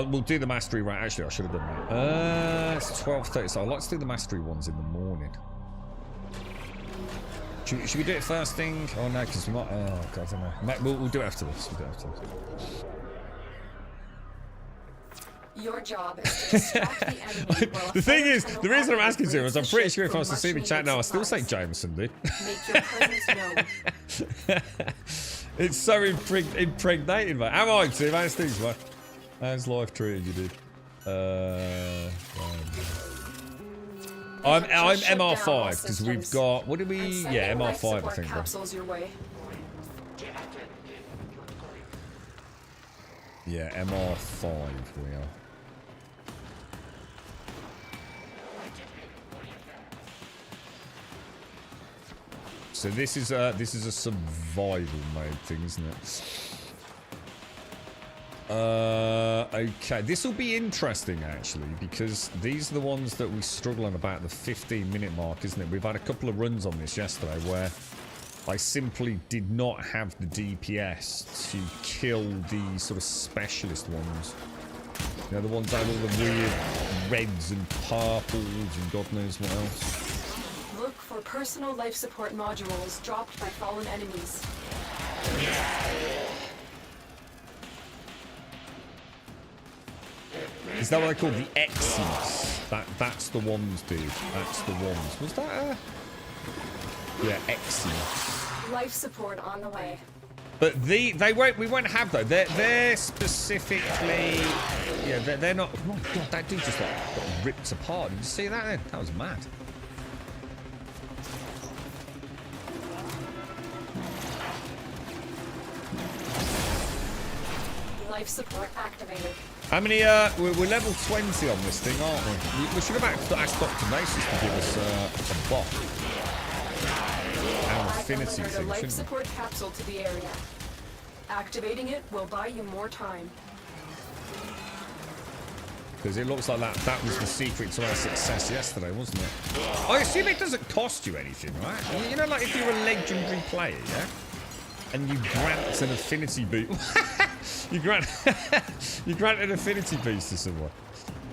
We'll do the mastery right. Actually, I should have done that. It's 12:30, so I'd like to do the mastery ones in the morning. Should we do it first thing? Oh no, because we might. Oh god, I don't know. We'll do it after this. We'll do it after this. Your job is to distract the enemy. The thing is, the reason I'm asking you is I'm pretty sure if I was to see the chat now, I still say Jameson, dude. Make your presence known. It's so impregnated, mate. Am I, Tim? How's things, mate? How's life treating you, dude? I'm MR5 because we've got. What did we? Yeah, MR5, I think. Capsules your way. Yeah, MR5 we are. So this is a survival mode thing, isn't it? Okay, this will be interesting actually because these are the ones that we struggle on about the 15-minute mark, isn't it? We've had a couple of runs on this yesterday where I simply did not have the DPS to kill the sort of specialist ones. You know, the ones that have all the weird reds and purples and God knows what else. Look for personal life support modules dropped by fallen enemies. Is that what they call the Eximus? That's the ones, dude. That's the ones. Was that yeah, Eximus. Life support on the way. But we won't have though. They're specifically, yeah, they're not. Oh my god, that dude just like got ripped apart. Did you see that? Then? That was mad. Life support activated. How many? We're level 20 on this thing, aren't we? We should have asked Dr. Maces to give us a bot. An affinity thing, life shouldn't support capsule to the area. Activating it will buy you more time. Because it looks like that was the secret to our success yesterday, wasn't it? I assume it doesn't cost you anything, right? You know, like if you're a legendary player, yeah? And you grant an affinity boost. you grant an affinity boost to someone.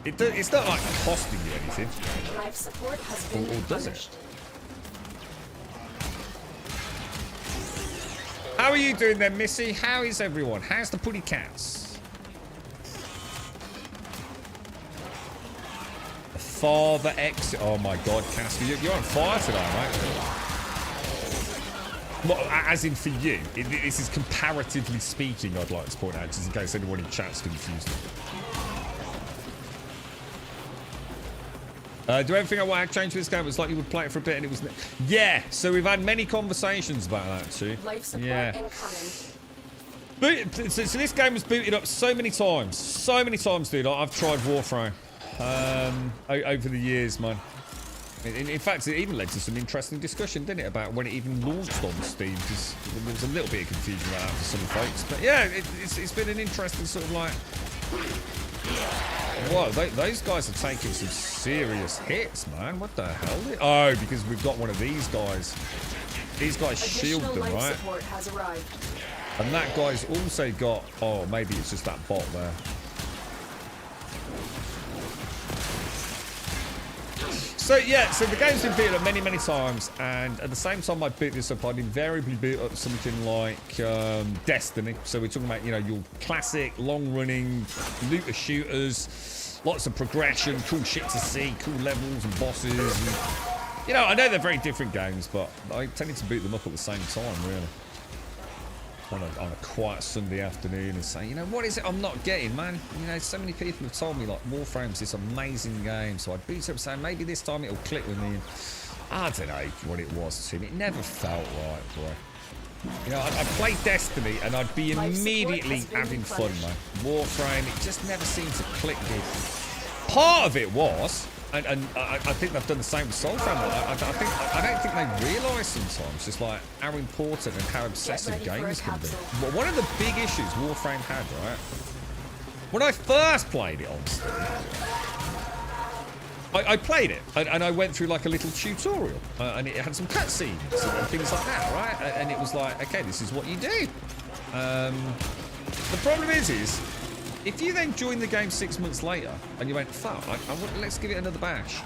It's not like costing you anything. Life support has been or does punished. it? How are you doing then, Missy? How is everyone? How's the putty cats? Father exit. Oh my god, Casper, you're on fire today, mate. Well, as in for you, this is comparatively speaking, I'd like to point out, just in case anyone in chat's confused. Do everything I want to change for this game? It was like you would play it for a bit and it was... Yeah, so we've had many conversations about that too. Life support incoming. So this game was booted up so many times. So many times, dude. I've tried Warframe over the years, man. In fact, it even led to some interesting discussion, didn't it, about when it even launched on Steam, because there was a little bit of confusion about that for some folks. But yeah, it's been an interesting sort of like... Whoa, those guys are taking some serious hits, man. What the hell? Oh, because we've got one of these guys. These guys shield them, right? Support has arrived. And that guy's also got... Oh, maybe it's just that bot there. So yeah, so the game's been beaten up many, many times, and at the same time I boot this up, I'd invariably boot up something like Destiny. So we're talking about, you know, your classic, long-running looter shooters, lots of progression, cool shit to see, cool levels and bosses. And, you know, I know they're very different games, but I tended to boot them up at the same time, really. on a quiet Sunday afternoon and say, you know, what is it I'm not getting, man? You know, so many people have told me like Warframe's this amazing game, so I'd boot it up saying maybe this time it'll click with me. And I don't know what it was to me. It never felt right, bro. You know, I'd play Destiny and I'd be immediately having fun, man. Warframe, it just never seemed to click with. Part of it was, and I think they've done the same with Soulframe. I don't think they realise sometimes just like how important and how obsessive games can be. But one of the big issues Warframe had, right? When I first played it on Steam, I played it and I went through like a little tutorial and it had some cutscenes and things like that, right? And it was like, okay, this is what you do. The problem is if you then join the game 6 months later and you went, fuck, let's give it another bash.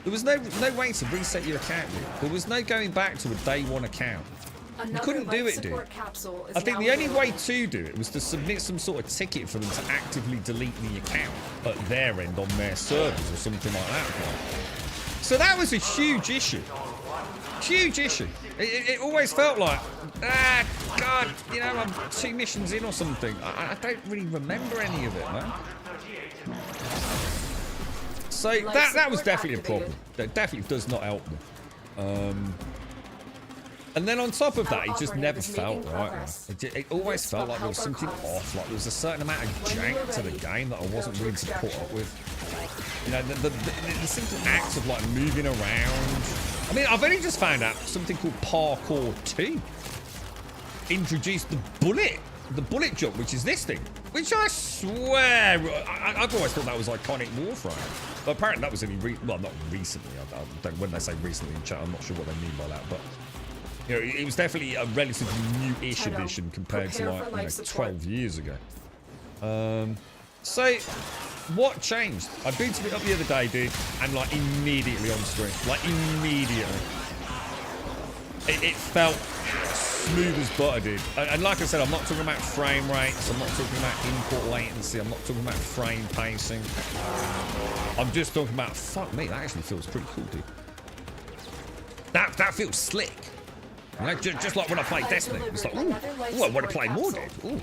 There was no way to reset your account, dude. There was no going back to a day one account. You couldn't do it, dude. I think the only way to do it was to submit some sort of ticket for them to actively delete the account at their end on their servers or something like that. So that was a huge issue. Huge issue. It always felt like, God, you know, I'm 2 missions in or something. I don't really remember any of it, man. So that was definitely a problem. That definitely does not help me. And then on top of that, it just never felt right, man. It always felt like there was something off, like there was a certain amount of jank to the game that I wasn't willing to put up with. You know, the simple act of like moving around. I mean, I've only just found out something called Parkour 2 introduced the bullet jump, which is this thing, which I swear, I've always thought that was iconic Warframe. But apparently that was only, well, not recently. I don't, when they say recently in chat, I'm not sure what they mean by that, but you know, it was definitely a relatively new-ish edition compared to like, you know, 12 years ago. So what changed? I booted it up the other day, dude, and like immediately on stream, like immediately. It felt smooth as butter, dude. And like I said, I'm not talking about frame rates. I'm not talking about import latency. I'm not talking about frame pacing. I'm just talking about, fuck me, that actually feels pretty cool, dude. That feels slick. You know, just like when I played Destiny. It's like, ooh, I want to play more, dude. Ooh. You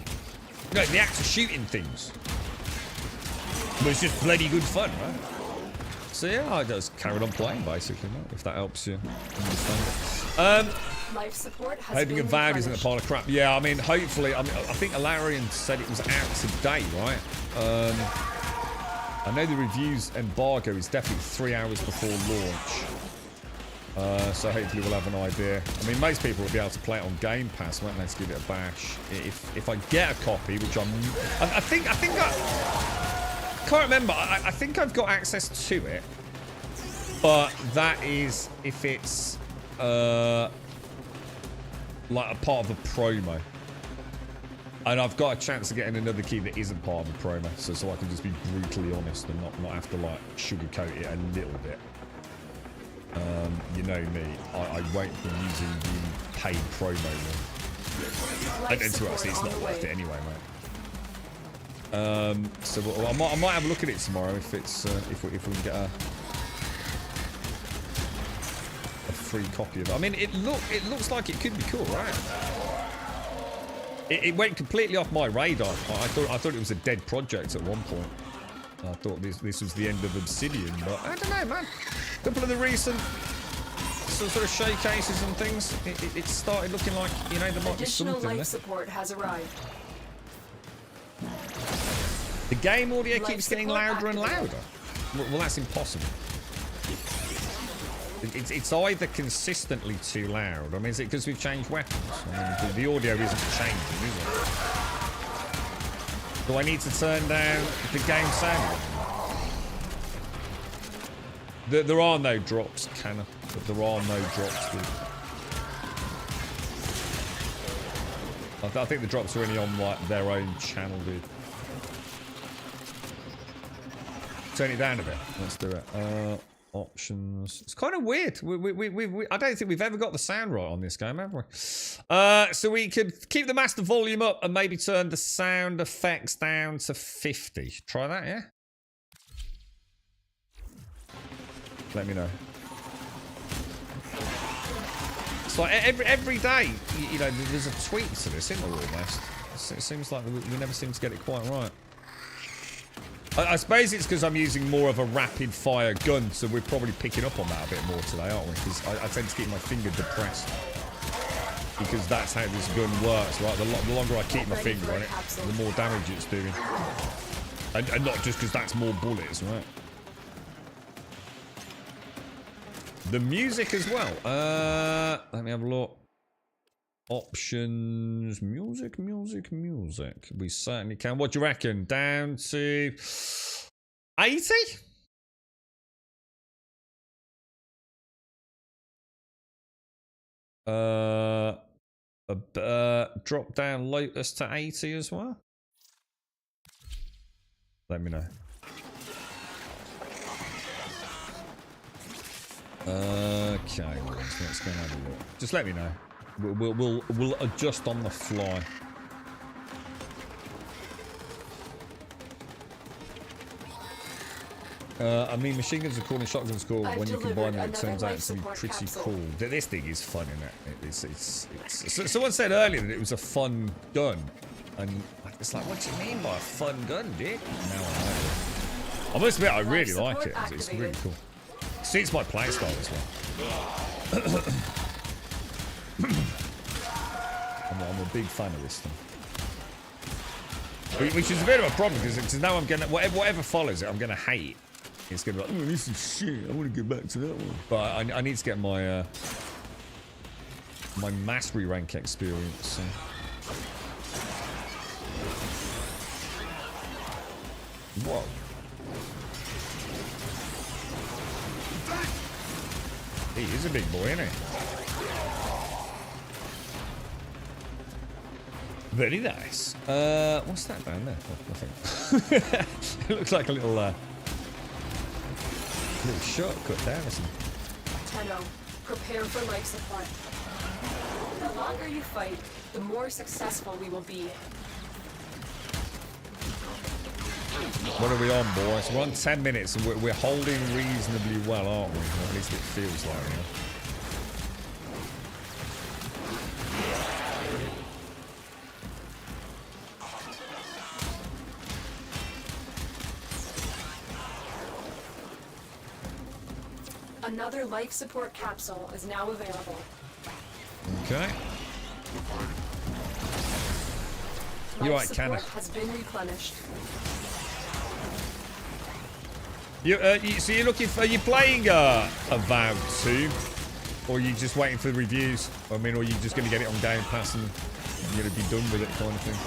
know, the act of shooting things was just bloody good fun, right? So yeah, I just carried on playing, basically, mate, if that helps you understand it. Life support has hoping Avowed isn't a pile of crap. Yeah, I mean, hopefully, I think Alarian said it was out today, right? I know the reviews embargo is definitely 3 hours before launch. So hopefully we'll have an idea. I mean, most people will be able to play it on Game Pass, won't they, to give it a bash. If I get a copy, which I think I can't remember. I think I've got access to it, but that is if it's like a part of a promo. And I've got a chance of getting another key that isn't part of a promo, so I can just be brutally honest and not have to like sugarcoat it a little bit. You know me, I won't be using the paid promo one. And to us, it's not worth it anyway, mate. So I might have a look at it tomorrow if it's if we can get a free copy of it. I mean, it looks like it could be cool, right? It went completely off my radar. I thought it was a dead project at one point. I thought this was the end of Obsidian, but I don't know, man. A couple of the recent sort of showcases and things, it started looking like, you know, there might be something there. Additional life support has arrived. The game audio keeps getting louder and louder. Well, that's impossible. It's either consistently too loud. I mean, is it because we've changed weapons? I mean, the audio isn't changing, is it? Do I need to turn down the game sound? There are no drops, Canna. But there are no drops, dude. I think the drops are only on like their own channel, dude. Turn it down a bit. Let's do it. Options. It's kind of weird. I don't think we've ever got the sound right on this game, have we? So we could keep the master volume up and maybe turn the sound effects down to 50. Try that, yeah? Let me know. It's like every day, you know, there's a tweak to this, isn't there, almost? It seems like we never seem to get it quite right. I suppose it's because I'm using more of a rapid fire gun, so we're probably picking up on that a bit more today, aren't we? Because I tend to keep my finger depressed. Because that's how this gun works, right? The longer I keep my finger on it, the more damage it's doing. And not just because that's more bullets, right? The music as well. Let me have a look. Options. Music. We certainly can. What do you reckon? Down to 80? Drop down Lotus to 80 as well. Let me know. Okay, let's go and have a look. Just let me know. We'll adjust on the fly. I mean, machine guns are cool and shotguns are cool. When you combine them, it turns out to be pretty cool. This thing is fun, isn't it? Someone said earlier that it was a fun gun, and it's like, what do you mean by a fun gun, dude? Now I know. I must admit, I really like it. It's really cool. Suits my playstyle as well. I'm a big fan of this thing. Which is a bit of a problem because now I'm gonna whatever follows it, I'm gonna hate. It's gonna be like, oh, this is shit. I want to get back to that one. But I need to get my my mastery rank experience. So. Whoa. He is a big boy, isn't he? Very nice. What's that down there? Oh, nothing. It looks like a little shortcut there, isn't it? Tenno, prepare for life support. The longer you fight, the more successful we will be. What are we on, boys? We're on 10 minutes and we're holding reasonably well, aren't we? Or at least it feels like it. Another life support capsule is now available. Okay. You're right, Canna. Has been replenished. So you're looking for? Are you playing Avowed 2, or are you just waiting for the reviews? I mean, or are you just going to get it on Game Pass and you're going to be done with it, kind of thing?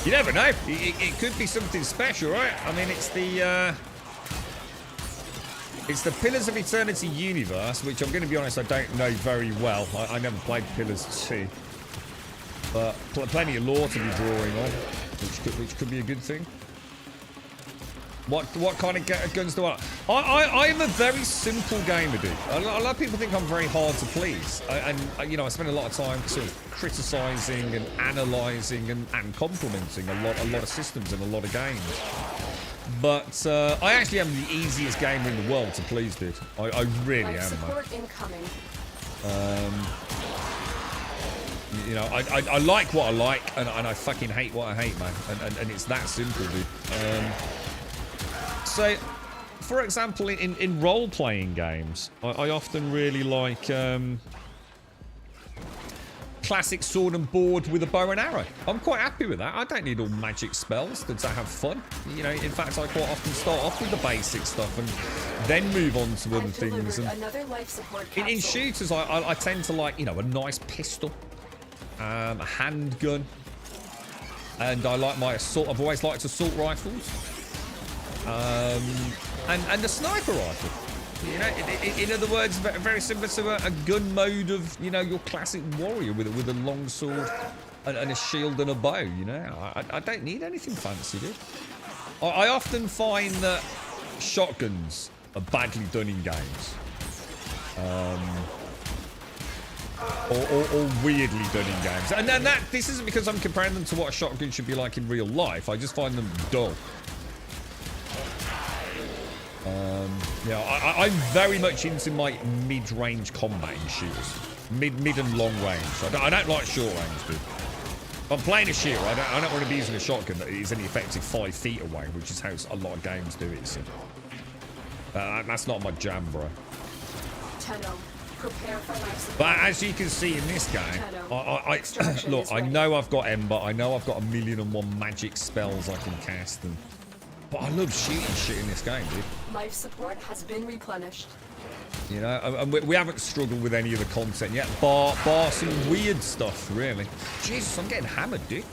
You never know. It could be something special, right? I mean, it's the Pillars of Eternity universe, which I'm going to be honest, I don't know very well. I never played Pillars 2, but plenty of lore to be drawing on, which could be a good thing. What kind of guns do I am a very simple gamer, dude. A lot of people think I'm very hard to please. And you know, I spend a lot of time sort of criticizing and analyzing and complimenting a lot of systems and a lot of games. But I actually am the easiest gamer in the world to please, dude. I really am, man. Incoming. You know, I like what I like, and I fucking hate what I hate, man. And it's that simple, dude. So, for example, in role-playing games, I often really like classic sword and board with a bow and arrow. I'm quite happy with that. I don't need all magic spells to have fun. You know, in fact, I quite often start off with the basic stuff and then move on to other things. And another life support in shooters, I tend to like, you know, a nice pistol, a handgun, and I like my assault. I've always liked assault rifles. And the sniper rifle, you know, in other words, very similar to a gun mode of, you know, your classic warrior with a long sword and a shield and a bow. You know, I don't need anything fancy, dude. I often find that shotguns are badly done in games, or weirdly done in games, and then this isn't because I'm comparing them to what a shotgun should be like in real life. I just find them dull. Yeah, I'm very much into my mid-range combat in shooters. Mid and long range. I don't like short range, dude. If I'm playing a shooter, I don't want to be using a shotgun that is only effective 5 feet away, which is how a lot of games do it. So. That's not my jam, bro. Prepare for life support. But as you can see in this game, look, I know I've got Ember. I know I've got 1,000,001 magic spells I can cast. But I love shooting shit in this game, dude. Life support has been replenished. You know, and we haven't struggled with any of the content yet, bar some weird stuff, really. Jesus, I'm getting hammered, dude.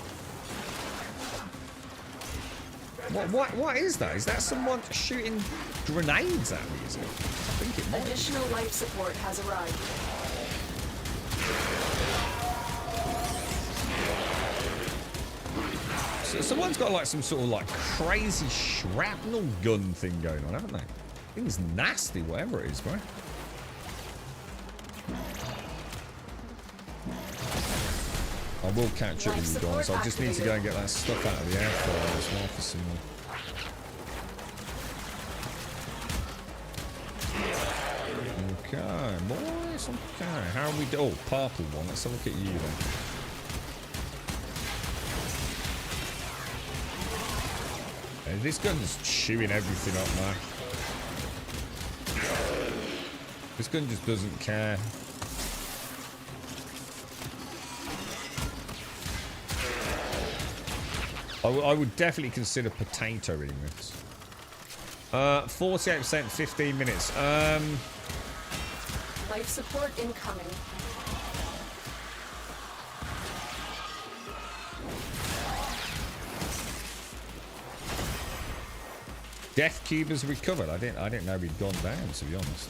What is that? Is that someone shooting grenades at me, is it? I think it might. Additional life support has arrived. So someone's got like some sort of like crazy shrapnel gun thing going on, haven't they? Thing's nasty, whatever it is, bro. I will catch up with you guys. I just need to go and get that stuff out of the air fryer as well for someone. Okay, boys. Okay, how are we doing? Oh, purple one. Let's have a look at you then. Hey, this gun's chewing everything up, man. This gun just doesn't care. I would definitely consider potato in this. 48%, 15 minutes. Life support incoming. Death Cube has recovered. I didn't know he'd gone down, to be honest.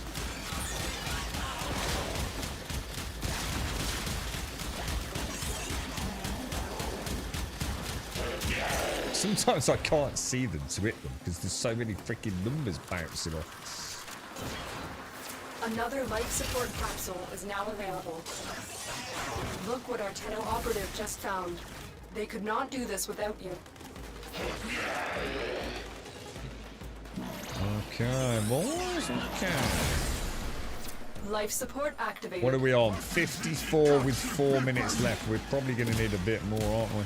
Sometimes I can't see them to hit them because there's so many freaking numbers bouncing off. Another life support capsule is now available. Look what our Tenno operative just found. They could not do this without you. Okay, boys. Okay. Life support activated. What are we on? 54 with 4 minutes left. We're probably going to need a bit more, aren't we?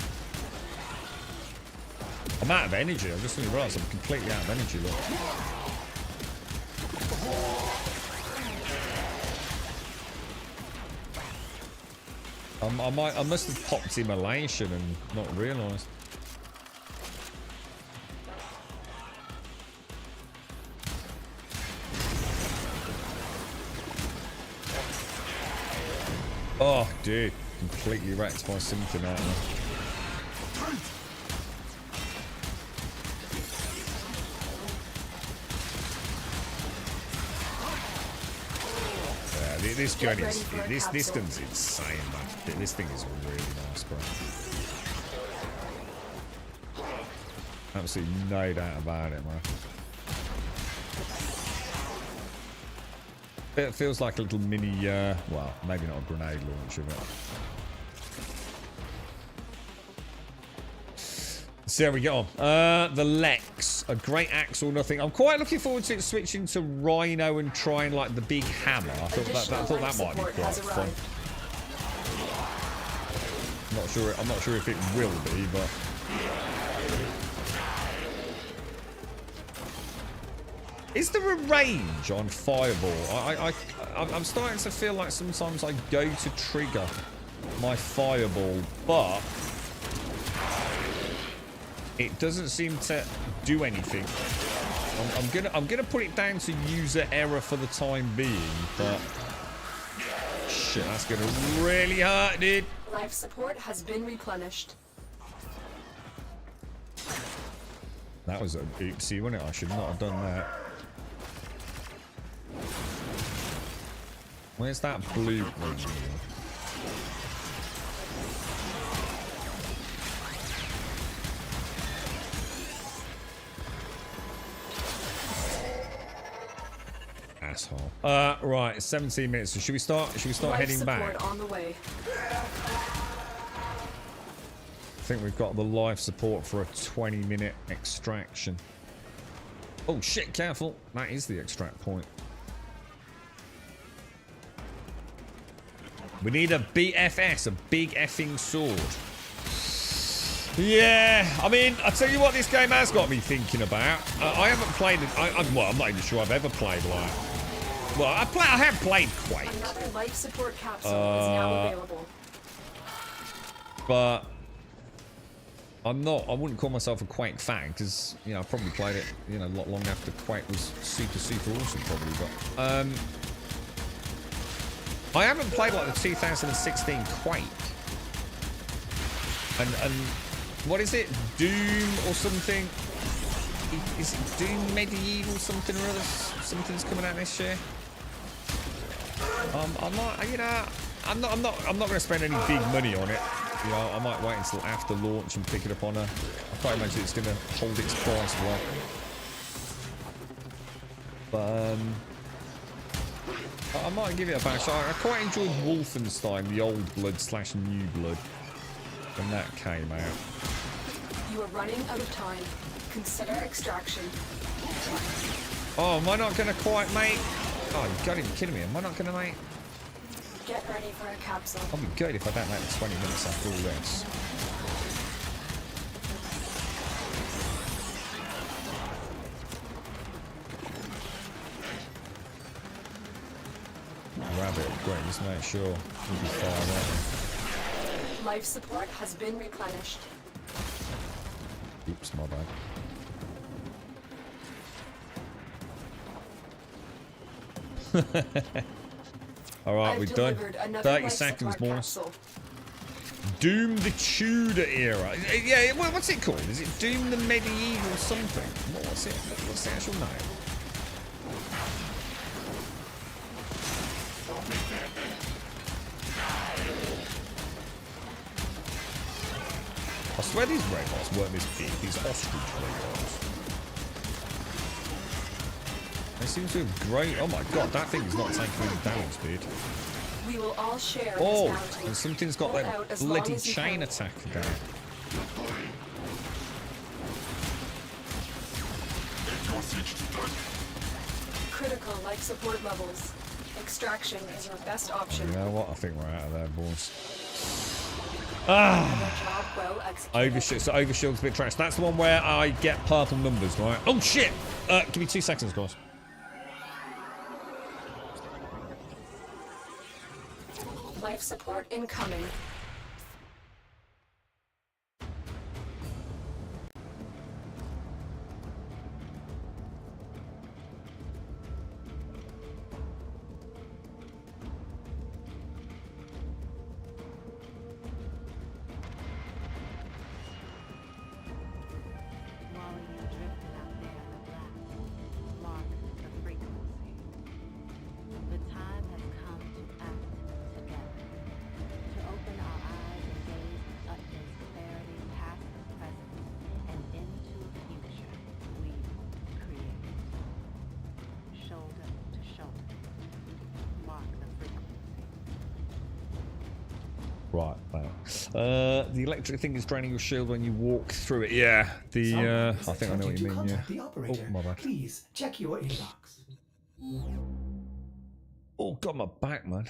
I'm out of energy. I just realised I'm completely out of energy. Look. I must have popped immolation and not realised. Oh, dude. Completely wrecked by something out there. This gun is this gun's insane, man. This thing is really nice, bro. Absolutely no doubt about it, man. It feels like a little mini, well, maybe not a grenade launcher, but. See how we get on. The Lex, a great axe or nothing. I'm quite looking forward to it switching to Rhino and trying like the big hammer. I thought that might be quite fun. I'm not sure if it will be, but is there a range on Fireball? I'm starting to feel like sometimes I go to trigger my Fireball, but it doesn't seem to do anything. I'm gonna put it down to user error for the time being, but shit, that's gonna really hurt, dude. Life support has been replenished. That was an oopsie, wasn't it? I should not have done that. Where's that blue one? Asshole. Right, 17 minutes. So should we start heading back? On the way. I think we've got the life support for a 20-minute extraction. Oh shit, careful. That is the extract point. We need a BFS, a big effing sword. Yeah, I mean, I'll tell you what this game has got me thinking about. I haven't played it. Well, I'm not even sure I've ever played like... Well, I have played Quake. Another life support capsule is now available. But I wouldn't call myself a Quake fan because, you know, I probably played it, you know, a lot long after Quake was super, super awesome probably. But I haven't played like the 2016 Quake. And what is it? Doom or something? Is it Doom Medieval something or other? Something's coming out this year. I'm not, you know, I'm not going to spend any big money on it. You know, I might wait until after launch and pick it up on a... I can't imagine it's going to hold its price well. But I might give it a bash. I quite enjoyed Wolfenstein, the old blood / new blood, when that came out. You are running out of time. Consider extraction. Oh, am I not going to quite make... Oh, you gotta be kidding me. Am I not going to make... Get ready for a capsule. I'll be good if I don't make the 20 minutes after all this. Grab it, great, just make sure we'll be far away. Life support has been replenished. Oops, my bad. Alright, we're done. 30 seconds more. Doom the Tudor era. Yeah, what's it called? Is it Doom the Medieval something? What's it? What's the actual name? I swear these robots weren't this big, these ostrich robots. They seem to have grown. Oh my god, that thing is not taking any damage, dude. We will all share Oh, this bounty. and something's got that bloody chain attack again. Critical life support levels. Extraction is your best option. You know what? I think we're out of there, boys. Job well executed. Overshield. So Overshield's a bit trash. That's the one where I get purple numbers, right? Oh shit! Give me 2 seconds, guys. Life support incoming. Right, the electric thing is draining your shield when you walk through it. Yeah, I think I know what you mean. Yeah. The operator. Oh, my bad. Please check your inbox. Oh god, my back, man.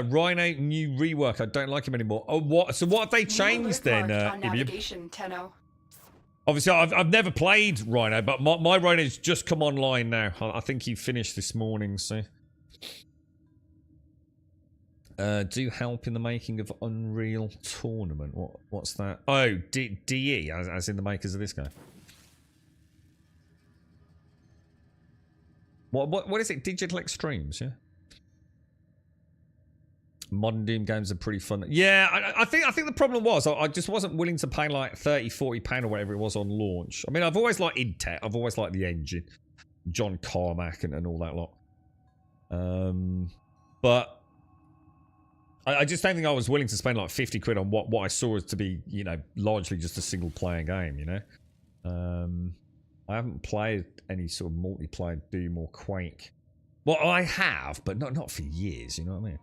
Rhino new rework. I don't like him anymore. Oh, what? So what have they changed then? Navigation, Tenno. Obviously, I've never played Rhino, but my Rhino's just come online now. I think he finished this morning. So. Do help in the making of Unreal Tournament. What's that? Oh, DE, as in the makers of this guy. What is it? Digital Extremes, yeah. Modern Doom games are pretty fun. Yeah, I think the problem was I just wasn't willing to pay like £30-40 or whatever it was on launch. I mean, I've always liked InTech. I've always liked the engine, John Carmack and all that lot. But I just don't think I was willing to spend like 50 quid on what I saw as to be, you know, largely just a single player game, you know. I haven't played any sort of multiplayer Doom or Quake. Well, I have, but not for years, you know what I mean?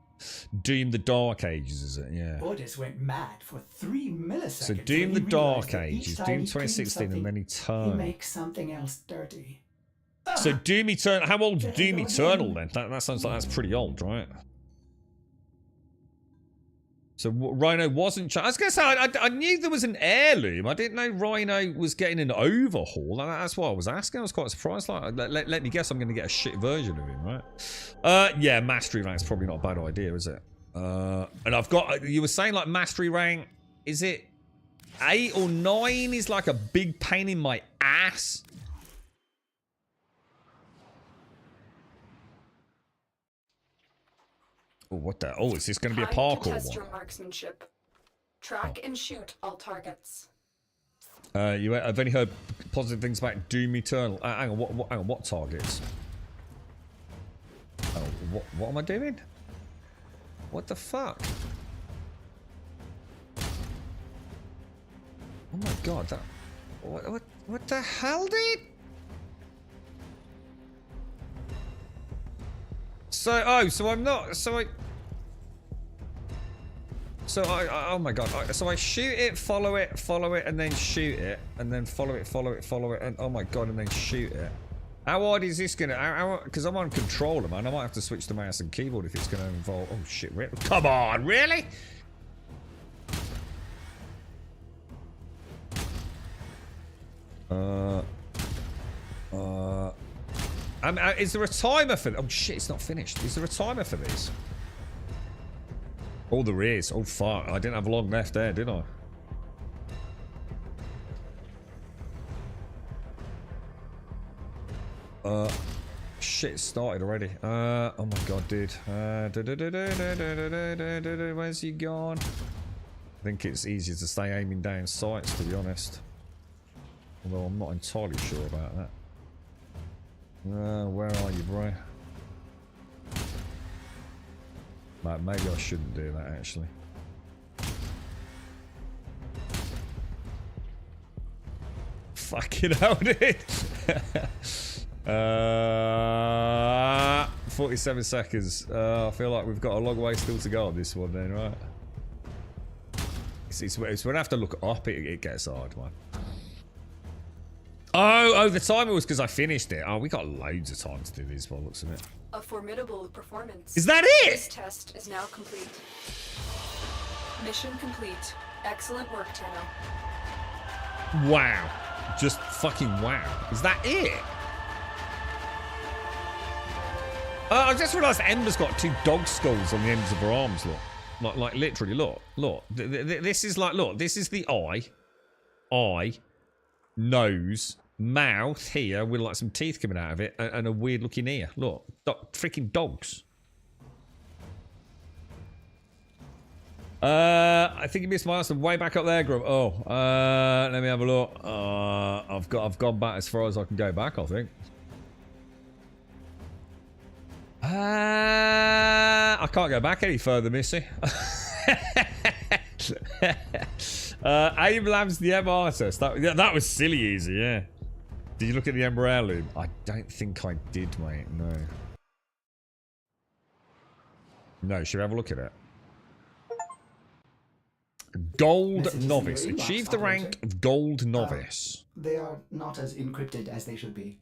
Doom the Dark Ages, is it? Yeah. Orders went mad for 3 milliseconds. So Doom the Dark Ages, Doom 2016, and then he Eternal. makes something else dirty. So Doom Eternal. How old's Doom Eternal then? That sounds like that's pretty old, right? So Rhino wasn't. I was gonna say I knew there was an heirloom. I didn't know Rhino was getting an overhaul. That's why I was asking. I was quite surprised. Like, let me guess, I'm gonna get a shit version of him, right? Yeah, mastery rank's probably not a bad idea, is it? And I've got. You were saying like mastery rank. Is it 8 or 9? Is like a big pain in my ass. Oh, what the? Oh, is this going to be a parkour Test one? your marksmanship. Track and shoot all targets. I've only heard positive things about Doom Eternal. Hang on, what targets? Oh, what am I doing? What the fuck? Oh my god, that... What the hell, dude? So I'm not... oh my god. So I shoot it, follow it, and then shoot it, and then follow it, and oh my god, and then shoot it. How hard is this gonna... Because I'm on controller, man. I might have to switch to mouse and keyboard if it's gonna involve... Oh shit, come on, really? Is there a timer for... Oh shit, it's not finished. Is there a timer for this? Oh, there is. Oh fuck, I didn't have long left there, did I? Shit, it started already. Oh my god, dude. Where's he gone? I think it's easier to stay aiming down sights, to be honest. Although I'm not entirely sure about that. Where are you, bro? Maybe I shouldn't do that, actually. Fucking hell, dude. 47 seconds. I feel like we've got a long way still to go on this one then, right? It's when I have to look up, it gets hard, man. Oh, the timer was because I finished it. Oh, we got loads of time to do this by the looks of it. A formidable performance. Is that it? This test is now complete. Mission complete. Excellent work, Tenno. Wow. Just fucking wow. Is that it? I just realised Ember's got 2 dog skulls on the ends of her arms, look. Like literally, look. This is like, look, this is the eye, nose, mouth here with like some teeth coming out of it and a weird looking ear. Look, freaking dogs. I think you missed my answer way back up there, Grub. Oh, let me have a look. I've gone back as far as I can go back, I think. I can't go back any further, Missy. Aim Labs the MR test. That was silly easy, yeah. Did you look at the Ember Heirloom? I don't think I did, mate. No. No, should we have a look at it? Gold Novice. Achieve the rank of Gold Novice. They are not as encrypted as they should be.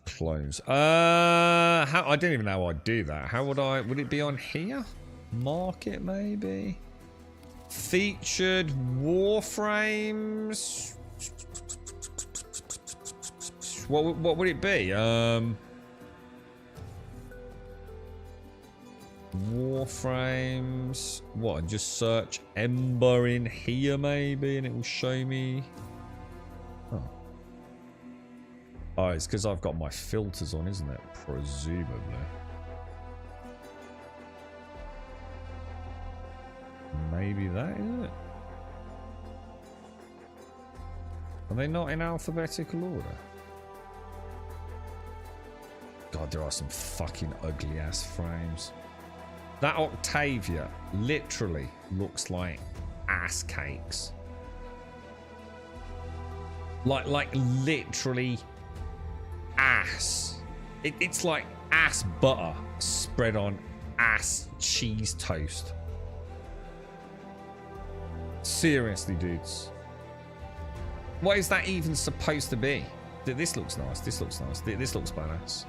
Close. How? I don't even know how I'd do that. How would I? Would it be on here? Market maybe. Featured Warframes. What would it be? Warframes. What? Just search Ember in here maybe, and it will show me. Oh. Oh, it's because I've got my filters on, isn't it? Presumably. Maybe that is it. Are they not in alphabetical order? God, there are some fucking ugly ass frames. That Octavia literally looks like ass cakes. Like literally ass. It's like ass butter spread on ass cheese toast. Seriously, dudes. What is that even supposed to be? This looks nice. This looks nice. This looks badass.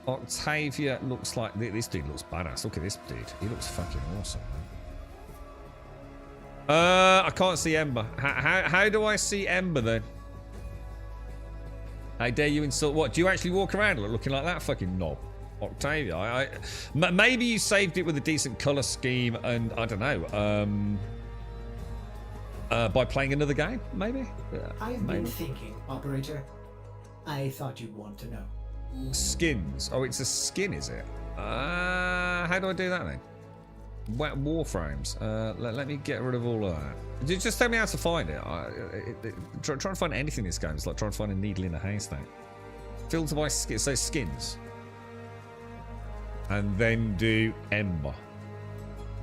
Octavia looks like... This dude looks badass. Look at this dude. He looks fucking awesome, man. I can't see Ember. How do I see Ember, then? How dare you insult... What, do you actually walk around looking like that fucking knob? Octavia, maybe you saved it with a decent colour scheme and, I don't know, by playing another game, maybe? I've been thinking, Operator. I thought you'd want to know. Skins. Oh, it's a skin, is it? How do I do that then? Warframes. Let me get rid of all of that. Just tell me how to find it. Trying to find anything in this game is like trying to find a needle in a haystack. Filter by skin. So skins. And then do Ember.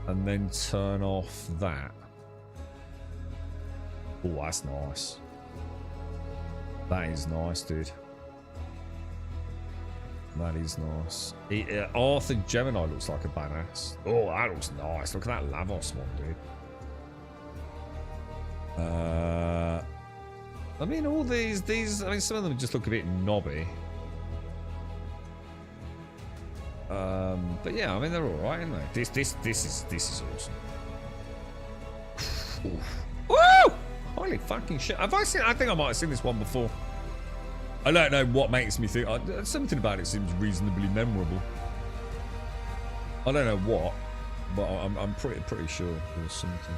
And then turn off that. Oh, that's nice. That is nice, dude. That is nice. Arthur Gemini looks like a badass. Oh, that looks nice. Look at that Lavos one, dude. I mean, all these, I mean, some of them just look a bit knobby. But yeah, I mean, they're all right, aren't they? This is awesome. Woo! Holy fucking shit! Have I seen? I think I might have seen this one before. I don't know what makes me think. Something about it seems reasonably memorable. I don't know what, but I'm pretty sure there's something.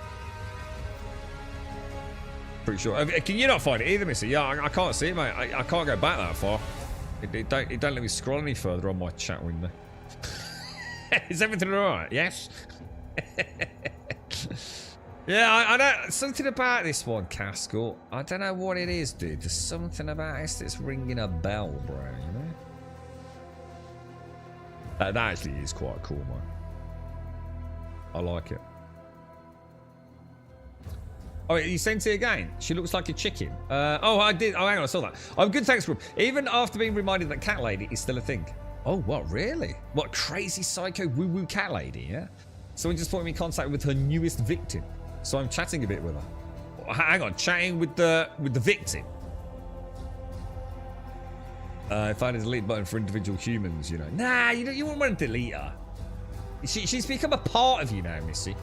Pretty sure. Can you not find it either, Missy? Yeah, I can't see it, mate. I can't go back that far. It don't let me scroll any further on my chat window. Is everything alright? Yes? Yeah, I don't... Something about this one, Castle. I don't know what it is, dude. There's something about this that's ringing a bell, bro, you know? That actually is quite cool, man. I like it. Oh, you sent it again. She looks like a chicken. Oh, I did. Oh, hang on, I saw that. I'm good, thanks, Rob. Even after being reminded that cat lady is still a thing. Oh, what, really? What, crazy psycho woo-woo cat lady, yeah? Someone just put me in contact with her newest victim. So I'm chatting a bit with her. Hang on, chatting with the victim. Find a delete button for individual humans, you know. Nah, you wouldn't want to delete her. She's become a part of you now, Missy.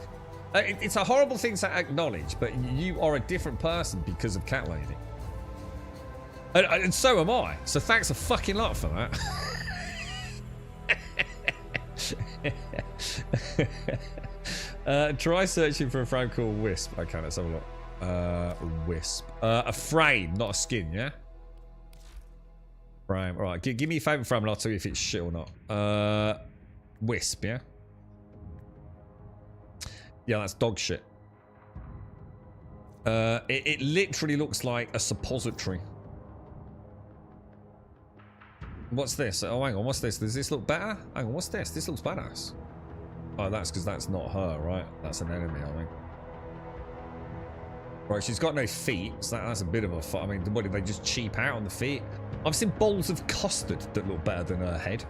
It's a horrible thing to acknowledge, but you are a different person because of Cat Lady. And so am I. So thanks a fucking lot for that. Try searching for a frame called Wisp. Okay, let's have a look. Wisp. A frame, not a skin, yeah? Frame. Alright, give me a favourite frame and I'll tell you if it's shit or not. Wisp, yeah? Yeah, that's dog shit. It literally looks like a suppository. What's this? Oh, hang on, what's this? Does this look better? Hang on, what's this? This looks badass. Oh, that's because that's not her, right? That's an enemy, I think. Right, she's got no feet, so that's a bit of a... I mean, what, did they just cheap out on the feet? I've seen bowls of custard that look better than her head.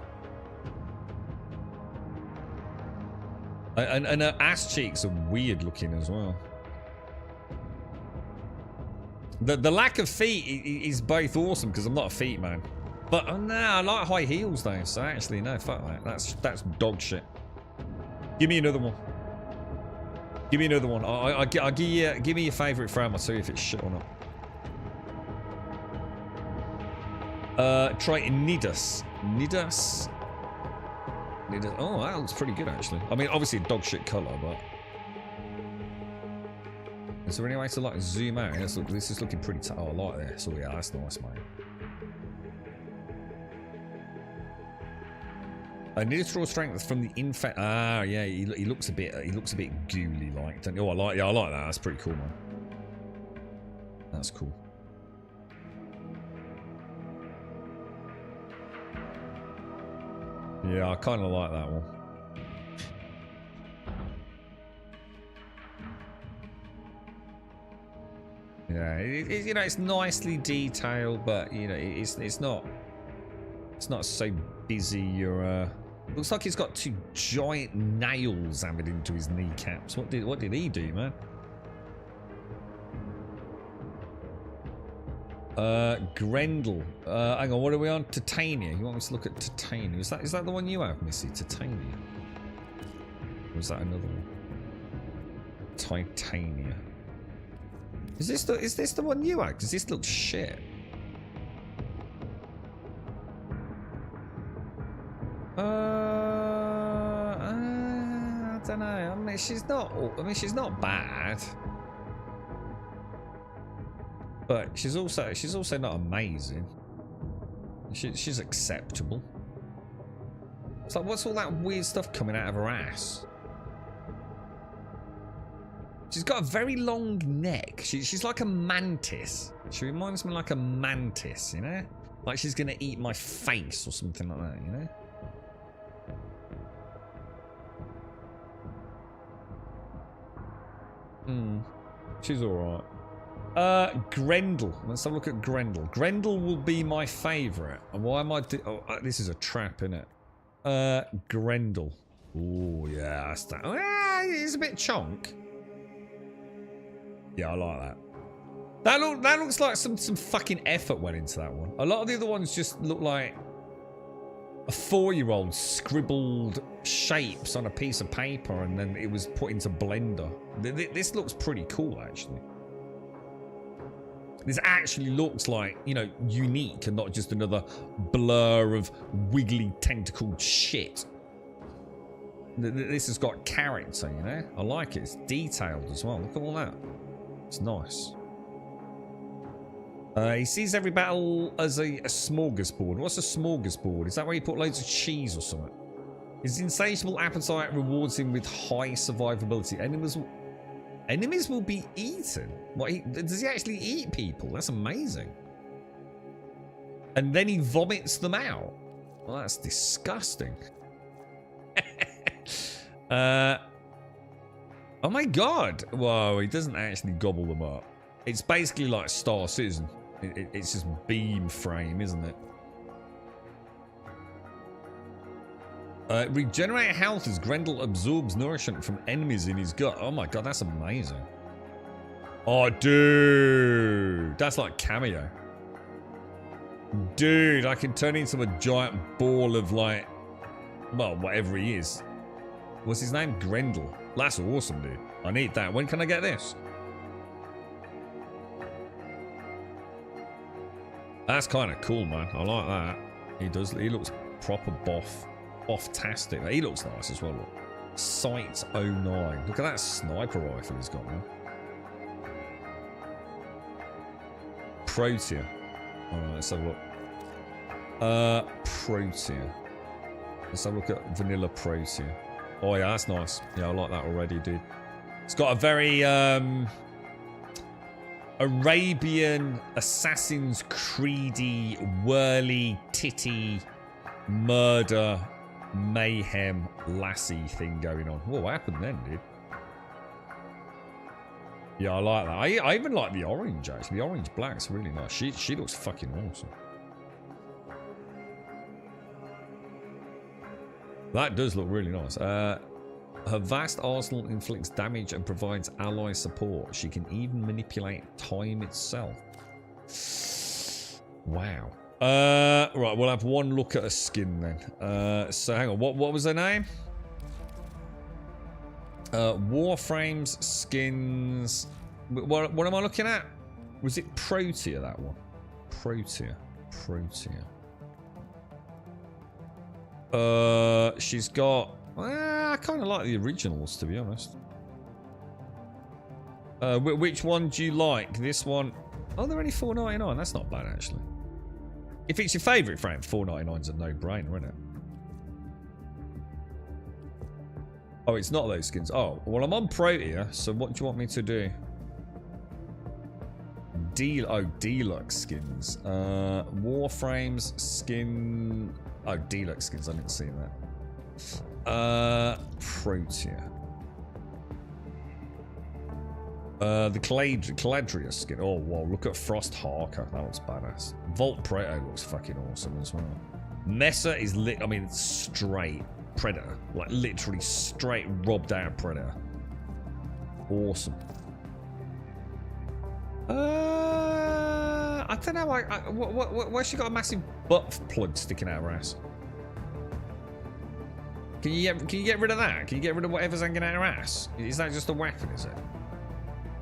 And her ass cheeks are weird looking as well. The lack of feet is both awesome, because I'm not a feet man. But, oh no, I like high heels though, so actually, no, fuck that. That's dog shit. Give me another one. Give me another one. I'll give me your favourite frame. I'll tell you if it's shit or not. Try Nidus. Nidus. Oh, that looks pretty good actually. I mean, obviously dog shit colour, but is there any way to like zoom out? This is looking pretty tight. Oh, I like this. Oh yeah, that's nice, mate. I need to draw strength from the infect. Ah, yeah, he looks a bit ghouly like. Don't you? Oh, I like that. That's pretty cool, man. That's cool. Yeah, I kind of like that one. Yeah, you know, it's nicely detailed, but you know, it's not so busy. You're looks like he's got two giant nails hammered into his kneecaps. What did he do, man? Grendel. Hang on, what are we on? Titania. You want me to look at Titania? Is that the one you have, Missy? Titania. Or is that another one? Titania. Is this the one you have? Because this looks shit. I don't know. I mean, she's not bad, but she's also not amazing. She's acceptable. It's like, what's all that weird stuff coming out of her ass? She's got a very long neck. She's like a mantis. She reminds me like a mantis, you know? Like she's gonna eat my face or something like that, you know? She's alright. Grendel. Let's have a look at Grendel. Grendel will be my favourite. And why am I this is a trap, isn't it? Grendel. Oh yeah, that's that. He's a bit chonk. Yeah, I like that. That looks like some fucking effort went into that one. A lot of the other ones just look like a 4-year-old scribbled shapes on a piece of paper and then it was put into Blender. This looks pretty cool, actually. This actually looks like, you know, unique and not just another blur of wiggly tentacled shit. This has got character, you know? I like it. It's detailed as well. Look at all that. It's nice. He sees every battle as a smorgasbord. What's a smorgasbord? Is that where you put loads of cheese or something? His insatiable appetite rewards him with high survivability. Enemies will be eaten. What? Does he actually eat people? That's amazing. And then he vomits them out. Well, that's disgusting. Oh my god. Whoa, he doesn't actually gobble them up. It's basically like Star Citizen. It's just beam frame, isn't it? Regenerate health as Grendel absorbs nourishment from enemies in his gut. Oh my god, that's amazing. Oh, dude. That's like cameo. Dude, I can turn into a giant ball of like, well, whatever he is. What's his name? Grendel. That's awesome, dude. I need that. When can I get this? That's kind of cool, man. I like that. He looks proper boff-tastic. He looks nice as well. Look. Sight 09. Look at that sniper rifle he's got, man. Protea. Alright, let's have a look. Protea. Let's have a look at vanilla Protea. Oh yeah, that's nice. Yeah, I like that already, dude. It's got a very Arabian Assassin's Creedy, whirly, titty, murder, mayhem, lassie thing going on. Whoa, what happened then, dude? Yeah, I like that. I even like the orange, actually. The orange black's really nice. She looks fucking awesome. That does look really nice. Her vast arsenal inflicts damage and provides ally support. She can even manipulate time itself. Wow. Right, we'll have one look at her skin then. So hang on, what was her name? Warframe's skins. What am I looking at? Was it Protea, that one? Protea. She's got... I kind of like the originals, to be honest. Which one do you like? This one? Oh, they're only $4.99. That's not bad, actually. If it's your favourite frame, $4.99's a no-brainer, isn't it? Oh, it's not those skins. Oh, well, I'm on Protea, so what do you want me to do? Deluxe skins. Warframe's skin... Oh, deluxe skins. I didn't see that. Protea. The Caladria skin. Oh, wow. Look at Frost Harker. That looks badass. Vault Proto looks fucking awesome as well. Mesa is lit. I mean, it's straight Predator. Like, literally straight robbed out Predator. Awesome. I don't know. Why she got a massive butt plug sticking out of her ass? Can you get rid of that? Can you get rid of whatever's hanging out her ass? Is that just a weapon? Is it?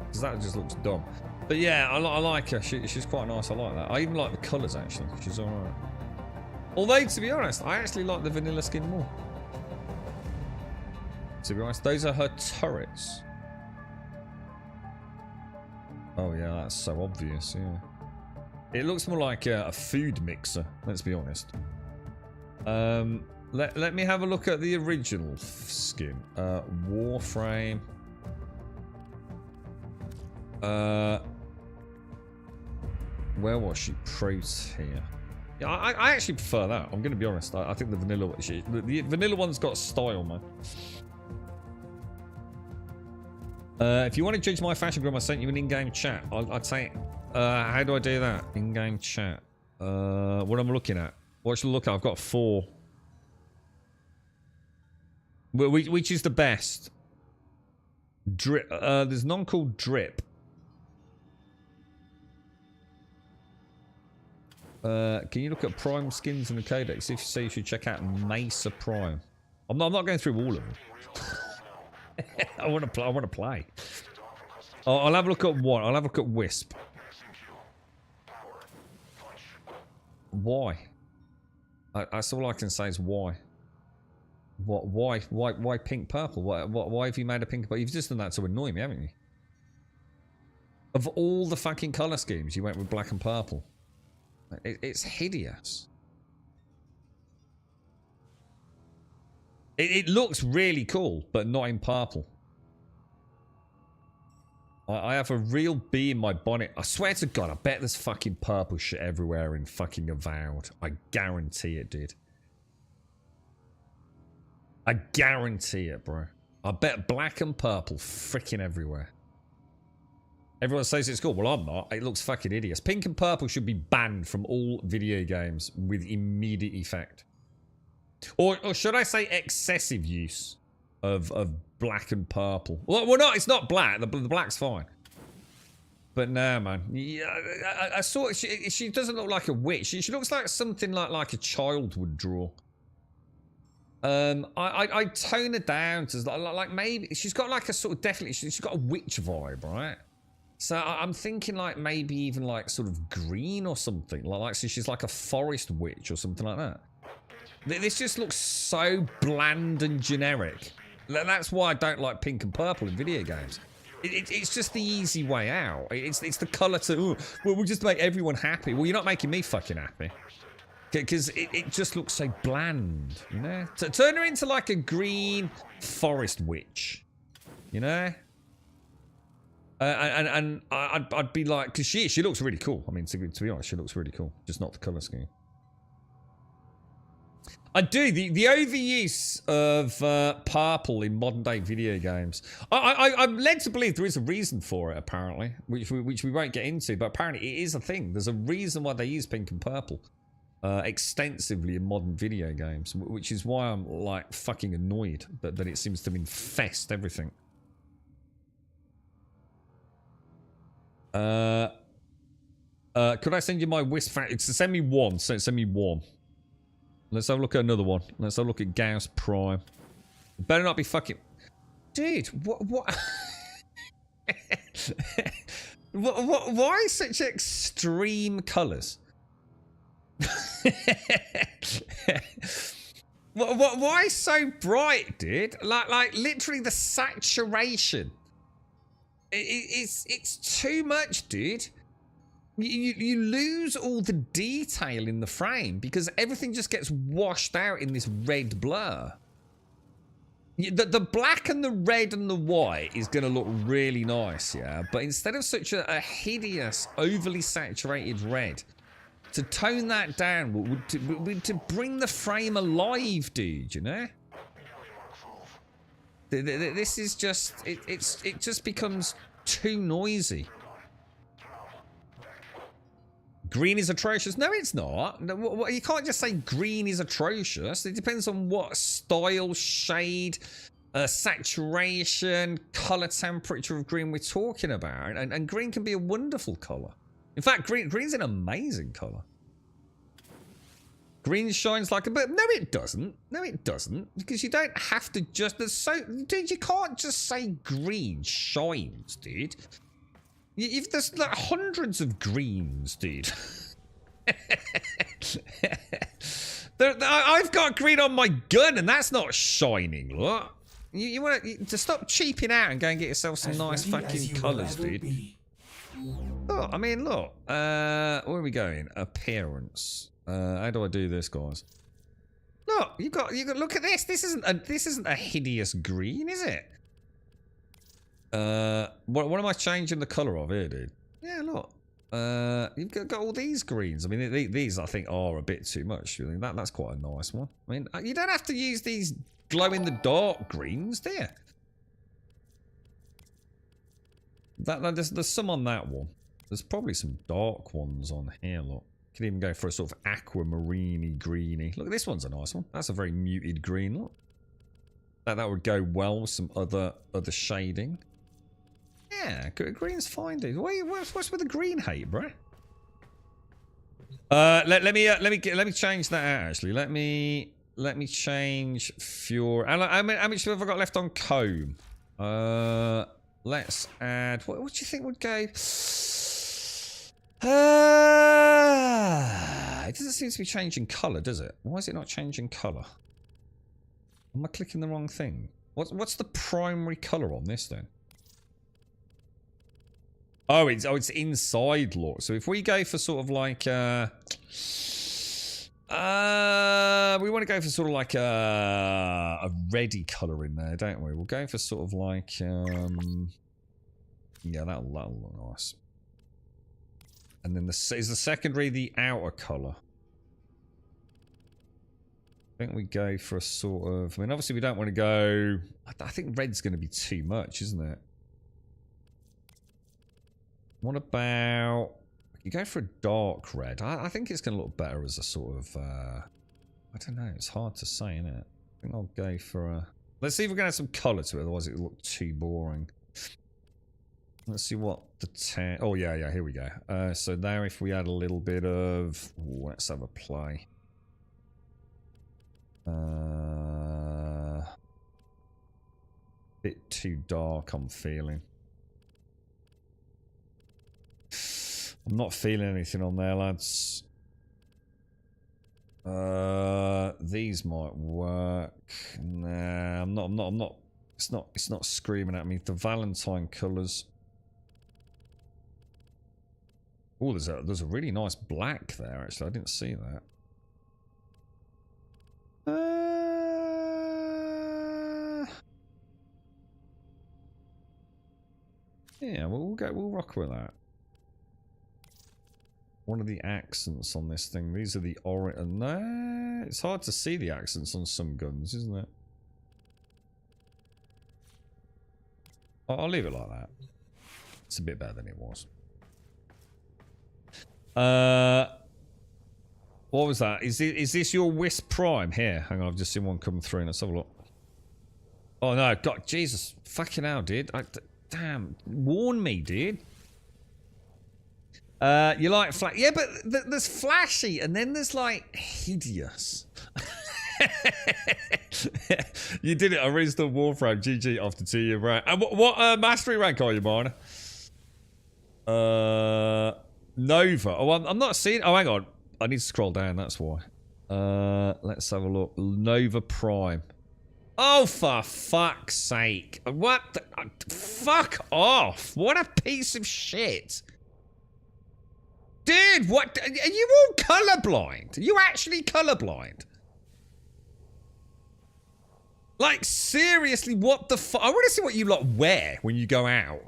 Because that just looks dumb. But yeah, I like her. She's quite nice. I like that. I even like the colours actually. She's all right. Although to be honest, I actually like the vanilla skin more. To be honest, those are her turrets. Oh yeah, that's so obvious. Yeah, it looks more like a food mixer. Let's be honest. Let me have a look at the original skin. Warframe. Where was she? Protea. Yeah, I actually prefer that. I'm going to be honest. I think the vanilla, the vanilla one's got style, man. If you want to judge my fashion, Grim, I sent you an in-game chat. I'd say, how do I do that? In-game chat. What am I looking at? What should I look at? I've got 4. Which is the best? Drip. There's none called Drip. Can you look at Prime skins in the codex? If so, you should check out Mesa Prime. I'm not going through all of them. I want to play. I'll have a look at one. I'll have a look at Wisp. Why? That's all I can say is why. What? Why pink purple? Why have you made a pink purple? You've just done that to annoy me, haven't you? Of all the fucking colour schemes, you went with black and purple. It's hideous. It looks really cool, but not in purple. I have a real bee in my bonnet. I swear to God, I bet there's fucking purple shit everywhere in fucking Avowed. I guarantee it, dude. I guarantee it, bro. I bet black and purple freaking everywhere. Everyone says it's cool. Well, I'm not. It looks fucking hideous. Pink and purple should be banned from all video games with immediate effect. Or should I say excessive use of black and purple? Well, no, it's not black. The black's fine. But no, man. Yeah, I saw it. She doesn't look like a witch. She looks like something like a child would draw. I tone her down to like maybe she's got like a sort of definitely she's got a witch vibe, right? So I'm thinking like maybe even like sort of green or something like so she's like a forest witch or something like that. This just looks so bland and generic. That's why I don't like pink and purple in video games. It's just the easy way out. It's the colour to well, we'll just make everyone happy. Well, you're not making me fucking happy. Because it just looks so bland, you know? Turn her into like a green forest witch, you know? And I'd be like, because she looks really cool. I mean, to be honest, she looks really cool. Just not the colour scheme. I do. The overuse of purple in modern day video games. I'm led to believe there is a reason for it, apparently, which we won't get into, but apparently it is a thing. There's a reason why they use pink and purple extensively in modern video games, which is why I'm like fucking annoyed that it seems to infest everything. Could I send you my Wisp fact? Send me one. Send me one. Let's have a look at another one. Let's have a look at Gauss Prime. Better not be fucking... Dude, what? Why such extreme colours? Why so bright, dude? Like literally the saturation. It's too much, dude. You lose all the detail in the frame because everything just gets washed out in this red blur. The black and the red and the white is going to look really nice, yeah? But instead of such a hideous, overly saturated red, to tone that down would to bring the frame alive, dude, you know? This is just... It just becomes too noisy. Green is atrocious. No, it's not. You can't just say green is atrocious. It depends on what style, shade, saturation, color temperature of green we're talking about. And green can be a wonderful color. In fact, green's an amazing colour. Green shines like a... But no, it doesn't. No, it doesn't. Because you don't have to just... Dude, you can't just say green shines, dude. There's like hundreds of greens, dude. I've got green on my gun, and that's not shining, look. You want to stop cheaping out and go and get yourself some nice fucking colours, dude. Look, I mean, look. Where are we going? Appearance. How do I do this, guys? Look, you got. Look at this. This isn't a hideous green, is it? What am I changing the colour of here, dude? Yeah, look. You've got all these greens. I mean, these I think are a bit too much. Really. That's quite a nice one. I mean, you don't have to use these glow-in-the-dark greens, do you? There's some on that one. There's probably some dark ones on here, look. You could even go for a sort of aquamarine-y, greeny. Look, this one's a nice one. That's a very muted green, look. That would go well with some other shading. Yeah, green's fine, dude. What's with the green hate, bro? Let me change that out. Actually, let me change fuel. How much have I got left on comb? Let's add. What do you think would go? It doesn't seem to be changing colour, does it? Why is it not changing colour? Am I clicking the wrong thing? What's the primary colour on this then? Oh, it's inside, look. So if we go for sort of like we want to go for sort of like a reddy colour in there, don't we? We'll go for sort of like yeah, that'll look nice. And then is the secondary the outer colour? I think we go for a sort of... I mean, obviously we don't want to go... I think red's going to be too much, isn't it? What about... You go for a dark red. I think it's going to look better as a sort of... I don't know. It's hard to say, isn't it? I think I'll go for a... Let's see if we're going to add some colour to it. Otherwise it'll look too boring. Let's see what the... Oh, yeah. Here we go. So now if we add a little bit of... Ooh, let's have a play. Bit too dark, I'm feeling. I'm not feeling anything on there, lads. These might work. Nah, I'm not. It's not screaming at me. The Valentine colours. Oh, there's a really nice black there. Actually, I didn't see that. Yeah, we'll rock with that. One of the accents on this thing. These are the orange. No, it's hard to see the accents on some guns, isn't it? I'll leave it like that. It's a bit better than it was. What was that? Is this your Wisp Prime? Here, hang on, I've just seen one come through. Let's have a look. Oh no, God, Jesus, fucking hell, dude. Damn, warn me, dude. You like flash? Yeah, but there's flashy, and then there's like hideous. You did it. I reinstalled Warframe. GG after 2 year rank. And what mastery rank are you, Marna? Nova. Oh, I'm not seeing. Oh, hang on. I need to scroll down. That's why. Let's have a look. Nova Prime. Oh, for fuck's sake! What? Fuck off! What a piece of shit! Dude, what? Are you all colorblind? Are you actually colorblind? Like, seriously, what the fuck? I want to see what you lot wear when you go out.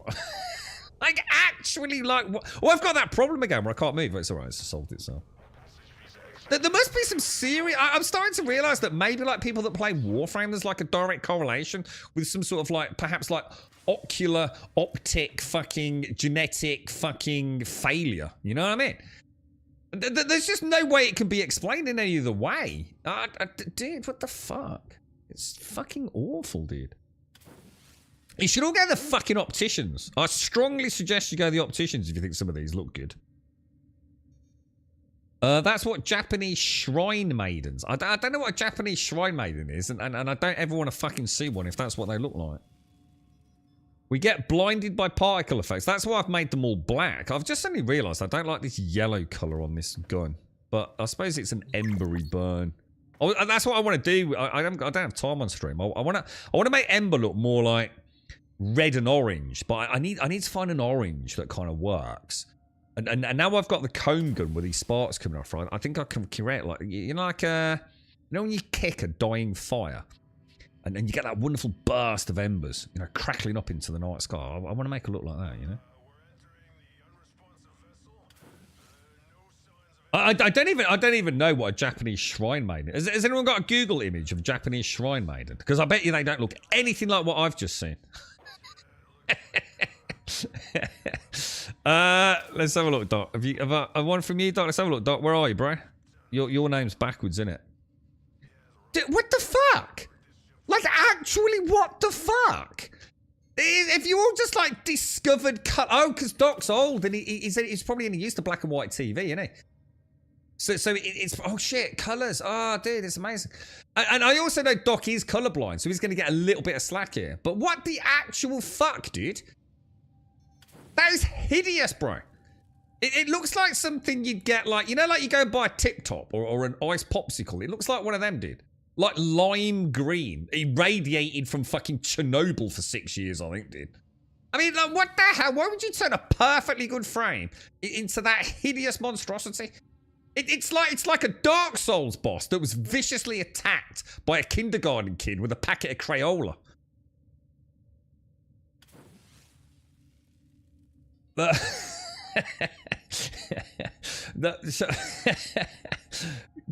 Like, actually, like... Oh, I've got that problem again where I can't move. It's alright, it's solved itself. There must be some serious... I'm starting to realise that maybe, like, people that play Warframe, there's, like, a direct correlation with some sort of, like, perhaps, like, ocular, optic, fucking, genetic, fucking failure. You know what I mean? There's just no way it can be explained in any other way. Dude, what the fuck? It's fucking awful, dude. You should all go to the fucking opticians. I strongly suggest you go to the opticians if you think some of these look good. That's what Japanese shrine maidens. I don't know what a Japanese shrine maiden is, and I don't ever want to fucking see one if that's what they look like. We get blinded by particle effects. That's why I've made them all black. I've just suddenly realised I don't like this yellow colour on this gun. But I suppose it's an embery burn. Oh, and that's what I want to do. I don't have time on stream. I want to make Ember look more like red and orange. But I need to find an orange that kind of works. And now I've got the cone gun with these sparks coming off, right? I think I can create like, you know, like when you kick a dying fire, and then you get that wonderful burst of embers, you know, crackling up into the night sky. I want to make it look like that, you know. I don't even know what a Japanese shrine maiden is. Has anyone got a Google image of a Japanese shrine maiden? Because I bet you they don't look anything like what I've just seen. Let's have a look, Doc. Have I one from you, Doc? Let's have a look, Doc. Where are you, bro? Your name's backwards, isn't it? What the fuck? Like, actually, what the fuck? If you all just like discovered cut, oh, because Doc's old and he's probably only used to black and white TV, isn't he? So it's oh shit, colours. Oh, dude, it's amazing. And I also know Doc is colourblind, so he's going to get a little bit of slack here. But what the actual fuck, dude? That is hideous, bro. It looks like something you'd get, like, you know, like you go and buy a Tip Top or an ice popsicle. It looks like one of them, dude. Like lime green, irradiated from fucking Chernobyl for 6 years, I think, dude. I mean, like, what the hell? Why would you turn a perfectly good frame into that hideous monstrosity? It's like a Dark Souls boss that was viciously attacked by a kindergarten kid with a packet of Crayola.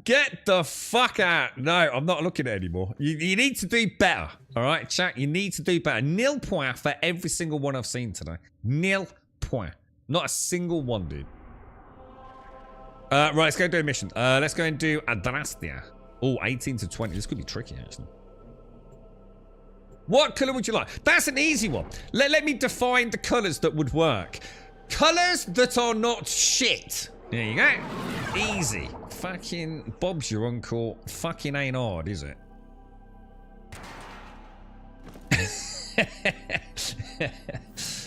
Get the fuck out. No, I'm not looking at it anymore. You need to do better. All right, chat? You need to do better. Nil point for every single one I've seen today. Nil point. Not a single one, dude. Right, let's go do a mission. Let's go and do Adrastia. Oh, 18 to 20. This could be tricky, actually. What colour would you like? That's an easy one. Let me define the colours that would work. Colours that are not shit. There you go. Easy. Fucking Bob's your uncle. Fucking ain't hard, is it?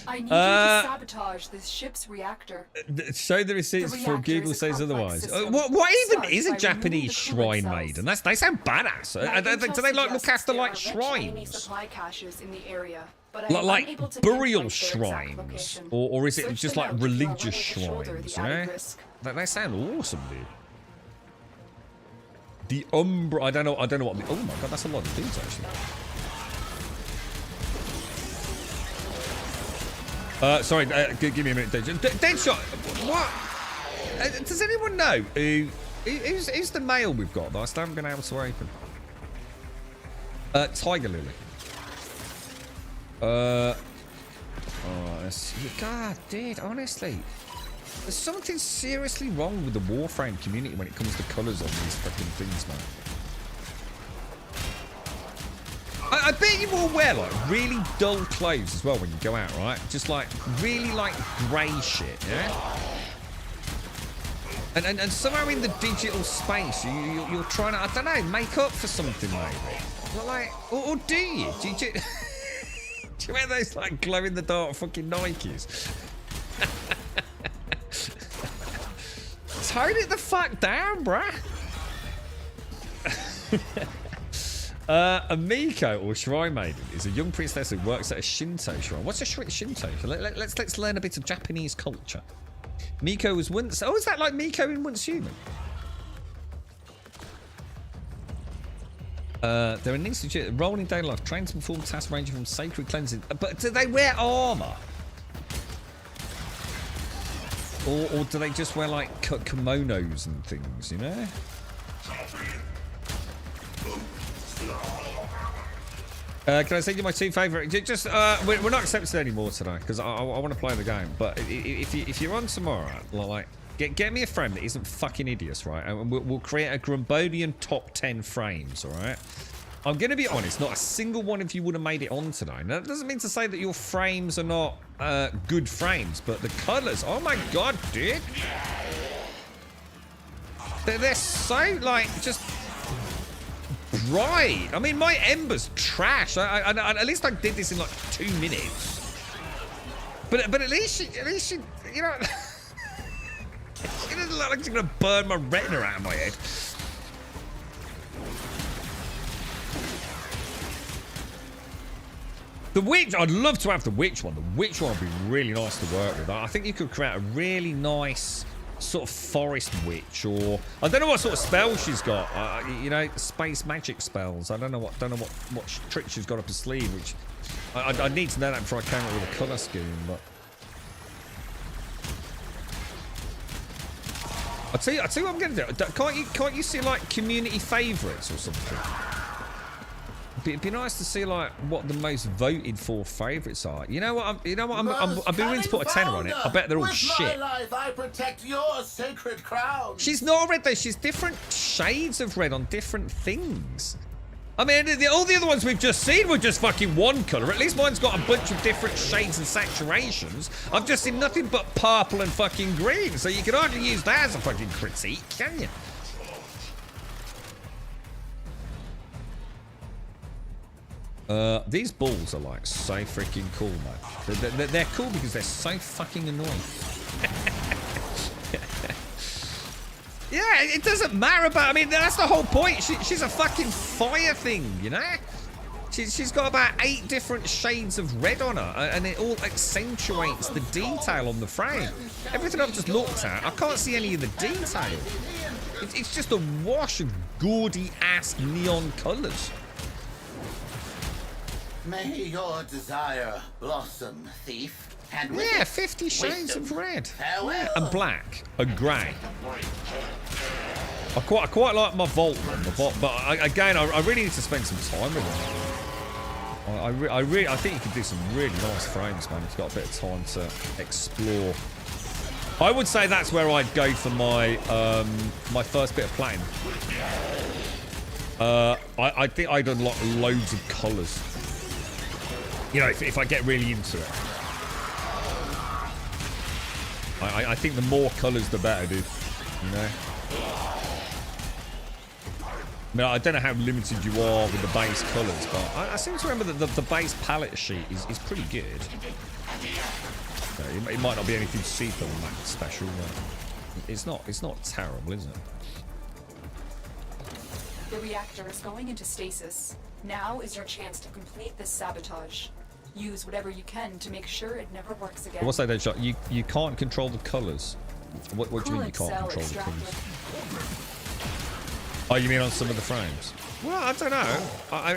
I need you to sabotage this ship's reactor. Show the receipts before Google says otherwise. What even is a Japanese shrine maiden? They sound badass. Do they like look after like shrines? Supply caches in the area, but like burial shrines, or is it just like religious shrines? You know? They sound awesome, dude. The Umbra. I don't know what. Oh my god, that's a lot of dudes actually. Sorry, give me a minute, Deadshot. What? Does anyone know who's the male we've got that I still haven't been able to open? Tiger Lily. Oh, God, dude, honestly. There's something seriously wrong with the Warframe community when it comes to colours on these fucking things, man. I bet you all wear like really dull clothes as well when you go out, right? Just like really like grey shit, yeah? And somehow in the digital space, you're trying to, I don't know, make up for something maybe. But like, or do you? Do you wear those like glow in the dark fucking Nikes? Tone it the fuck down, bruh. A Miko, or Shrine Maiden, is a young princess who works at a Shinto shrine. What's a Shinto? Let's learn a bit of Japanese culture. Miko was once... Oh, is that like Miko in Once Human? They're an institute rolling daily life, trained to perform tasks ranging from sacred cleansing. But do they wear armour? Or do they just wear like kimonos and things, you know? Can I send you my two favourite? Just we're not accepted anymore today because I want to play the game. But if you're on tomorrow, like get me a frame that isn't fucking hideous, right? And we'll create a Grumbodian top 10 frames, all right? I'm gonna be honest, not a single one of you would have made it on today. Now, that doesn't mean to say that your frames are not good frames, but the colours, oh my god, dude! They're so, like, just bright. I mean, my ember's trash. At least I did this in, like, 2 minutes. But at least you know... It doesn't look like it's going to burn my retina out of my head. The witch, I'd love to have the witch one. The witch one would be really nice to work with. I think you could create a really nice sort of forest witch, or I don't know what sort of spell she's got. You know, space magic spells. I don't know what trick she's got up her sleeve. Which I need to know that before I came up with a colour scheme. But I'll tell you what I'm going to do. Can't you see like community favourites or something? It'd be nice to see like what the most voted for favourites are. You know what? I've been willing to put a tenner on it. I bet they're all shit. My life, I protect your sacred crown. She's not red though. She's different shades of red on different things. I mean, all the other ones we've just seen were just fucking one colour. At least mine's got a bunch of different shades and saturations. I've just seen nothing but purple and fucking green. So you can hardly use that as a fucking critique, can you? These balls are like so freaking cool, man. They're cool because they're so fucking annoying. Yeah, it doesn't matter about. I mean, that's the whole point. She's a fucking fire thing, you know. She's got about 8 different shades of red on her, and it all accentuates the detail on the frame. Everything I've just looked at, I can't see any of the detail. It's just a wash of gaudy ass neon colours. May your desire blossom, thief. And with Yeah, it, 50 shades wisdom. of red. Farewell. Yeah, and black, and grey. I quite like my Vault one, but again, I really need to spend some time with it. I think you could do some really nice frames, man, if you've got a bit of time to explore. I would say that's where I'd go for my my first bit of platinum. I think I'd unlock loads of colours. You know, if I get really into it. I think the more colours, the better, dude. You know? I mean, I don't know how limited you are with the base colours, but I seem to remember that the base palette sheet is pretty good. It might not be anything super on that special, but it's not terrible, is it? The reactor is going into stasis. Now is your chance to complete this sabotage. Use whatever you can to make sure it never works again. What's that, Deadshot? You can't control the colours. What do you mean you can't control the colours? Oh, you mean on some of the frames? Well, I don't know.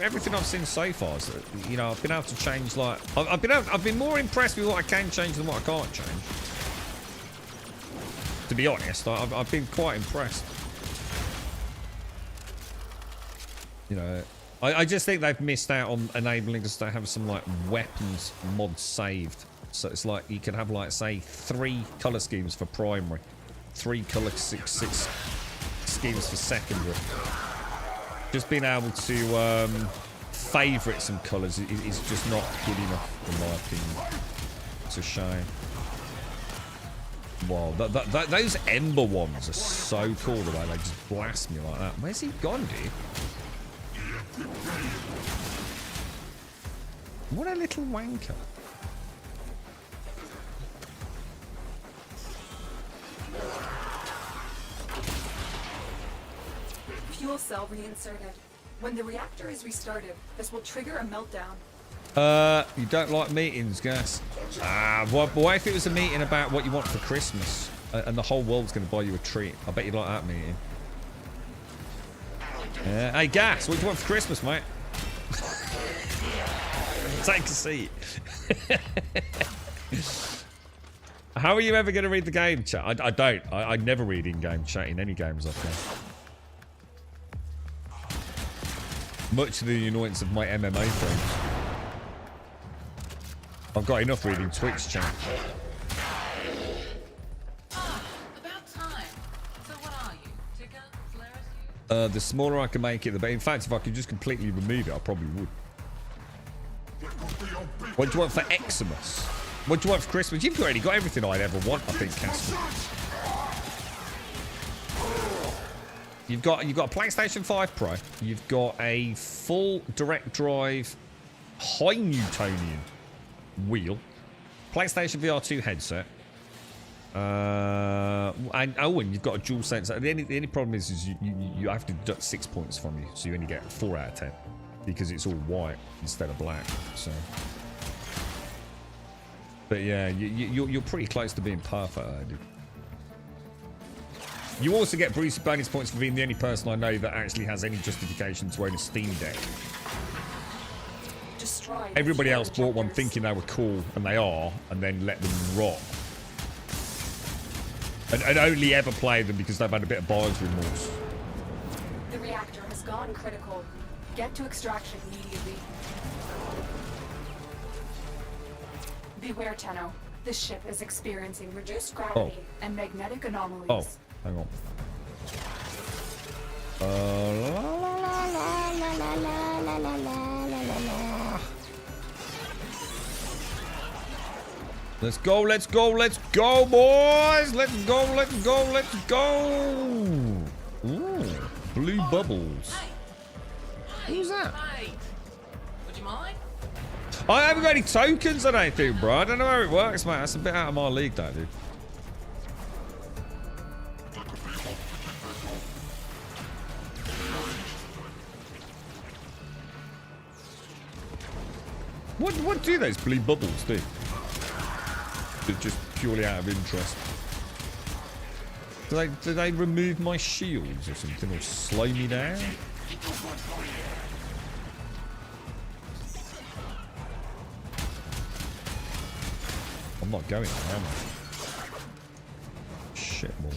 Everything I've seen so far is that, you know, I've been able to change, like... I've been more impressed with what I can change than what I can't change. To be honest, I've been quite impressed. You know... I just think they've missed out on enabling us to have some, like, weapons mods saved. So it's like you can have, like, say, 3 colour schemes for primary, 3 colour six schemes for secondary. Just being able to favourite some colours is just not good enough, in my opinion. It's a shame. Wow, those Ember ones are so cool, the way they just blast me like that. Where's he gone, dude? What a little wanker. Fuel cell reinserted. When the reactor is restarted, this will trigger a meltdown. You don't like meetings, Gas? What if it was a meeting about what you want for Christmas, and the whole world's going to buy you a treat? I bet you'd like that meeting. Hey, Gas, what do you want for Christmas, mate? Take a seat. How are you ever going to read the game chat? I don't. I never read in-game chat in any games I play. Much to the annoyance of my MMA friends. I've got enough reading Twitch chat. About time. So what are you? Ticker? Flares you? The smaller I can make it, the better. In fact, if I could just completely remove it, I probably would. What do you want for Xmas? What do you want for Christmas? You've already got everything I'd ever want, I think, Casper. You've got a PlayStation 5 Pro. You've got a full direct drive high Newtonian wheel, PlayStation VR 2 headset, and you've got a dual sensor. The only problem is you have to deduct 6 points from you, so you only get 4 out of 10 because it's all white instead of black. So, but yeah, you're pretty close to being perfect, dude. You also get bonus points for being the only person I know that actually has any justification to own a Steam Deck. Everybody else bought one thinking they were cool, and they are, and then let them rot. And only ever play them because they've had a bit of buyer's remorse. The reactor has gone critical. Get to extraction immediately. Beware, Tenno. This ship is experiencing reduced gravity and magnetic anomalies. Oh, hang on. Let's go, let's go, let's go, boys! Let's go, let's go, let's go! Ooh, blue bubbles. Who's that? Would you mind? I haven't got any tokens, I don't think, bro. I don't know how it works, mate. That's a bit out of my league, that, dude. What do those blue bubbles do? Just purely out of interest. Do they remove my shields or something, or slow me down? I'm not going there, am I? Shit balls.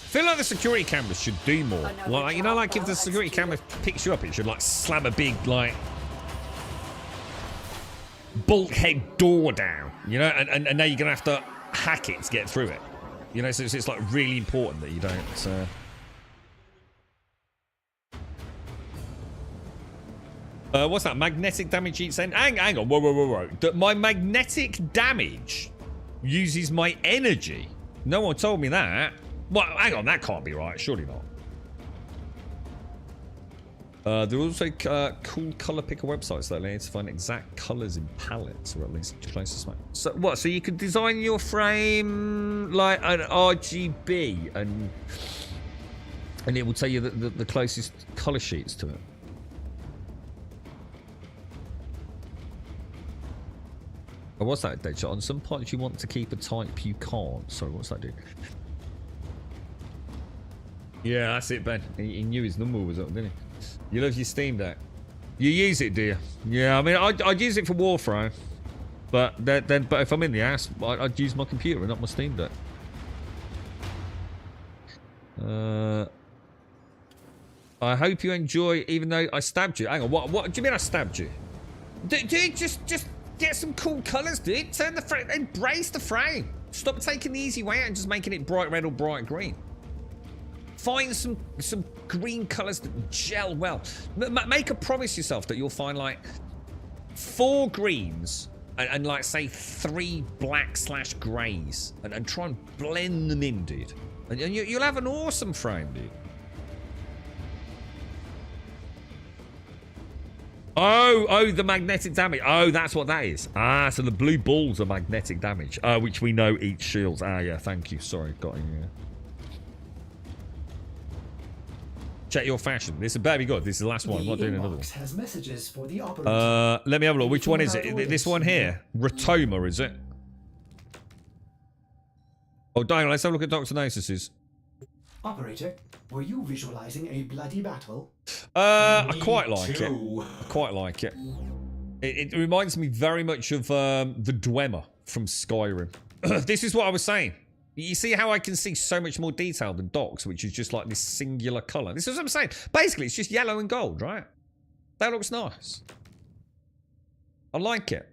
I feel like the security cameras should do more. Like, you know, like if the security camera picks you up, it should like slam a big like bulkhead door down, you know, and now you're gonna have to hack it to get through it. You know, so it's like really important that you don't. What's that? Magnetic damage each end. Hang on, whoa. My magnetic damage uses my energy. No one told me that. Well, hang on, that can't be right. Surely not. There are also cool color picker websites that allow you to find exact colors in palettes, or at least close to. So what? So you could design your frame like an RGB, and it will tell you the closest color sheets to it. Oh, what's that, Deadshot? On some parts you want to keep a type you can't. Sorry, what's that do? Yeah, that's it, Ben. He knew his number was up, didn't he? You love your Steam Deck. You use it, do you? Yeah, I mean, I'd use it for Warframe, but if I'm in the ass, I'd use my computer and not my Steam Deck. I hope you enjoy, even though I stabbed you. Hang on, what do you mean I stabbed you? Dude, just get some cool colors, dude. Turn the frame, embrace the frame. Stop taking the easy way out and just making it bright red or bright green. Find some green colors that gel well. Make a promise yourself that you'll find like 4 greens and like say 3 black/grays and try and blend them in, dude. And you'll have an awesome frame, dude. Oh, the magnetic damage. Oh, that's what that is. Ah, so the blue balls are magnetic damage, which we know eats shields. Ah, yeah, thank you. Sorry, got you. Yeah. Check your fashion. This better be good. This is the last one. I'm not doing another one. Has messages for the operator. Let me have a look. Which one is it? This one here? Rotoma, is it? Oh, Daniel, let's have a look at Dr. Nasis's. Operator, were you visualizing a bloody battle? I quite like it. I quite like it. It reminds me very much of the Dwemer from Skyrim. This is what I was saying. You see how I can see so much more detail than Doc's, which is just like this singular colour. This is what I'm saying. Basically, it's just yellow and gold, right? That looks nice. I like it.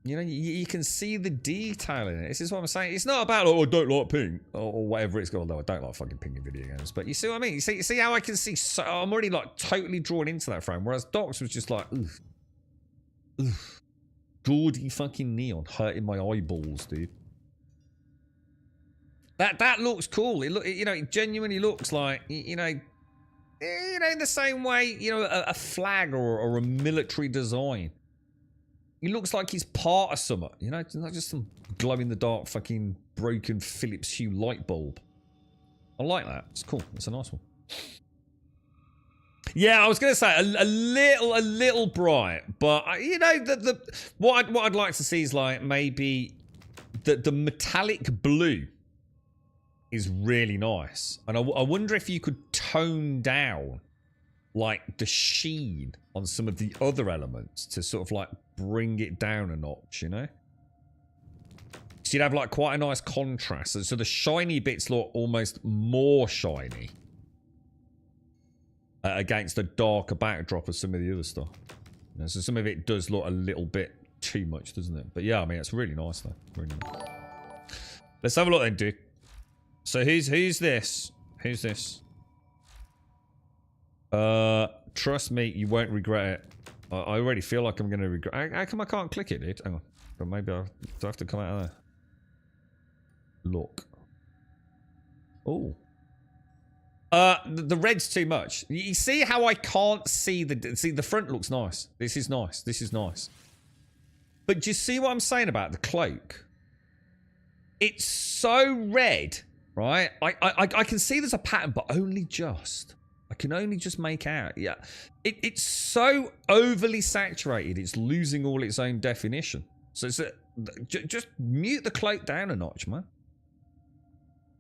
You know, you can see the detail in it. This is what I'm saying. It's not about, oh, I don't like pink or whatever it's called. Although I don't like fucking pink in video games. But you see what I mean? You see how I can see, so I'm already like totally drawn into that frame. Whereas Docs was just like, ugh. Ugh. Gaudy fucking neon hurting my eyeballs, dude. That looks cool. It genuinely looks like, in the same way, a flag or a military design. He looks like he's part of something, It's not just some glow-in-the-dark fucking broken Philips Hue light bulb. I like that. It's cool. It's a nice one. Yeah, I was going to say a little bright, but what I'd like to see is like maybe the metallic blue is really nice, and I wonder if you could tone down like the sheen on some of the other elements to sort of like bring it down a notch, So you'd have like quite a nice contrast. So the shiny bits look almost more shiny against the darker backdrop of some of the other stuff. So some of it does look a little bit too much, doesn't it? But yeah, I mean, it's really nice though. Really nice. Let's have a look then, dude. So who's this? Who's this? Trust me, you won't regret it. I already feel like I'm going to regret. How come I can't click it, dude? Hang on. But maybe I have to come out of there. Look. Oh. The red's too much. You see how I can't see the front looks nice. This is nice. This is nice. But do you see what I'm saying about the cloak? It's so red, right? I can see there's a pattern, but only just. I can only just make out. Yeah. It's so overly saturated, it's losing all its own definition. So just mute the cloak down a notch, man.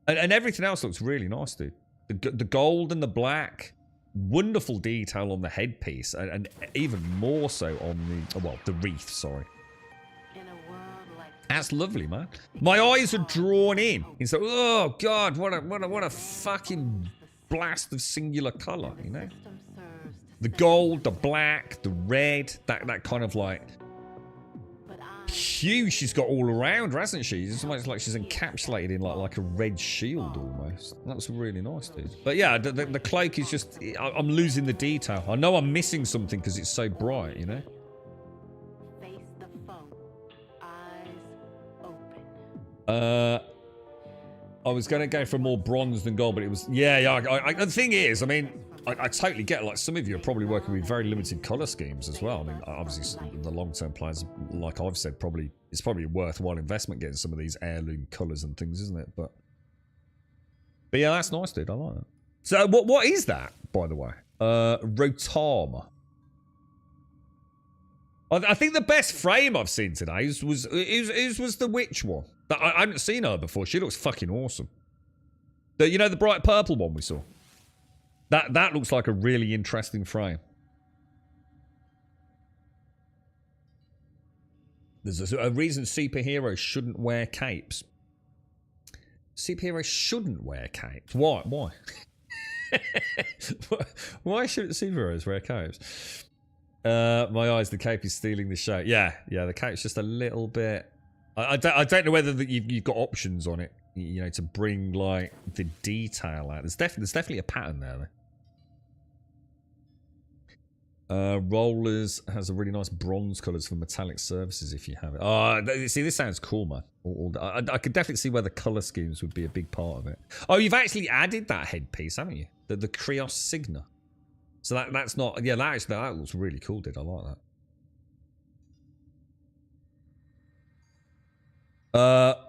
And everything else looks really nice, dude. The gold and the black, wonderful detail on the headpiece, and even more so on the wreath, sorry. That's lovely, man. My eyes are drawn in. It's like, oh god, what a fucking blast of singular color, The gold, the black, the red, that kind of like hue she's got all around her, hasn't she? It's almost like she's encapsulated in like a red shield almost. That was really nice, dude. But yeah, the cloak is just, I'm losing the detail. I know I'm missing something because it's so bright, Face the foe. Eyes open. I was going to go for more bronze than gold, but it was... Yeah. The thing is, I mean, I totally get, like, some of you are probably working with very limited colour schemes as well. I mean, obviously, the long-term plans, like I've said, it's probably a worthwhile investment getting some of these heirloom colours and things, isn't it? But yeah, that's nice, dude. I like that. So, what is that, by the way? Rotama. I think the best frame I've seen today was the witch one. I haven't seen her before. She looks fucking awesome. The bright purple one we saw. That looks like a really interesting frame. There's a reason superheroes shouldn't wear capes. Superheroes shouldn't wear capes. Why? Why shouldn't superheroes wear capes? My eyes, the cape is stealing the show. Yeah, the cape's just a little bit... I don't know whether you've got options on it, to bring, like, the detail out. There's definitely a pattern there, though. Rollers has a really nice bronze colours for metallic surfaces if you have it. Oh, see, this sounds cool, man. I could definitely see where the colour schemes would be a big part of it. Oh, you've actually added that headpiece, haven't you? The Krios Signa. So that's not... Yeah, that looks really cool, dude. I like that.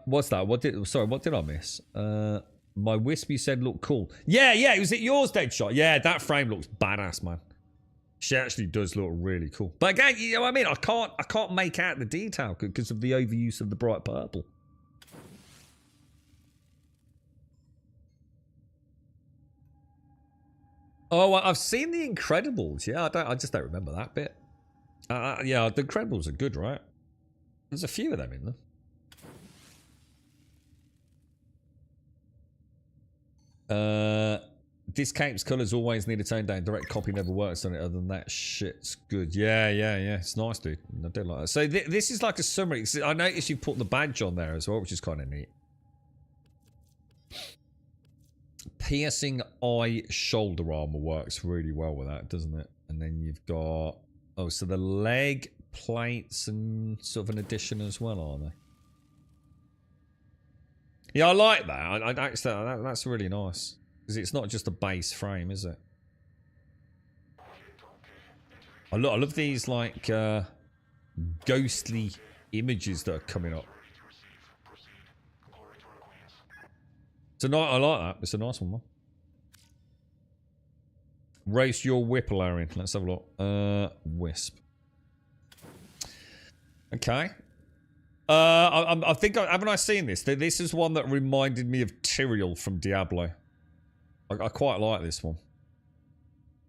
What's that? What did I miss? My Wispy said look cool. Yeah, was it yours, Deadshot? Yeah, that frame looks badass, man. She actually does look really cool. But again, you know what I mean? I can't make out the detail because of the overuse of the bright purple. Oh, I've seen The Incredibles. Yeah, I just don't remember that bit. Yeah, The Incredibles are good, right? There's a few of them in them. This cape's colours always need a tone down. Direct copy never works on it. Other than that, shit's good. Yeah. It's nice, dude. I do like that. So this is like a summary. I noticed you put the badge on there as well, which is kind of neat. Piercing eye shoulder armor works really well with that, doesn't it? And then you've got... Oh, so the leg plates and sort of an addition as well, are they? Yeah, I like that. That's really nice. Because it's not just a base frame, is it? I love these, like, ghostly images that are coming up. I like that. It's a nice one, man. Race your whip, Larian. Let's have a look. Wisp. Okay. I think haven't I seen this? This is one that reminded me of Tyrael from Diablo. I quite like this one.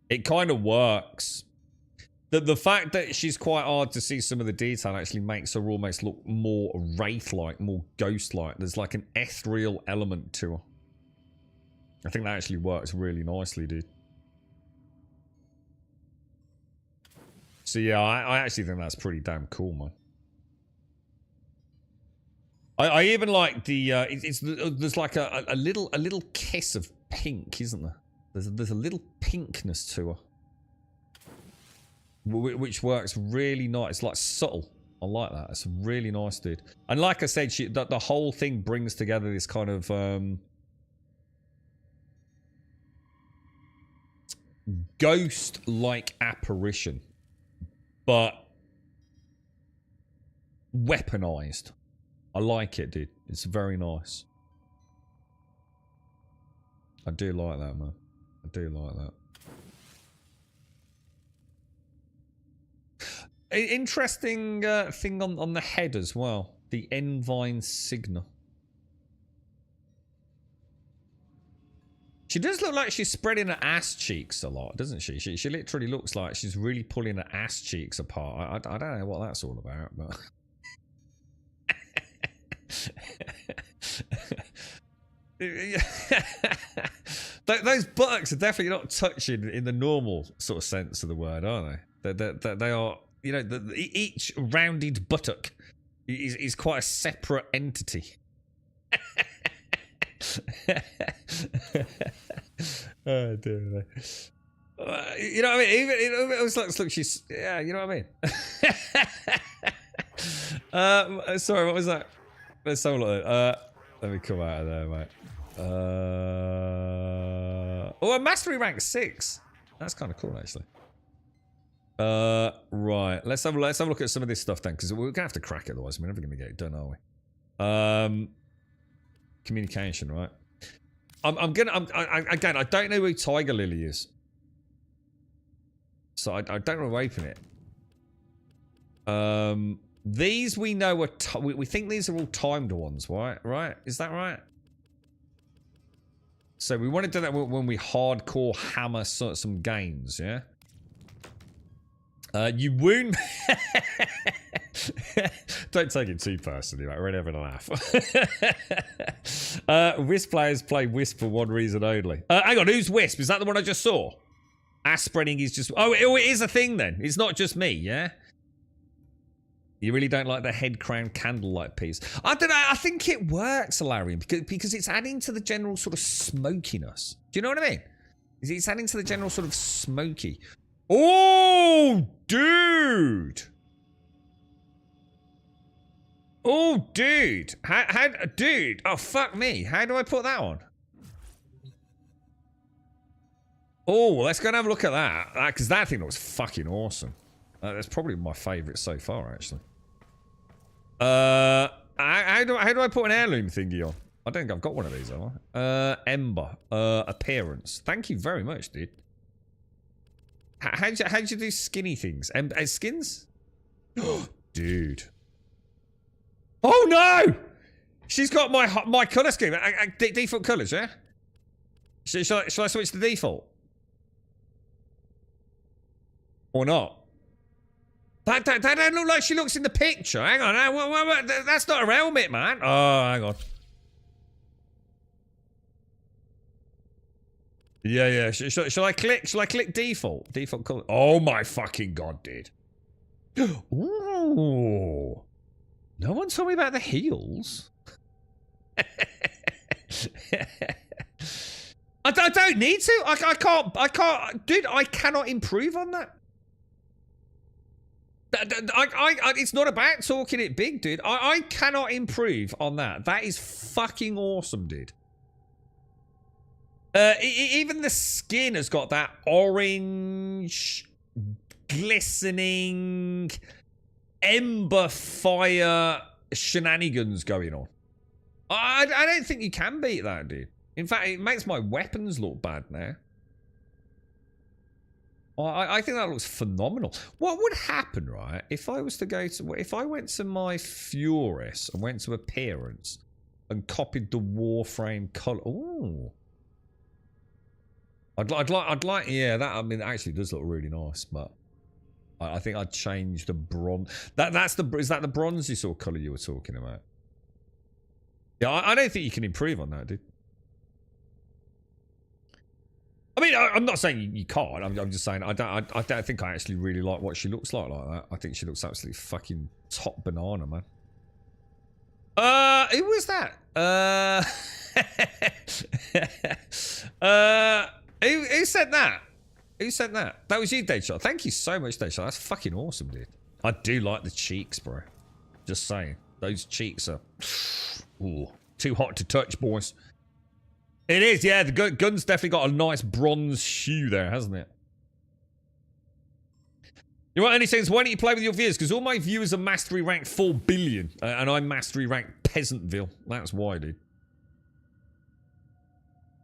It kind of works. The fact that she's quite hard to see some of the detail actually makes her almost look more wraith-like, more ghost-like. There's like an ethereal element to her. I think that actually works really nicely, dude. So yeah, I actually think that's pretty damn cool, man. I even like the there's like a little kiss of pink, isn't there? There's a little pinkness to her, which works really nice. It's like subtle. I like that. It's really nice, dude. And like I said, the whole thing brings together this kind of ghost-like apparition, but weaponized. I like it, dude. It's very nice. I do like that, man. I do like that. Interesting thing on the head as well. The Envine Signa. She does look like she's spreading her ass cheeks a lot, doesn't she? She literally looks like she's really pulling her ass cheeks apart. I don't know what that's all about, but... Those buttocks are definitely not touching in the normal sort of sense of the word, are they? They are, you know, each rounded buttock is quite a separate entity. Oh dear. You know what I mean? Even it was like, look, she's, yeah, you know what I mean. Sorry, what was that? Let's have a look. Let me come out of there, mate. Oh, a mastery rank 6. That's kind of cool, actually. Right. Let's have a look at some of this stuff then, because we're gonna have to crack it, otherwise we're never gonna get it done, are we? Communication, right? Again, I don't know who Tiger Lily is, so I don't know how to open it. These we know are we think these are all timed ones, right? Right? Is that right? So we want to do that when we hardcore hammer some games, yeah? You wound... Don't take it too personally, right? We're only having a laugh. Wisp players play Wisp for one reason only. Hang on, who's Wisp? Is that the one I just saw? Ass spreading is just... Oh, it is a thing then. It's not just me, yeah? You really don't like the head crown candlelight piece. I don't know. I think it works, Alarian, because it's adding to the general sort of smokiness. Do you know what I mean? It's adding to the general sort of smoky. Oh, dude. Oh, dude. Dude. Oh, fuck me. How do I put that on? Oh, let's go and have a look at that. Because that thing looks fucking awesome. That's probably my favourite so far, actually. How do I put an heirloom thingy on? I don't think I've got one of these, have I? Ember. Appearance. Thank you very much, dude. How'd you do skinny things? Skins? Dude. Oh no! She's got my colour scheme. Default colours, yeah? Shall I switch to default? Or not? That don't look like she looks in the picture. Hang on. That's not her helmet, man. Oh, hang on. Yeah, yeah. Shall I click? Shall I click default? Default color. Oh my fucking god, dude. Ooh. No one told me about the heels. I don't need to. I can't. Dude, I cannot improve on that. It's not about talking it big, dude. I cannot improve on that. That is fucking awesome, dude. Even the skin has got that orange, glistening, ember fire shenanigans going on. I don't think you can beat that, dude. In fact, it makes my weapons look bad now. I think that looks phenomenal. What would happen, right, if I was to go to... If I went to my Furis and went to Appearance and copied the Warframe colour... Ooh. I'd like... Yeah, that, I mean, it actually does look really nice, but... I think I'd change the bronze... That's the... Is that the bronzy sort of colour you were talking about? Yeah, I don't think you can improve on that, dude. I mean, I'm not saying you can't. I'm just saying I don't think I actually really like what she looks like that. I think she looks absolutely fucking top banana, man. Who was that? Who said that? Who said that? That was you, Deadshot. Thank you so much, Deadshot. That's fucking awesome, dude. I do like the cheeks, bro. Just saying. Those cheeks are... Ooh, too hot to touch, boys. It is, yeah. The gun's definitely got a nice bronze hue there, hasn't it? You know what, Andy says, why don't you play with your viewers? Because all my viewers are mastery rank 4 billion. And I'm mastery rank Peasantville. That's why, dude.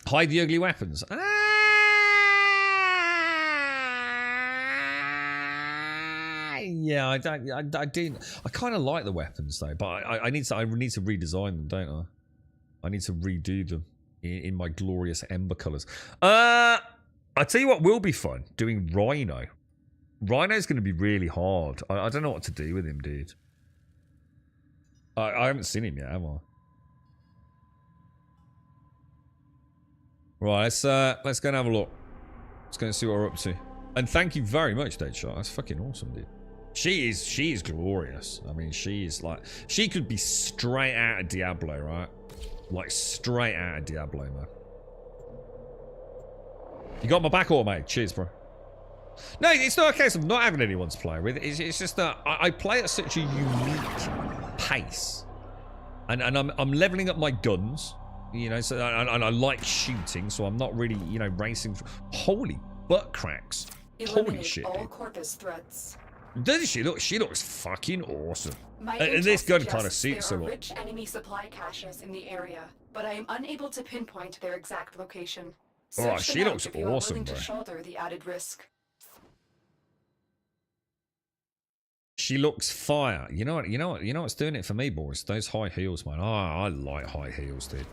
Hide the ugly weapons. Yeah, I kind of like the weapons though, but I need to redesign them, don't I? I need to redo them in my glorious ember colors. I tell you what will be fun, doing Rhino. Rhino's going to be really hard. I don't know what to do with him, dude. I haven't seen him yet, have I? Right, let's go and have a look. Let's go and see what we're up to. And thank you very much, Deadshot. That's fucking awesome, dude. She is glorious. I mean, she is like... She could be straight out of Diablo, right? Like, straight out of Diablo, man. You got my back, mate. Cheers, bro. No, it's not a case of not having anyone to play with. It's just that I play at such a unique pace. And I'm leveling up my guns. You know, so and I like shooting, so I'm not really, you know, racing. Holy butt cracks. Holy shit, all dude. Corpus threats. Doesn't she look? She looks fucking awesome. And this gun kind of suits her. There are rich enemy supply caches in the area, but I am unable to pinpoint their exact location. All right, she looks awesome, bro. To shoulder the added risk. She looks fire. You know what's doing it for me, boys? Those high heels, man. Oh, I like high heels, dude.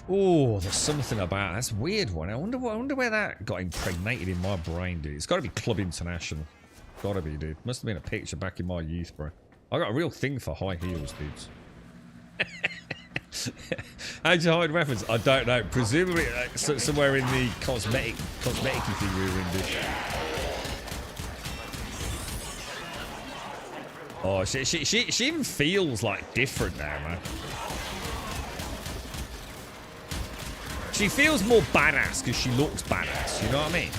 Oh, there's something about that's a weird one. I wonder where that got impregnated in my brain, dude. It's got to be Club International. Gotta be, dude. Must have been a picture back in my youth, bro. I got a real thing for high heels, dudes. How'd you hide weapons? I don't know. Presumably somewhere in the cosmetic-y thing we were in, dude. Oh, she even feels like different now, man. She feels more badass because she looks badass. You know what I mean?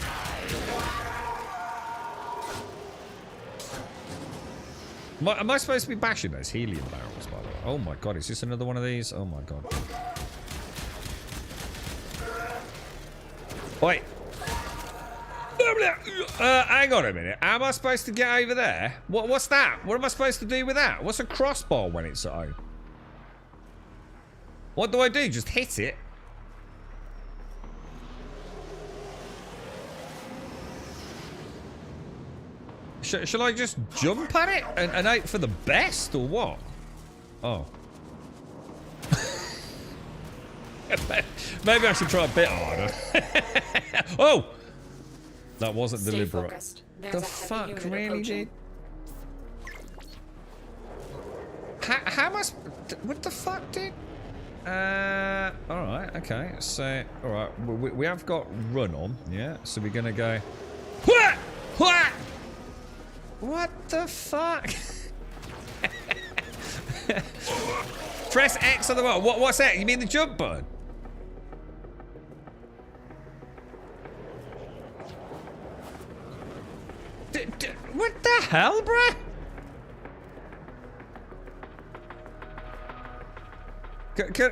Am I supposed to be bashing those helium barrels, by the way? Oh my god, is this another one of these? Oh my god. Wait. Hang on a minute. How am I supposed to get over there? What's that? What am I supposed to do with that? What's a crossbar when it's at home? What do I do? Just hit it? Shall I just jump at it and hope for the best, or what? Oh. Maybe I should try a bit harder. Oh! That wasn't deliberate. The fuck, really, dude? How am I... What the fuck, dude? All right. Okay. So, all right. We have got run on. Yeah. So we're gonna go. What the fuck? Press X on the button. What's that? You mean the jump button? What the hell, bruh?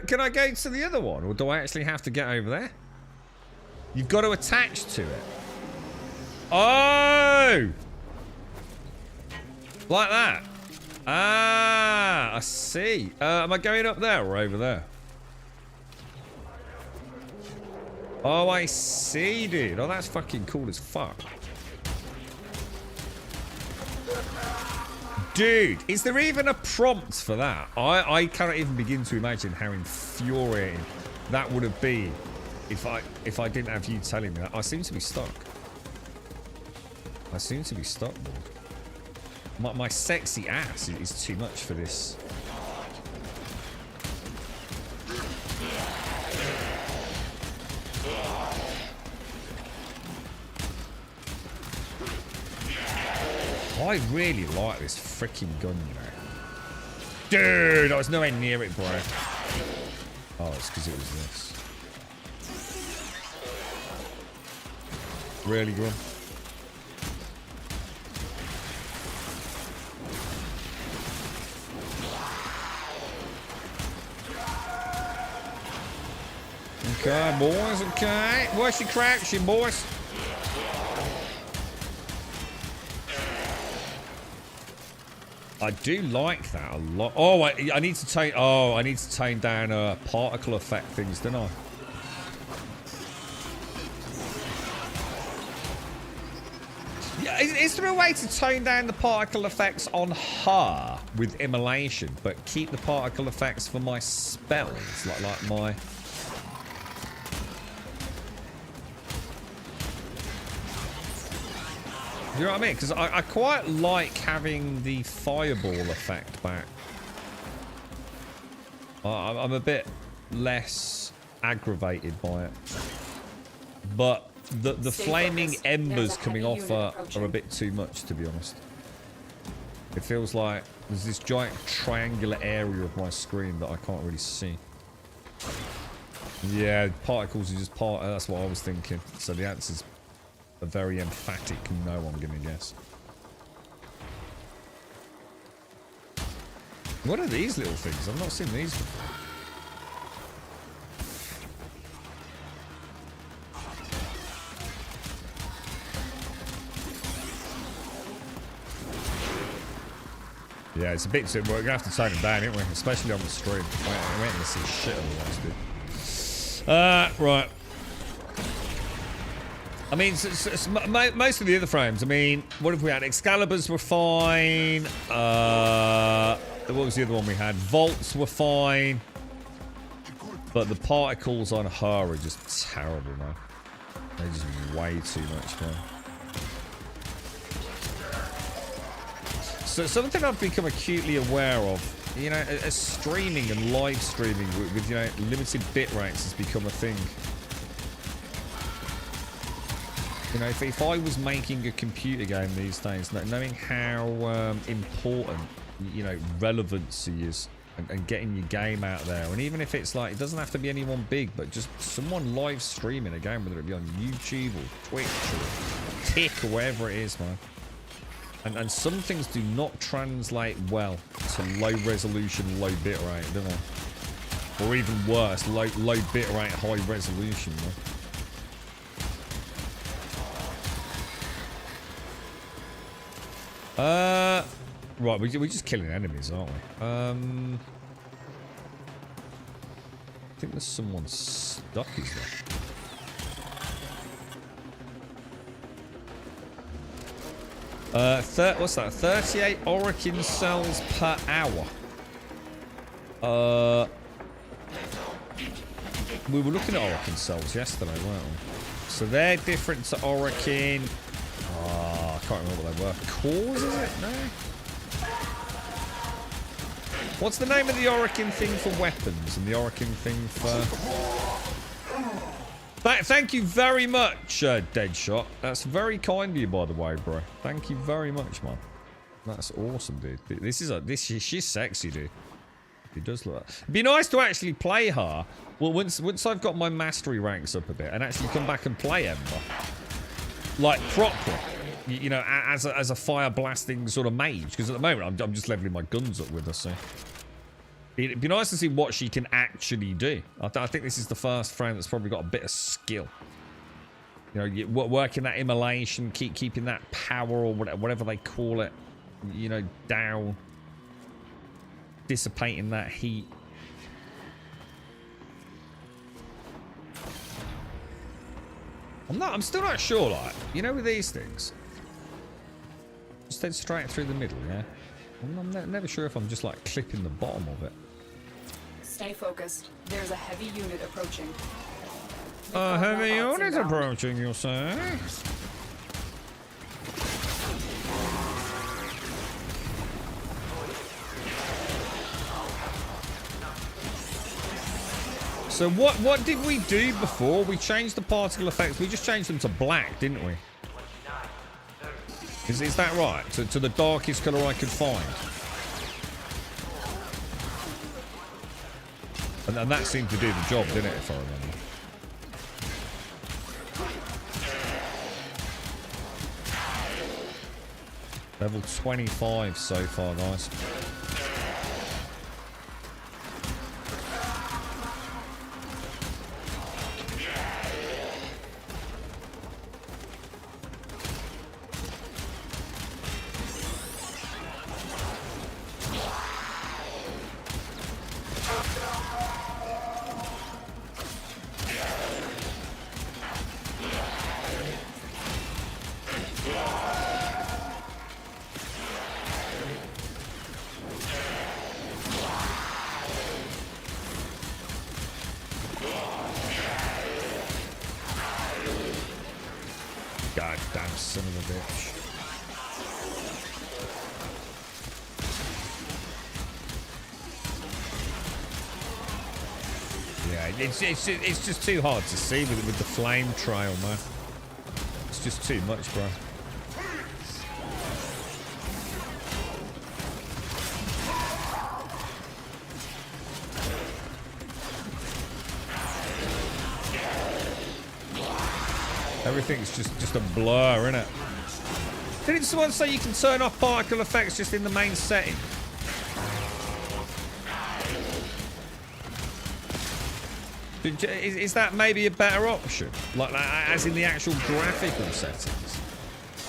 Can I go to the other one, or do I actually have to get over there? You've got to attach to it. Oh! Like that. Ah, I see. Am I going up there or over there? Oh, I see, dude. Oh, that's fucking cool as fuck. Dude, is there even a prompt for that? I cannot even begin to imagine how infuriating that would have been if I didn't have you telling me that. I seem to be stuck. I seem to be stuck, boy. My sexy ass is too much for this. I really like this freaking gun, you know. Dude, I was nowhere near it, bro. Oh, it's because it was this. Really, Grum? Okay, boys, okay. What's your crouching, boys? I do like that a lot. Oh, I need to tone. Oh, I need to tone down particle effect things, don't I? Yeah, is there a way to tone down the particle effects on her with immolation, but keep the particle effects for my spells, like my? You know what I mean? Because I quite like having the fireball effect back. I'm a bit less aggravated by it. But the flaming embers coming off are a bit too much, to be honest. It feels like there's this giant triangular area of my screen that I can't really see. Yeah, particles are just part. That's what I was thinking. So the answer's a very emphatic no, I'm gonna guess. What are these little things? I've not seen these before. Yeah, it's a bit too. We're gonna have to tone them down, aren't we? Especially on the stream. I ain't gonna see shit otherwise, dude. Right. I mean, most of the other frames, I mean, what have we had? Excaliburs were fine. What was the other one we had? Vaults were fine. But the particles on her are just terrible, man. They're just way too much, man. So something I've become acutely aware of, you know, as streaming and live streaming with you know, limited bit rates has become a thing. You know, if I was making a computer game these days, knowing how important, you know, relevancy is and getting your game out there, and even if it's like, it doesn't have to be anyone big, but just someone live streaming a game, whether it be on YouTube or Twitch or Tick or wherever it is, man. And some things do not translate well to low resolution, low bit rate, do they? Or even worse, low bit rate, high resolution, man. Right, we're just killing enemies, aren't we? I think there's someone stuck, is there? What's that? 38 Orokin cells per hour. We were looking at Orokin cells yesterday, weren't we? So they're different to Orokin. I can't remember what they were. Cores, is it? No? What's the name of the Orokin thing for weapons and the Orokin thing for... Thank you very much, Deadshot. That's very kind of you, by the way, bro. Thank you very much, man. That's awesome, dude. She's sexy, dude. It does look. It'd be nice to actually play her. Well, once I've got my mastery ranks up a bit, and actually come back and play Ember, like properly. You know, as a fire blasting sort of mage. Because at the moment, I'm just leveling my guns up with her. So it'd be nice to see what she can actually do. I think this is the first friend that's probably got a bit of skill. You know, working that immolation, keeping that power or whatever they call it, you know, down. Dissipating that heat. I'm still not sure, like, you know, with these things. Just head straight through the middle, yeah? I'm never sure if I'm just, like, clipping the bottom of it. Stay focused. There's a heavy unit approaching. A heavy unit approaching, you'll say? So what did we do before? We changed the particle effects. We just changed them to black, didn't we? Is that right? To the darkest colour I could find. And that seemed to do the job, didn't it, if I remember? Level 25 so far, guys. Goddamn son of a bitch. Yeah, it's just too hard to see with the flame trail, man. It's just too much, bro. Everything's just a blur, innit? Didn't someone say you can turn off particle effects just in the main setting? Is that maybe a better option? Like as in the actual graphical settings?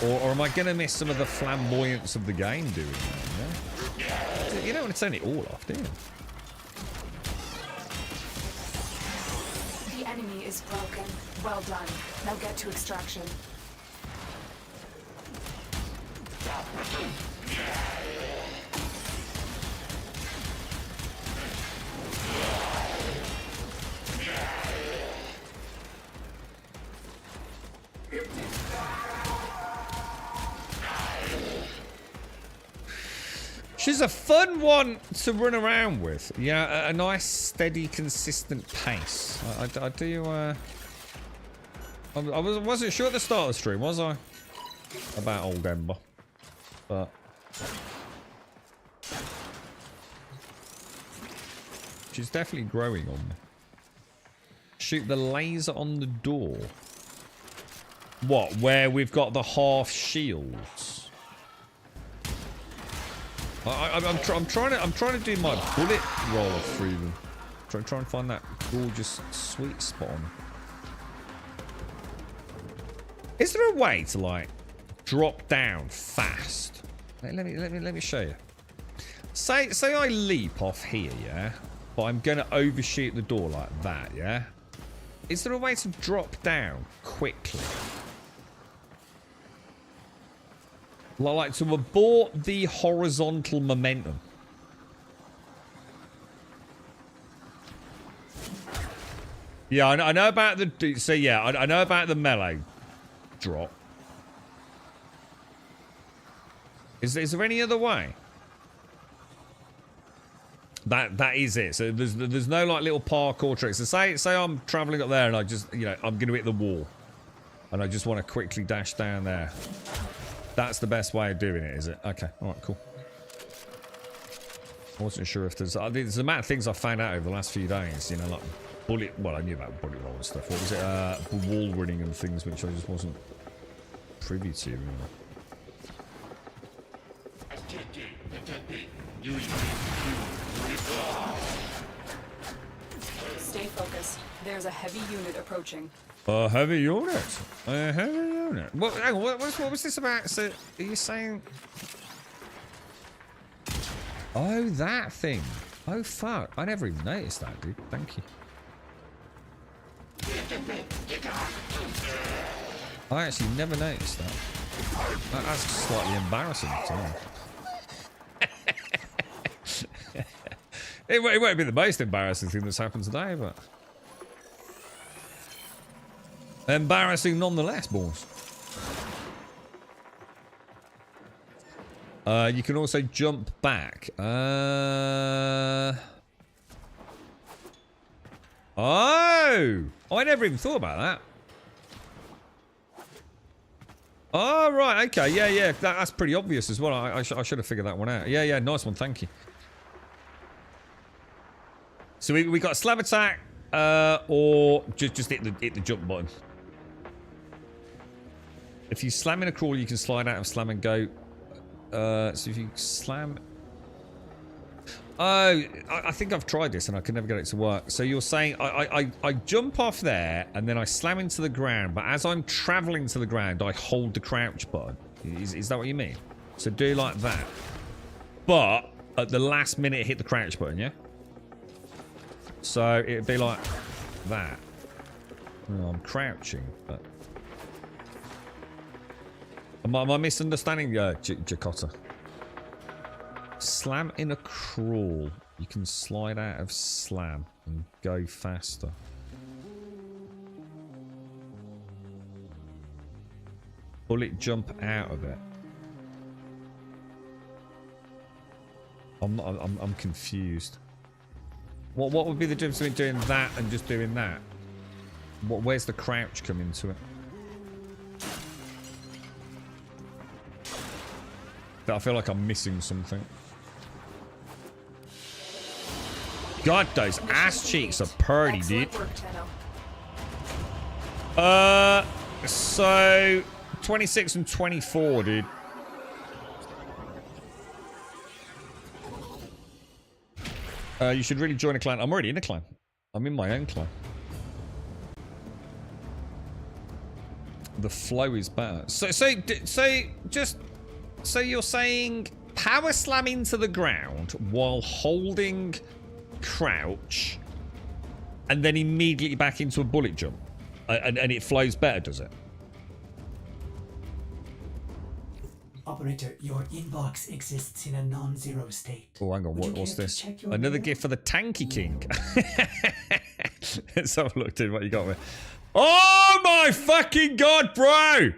Or am I going to miss some of the flamboyance of the game doing that? Yeah? You don't want to turn it all off, do you? The enemy is broken. Well done. Now get to extraction. She's a fun one to run around with. Yeah, a nice, steady, consistent pace. I do, I wasn't sure at the start of the stream, was I? About old Ember. But... she's definitely growing on me. Shoot the laser on the door. What, where we've got the half shields? I'm trying to do my bullet roll through them. Try and find that gorgeous sweet spot on them. Is there a way to like drop down fast? Let me show you. Say I leap off here, yeah, but I'm gonna overshoot the door like that, yeah. Is there a way to drop down quickly? Like to abort the horizontal momentum. Yeah, I know about the... so yeah, I know about the melee drop. Is there any other way? That is it. So there's no like little parkour tricks. So say I'm traveling up there and I just, you know, I'm going to hit the wall. And I just want to quickly dash down there. That's the best way of doing it, is it? Okay, alright, cool. I wasn't sure if there's the amount of things I found out over the last few days, you know, like well, I knew about bullet roll and stuff. What was it? Wall running and things which I just wasn't privy to, really. Stay focused. There's a heavy unit approaching. A heavy unit. A heavy unit. What? Hang on, what was this about? So, are you saying? Oh, that thing. Oh, fuck. I never even noticed that, dude. Thank you. I actually never noticed that. That's slightly embarrassing to me. It won't be the most embarrassing thing that's happened today, but... embarrassing nonetheless, boys. You can also jump back. Oh! I never even thought about that. Oh, right, okay, yeah. That's pretty obvious as well. I should have figured that one out. Yeah, nice one, thank you. So we got a slam attack, or just hit the jump button. If you slam in a crawl, you can slide out of slam and go. So if you slam... Oh, I think I've tried this and I can never get it to work. So you're saying I jump off there and then I slam into the ground, but as I'm traveling to the ground, I hold the crouch button. Is that what you mean? So do like that. But at the last minute, hit the crouch button, yeah? So it'd be like that. Oh, I'm crouching, but... Am I misunderstanding Jacotta? Slam in a crawl. You can slide out of slam and go faster. Bullet jump out of it. I'm confused. What would be the difference between doing that and just doing that? Where's the crouch come into it? I feel like I'm missing something. God, those ass cheeks are purty, dude. So 26 and 24, dude. You should really join a clan. I'm already in a clan. I'm in my own clan. The flow is better. So you're saying power slam into the ground while holding crouch and then immediately back into a bullet jump and it flows better, does it? Operator, your inbox exists in a non-zero state. Oh, hang on, what's this? Another gift for the Tanky King. Let's have a look, dude, what you got with. Oh my fucking god, bro!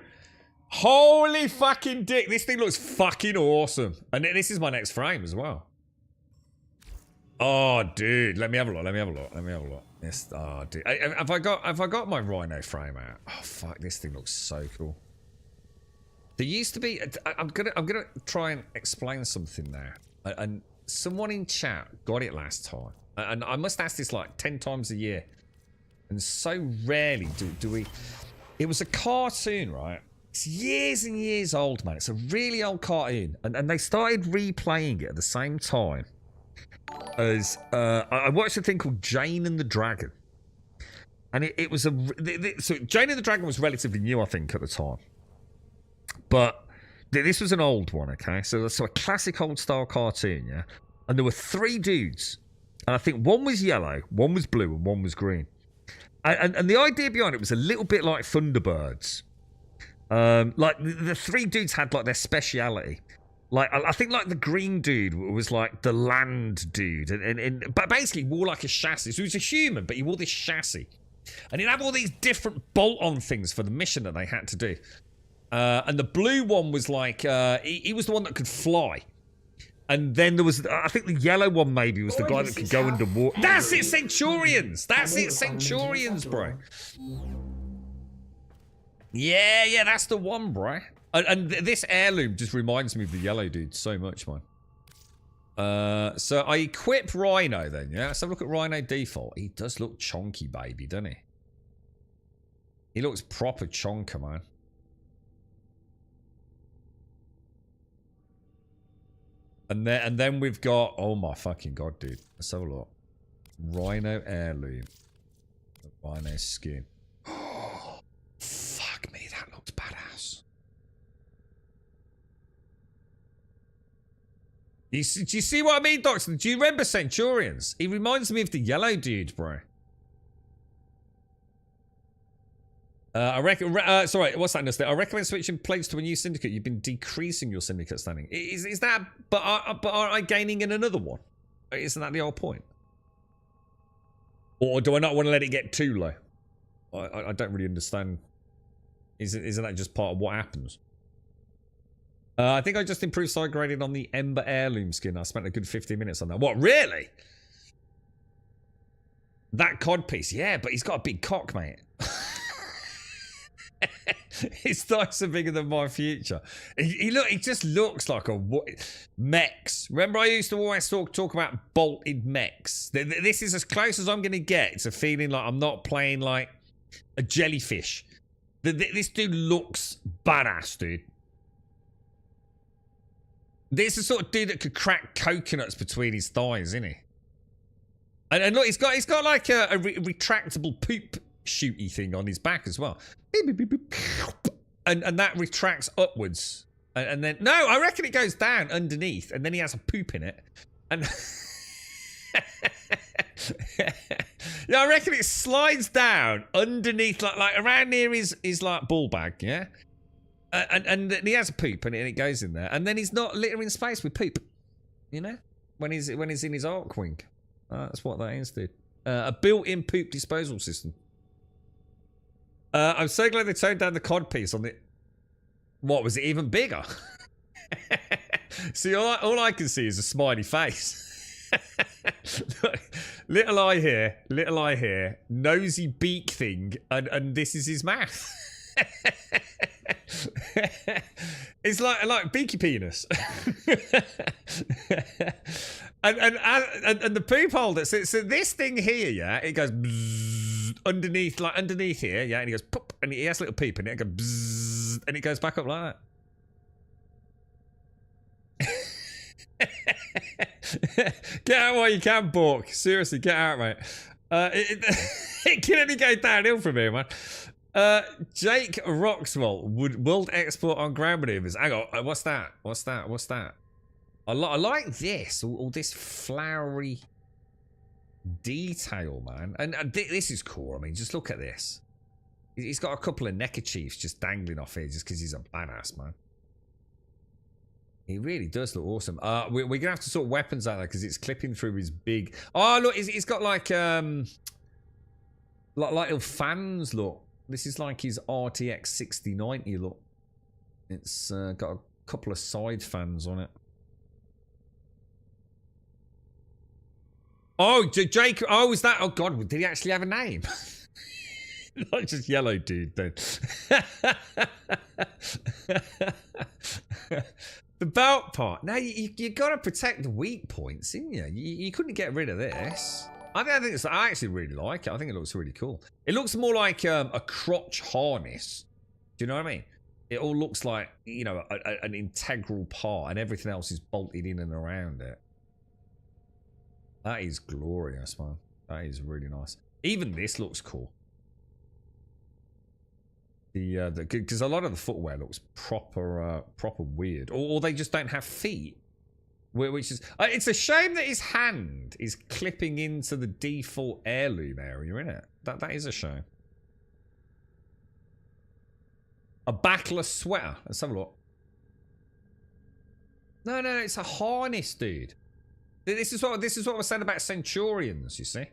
Holy fucking dick. This thing looks fucking awesome. And this is my next frame as well. Oh, dude. Let me have a look. Yes, oh, dude. Have I got my Rhino frame out? Oh, fuck. This thing looks so cool. There used to be... I'm gonna try and explain something now. And someone in chat got it last time. And I must ask this like 10 times a year. And so rarely do we... It was a cartoon, right? It's years and years old, man. It's a really old cartoon. And they started replaying it at the same time as... I watched a thing called Jane and the Dragon. And it was a... So Jane and the Dragon was relatively new, I think, at the time. But this was an old one, okay? So a classic old-style cartoon, yeah? And there were 3 dudes. And I think one was yellow, one was blue, and one was green. And the idea behind it was a little bit like Thunderbirds. Like the 3 dudes had like their speciality. Like I think like the green dude was like the land dude, but basically wore like a chassis. So he was a human, but he wore this chassis, and he'd have all these different bolt-on things for the mission that they had to do. And the blue one was like he was the one that could fly, And then there was, I think the yellow one maybe was the guy that could go underwater. That's it, Centurions! That's it, Centurions, bro. Yeah, that's the one, bro. And this heirloom just reminds me of the yellow dude so much, man. So I equip Rhino then, yeah? Let's have a look at Rhino default. He does look chonky, baby, doesn't he? He looks proper chonker, man. And then we've got, oh my fucking god, dude. Let's have a look. Rhino heirloom. Rhino skin. Fuck me, that looks badass. Do you see what I mean, Doctor? Do you remember Centurions? He reminds me of the yellow dude, bro. I reckon. Sorry, what's that? I recommend switching plates to a new syndicate. You've been decreasing your syndicate standing. Is that? But aren't I gaining in another one? Isn't that the whole point? Or do I not want to let it get too low? I don't really understand. Isn't that just part of what happens? I think I just improved side grading on the Ember heirloom skin. I spent a good 15 minutes on that. What, really? That codpiece, yeah, but he's got a big cock, mate. His thighs are bigger than my future. He just looks like a mechs. Remember, I used to always talk about bolted mechs. This is as close as I'm going to get to feeling like I'm not playing like a jellyfish. This dude looks badass, dude. This is the sort of dude that could crack coconuts between his thighs, isn't he? And look, he's got like a retractable poop shooty thing on his back as well. And that retracts upwards. And then, no, I reckon it goes down underneath. And then he has a poop in it. And yeah, I reckon it slides down underneath, like around near his like ball bag, yeah? And he has a poop and it goes in there. And then he's not littering space with poop. You know? When he's in his arc wing. That's what that is, dude. A built-in poop disposal system. I'm so glad they toned down the cod piece on the... What, was it even bigger? See, all I can see is a smiley face. Look, little eye here, nosy beak thing, and this is his mouth. It's like beaky penis. and the poop holder. So this thing here, yeah, it goes bzzz, underneath here, yeah, and he goes pop, and he has a little peep in it, and it goes bzzz, and it goes back up like that. Get out while you can, Bork. Seriously, get out, mate. It can only go downhill from here, man. Jake Roxwell would world export on ground maneuvers. Hang on, what's that? I like this, all this flowery detail, man. And this is cool. I mean, just look at this. He's got a couple of neckerchiefs just dangling off here just because he's a badass, man. He really does look awesome. We're going to have to sort weapons out there because it's clipping through his big... Oh, look, he's got like little fans, look. This is like his RTX 6090 look. It's got a couple of side fans on it. Oh, Jake. Oh, is that? Oh, God. Did he actually have a name? Not just yellow dude, then. The belt part. Now, you got to protect the weak points, didn't you? You couldn't get rid of this. I actually really like it. I think it looks really cool. It looks more like a crotch harness. Do you know what I mean? It all looks like, you know, an integral part, and everything else is bolted in and around it. That is glorious, man. That is really nice. Even this looks cool. Because a lot of the footwear looks proper weird, or they just don't have feet. Which is, it's a shame that his hand is clipping into the default heirloom area, isn't it? That is a shame. A backless sweater. Let's have a look. No, it's a harness, dude. This is what I said about Centurions. You see.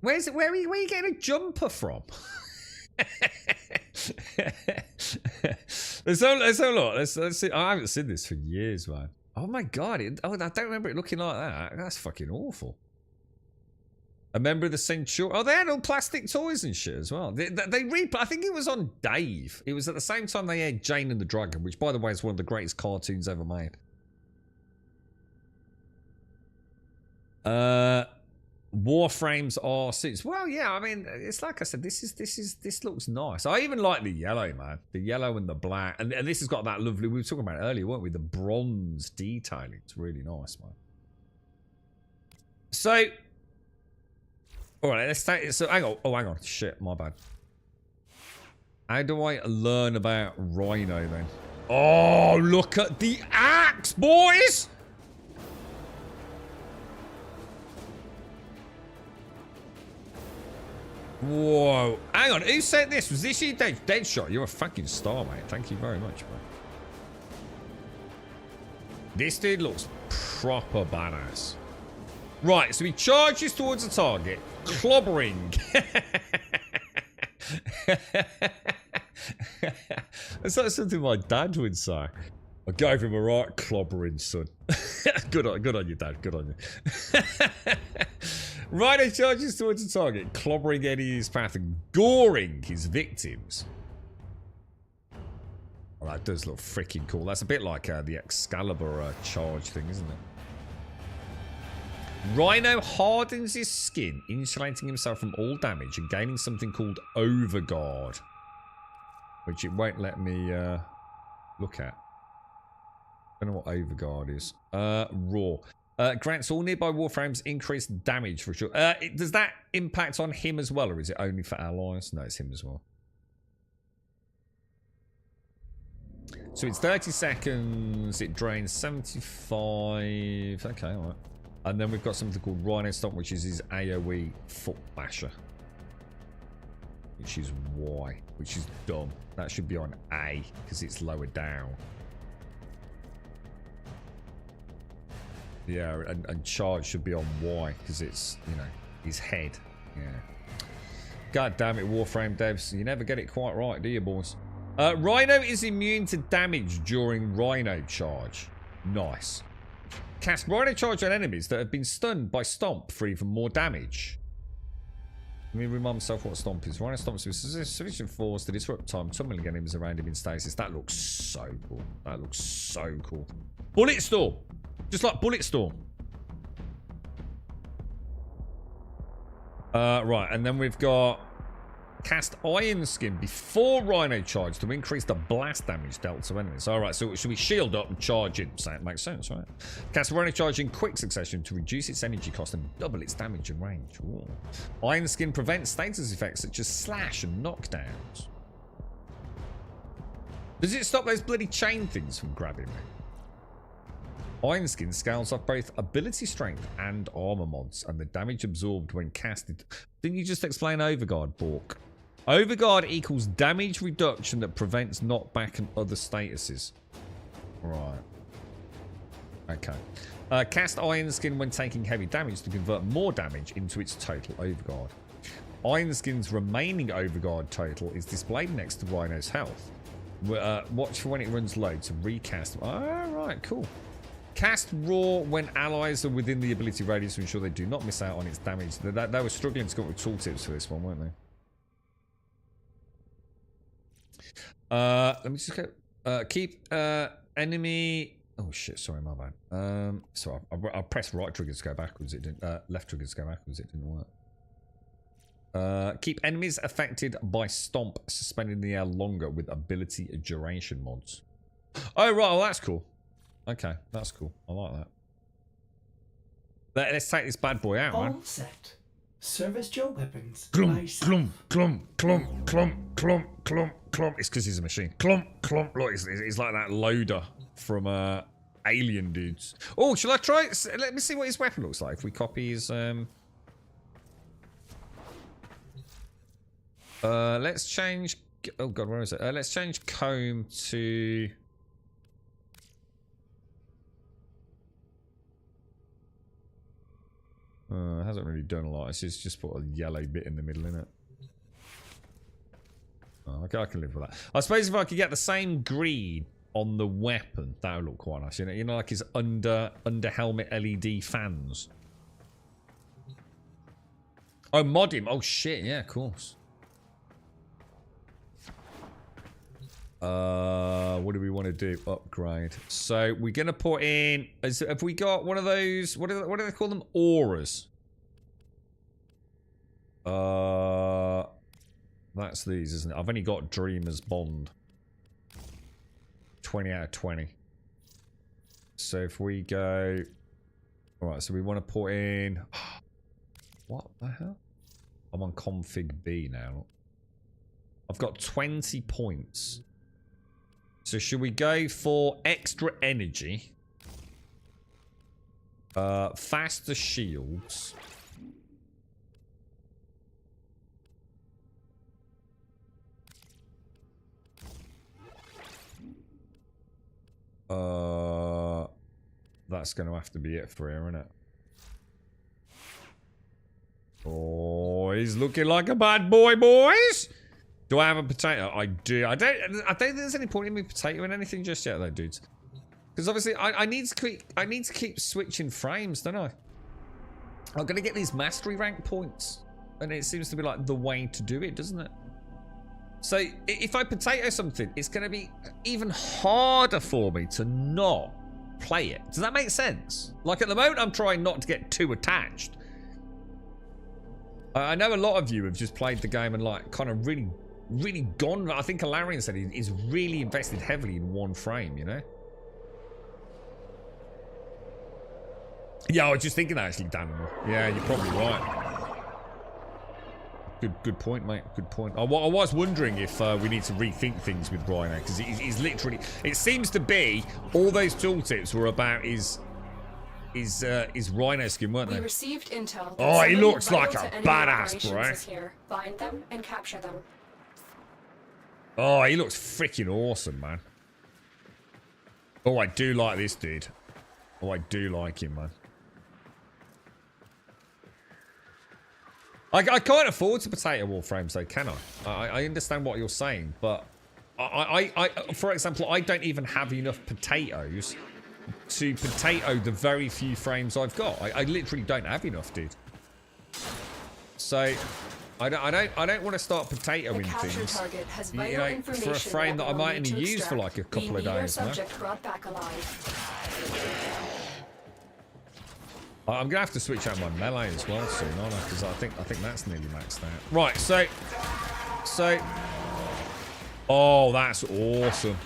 Where are you getting a jumper from? Let's have a look. Let's see. I haven't seen this for years, man. Oh my god! I don't remember it looking like that. That's fucking awful. A member of the Centurion. Oh, they had all plastic toys and shit as well. I think it was on Dave. It was at the same time they had Jane and the Dragon, which, by the way, is one of the greatest cartoons ever made. Warframes are suits. Well, yeah. I mean, it's like I said. This looks nice. I even like the yellow, man. The yellow and the black, and this has got that lovely. We were talking about it earlier, weren't we? The bronze detailing. It's really nice, man. So. All right, let's take it. So hang on. Oh, hang on. Shit, my bad. How do I learn about Rhino then? Oh, look at the axe, boys! Whoa. Hang on. Who said this? Was this you, Deadshot? You're a fucking star, mate. Thank you very much, man. This dude looks proper badass. Right, so he charges towards the target, clobbering. That's like something my dad would say. I gave him a right clobbering, son. Good on you, Dad. Good on you. Rhino charges towards the target, clobbering any in his path and goring his victims. Oh, that does look freaking cool. That's a bit like the Excalibur charge thing, isn't it? Rhino hardens his skin, insulating himself from all damage and gaining something called Overguard, which it won't let me look at. Don't know what Overguard is. Raw. Grants all nearby Warframes increased damage for sure. Does that impact on him as well, or is it only for allies? No, it's him as well. So it's 30 seconds. It drains 75. Okay, all right. And then we've got something called Rhino Stomp, which is his AoE foot basher. Which is Y, which is dumb. That should be on A, because it's lower down. Yeah, and charge should be on Y, because it's, you know, his head. Yeah. God damn it, Warframe devs. You never get it quite right, do you, boys? Rhino is immune to damage during Rhino Charge. Nice. Cast Rhino Charge on enemies that have been stunned by Stomp for even more damage. Let me remind myself what Stomp is. Rhino Stomps with sufficient force to disrupt time, tumbling enemies around him in stasis. That looks so cool. That looks so cool. Bullet Storm. Just like Bullet Storm. Right, and then we've got cast Iron Skin before Rhino Charge to increase the blast damage dealt to enemies. Alright, so should we shield up and charge in? So it makes sense, right? Cast Rhino Charge in quick succession to reduce its energy cost and double its damage and range. Ooh. Iron Skin prevents status effects such as slash and knockdowns. Does it stop those bloody chain things from grabbing me? Iron Skin scales off both ability strength and armor mods and the damage absorbed when casted. Didn't you just explain Overguard, Bork? Overguard equals damage reduction that prevents knockback and other statuses. Right. Okay. Cast Iron Skin when taking heavy damage to convert more damage into its total Overguard. Iron Skin's remaining Overguard total is displayed next to Rhino's health. Watch for when it runs low to recast. Alright, cool. Cast Raw when allies are within the ability radius to ensure they do not miss out on its damage. They were struggling to come up with tooltips for this one, weren't they? Let me just go. Keep enemy. Oh shit! Sorry, my bad. So I pressed right trigger to go backwards. It didn't. Left trigger to go backwards. It didn't work. Keep enemies affected by Stomp suspended in the air longer with ability duration mods. Oh right, well that's cool. Okay, that's cool. I like that. Let's take this bad boy out, man. All set. Service your weapons. Clump, clump, clump, clump, clump, clump, clump. It's because he's a machine. Clump, clump. Look, it's like that loader from Alien dudes. Oh, shall I try it? Let me see what his weapon looks like. If we copy his let's change. Oh god, where is it? Let's change comb to. It hasn't really done a lot. It's just put a yellow bit in the middle, innit? Oh, okay, I can live with that. I suppose if I could get the same green on the weapon, that would look quite nice. You know, like his under helmet LED fans. Oh, mod him. Oh shit, yeah, of course. What do we want to do? Upgrade. So we're gonna put in. Have we got one of those? What do they call them? Auras. That's these, isn't it? I've only got Dreamer's Bond. 20 out of 20. So if we go, all right. So we want to put in. What the hell? I'm on config B now. I've got 20 points. So should we go for extra energy? Faster shields. That's going to have to be it for here, isn't it? Oh, he's looking like a bad boy, boys. Do I have a potato? I do. I don't think there's any point in me potatoing anything just yet, though, dudes. Because obviously, I need to keep switching frames, don't I? I'm gonna get these mastery rank points, and it seems to be like the way to do it, doesn't it? So if I potato something, it's gonna be even harder for me to not play it. Does that make sense? Like at the moment, I'm trying not to get too attached. I know a lot of you have just played the game and like kind of really gone. I think Alarian said he's really invested heavily in one frame, you know? Yeah, I was just thinking that actually, Daniel. Yeah, you're probably right. Good point, mate. Good point. I was wondering if we need to rethink things with Rhino, because he's literally... It seems to be all those tooltips were about his Rhino skin, weren't they? We received intel. Oh, he looks like a badass, bro. Here. Find them and capture them. Oh, he looks freaking awesome, man. Oh, I do like this dude. Oh, I do like him, man. I can't afford to potato Warframes, though, can I? I understand what you're saying, but for example, I don't even have enough potatoes to potato the very few frames I've got. I literally don't have enough, dude. So I don't want to start potatoing things, you know, for a frame that I might only use for like a couple of days. No? I'm gonna have to switch out my melee as well soon, aren't I? Because I think that's nearly maxed out. Right, so, oh, that's awesome.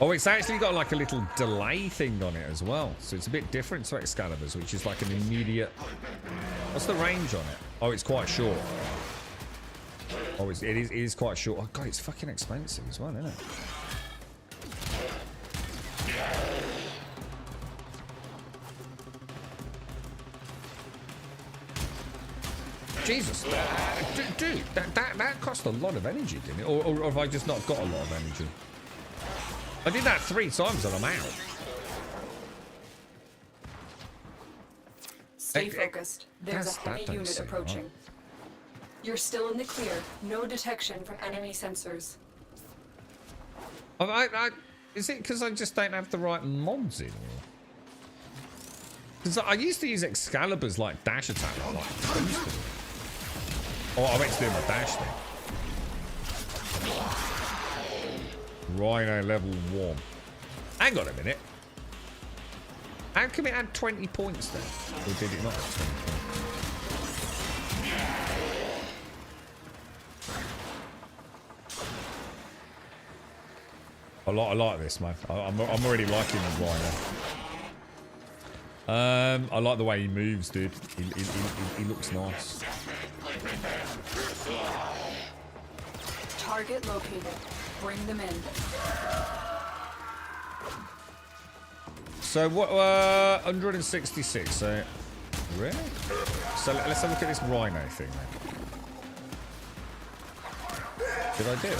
Oh, it's actually got like a little delay thing on it as well, so it's a bit different to Excalibur's, which is like an immediate. What's the range on it? Oh, it's quite short. Oh, it is quite short. Oh god, it's fucking expensive as well, isn't it? Jesus, dude, that cost a lot of energy, didn't it? Or have I just not got a lot of energy? I did that 3 times and I'm out. Stay focused. There's a heavy unit approaching. Right. You're still in the clear. No detection from enemy sensors. Is it because I just don't have the right mods in? Because I used to use Excalibur's like dash attack. Like, oh, I meant to do my dash thing. Rhino level 1. Hang on a minute. How come it had 20 points then? Or did it not have 20 points? I like this, man. I'm already liking the Rhino. I like the way he moves, dude. He looks nice. Target located. Bring them in. So what? 166. So really? So let's have a look at this Rhino thing then. Did I do it?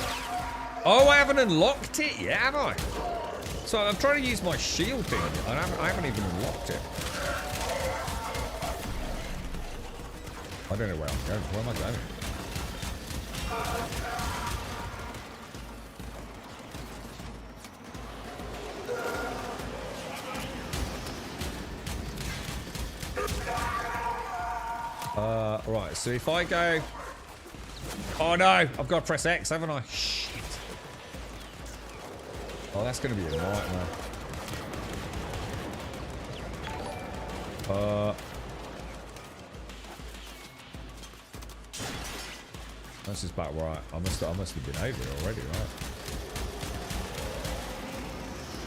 Oh, I haven't unlocked it yet, have I? So I'm trying to use my shield thing. I haven't even unlocked it. I don't know where I'm going. Where am I going? Right, so if I go... Oh no, I've got to press X, haven't I? Shit. Oh, that's going to be a nightmare. That's just back where I must have been over it already, right?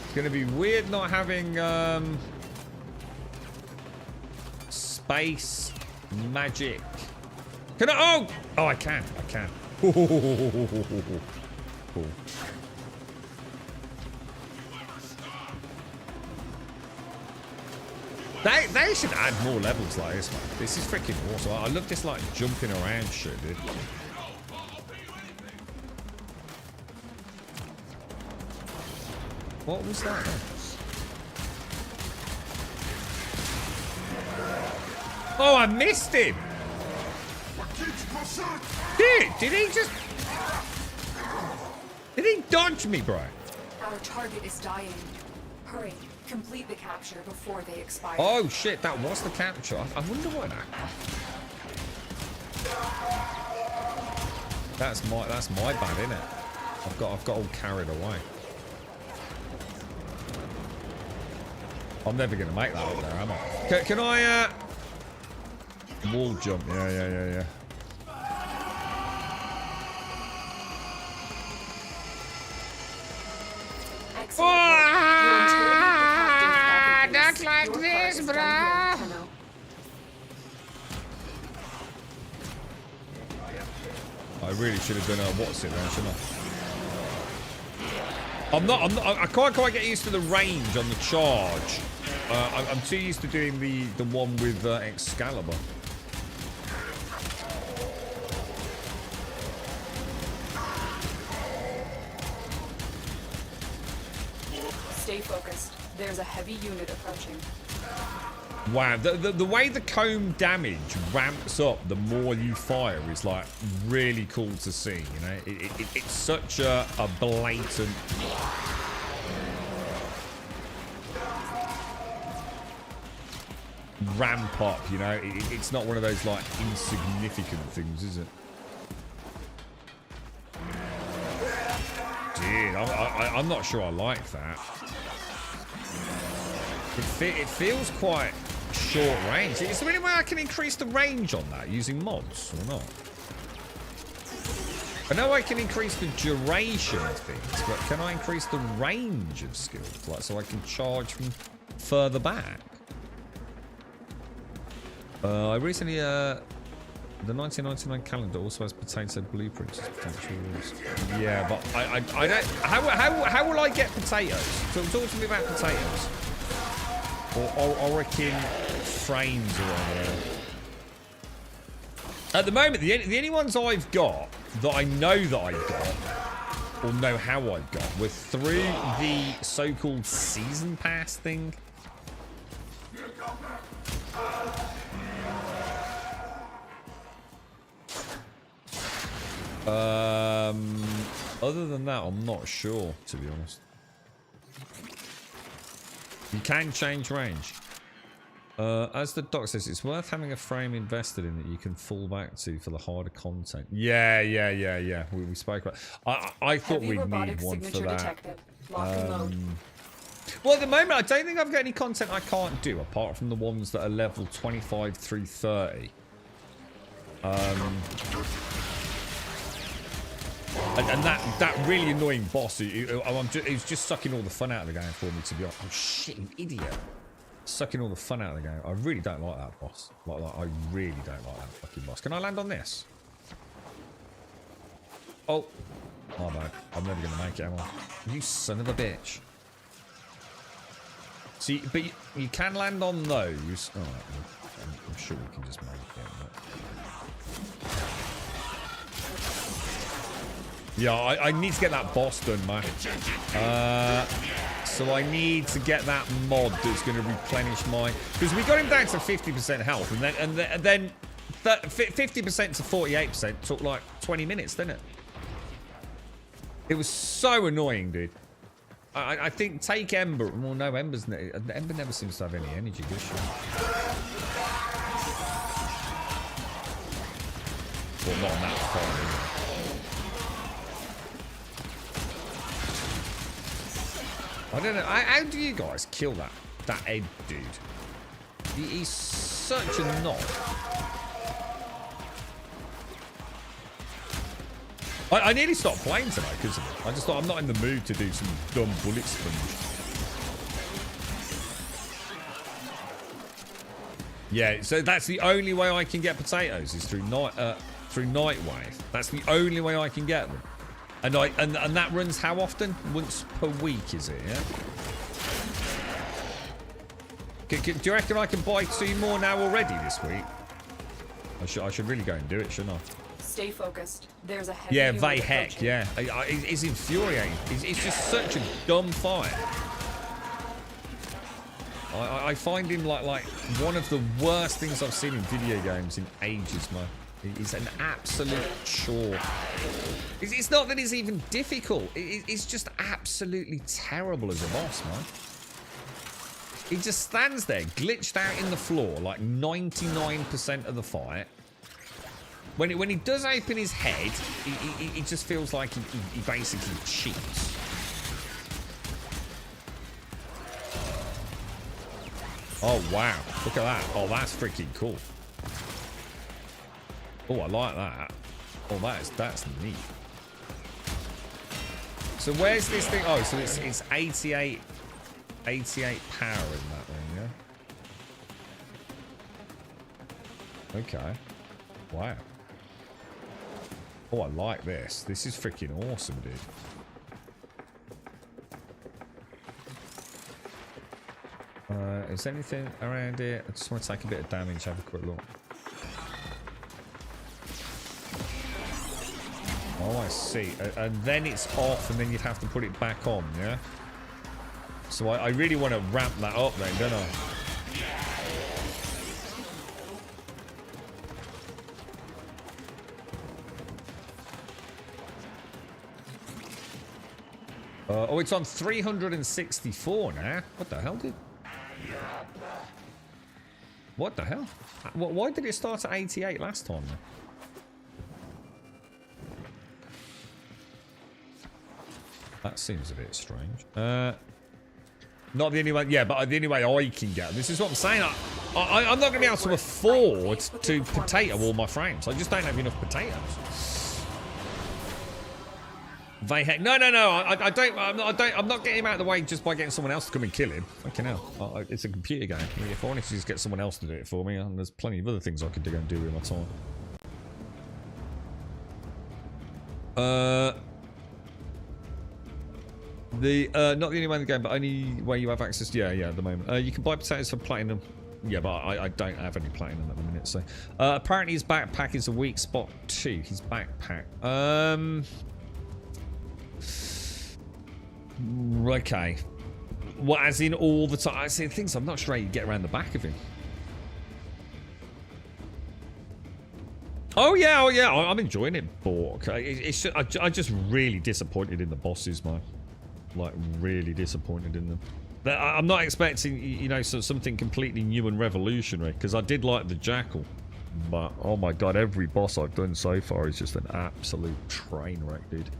It's going to be weird not having space magic. Can I? Oh, I can. Cool. They should add more levels like this, man. This is freaking awesome. I love this like jumping around shit, dude. What was that then? Oh, I missed him! Did he just... Did he dodge me, bro? Our target is dying. Hurry, complete the capture before they expire. Oh shit, that was the capture. I wonder why that. That's my bad, isn't it? I've got all carried away. I'm never gonna make that up there, am I? Can I wall jump? Yeah. Not like this, bro. I really should have done a what's it then, shouldn't I? I can't quite get used to the range on the charge. I'm too used to doing the one with Excalibur. Stay focused. There's a heavy unit approaching. Wow, the way the comb damage ramps up the more you fire is like really cool to see, you know? It's such a blatant... ramp up, you know? It's not one of those like insignificant things, is it? Dude, I'm not sure I like that. It feels quite short range. Is there any way I can increase the range on that using mods or not? I know I can increase the duration of things, but can I increase the range of skills, like so I can charge from further back? I recently the 1999 calendar also has potato blueprints as potential rules. Yeah, but I don't. How will I get potatoes? So talk to me about potatoes. Or Orakin frames or whatever. At the moment, the only ones I've got that I know that I've got, or know how I've got, were through the so-called season pass thing. Other than that, I'm not sure, to be honest. You can change range. As the doc says, it's worth having a frame invested in that you can fall back to for the harder content. Yeah. We spoke about. I thought we'd need one for that. Well, at the moment, I don't think I've got any content I can't do apart from the ones that are level 25 through 30. And that really annoying boss, he was just sucking all the fun out of the game for me, to be honest. Oh shit, you idiot. Sucking all the fun out of the game. I really don't like that boss. Like, I really don't like that fucking boss. Can I land on this? Oh. My bad. I'm never going to make it, am I? You son of a bitch. See, but you can land on those. Oh, I'm sure we can just make it. Yeah, I need to get that boss done, man. So I need to get that mod that's going to replenish my... Because we got him down to 50% health, and then 50% to 48% took like 20 minutes, didn't it? It was so annoying, dude. I think take Ember. Well, no, Ember never seems to have any energy, does she? Well, not on that far. I don't know. How do you guys kill that Ed dude? He's such a knob. I nearly stopped playing tonight because of it. I just thought I'm not in the mood to do some dumb bullet sponge. Yeah, so that's the only way I can get potatoes is through Nightwave. That's the only way I can get them. And and that runs how often? Once per week, is it? Yeah. Do you reckon I can buy 2 more now already this week? I should really go and do it, shouldn't I? Stay focused. There's a heavy Yeah, unit they heck, approaching. yeah. It's infuriating. It's just such a dumb fight. I find him like one of the worst things I've seen in video games in ages, man. He's an absolute chore. It's not that it's even difficult. It's just absolutely terrible as a boss, man. He just stands there, glitched out in the floor like 99% of the fight. When he does open his head, it just feels like he basically cheats. Oh, wow. Look at that. Oh, that's freaking cool. Oh, I like that. Oh, that's neat. So where's this thing? Oh, so it's 88 power in that thing, yeah? Okay. Wow. Oh, I like this. This is freaking awesome, dude. Is there anything around here? I just want to take a bit of damage, have a quick look. Oh, I see. And then it's off, and then you'd have to put it back on, yeah? So I really want to ramp that up then, don't I? Oh, it's on 364 now. What the hell, dude? What the hell? Why did it start at 88 last time, then? That seems a bit strange. Not the only way, yeah, but the only way I can get them. This is what I'm saying. I'm not going to be able to afford to potato all my frames. I just don't have enough potatoes. They heck, no. I'm not getting him out of the way just by getting someone else to come and kill him. Fucking hell. It's a computer game. I mean, if I wanted to just get someone else to do it for me, and there's plenty of other things I could go and do with my time. Not the only way in the game, but only way you have access. Yeah, at the moment. You can buy potatoes for platinum. Yeah, but I don't have any platinum at the minute. So apparently his backpack is a weak spot too. His backpack. Okay. Well, as in all the time. I see things. I'm not sure how you get around the back of him. Oh yeah. I'm enjoying it, Bork. I'm just really disappointed in the bosses, man. Like really disappointed in them. I'm not expecting, you know, something completely new and revolutionary, because I did like the Jackal, but oh my god, every boss I've done so far is just an absolute train wreck, dude.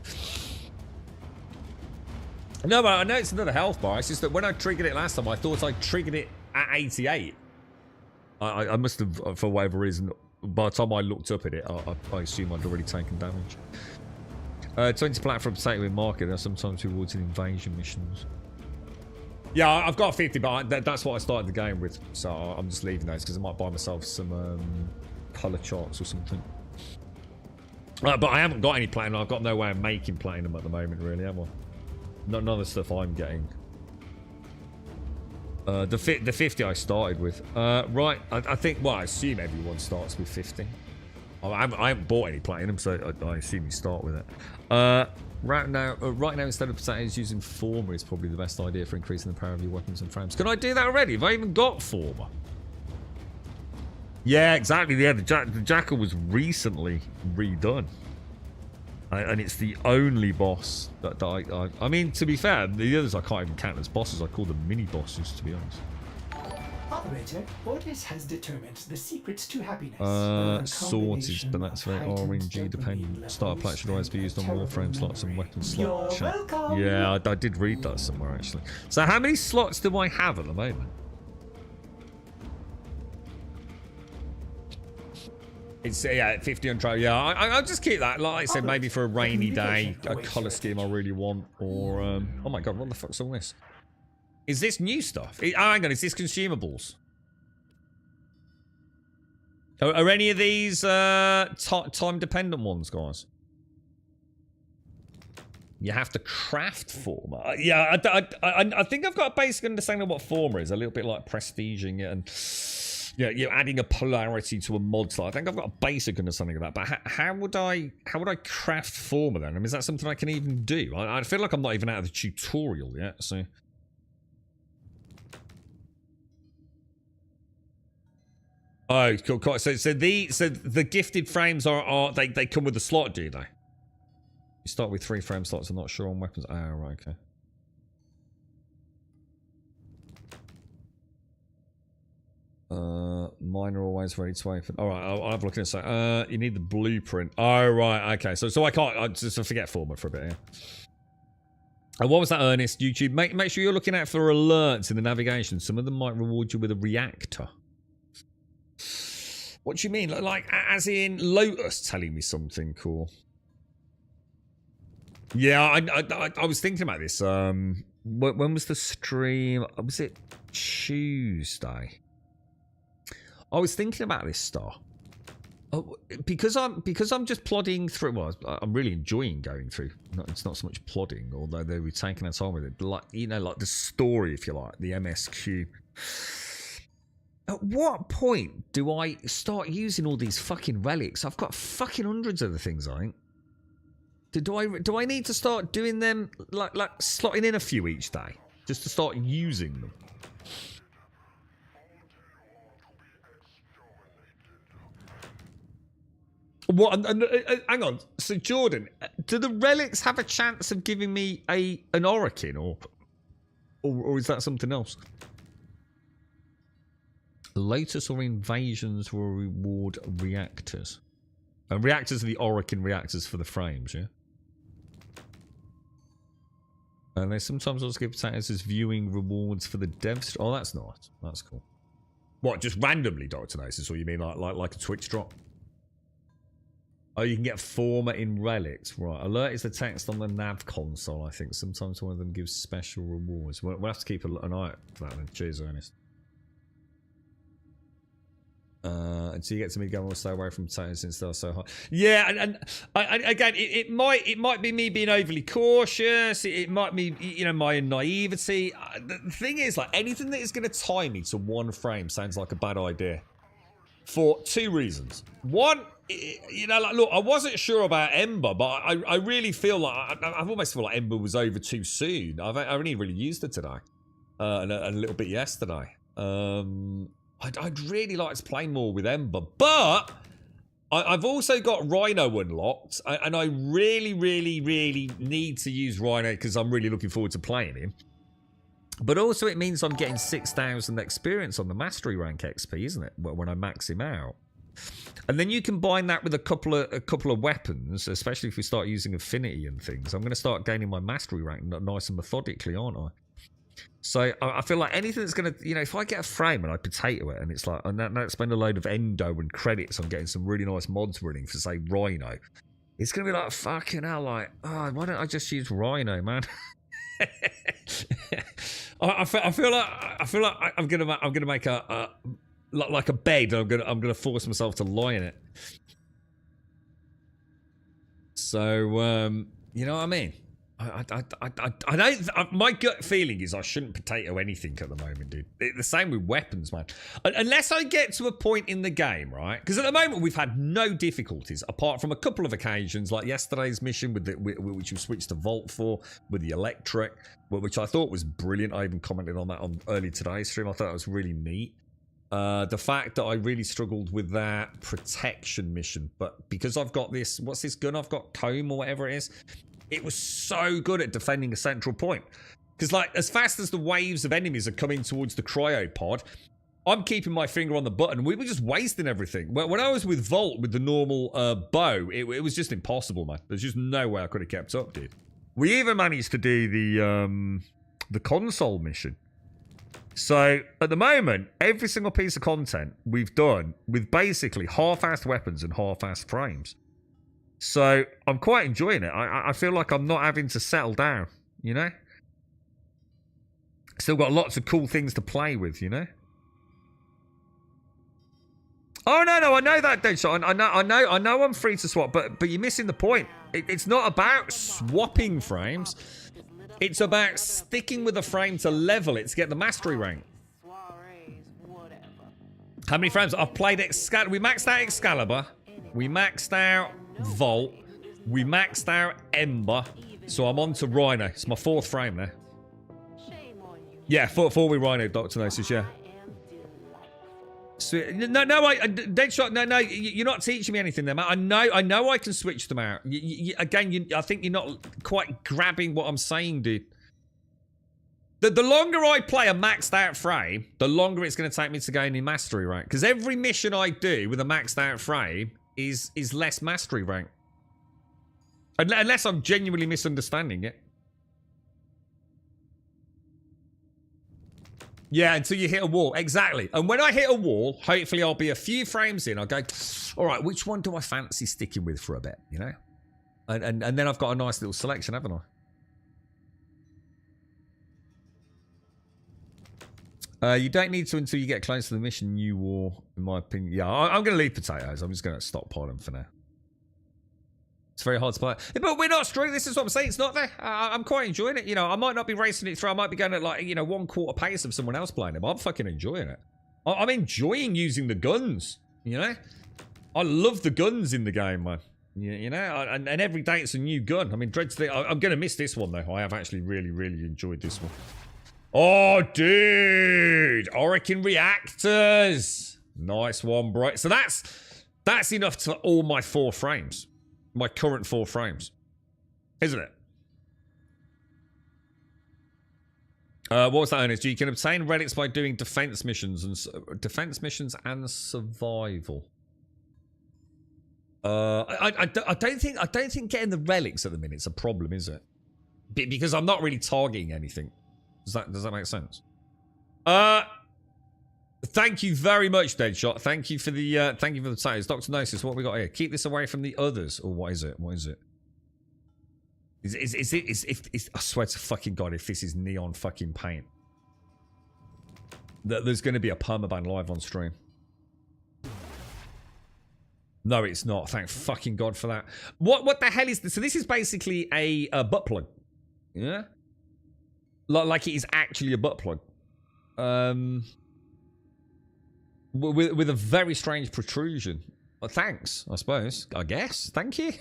No, but I know it's another health bar. It's just that when I triggered it last time, I thought I triggered it at 88. I must have, for whatever reason, by the time I looked up at it, I assume I'd already taken damage. 20 platform potato in market. There are sometimes rewards in invasion missions. Yeah, I've got 50, but that's what I started the game with. So I'm just leaving those because I might buy myself some color charts or something. But I haven't got any platinum. I've got no way of making platinum at the moment, really, have I? None of the stuff I'm getting. The 50 I started with. Right, I think, well, I assume everyone starts with 50. I haven't bought any platinum, so I assume you start with it. Right now, instead of potatoes, using Former is probably the best idea for increasing the power of your weapons and frames. Can I do that already? Have I even got Former? Yeah, exactly. Yeah, the Jackal was recently redone. And it's the only boss that I mean, to be fair, the others I can't even count as bosses. I call them mini bosses, to be honest. Operator, Ordis has determined the secrets to happiness. Sorted, but that's very RNG dependent. Starter plat should always be used on Warframe slots and weapon slots. Yeah, I did read that somewhere actually. So how many slots do I have at the moment? It's 50 on trial. Yeah, I'll just keep that. Like I said, maybe for a rainy day, a colour scheme I really want, or oh my god, what the fuck's all this? Is this new stuff? Hang on, is this consumables? Are any of these time-dependent ones, guys? You have to craft former. Yeah, I think I've got a basic understanding of what former is. A little bit like prestiging it and you're adding a polarity to a mod slot. I think I've got a basic understanding of that. But how would I craft former then? I mean, is that something I can even do? I feel like I'm not even out of the tutorial yet. So. Oh, cool. So the gifted frames are they come with a slot, do they? You start with 3 frame slots. I'm not sure on weapons. Oh, right, okay. Mine are always ready to open. All right, I'll have a look at it. You need the blueprint. Oh, right, okay. So I can't. I just forget format for a bit. Yeah. And what was that, Ernest? YouTube. Make sure you're looking out for alerts in the navigation. Some of them might reward you with a reactor. What do you mean? Like, as in Lotus telling me something cool? Yeah, I was thinking about this. When was the stream? Was it Tuesday? I was thinking about this stuff. Oh, because I'm just plodding through. Well, I'm really enjoying going through. It's not so much plodding, although they were taking their time with it. Like, you know, like the story, if you like, the MSQ. At what point do I start using all these fucking relics? I've got fucking hundreds of the things, I think. Do I need to start doing them, like slotting in a few each day? Just to start using them? What? Hang on. So, Jordan, do the relics have a chance of giving me an Orokin, or is that something else? Lotus or invasions will reward reactors. And reactors are the Orokin reactors for the frames, yeah? And they sometimes also give potatoes as viewing rewards for the devs. Oh, that's nice. That's cool. What, just randomly diagnosis, or you mean like a Twitch drop? Oh, you can get former in relics. Right. Alert is the text on the nav console, I think. Sometimes one of them gives special rewards. We'll have to keep an eye out for that then. Cheers, Ernest. Until you get to me going, we'll stay away from potatoes since they're so hot. Yeah, and again, it might be me being overly cautious. It might be, you know, my naivety. The thing is, like, anything that is going to tie me to one frame sounds like a bad idea. For 2 reasons. One, you know, like, look, I wasn't sure about Ember, but I really feel like I almost feel like Ember was over too soon. I only really used it today, and a little bit yesterday. I'd really like to play more with Ember, but I've also got Rhino unlocked, and I really need to use Rhino because I'm really looking forward to playing him. But also it means I'm getting 6,000 experience on the Mastery Rank XP, isn't it? When I max him out. And then you combine that with a couple of weapons, especially if we start using Affinity and things. I'm going to start gaining my Mastery Rank nice and methodically, aren't I? So I feel like anything that's going to, you know, if I get a frame and I potato it and it's like, and now spend a load of endo and credits on getting some really nice mods running for, say, Rhino, it's going to be like, fucking hell, like, oh, why don't I just use Rhino, man? I feel like I'm gonna make a bed. I'm gonna force myself to lie in it. So you know what I mean? I know my gut feeling is I shouldn't potato anything at the moment, dude. The same with weapons, man. Unless I get to a point in the game, right? Because at the moment we've had no difficulties apart from a couple of occasions, like yesterday's mission which we switched to Vault for with the electric, which I thought was brilliant. I even commented on that on early today's stream. I thought it was really neat. The fact that I really struggled with that protection mission, but because I've got this, what's this gun I've got, comb or whatever it is, it was so good at defending a central point. Because like, as fast as the waves of enemies are coming towards the cryopod, I'm keeping my finger on the button. We were just wasting everything. When I was with Volt with the normal bow, it was just impossible, man. There's just no way I could have kept up, dude. We even managed to do the console mission. So, at the moment, every single piece of content we've done with basically half-assed weapons and half-assed frames. So, I'm quite enjoying it. I feel like I'm not having to settle down, you know? Still got lots of cool things to play with, you know? Oh, no, I know that, Deadshot. I know I'm free to swap, but you're missing the point. It's not about swapping frames. It's about sticking with a frame to level it to get the mastery rank. How many frames? I've played Excalibur. We maxed out Excalibur. We maxed out Volt. We maxed out Ember. So I'm on to Rhino. It's my 4th frame now. Yeah, 4 with Rhino, Dr. Gnosis, yeah. So, no, Deadshot, no, you're not teaching me anything there, man. I know I can switch them out. I think you're not quite grabbing what I'm saying, dude. The longer I play a maxed out frame, the longer it's going to take me to gain in mastery rank. Because every mission I do with a maxed out frame is less mastery rank. Unless I'm genuinely misunderstanding it. Yeah, until you hit a wall. Exactly. And when I hit a wall, hopefully I'll be a few frames in. I'll go, all right, which one do I fancy sticking with for a bit, you know? And then I've got a nice little selection, haven't I? You don't need to until you get close to the mission you wore, in my opinion. Yeah, I'm going to leave potatoes. I'm just going to stockpile them for now. It's very hard to play. But we're not struggling. This is what I'm saying. It's not there. I'm quite enjoying it. You know, I might not be racing it through. I might be going at like, you know, 1/4 pace of someone else playing it. But I'm fucking enjoying it. I'm enjoying using the guns. You know? I love the guns in the game, man. You know? And every day it's a new gun. I mean, I'm going to miss this one, though. I have actually really, really enjoyed this one. Oh, dude. Orokin reactors. Nice one, bro. So that's enough to all my 4 frames. My current 4 frames. Isn't it? What was that, Ernest? You can obtain relics by doing defense missions and survival. I don't think getting the relics at the minute's a problem, is it? Because I'm not really targeting anything. Does that make sense? Thank you very much, Deadshot. Thank you for the potatoes. Dr. Gnosis, what have we got here? Keep this away from the others. Or what is it? What is it? I swear to fucking God, if this is neon fucking paint, there's going to be a permaban live on stream. No, it's not. Thank fucking God for that. What the hell is this? So this is basically a butt plug. Yeah? Like it is actually a butt plug. With a very strange protrusion. Well, thanks, I suppose. I guess. Thank you.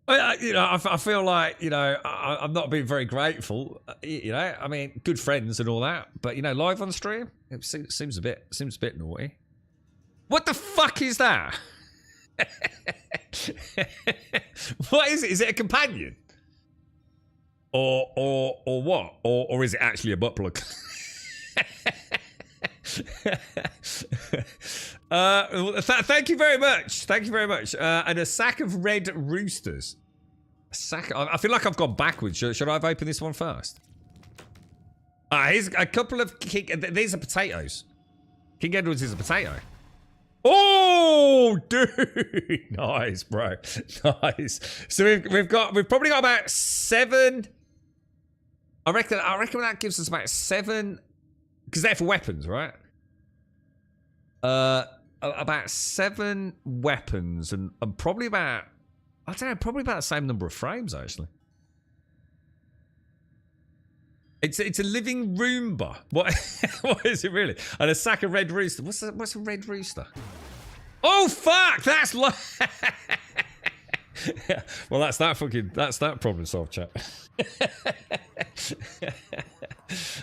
You know, I feel like, you know, I'm not being very grateful. You know, I mean, good friends and all that, but you know, live on stream, it seems a bit naughty. What the fuck is that? What is it? Is it a companion? Or what? Or is it actually a butt plug? Thank you very much. Thank you very much. And a sack of red roosters. A sack. I feel like I've gone backwards. Should I have opened this one first? Here's a couple of these are potatoes. King Edward's is a potato. Oh, dude! Nice, bro. Nice. So we've probably got about 7. I reckon that gives us about 7, because they're for weapons, right? About 7 weapons and probably about, I don't know, probably about the same number of frames actually. It's a living Roomba. What is it really? And a sack of red rooster. What's a red rooster? Oh fuck! That's like. Well, that's that problem solved, chat.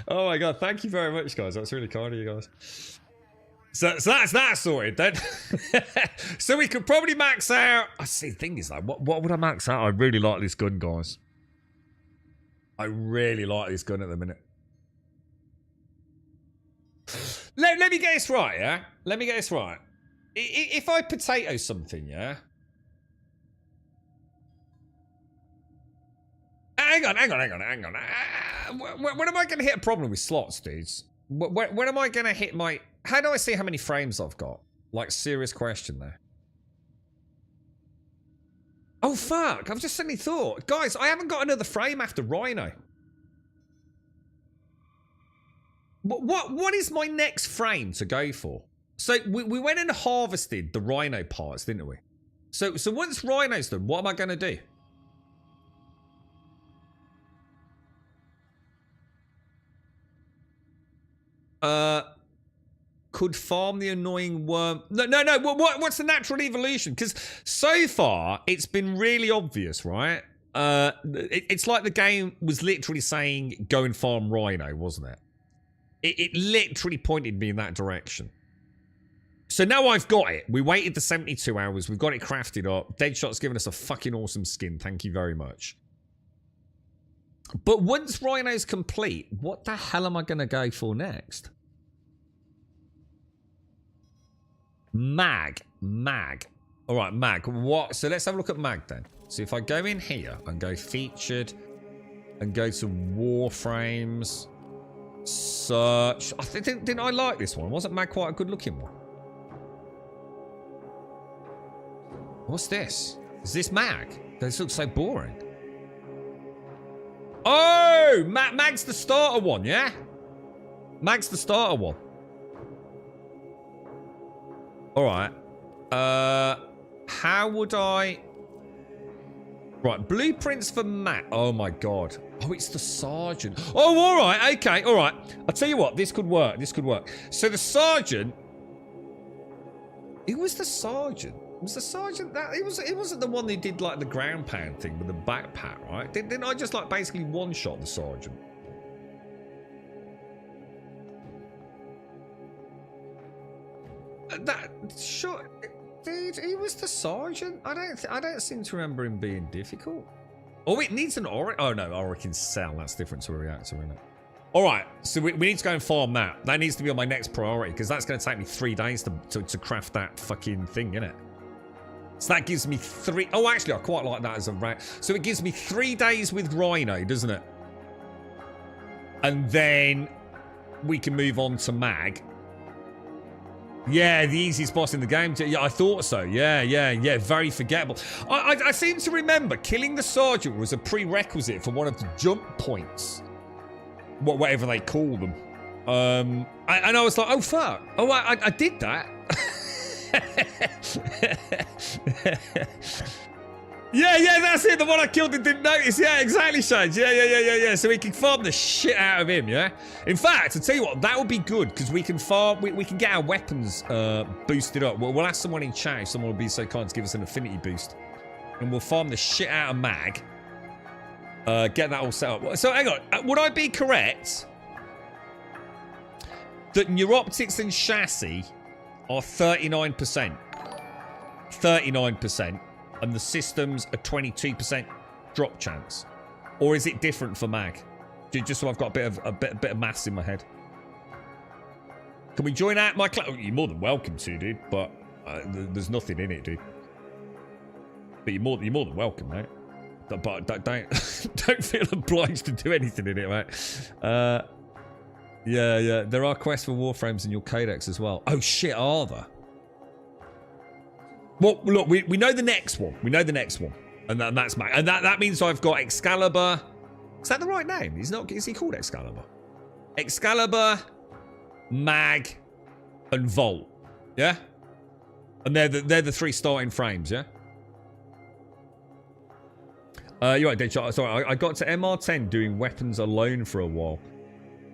Oh my god, thank you very much, guys. That's really kind of you guys. So that's that sorted then. So we could probably max out. I see. The thing is, like, what would I max out? I really like this gun, guys. I really like this gun at the minute. Let me get this right, yeah? Let me get this right. If I potato something, yeah? Hang on. When am I going to hit a problem with slots, dudes? When am I going to hit my... How do I see how many frames I've got? Like, serious question there. Oh, fuck. I've just suddenly thought. Guys, I haven't got another frame after Rhino. What is my next frame to go for? So, we went and harvested the Rhino parts, didn't we? So once Rhino's done, what am I going to do? Could farm the annoying worm. No. What's the natural evolution? Because so far it's been really obvious, right? It's like the game was literally saying go and farm Rhino, wasn't it? It literally pointed me in that direction. So now I've got it. We waited the 72 hours. We've got it crafted up. Deadshot's given us a fucking awesome skin. Thank you very much. But once Rhino's complete, what the hell am I going to go for next? Mag. All right, Mag. What? So let's have a look at Mag then. So if I go in here and go featured and go to Warframes, search. Didn't I like this one? Wasn't Mag quite a good looking one? What's this? Is this Mag? This looks so boring. Oh, Mag's the starter one, yeah? Mag's the starter one. All right. How would I... Right, blueprints for Mag. Oh, my God. Oh, it's the Sergeant. Oh, all right. Okay, all right. I'll tell you what. This could work. This could work. So the Sergeant... Who was the Sergeant? Was the Sergeant that... It wasn't the one who did, like, the ground pound thing with the backpack, right? Didn't I just, like, basically one-shot the Sergeant? That... Sure... Dude, he was the Sergeant? I don't seem to remember him being difficult. Oh, it needs an aura... Oh, no. Auric cell. That's different to a reactor, isn't it? All right. So we need to go and farm that. That needs to be on my next priority, because that's going to take me 3 days to craft that fucking thing, innit? So that gives me 3... Oh, actually, I quite like that as a round. So it gives me 3 days with Rhino, doesn't it? And then we can move on to Mag. Yeah, the easiest boss in the game. Yeah, I thought so. Yeah. Very forgettable. I seem to remember killing the Sergeant was a prerequisite for one of the jump points. Whatever they call them. And I was like, oh, fuck. Oh, I did that. Yeah, that's it. The one I killed and didn't notice. Yeah, exactly, Shades. Yeah. So we can farm the shit out of him, yeah? In fact, I'll tell you what, that would be good, because we can farm, we can get our weapons boosted up. We'll ask someone in chat if someone will be so kind to give us an affinity boost. And we'll farm the shit out of Mag. Get that all set up. So, hang on. Would I be correct that neuroptics and chassis are 39%? 39%. And the systems are 22% drop chance, or is it different for Mag? Just so I've got a bit of maths in my head. Can we join out my class? Oh, you're more than welcome to, dude. But there's nothing in it, dude. But you're more than welcome, mate. But don't feel obliged to do anything in it, mate. Yeah. There are quests for Warframes in your codex as well. Oh shit, are there? Well, look, we know the next one. We know the next one. And that's Mag. And that means I've got Excalibur. Is that the right name? Is he called Excalibur? Excalibur, Mag, and Volt. Yeah? And they're the 3 starting frames, yeah? You're right, Deadshot. Sorry, I got to MR10 doing weapons alone for a while.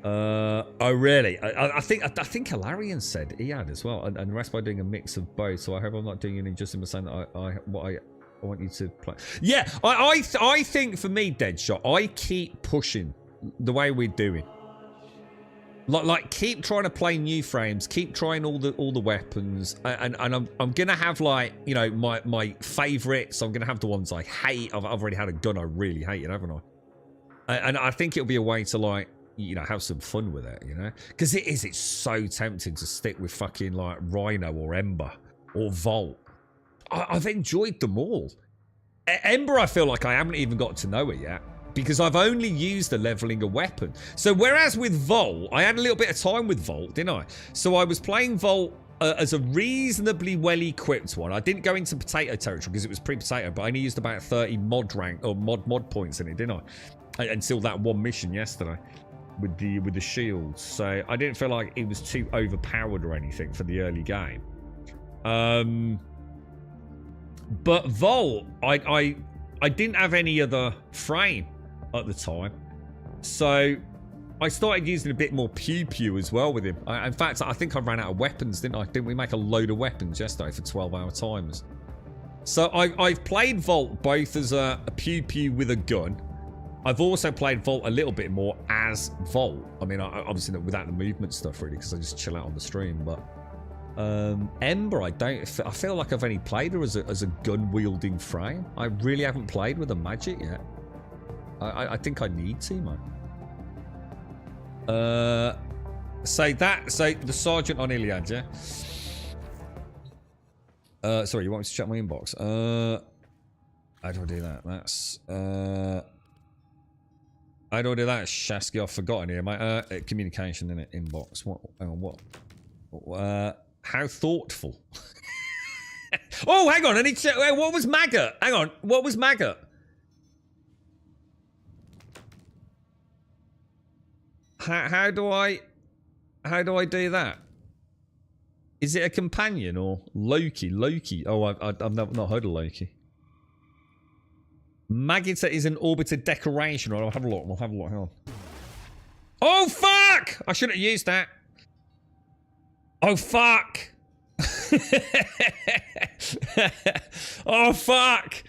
Oh really? I think Hilarion said he had as well, and the rest by doing a mix of both. So I hope I'm not doing any injustice by saying that I want you to play. Yeah, I think for me, Deadshot, I keep pushing the way we're doing. Like keep trying to play new frames, keep trying all the weapons, and I'm gonna have like, you know, my favorites. I'm gonna have the ones I hate. I've already had a gun I really hated, haven't I? And I think it'll be a way to, like, you know, have some fun with it, you know, because it's so tempting to stick with fucking like Rhino or Ember or Volt. I've enjoyed them all. Ember, I feel like I haven't even got to know it yet, because I've only used the leveling a weapon. So whereas with Volt, I had a little bit of time with Volt, didn't I? So I was playing Volt as a reasonably well-equipped one. I didn't go into potato territory because it was pre-potato, but I only used about 30 mod rank or mod points in it, didn't I? Until that one mission yesterday with the shields. So I didn't feel like it was too overpowered or anything for the early game. But Volt, I didn't have any other frame at the time, so I started using a bit more pew as well with him. In fact, I think I ran out of weapons, didn't I? Didn't we make a load of weapons yesterday for 12-hour timers? So I've played Volt both as a pew with a gun. I've also played Volt a little bit more as Volt. I mean, obviously not without the movement stuff really, because I just chill out on the stream. But Ember, I feel like I've only played her as a gun wielding frame. I really haven't played with a magic yet. I think I need to, man. So the sergeant on Iliad, yeah. Sorry, you want me to check my inbox? How do I do that? That's how do I do that, Shasky? I've forgotten here, mate. Communication in it, inbox. What? Hang on, what? How thoughtful. Oh, hang on. I need to check. What was maggot? Hang on. What was maggot? How do I do that? Is it a companion or Loki? Loki. Oh, I've not heard of Loki. Maggot is an orbiter decoration. I'll have a look. We'll have a look. Hang on. Oh fuck! I shouldn't have used that. Oh fuck! Oh fuck!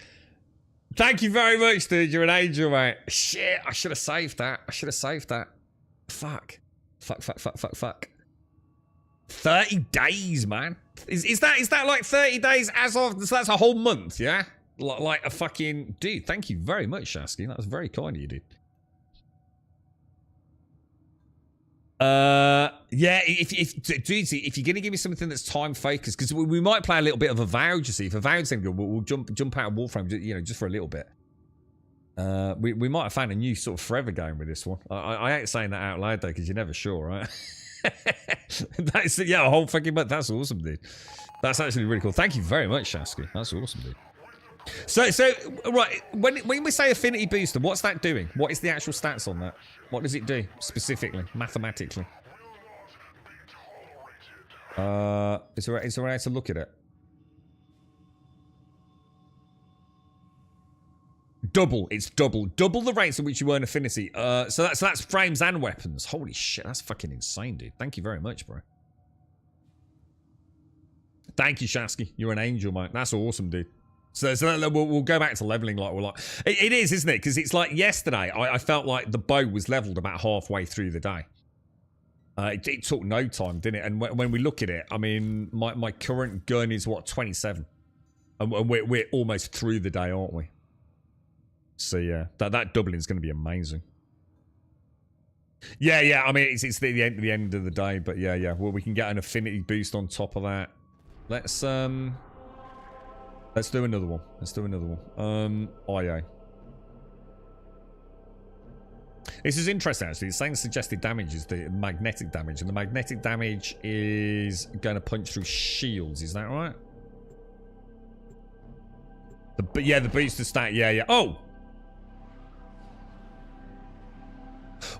Thank you very much, dude. You're an angel, mate. Shit! I should have saved that. I should have saved that. Fuck. Fuck. 30 days, man. Is that like 30 days as of? So that's a whole month, yeah? Like a fucking dude. Thank you very much, Shasky. That was very kind of you, dude. Yeah, if you're gonna give me something that's time focused, because we might play a little bit of Avowed, you see. If Avowed's any good, we'll jump out of Warframe, you know, just for a little bit. We might have found a new sort of forever game with this one. I ain't saying that out loud though, because you're never sure, right? That's yeah, a whole fucking month. That's awesome, dude. That's actually really cool. Thank you very much, Shasky. That's awesome, dude. So right, when we say affinity booster, what's that doing? What is the actual stats on that? What does it do specifically, mathematically? Is there a way to look at it? It's double the rates at which you earn affinity. So that's frames and weapons. Holy shit, that's fucking insane, dude. Thank you very much, bro. Thank you, Shasky. You're an angel, mate. That's awesome, dude. So we'll go back to leveling like we're like... It is, isn't it? Because it's like yesterday, I felt like the bow was leveled about halfway through the day. It took no time, didn't it? And when we look at it, I mean, my current gun is, what, 27? And we're almost through the day, aren't we? So, yeah, that doubling is going to be amazing. Yeah, I mean, it's the end of the day, but yeah. Well, we can get an affinity boost on top of that. Let's do another one. IA. This is interesting, actually. It's saying suggested damage is the magnetic damage, and the magnetic damage is going to punch through shields. Is that right? The booster stat. Yeah. Oh!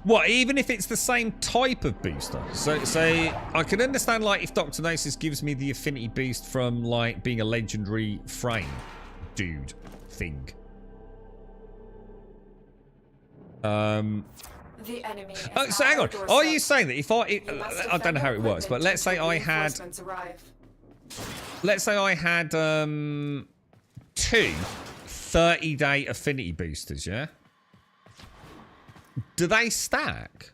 What, even if it's the same type of booster? So I can understand, like, if Dr. Gnosis gives me the affinity boost from, like, being a legendary frame dude thing. The enemy oh, so hang on. Are you saying that if I don't know how it works, but let's say I had... Let's say I had 2 30-day affinity boosters, yeah? Do they stack?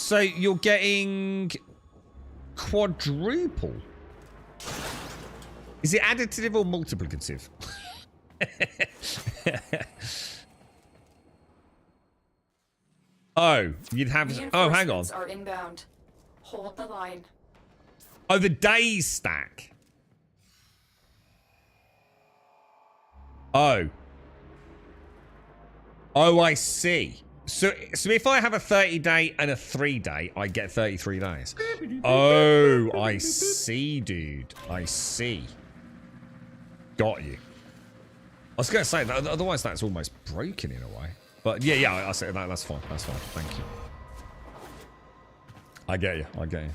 So you're getting quadruple. Is it additive or multiplicative? Oh, you'd have. Oh, hang on. Reinforcements are inbound. Hold the line. Oh, the days stack. Oh. Oh, I see. So if I have a 30-day and a 3-day, I get 33 days. Oh, I see, dude. I see. Got you. I was going to say, that, otherwise that's almost broken in a way. But yeah, I say that. That's fine. That's fine. Thank you. I get you. I get you.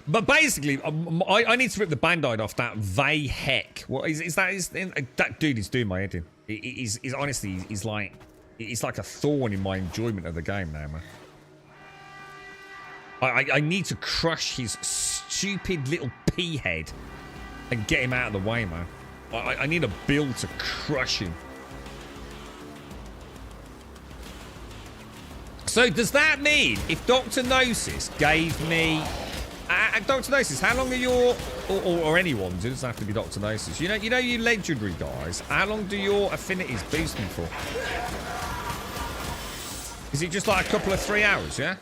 But basically, I need to rip the band-aid off that they heck. What is that? That dude is doing my head in. He's honestly, he's like, it's like a thorn in my enjoyment of the game now, man. I need to crush his stupid little pea head and get him out of the way, man. I need a build to crush him. So does that mean if Dr. Gnosis gave me... Dr. Gnosis, how long are your... Or anyone, it doesn't have to be Dr. Gnosis. You know you legendary guys, how long do your affinities boost me for? Is it just like a couple of 3 hours, yeah?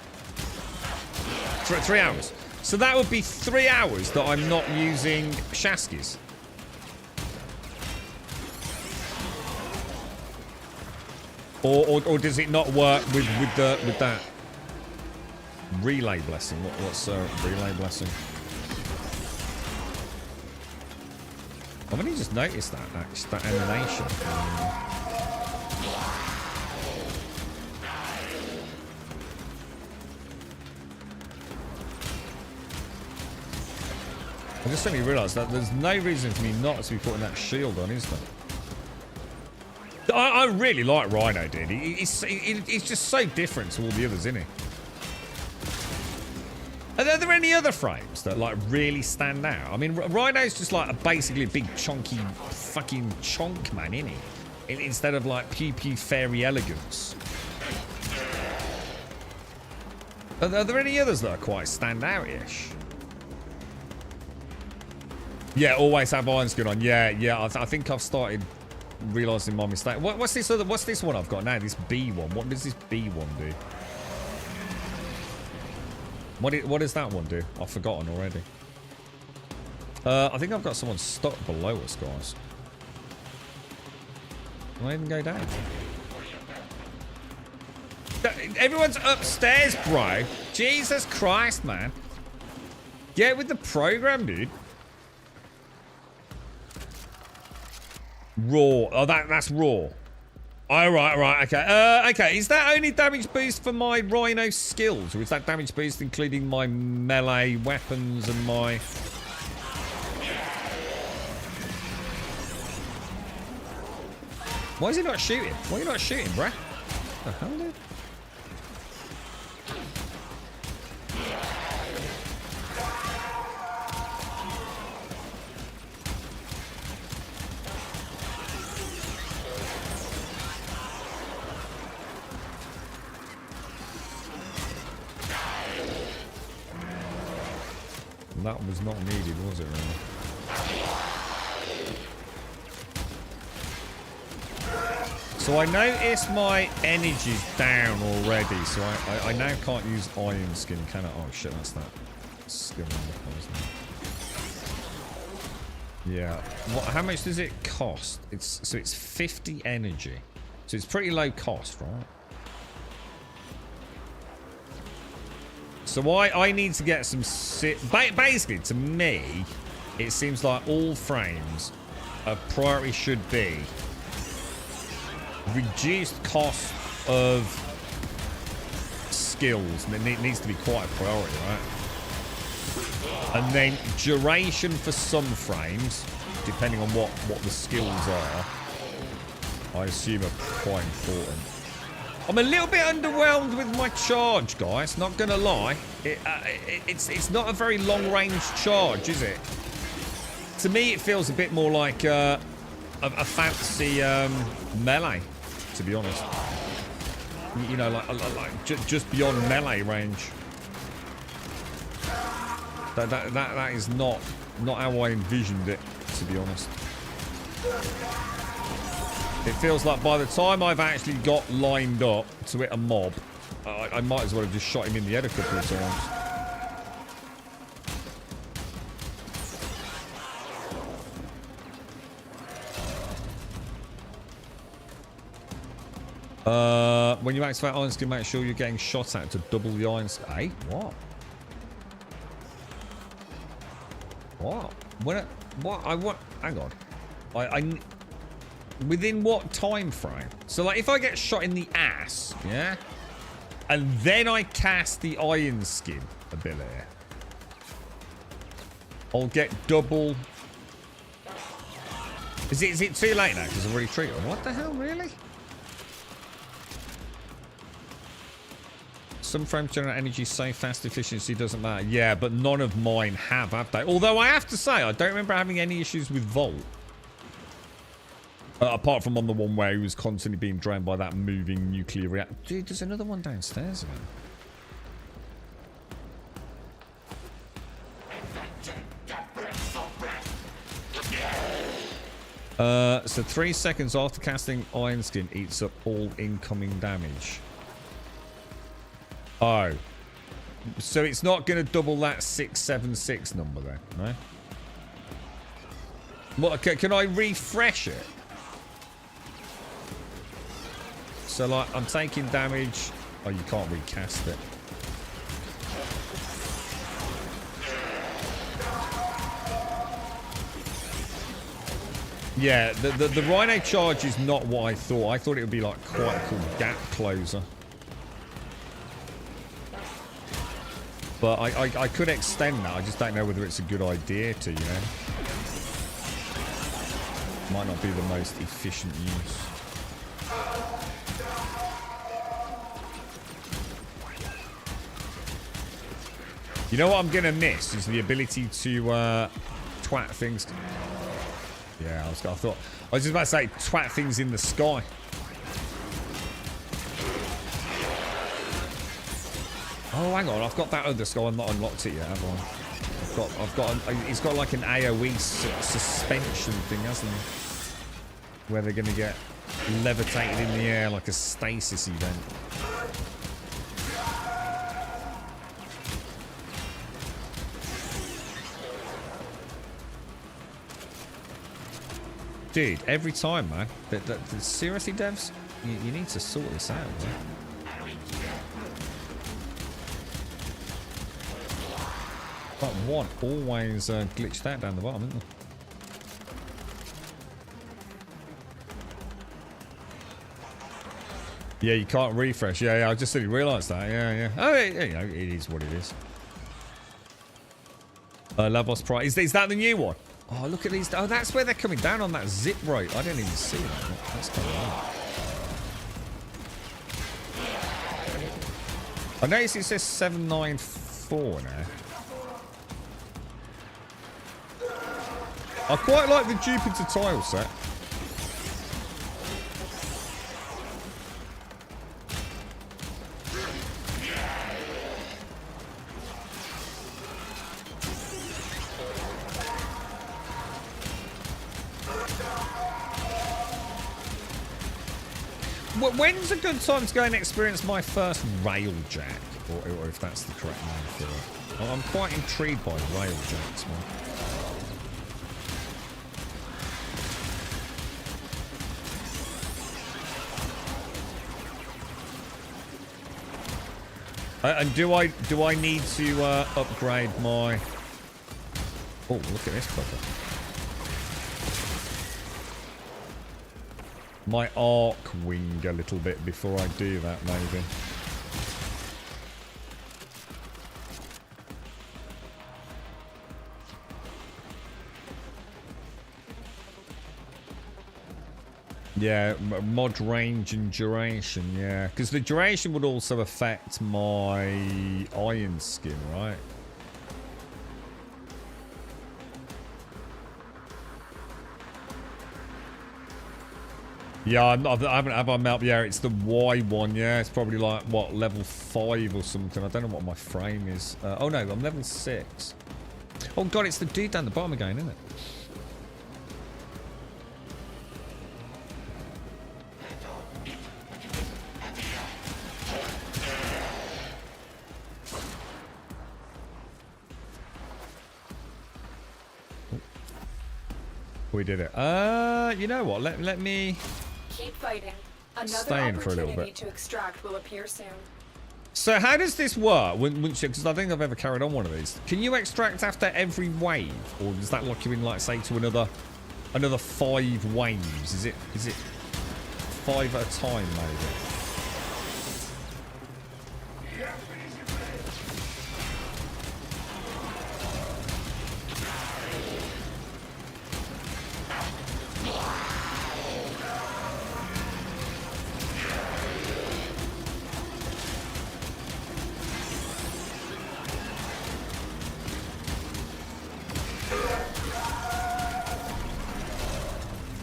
3 hours. So that would be 3 hours that I'm not using Shaskis. Or does it not work with that relay blessing? What's relay blessing? I've only just noticed that animation. I just suddenly realised that there's no reason for me not to be putting that shield on, is there? I really like Rhino, dude. He's just so different to all the others, isn't he? Are there any other frames that like really stand out? I mean, Rhino's just like basically a big chunky fucking chonk man, isn't he? Instead of like pew pew fairy elegance. Are there any others that are quite stand out-ish? Yeah, always have iron skin on. Yeah. I think I've started realising my mistake. What's this other? What's this one I've got now? This B one. What does this B one do? What does that one do? I've forgotten already. I think I've got someone stuck below us, guys. Can I even go down? Everyone's upstairs, bro. Jesus Christ, man. Get with the program, dude. Raw. Oh, that's raw. Oh, right. Okay. Okay. Is that only damage boost for my Rhino skills, or is that damage boost including my melee weapons and my? Why is he not shooting? Why are you not shooting, bruh? The hell, dude? That was not needed, was it, really? So I noticed my energy's down already, so I now can't use iron skin, can I? Oh shit, that's that skill on the Yeah. How much does it cost? So it's 50 energy. So it's pretty low cost, right? So I need to get some... Basically, to me, it seems like all frames, a priority should be reduced cost of skills. And it needs to be quite a priority, right? And then duration for some frames, depending on what the skills are, I assume are quite important. I'm a little bit underwhelmed with my charge, guys. Not gonna lie, it's not a very long-range charge, is it? To me, it feels a bit more like a fancy melee, to be honest. You know, like just beyond melee range. That is not how I envisioned it, to be honest. It feels like by the time I've actually got lined up to hit a mob, I might as well have just shot him in the head a couple of times. When you activate iron skin, make sure you're getting shot at to double the iron skin. Hey, what? What? What? Hang on. Within what time frame? So, like, if I get shot in the ass, yeah, and then I cast the iron skin ability, I'll get double. Is it too late now? Because I've already treated them. What the hell, really? Some frames generate energy so fast, efficiency doesn't matter. Yeah, but none of mine have they? Although I have to say, I don't remember having any issues with Volt. Apart from on the one where he was constantly being drained by that moving nuclear reactor. Dude, there's another one downstairs again. So 3 seconds after casting Iron Skin eats up all incoming damage. Oh. So it's not going to double that 676 number then, no? What, can I refresh it? So, like, I'm taking damage. Oh, you can't recast it. Yeah, the Rhino charge is not what I thought. I thought it would be, like, quite a cool gap closer. But I could extend that. I just don't know whether it's a good idea to, you know. Might not be the most efficient use. You know what I'm going to miss is the ability to twat things. Yeah, I was just about to say twat things in the sky. Oh, hang on. I've got that other sky. I've not unlocked it yet, have I? It's got like an AoE suspension thing, hasn't it? Where they're going to get levitated in the air like a stasis event. Dude, every time, man. Seriously, devs? You need to sort this out, man. But one always glitched out down the bottom, isn't it? Yeah, you can't refresh. Yeah, I just didn't realise that. Yeah. Oh, you know, it is what it is. Labos Pride. Is that the new one? Oh, look at these. Oh, that's where they're coming down on that zip rope. I didn't even see that. That's kind of weird. I noticed it says 794 now. I quite like the Jupiter tile set. When's a good time to go and experience my first railjack? Or if that's the correct name for it. I'm quite intrigued by railjacks, man. And do I need to upgrade my... Oh, look at this fucker. My arc wing a little bit before I do that, maybe. Yeah, mod range and duration, yeah. Because the duration would also affect my iron skin, right? Yeah, I haven't had my melt. Yeah, it's the Y one. Yeah, it's probably like, what, level 5 or something. I don't know what my frame is. Oh, no, I'm level 6. Oh, God, it's the dude down the bottom again, isn't it? We did it. You know what? Let me Keep fighting. Another stay in for a little opportunity bit. to extract will appear soon. So how does this work? Because I think I've ever carried on one of these. Can you extract after every wave, or does that lock you in, like, say, to another 5 waves? Is it 5 at a time, maybe?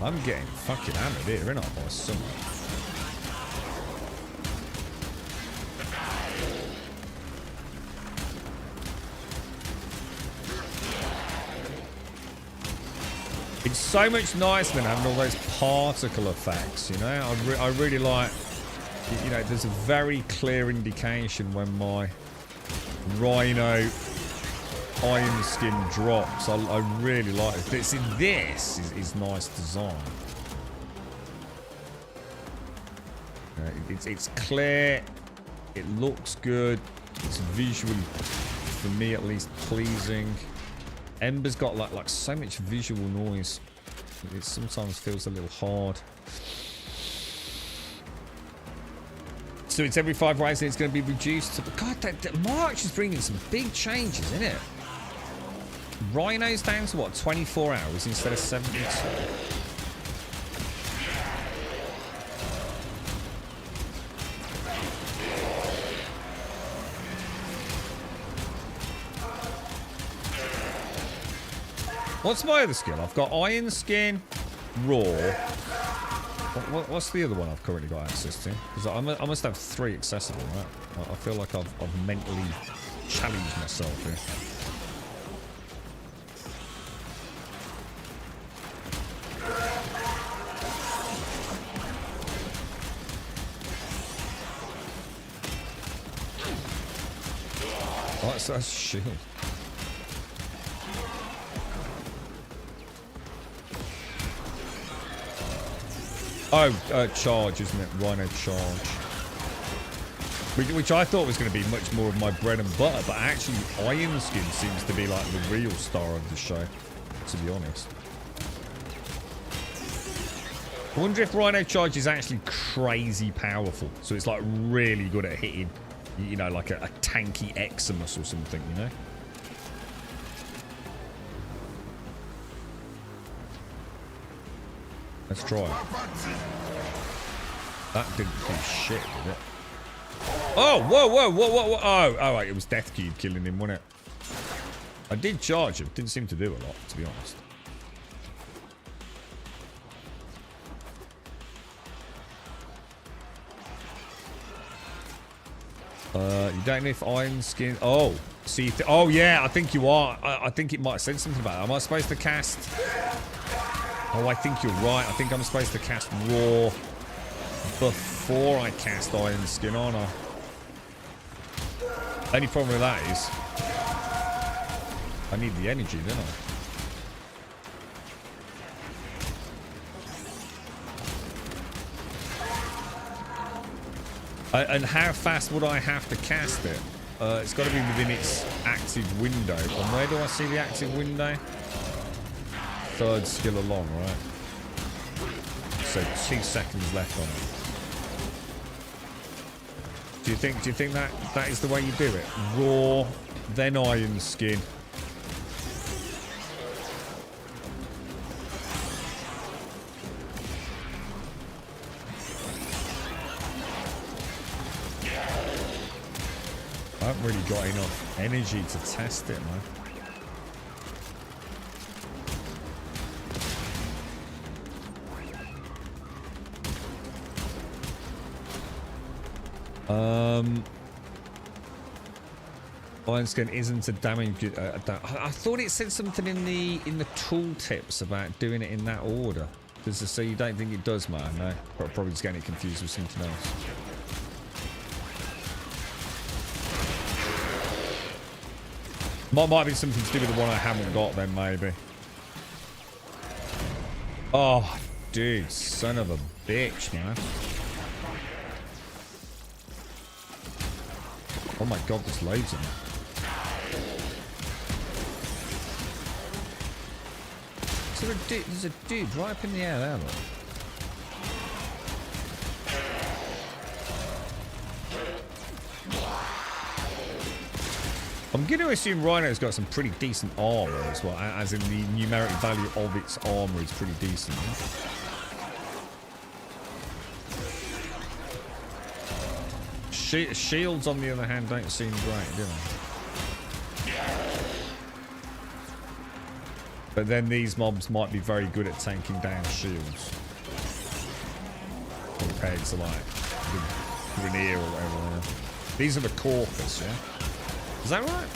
I'm getting fucking hammered here, innit, by someone. It's so much nicer than having all those particle effects, you know? I really like, you know, there's a very clear indication when my Rhino iron skin drops. I really like it. This is nice design. It's clear. It looks good. It's visually, for me at least, pleasing. Ember's got like so much visual noise. It sometimes feels a little hard. So it's every 5 waves and it's going to be reduced to... God, that March is bringing some big changes, isn't it? Rhino's down to what, 24 hours instead of 72? What's my other skill? I've got Iron Skin, Raw. What's the other one I've currently got access to? Because I must have 3 accessible, right? I feel like I've mentally challenged myself here. Oh, that's a shield. Oh, charge, isn't it? Rhino charge. Which I thought was going to be much more of my bread and butter, but actually Iron Skin seems to be like the real star of the show, to be honest. I wonder if Rhino charge is actually crazy powerful, so it's like really good at hitting, you know, like a tanky Eximus or something, you know? Let's try it. That didn't do shit, did it? Oh, whoa. Oh, right, it was Death Cube killing him, wasn't it? I did charge him. Didn't seem to do a lot, to be honest. You don't know if Iron Skin... Oh, see... Oh, yeah, I think you are. I think it might have said something about it. Am I supposed to cast... Oh, I think you're right. I think I'm supposed to cast Raw before I cast Iron Skin, aren't I? Only problem with that is I need the energy, don't I? And how fast would I have to cast it? It's got to be within its active window. And where do I see the active window? 3rd skill along, right? So 2 seconds left on it. Do you think that is the way you do it? Raw, then Iron Skin. I haven't really got enough energy to test it, man. Iron skin isn't a damage. I thought it said something in the tooltips about doing it in that order. Does it say you don't think it does, man? No, probably just getting it confused with something else. Might be something to do with the one I haven't got then, maybe. Oh, dude, son of a bitch, man. Oh my god, there's loads of them. So there's a dude right up in the air there, look. I'm going to assume Rhino's got some pretty decent armor as well, as in the numeric value of its armor is pretty decent. Shields, on the other hand, don't seem great, do they? But then these mobs might be very good at taking down shields. Compared to, like, the Grenier or whatever. These are the Corpus, yeah? Is that right?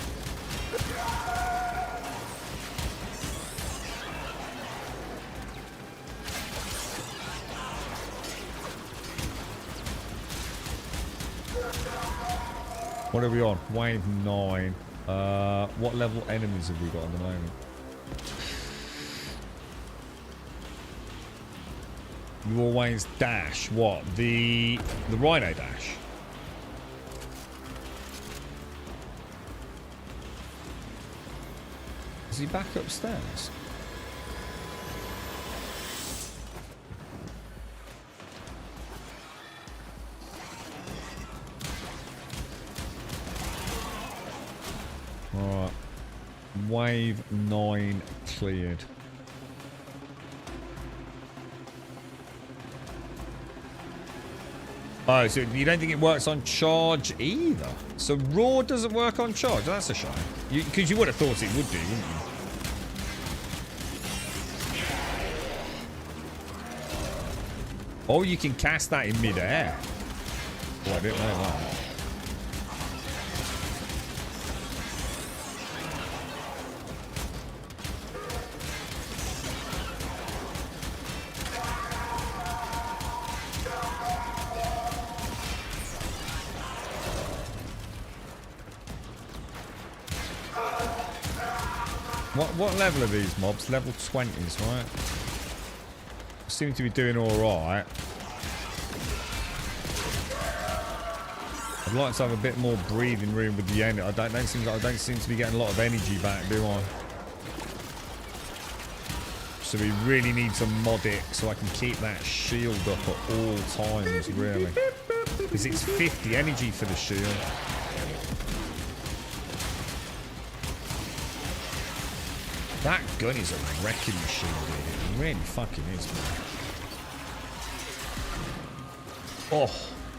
What are we on? Wave 9. What level enemies have we got at the moment? You always dash. What? The Rhino dash? Is he back upstairs? Alright. Wave 9 cleared. Oh, so you don't think it works on charge either? So raw doesn't work on charge? That's a shame. Because you would have thought it would do, wouldn't you? Oh, you can cast that in mid-air. Oh, I didn't know that. What level are these mobs? Level 20s, right? Seem to be doing alright. I'd like to have a bit more breathing room with the end. I don't seem to be getting a lot of energy back, do I? So we really need to mod it so I can keep that shield up at all times, really. Because it's 50 energy for the shield. That gun is a wrecking machine, dude. It really fucking is, man. Oh,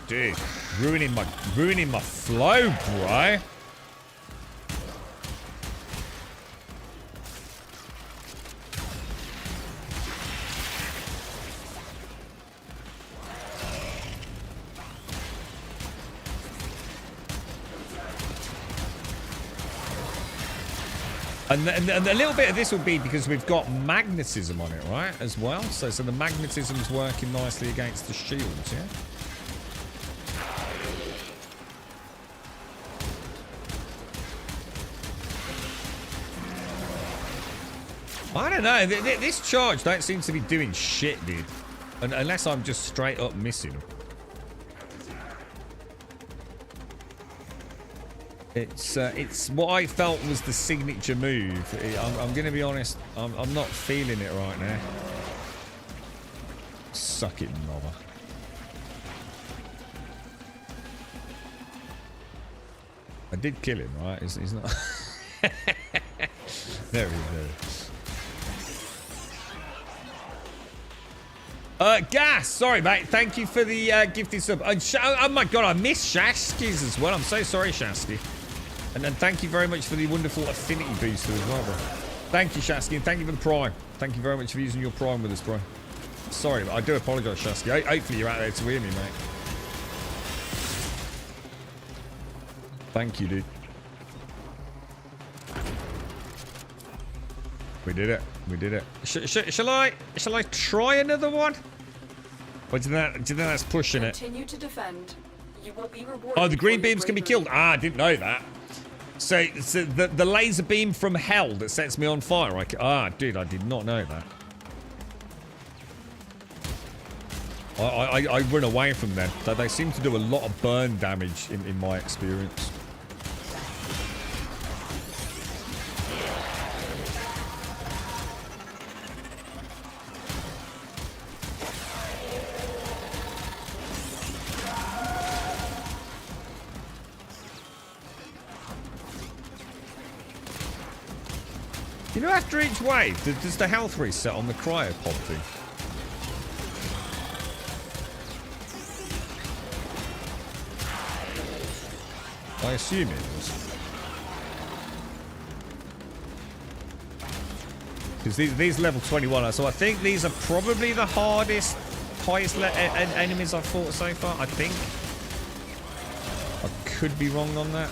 dude. Ruining my flow, bro. And a little bit of this will be because we've got magnetism on it, right, as well. So the magnetism's working nicely against the shields, yeah? I don't know. This charge don't seem to be doing shit, dude. Unless I'm just straight up missing. It's what I felt was the signature move. I'm going to be honest. I'm not feeling it right now. Suck it, mother. I did kill him, right? He's not. There we go. Gas, sorry, mate. Thank you for the gifted sub. Oh my god, I missed Shasky's as well. I'm so sorry, Shasky. And then thank you very much for the wonderful affinity booster as well, bro. Thank you, Shasky, and thank you for the prime. Thank you very much for using your prime with us, bro. Sorry, but I do apologise, Shasky. Hopefully you're out there to hear me, mate. Thank you, dude. We did it. We did it. Shall I try another one? Or do you think that's pushing it? Continue to defend. You will be rewarded. Oh, the green for your beams can be bravery. killed. Ah, I didn't know that. So the laser beam from hell that sets me on fire. Dude, I did not know that. I run away from them. They seem to do a lot of burn damage in my experience. You know, after each wave, does the health reset on the cryopod thing? I assume it does. Because these level 21 so I think these are probably the highest enemies I've fought so far, I think. I could be wrong on that.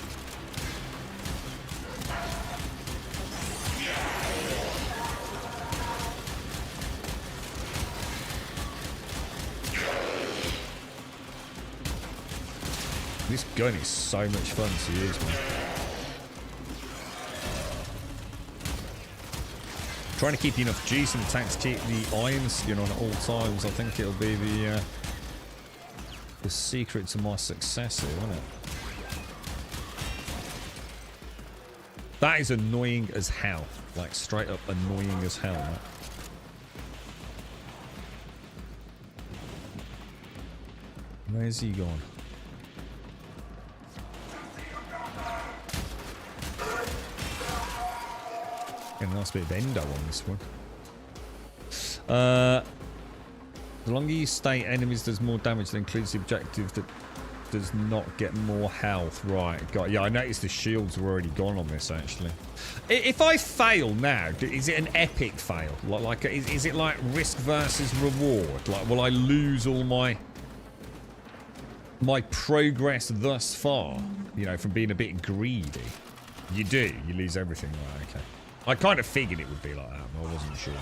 This gun is so much fun to use, man. Trying to keep enough juice in the tank to keep the iron skin on at all times. I think it'll be the secret to my success here, won't it? That is annoying as hell. Like, straight up annoying as hell, man. Where's he gone? Getting a nice bit of endo on this one. The longer you stay, enemies does more damage. That includes the objective that does not get more health. Right, got. Yeah, I noticed the shields were already gone on this actually. If I fail now, is it an epic fail? Is it like risk versus reward? Like, will I lose all my progress thus far? You know, from being a bit greedy. You do. You lose everything. Right, okay. I kind of figured it would be like that, but I wasn't sure.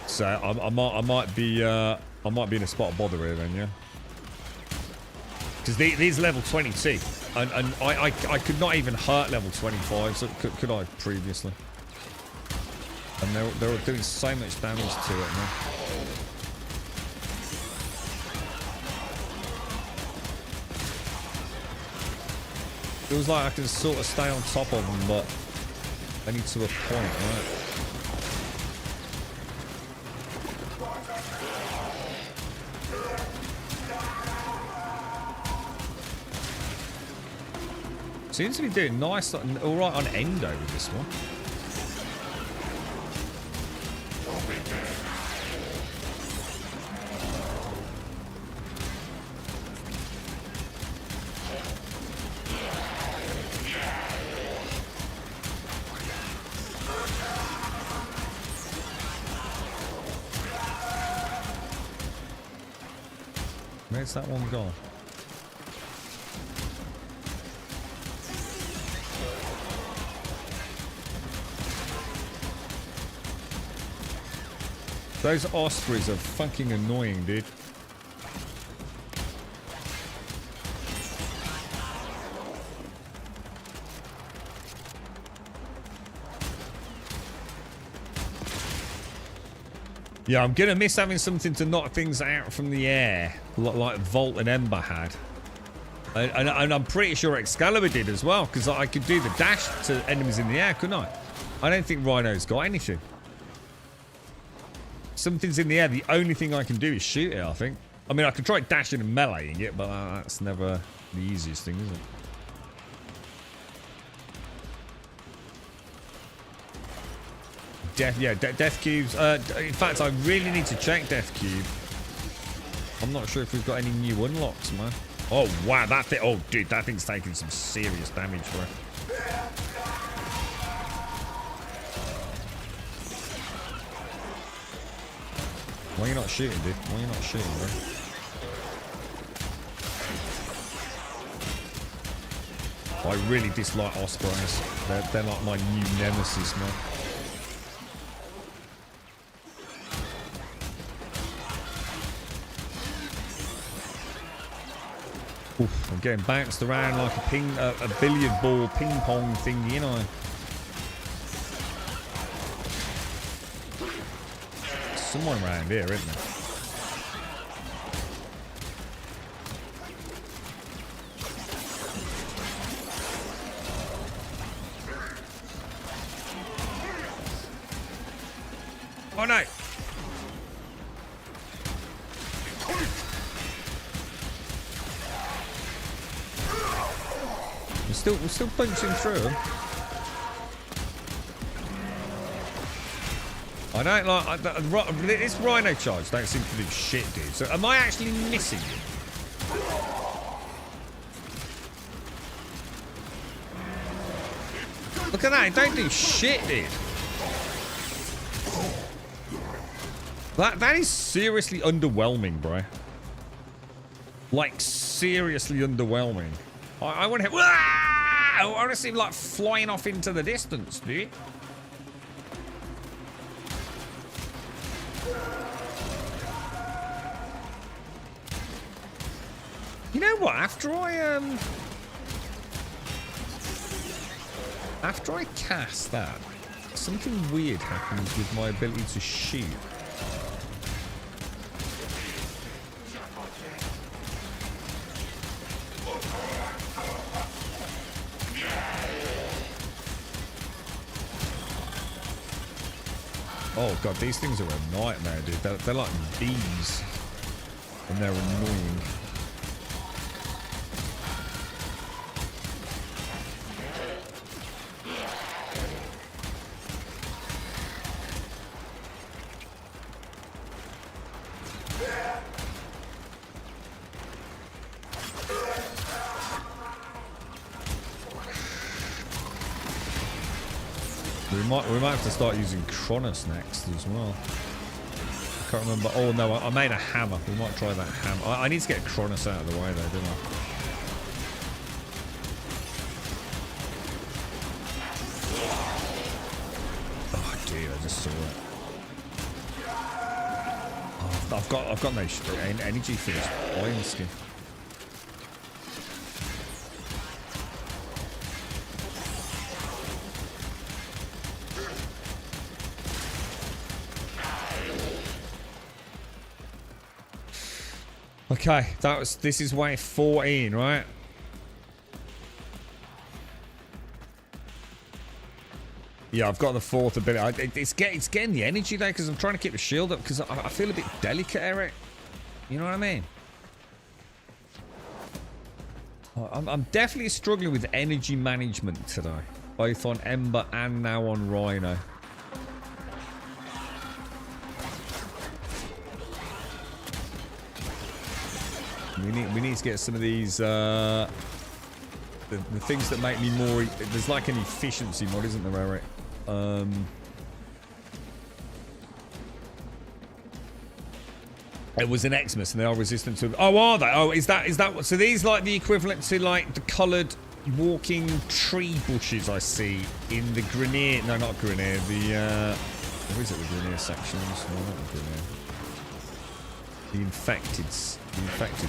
So I might be in a spot of bother here then, yeah. Because these level 22, and I could not even hurt level 25, so could I previously? And they were doing so much damage to it, man. Feels like I can sort of stay on top of them, but only to a point, right? Seems to be doing nice, all right on endo with this one. Where's that one gone? Those ospreys are fucking annoying, dude. Yeah, I'm gonna miss having something to knock things out from the air, like Volt and Ember had. And I'm pretty sure Excalibur did as well, because I could do the dash to enemies in the air, couldn't I? I don't think Rhino's got anything. Something's in the air, the only thing I can do is shoot it, I think. I mean, I could try dashing and meleeing it, but that's never the easiest thing, is it? Death cubes. In fact, I really need to check Death cube. I'm not sure if we've got any new unlocks, man. Oh wow, that thing. Oh dude, that thing's taking some serious damage for it. Why are you not shooting, dude? Why are you not shooting, bro? I really dislike ospreys. They're like my new nemesis, man. Oof, I'm getting bounced around like a billiard ball ping pong thing, you know. Someone around here, isn't there? Oh no! We're still punching through them. I don't like this rhino charge. Don't seem to do shit, dude. So am I actually missing you? Look at that! It don't do shit, dude. That is seriously underwhelming, bro. Like seriously underwhelming. I want to hit. I want to see him like flying off into the distance, dude. You know what? After I cast that, something weird happens with my ability to shoot. Oh god, these things are a nightmare, dude. They're like bees, and they're annoying. We might have to start using Cronus next as well. I can't remember. Oh no, I made a hammer. We might try that hammer. I need to get Cronus out of the way though, don't I? Oh dude, I just saw it. Oh, I've got no energy for this iron skin. Okay, this is wave 14, right? Yeah, I've got the fourth ability. It's getting the energy though, because I'm trying to keep the shield up, because I feel a bit delicate, Eric. You know what I mean? I'm definitely struggling with energy management today, both on Ember and now on Rhino. We need to get some of these the things that make me more. There's like an efficiency mod, isn't there, Eric? It was an Xmas, and they are resistant to. Oh, are they? Oh, is that what? So these like the equivalent to like the coloured walking tree bushes I see in the Grenier. No, not Grenier. The what is it? The Grenier sections? No, not the Grenier. The infected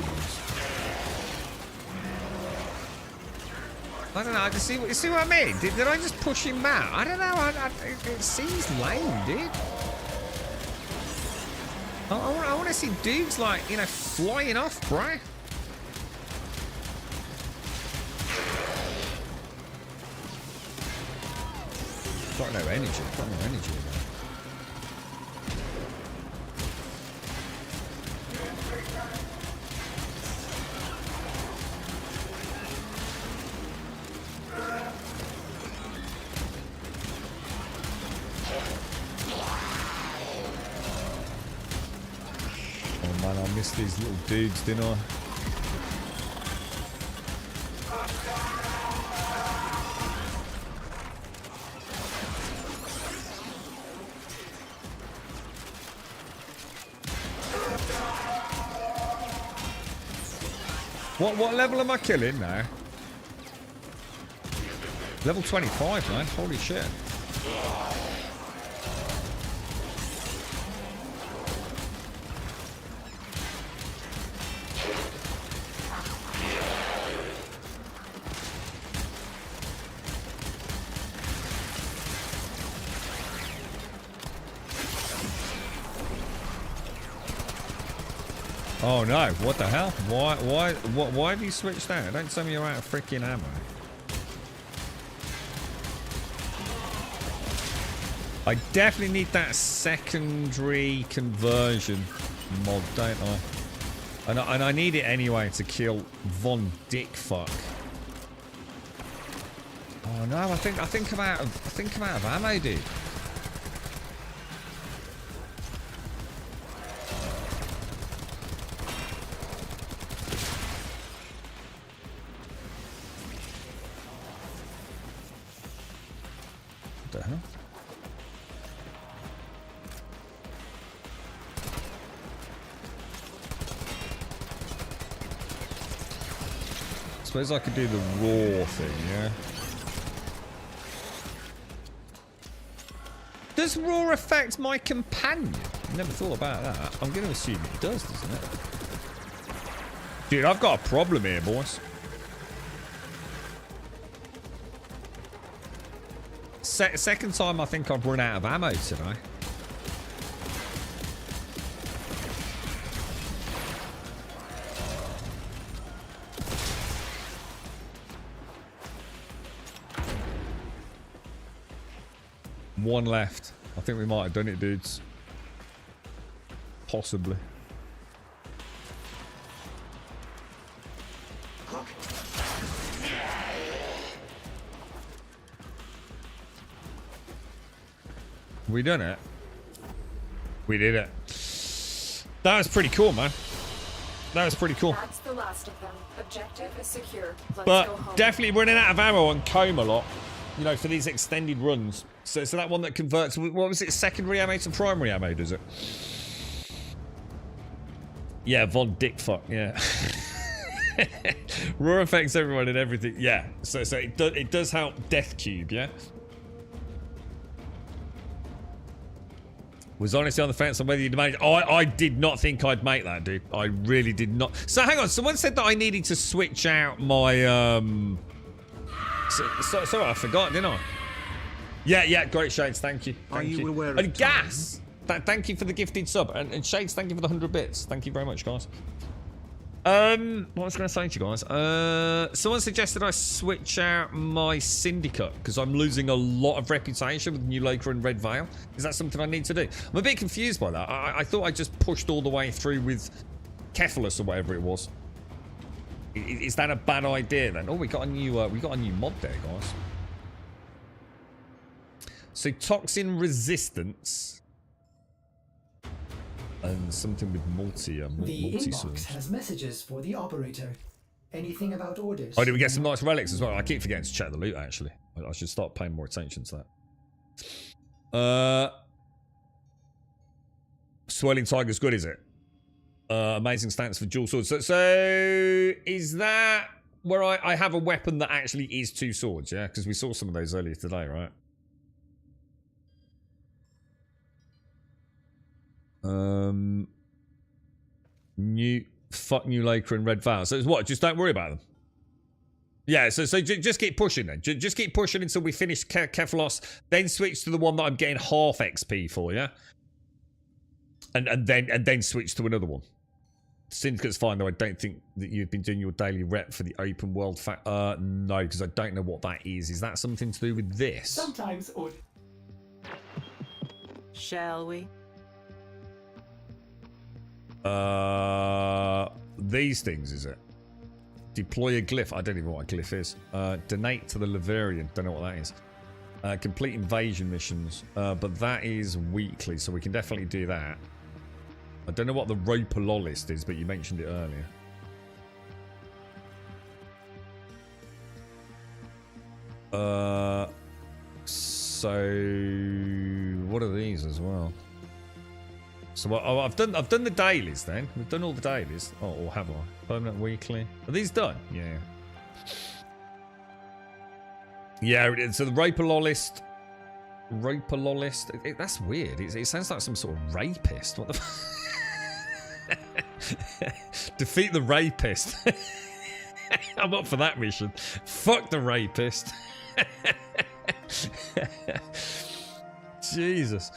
ones. I don't know. I can see what I mean. Did I just push him out? I don't know. It seems lame, dude. I want to see dudes like, you know, flying off, bro. Got no energy. Got no energy in there. I missed these little dudes, didn't I? What level am I killing now? Level 25, man. Holy shit. Oh no, what the hell? Why have you switched out? Don't tell me you're out of freaking ammo. I definitely need that secondary conversion mod, don't I? And I need it anyway to kill Von Dickfuck. Oh no, I think I'm out of ammo, dude. What the hell? Suppose I could do the raw thing, yeah? Does raw affect my companion? Never thought about that. I'm going to assume it does, doesn't it? Dude, I've got a problem here, boys. Second time I think I've run out of ammo today. One left. I think we might have done it, dudes. Possibly. We done it. We did it. That was pretty cool, man. That was pretty cool. That's the last of them. Objective is secure. Let's go But home. definitely running out of ammo on Comb a lot. You know, for these extended runs. So that one that converts, what was it, secondary ammo to primary ammo, does it? Yeah, Von Dickfuck, yeah. Raw affects everyone and everything, yeah. So it does help Death Cube, yeah? Was honestly on the fence on whether you'd make. Oh, I did not think I'd make that, dude. I really did not. So hang on, someone said that I needed to switch out my sorry, I forgot, didn't I? Yeah, great, Shades, thank you. Thank you. Aware of and Gas, thank you for the gifted sub. And Shades, thank you for the 100 bits. Thank you very much, guys. What was I going to say to you guys? Someone suggested I switch out my Syndicate because I'm losing a lot of reputation with New Laker and Red Veil. Is that something I need to do? I'm a bit confused by that. I thought I just pushed all the way through with Cephalus or whatever it was. Is that a bad idea then? Oh, we got a new mod there, guys. So toxin resistance and something with multi The source. inbox has messages for the operator. Anything about orders? Oh, did we get some nice relics as well? I keep forgetting to check the loot actually. I should start paying more attention to that. Swirling Tiger's good, is it? Amazing stance for dual swords. So is that where I have a weapon that actually is two swords, yeah? Because we saw some of those earlier today, right? New Laker and Red Veil. So it's what? Just don't worry about them. Yeah, so just keep pushing then. Just keep pushing until we finish Cephalus, then switch to the one that I'm getting half XP for, yeah? And then switch to another one. Syndicate's fine, though. I don't think that you've been doing your daily rep for the open world no, because I don't know what that is. Is that something to do with this? Sometimes Shall we? These things, is it? Deploy a glyph. I don't even know what a glyph is. Donate to the Laverian. Don't know what that is. Complete invasion missions. But that is weekly, so we can definitely do that. I don't know what the Ropalolist is, but you mentioned it earlier. So what are these as well? So I've done the dailies then. We've done all the dailies. Oh, or have I? Permanent weekly. Are these done? Yeah. Yeah, so the Rapalolist. That's weird. It sounds like some sort of rapist. What the Defeat the rapist. I'm up for that mission. Fuck the rapist. Jesus.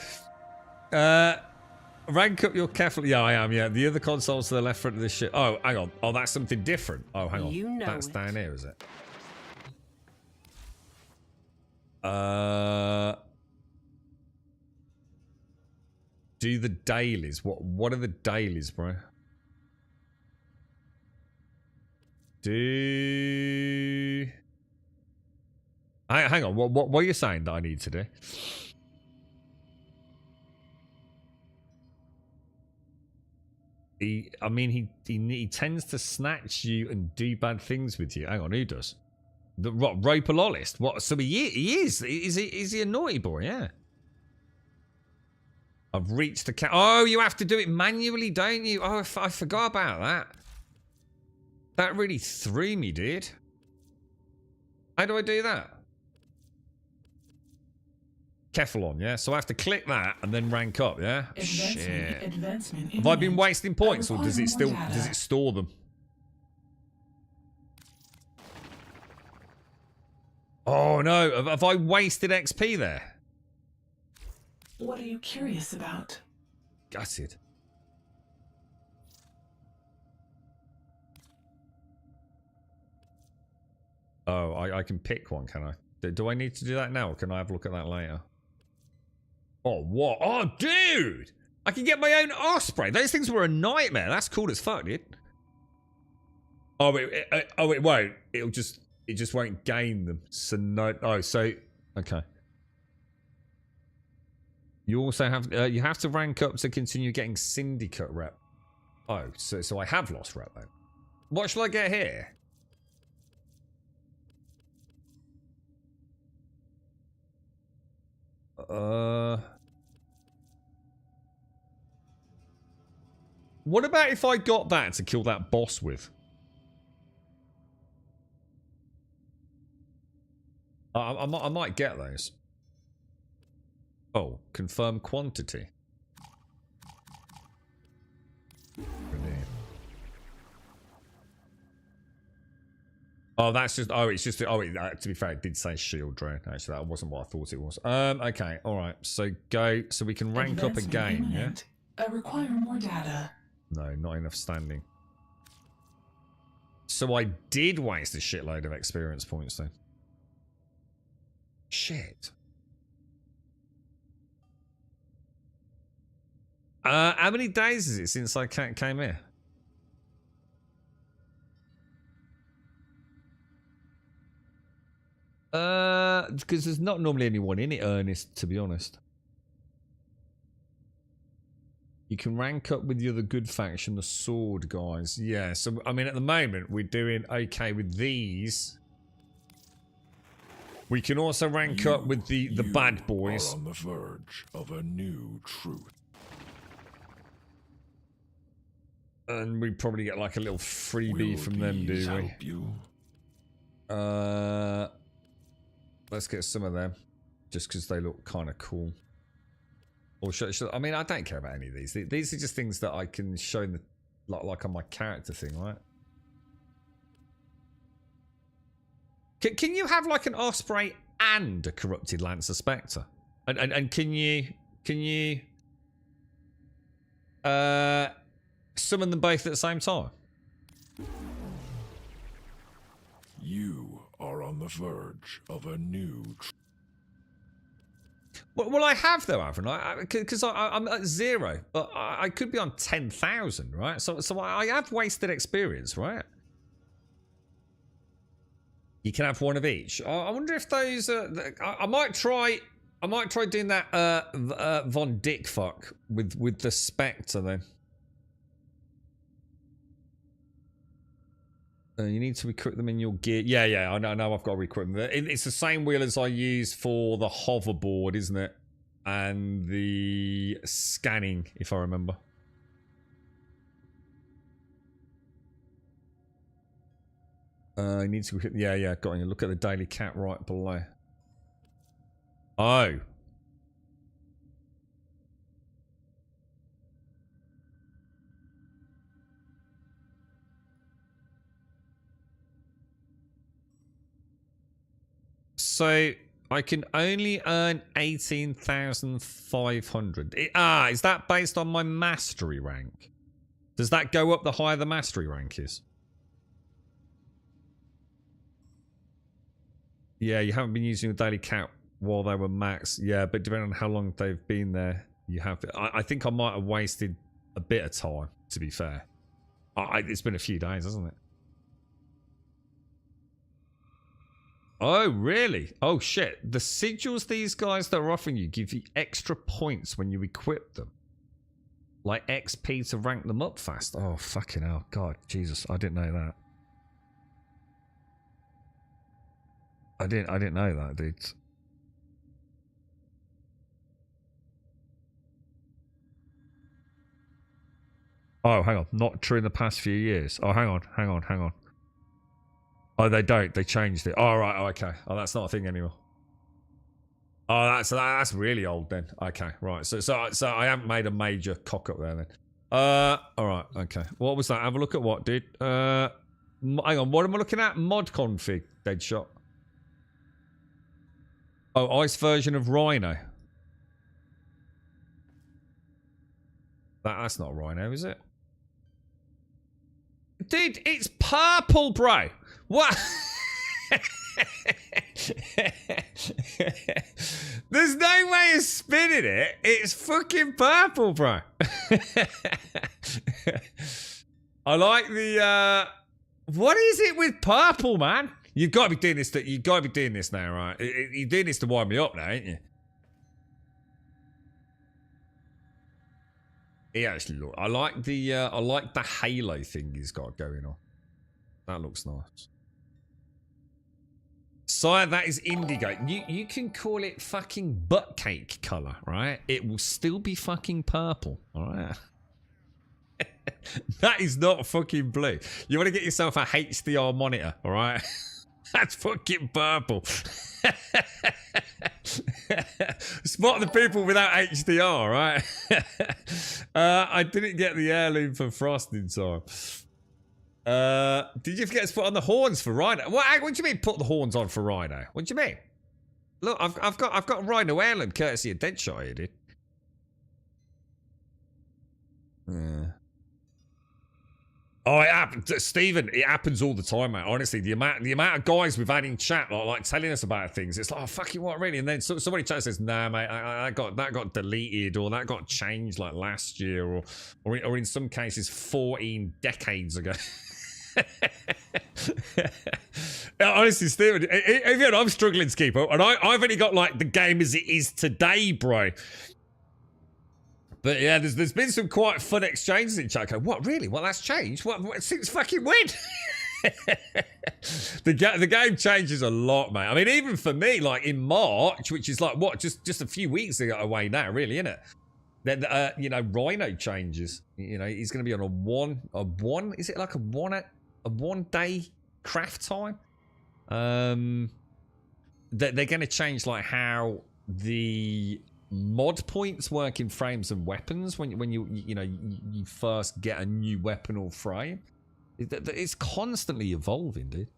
Rank up your carefully. Yeah, I am. Yeah, the other consoles to the left front of this shit. Oh, hang on. Oh, that's something different. Oh, hang on. You know That's it. down here, is it? Do the dailies. What are the dailies, bro? Hang on. What are you saying that I need to do? He tends to snatch you and do bad things with you. Hang on, who does? The Rapalolist. What? So he is. Is he a naughty boy? Yeah. I've reached the Oh, you have to do it manually, don't you? Oh, I forgot about that. That really threw me, dude. How do I do that? Kefalon, yeah? So I have to click that and then rank up, yeah? Shit. Advancement Have I been imminent. wasting points or does it require still more data. does it store them? Oh no, have I wasted XP there? What are you curious about? Gutted. Oh, I can pick one, can I? Do I need to do that now or can I have a look at that later? Oh, what? Oh, dude! I can get my own Osprey. Those things were a nightmare. That's cool as fuck, dude. Oh, it won't. It just won't gain them. So no. Oh, so okay. You also have you have to rank up to continue getting syndicate rep. Oh, so I have lost rep then. What shall I get here? What about if I got that to kill that boss with? I might get those. Oh, confirm quantity. Brilliant. Oh, that's just. Oh, it's just. Oh, to be fair, it did say shield drone. Actually, that wasn't what I thought it was. Okay, all right. So go. So we can rank up Advancement again. Yeah. imminent. I require more data. No, not enough standing. So I did waste a shitload of experience points then. Shit. How many days is it since I came here? Because there's not normally anyone in it, Ernest, to be honest. You can rank up with the other good faction, the sword guys. Yeah, so, I mean, at the moment, we're doing okay with these. We can also rank up with the bad boys. Are on the verge of a new truth. And we probably get like a little freebie Will from them, these do we? help you? Let's get some of them. Just because they look kind of cool. Or should I mean, I don't care about any of these. These are just things that I can show in the like on my character thing, right? Can you have like an Osprey and a corrupted Lancer Spectre? And can you summon them both at the same time? You are on the verge of a new truth. Well, I have though, haven't I? Because I'm at 0, but I could be on 10,000, right? So I have wasted experience, right? You can have one of each. I wonder if those. I might try. I might try doing that. Von Dick fuck with the Spectre then. You need to equip them in your gear. Yeah, I know I've got to equip them. It's the same wheel as I use for the hoverboard, isn't it? And the scanning, if I remember. I need to... Yeah, got you. Look at the daily cat right below. Oh. So I can only earn 18,500. Is that based on my mastery rank? Does that go up the higher the mastery rank is? Yeah, you haven't been using the daily cat while they were max. Yeah, but depending on how long they've been there, you have... I think I might have wasted a bit of time, to be fair. It's been a few days, hasn't it? Oh, really? Oh, shit. The sigils these guys that are offering you give you extra points when you equip them. Like XP to rank them up fast. Oh, fucking hell. God, Jesus, I didn't know that. I didn't know that, dude. Oh, hang on. Not true in the past few years. Oh, hang on. Oh, they don't. They changed it. Oh, right. Oh, okay. Oh, that's not a thing anymore. Oh, that's really old then. Okay, right. So I haven't made a major cock up there then. All right. Okay. What was that? Have a look at what, dude. Hang on. What am I looking at? Mod config. Deadshot. Oh, ice version of Rhino. That's not Rhino, is it? Dude, it's purple, bro. What? There's no way of spinning it. It's fucking purple, bro. I like the what is it with purple, man? You've got to be doing this. You've got to be doing this now, right? You're doing this to wind me up now, ain't you? Yeah, actually, look. I like the halo thing he's got going on. That looks nice. Sire, that is indigo. You can call it fucking butt cake color, right? It will still be fucking purple, all right? That is not fucking blue. You want to get yourself a HDR monitor, all right? That's fucking purple. Spot the people without HDR, right? I didn't get the heirloom for Frost in time. Did you forget to put on the horns for Rhino? What do you mean put the horns on for Rhino? What do you mean? Look, I've got Rhino heirloom courtesy of Deadshot here, dude. Oh, it happens, Stephen. It happens all the time, mate. Honestly, the amount of guys we've had in chat like telling us about things, it's like, oh, fucking what, really? And then somebody chat says, nah, mate, that got deleted, or that got changed like last year, or in some cases 14 decades ago. Honestly, Stephen, again, I'm struggling to keep up, and I've only got like the game as it is today, bro. But yeah, there's been some quite fun exchanges in chat. What, really? Well, that's changed? What since fucking when? The game changes a lot, mate. I mean, even for me, like in March, which is like what, just a few weeks away now, really, isn't it? Then you know, Rhino changes. You know, he's going to be on a one. Is it like a one day craft time? They're going to change like how the mod points work in frames and weapons when you first get a new weapon or frame. It's constantly evolving, dude.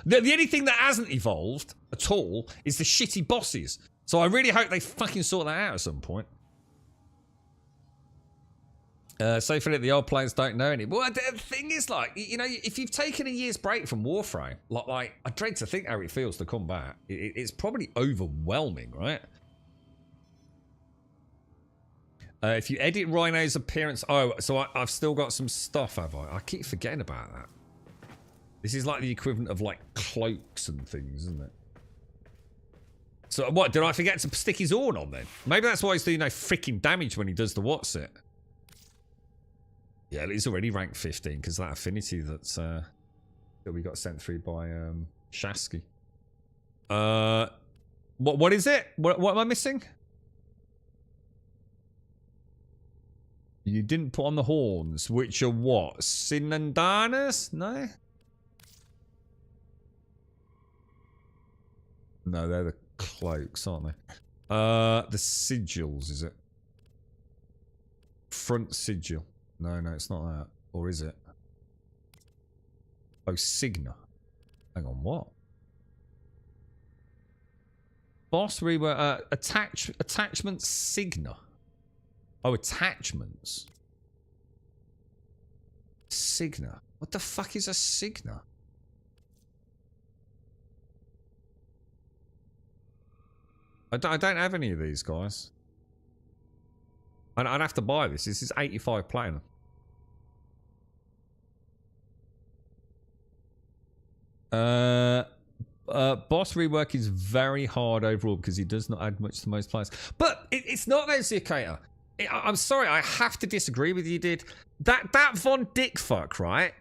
The only thing that hasn't evolved at all is the shitty bosses. So I really hope they fucking sort that out at some point. So for it, the old players don't know any. Well, the thing is, like, you know, if you've taken a year's break from Warframe, like I dread to think how it feels to come back. It's probably overwhelming, right? If you edit Rhino's appearance... Oh, so I've still got some stuff, have I? I keep forgetting about that. This is like the equivalent of, like, cloaks and things, isn't it? So, what? Did I forget to stick his horn on, then? Maybe that's why he's doing no freaking damage when he does the what's it. Yeah, he's already ranked 15, because that affinity that we got sent through by Shasky. What is it? What am I missing? You didn't put on the horns, which are what? Sinandanas? No? No, they're the cloaks, aren't they? The sigils, is it? Front sigil. No, it's not that. Or is it? Oh, Signa. Hang on, what? Boss rework, attachment Signa. Oh, attachments. Signa. What the fuck is a Signa? I don't have any of these, guys. I'd have to buy this. This is 85 platinum. Boss rework is very hard overall because he does not add much to most players. But it's not those Zikator. I'm sorry, I have to disagree with you, dude. That Von Dick fuck, right?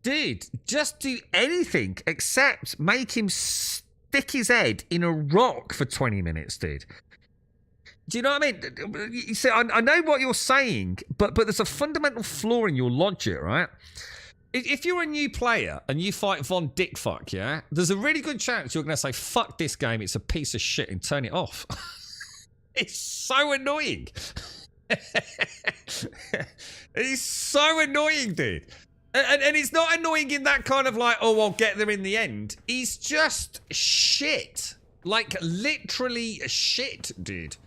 Dude, just do anything except make him stick his head in a rock for 20 minutes, dude. Do you know what I mean? You see, I know what you're saying, but there's a fundamental flaw in your logic, right? If you're a new player and you fight Von Dickfuck, yeah, there's a really good chance you're going to say, fuck this game, it's a piece of shit, and turn it off. It's so annoying. It's so annoying, dude. And it's not annoying in that kind of like, oh, I'll get there in the end. He's just shit. Like, literally shit, dude.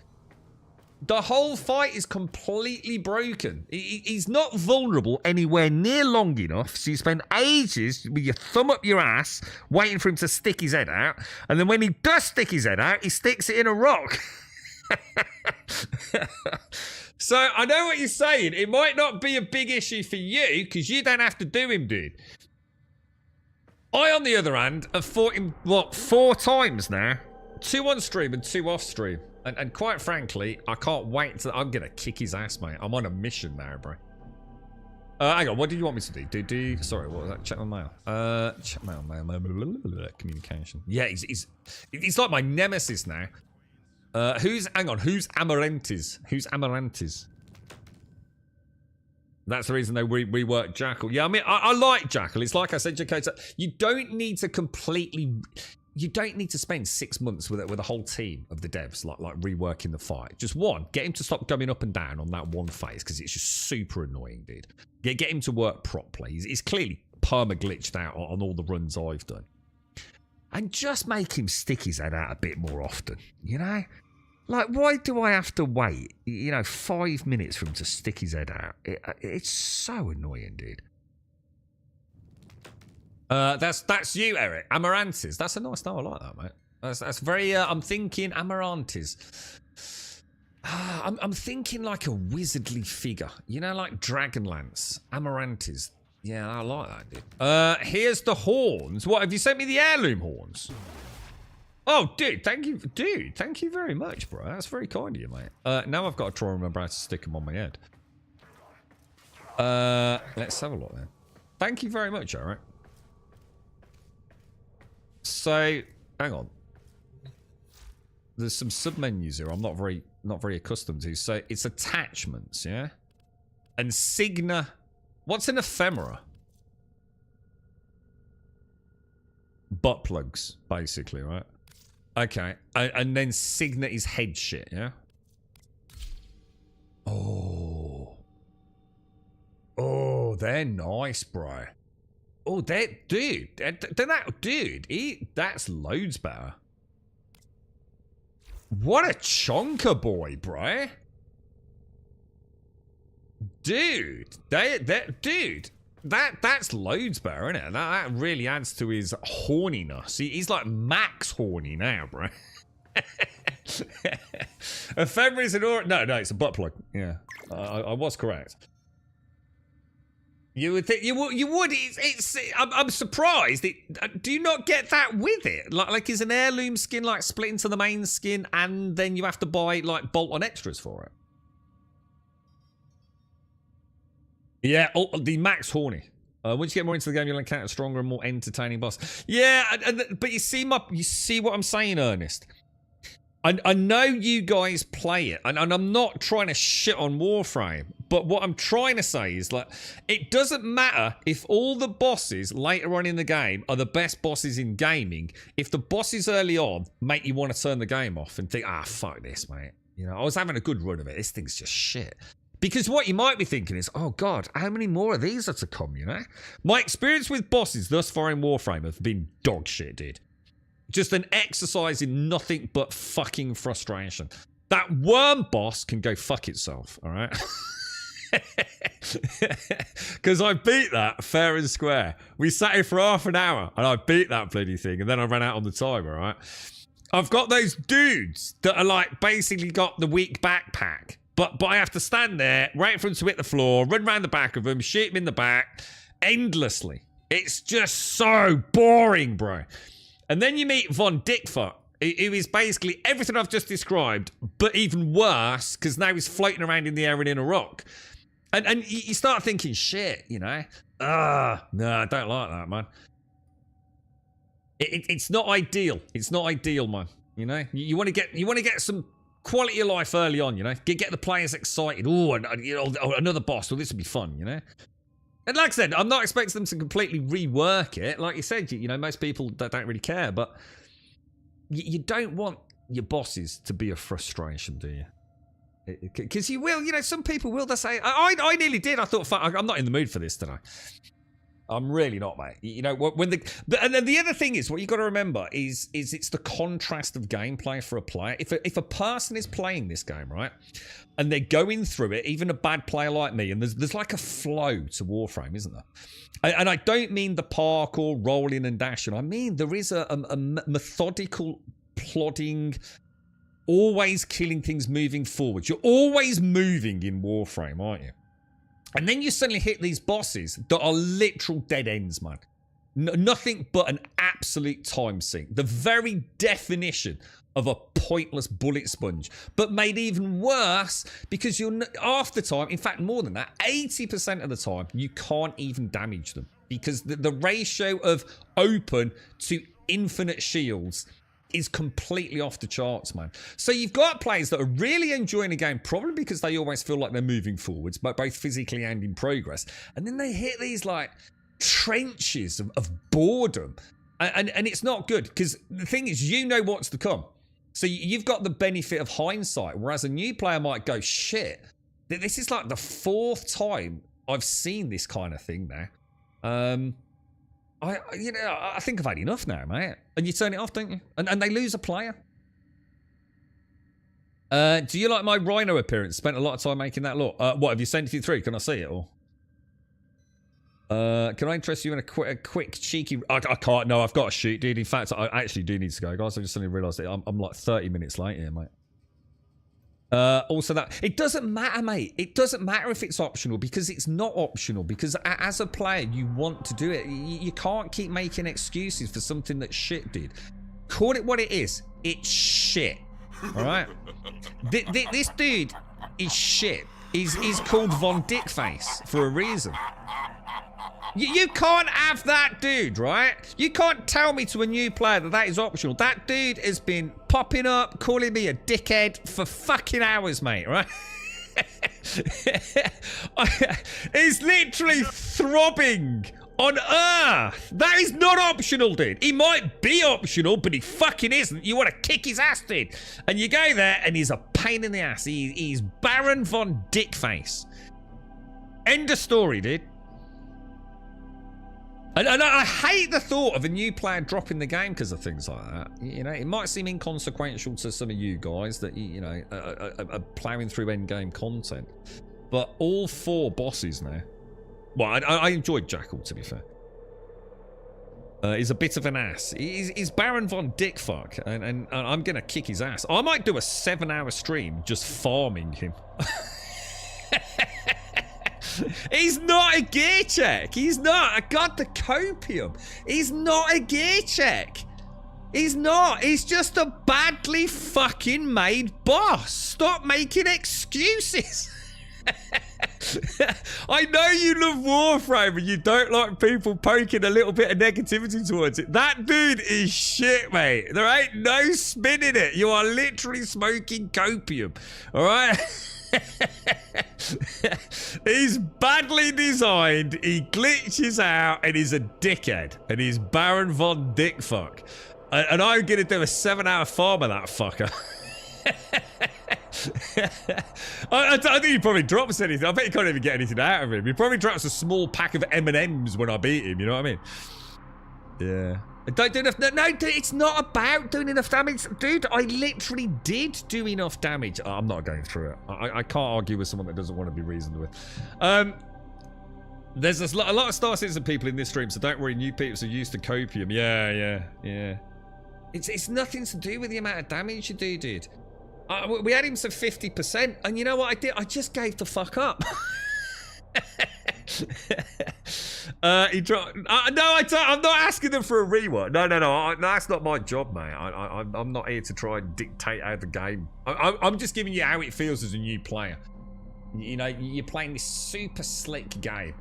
The whole fight is completely broken. He's not vulnerable anywhere near long enough, so you spend ages with your thumb up your ass waiting for him to stick his head out, and then when he does stick his head out, he sticks it in a rock. So, I know what you're saying. It might not be a big issue for you, because you don't have to do him, dude. I, on the other hand, have fought him, what, 4 times now? 2 on stream and 2 off stream. And quite frankly, I can't wait to... I'm going to kick his ass, mate. I'm on a mission now, bro. Hang on, what did you want me to do? Sorry, what was that? Check my mail. Check mail. Communication. Yeah, he's like my nemesis now. Hang on, who's Amarantis? Who's Amarantis? That's the reason they reworked Jackal. Yeah, I mean, I like Jackal. It's like I said, Jacob, you don't need to completely... You don't need to spend 6 months with a whole team of the devs, like reworking the fight. Just one, get him to stop going up and down on that one phase, because it's just super annoying, dude. Get him to work properly. He's clearly perma-glitched out on all the runs I've done. And just make him stick his head out a bit more often, you know? Like, why do I have to wait, 5 minutes for him to stick his head out? It's so annoying, dude. That's you, Eric. Amarantis. That's a nice name. I like that, mate. That's very. I'm thinking Amarantis. I'm thinking like a wizardly figure. Like Dragonlance. Amarantis. Yeah, I like that, dude. Here's the horns. What, have you sent me the heirloom horns? Oh, dude, thank you. Dude, thank you very much, bro. That's very kind of you, mate. Now I've got to try and remember how to stick them on my head. Let's have a look then. Thank you very much, Eric. So, hang on. There's some submenus here I'm not very accustomed to. So, it's attachments, yeah? And Signa. What's an ephemera? Butt plugs, basically, right? Okay. And then Signa is head shit, yeah? Oh. Oh, they're nice, bro. Oh, dude, that's loads better. What a chonker boy, bro. Dude, that's loads better, isn't it? That really adds to his horniness. He's like max horny now, bro. Ephemera is an no, it's a butt plug. Yeah, I was correct. You would think you would. I'm surprised. Do you not get that with it? Like is an heirloom skin like split into the main skin, and then you have to buy like bolt-on extras for it? Yeah, the max horny. Once you get more into the game, you'll encounter a stronger and more entertaining boss. Yeah, but you see what I'm saying, Ernest. I know you guys play it, and I'm not trying to shit on Warframe, but what I'm trying to say is, like, it doesn't matter if all the bosses later on in the game are the best bosses in gaming, if the bosses early on make you want to turn the game off and think, ah, fuck this, mate. You know, I was having a good run of it. This thing's just shit. Because what you might be thinking is, oh, God, how many more of these are to come, you know? My experience with bosses thus far in Warframe have been dog shit, dude. Just an exercise in nothing but fucking frustration. That worm boss can go fuck itself, all right? Because I beat that fair and square. We sat here for half an hour and I beat that bloody thing and then I ran out on the time, all right? I've got those dudes that are like basically got the weak backpack, but I have to stand there, wait for them to hit the floor, run around the back of them, shoot them in the back, endlessly. It's just so boring, bro. And then you meet Von Dickfuck, who is basically everything I've just described, but even worse, because now he's floating around in the air and in a rock. And you start thinking, shit, you know? No, I don't like that, man. It's not ideal. It's not ideal, man. You know? You want to get some quality of life early on, you know? Get the players excited. Oh, you know, another boss. Well, this would be fun, you know? And like I said, I'm not expecting them to completely rework it. Like you said, you know, most people don't really care, but you don't want your bosses to be a frustration, do you? Because you will, you know, some people will. They say, I nearly did. I thought, fuck, I'm not in the mood for this today. I'm really not, mate. You know, when and then the other thing is, what you got to remember is it's the contrast of gameplay for a player. If a person is playing this game, right, and they're going through it, even a bad player like me, and there's like a flow to Warframe, isn't there? And I don't mean the parkour, rolling and dashing. I mean there is a methodical, plodding, always killing things, moving forward. You're always moving in Warframe, aren't you? And then you suddenly hit these bosses that are literal dead ends, man. Nothing but an absolute time sink. The very definition of a pointless bullet sponge. But made even worse because you're half the time, in fact more than that, 80% of the time, you can't even damage them. Because the ratio of open to infinite shields is completely off the charts, man. So you've got players that are really enjoying the game, probably because they always feel like they're moving forwards, but both physically and in progress. And then they hit these like trenches of boredom. And it's not good, because the thing is, you know what's to come. So you've got the benefit of hindsight, whereas a new player might go, shit, this is like the 4th time I've seen this kind of thing now. I think I've had enough now, mate. And you turn it off, don't you? And they lose a player. Do you like my Rhino appearance? Spent a lot of time making that look. What, have you sent it through? Can I see it all? Can I interest you in a quick cheeky... I can't. No, I've got to shoot, dude. In fact, I actually do need to go, guys. I just suddenly realised that I'm like 30 minutes late here, mate. Also that it doesn't matter, mate. It doesn't matter if it's optional, because it's not optional, because as a player you want to do it. You can't keep making excuses for something that's shit, dude. Call it what it is. It's shit. All right. This dude is shit. He's called Von Dickface for a reason. You can't have that dude, right? You can't tell me to a new player that is optional. That dude has been popping up, calling me a dickhead for fucking hours, mate, right? He's literally throbbing on Earth. That is not optional, dude. He might be optional, but he fucking isn't. You want to kick his ass, dude. And you go there, and he's a pain in the ass. He's Baron Von Dickface. End of story, dude. And I hate the thought of a new player dropping the game because of things like that. You know, it might seem inconsequential to some of you guys that, you know, are ploughing through endgame content. But all 4 bosses now. Well, I enjoyed Jackal, to be fair. He's a bit of an ass. He's Baron Von Dickfuck, and I'm going to kick his ass. I might do a 7-hour stream just farming him. He's not a gear check. He's not. I got the copium. He's not a gear check. He's not. He's just a badly fucking made boss. Stop making excuses. I know you love Warframe and you don't like people poking a little bit of negativity towards it. That dude is shit, mate. There ain't no spin in it. You are literally smoking copium. All right? He's badly designed. He glitches out and he's a dickhead. And he's Baron Von Dickfuck. And I'm going to do a 7-hour farm of that fucker. I think he probably drops anything. I bet he can't even get anything out of him. He probably drops a small pack of M&Ms when I beat him. You know what I mean? Yeah. Don't do enough. No, it's not about doing enough damage. Dude, I literally did do enough damage. Oh, I'm not going through it. I can't argue with someone that doesn't want to be reasoned with. There's a lot of Star Citizen people in this stream, so don't worry, new people are used to copium. Yeah. It's nothing to do with the amount of damage you do, dude. We had him to 50%, and you know what I did? I just gave the fuck up. He dropped. No, I don't. I'm not asking them for a rework. No. That's not my job, mate. I'm not here to try and dictate how the game. I'm just giving you how it feels as a new player. You know, you're playing this super slick game,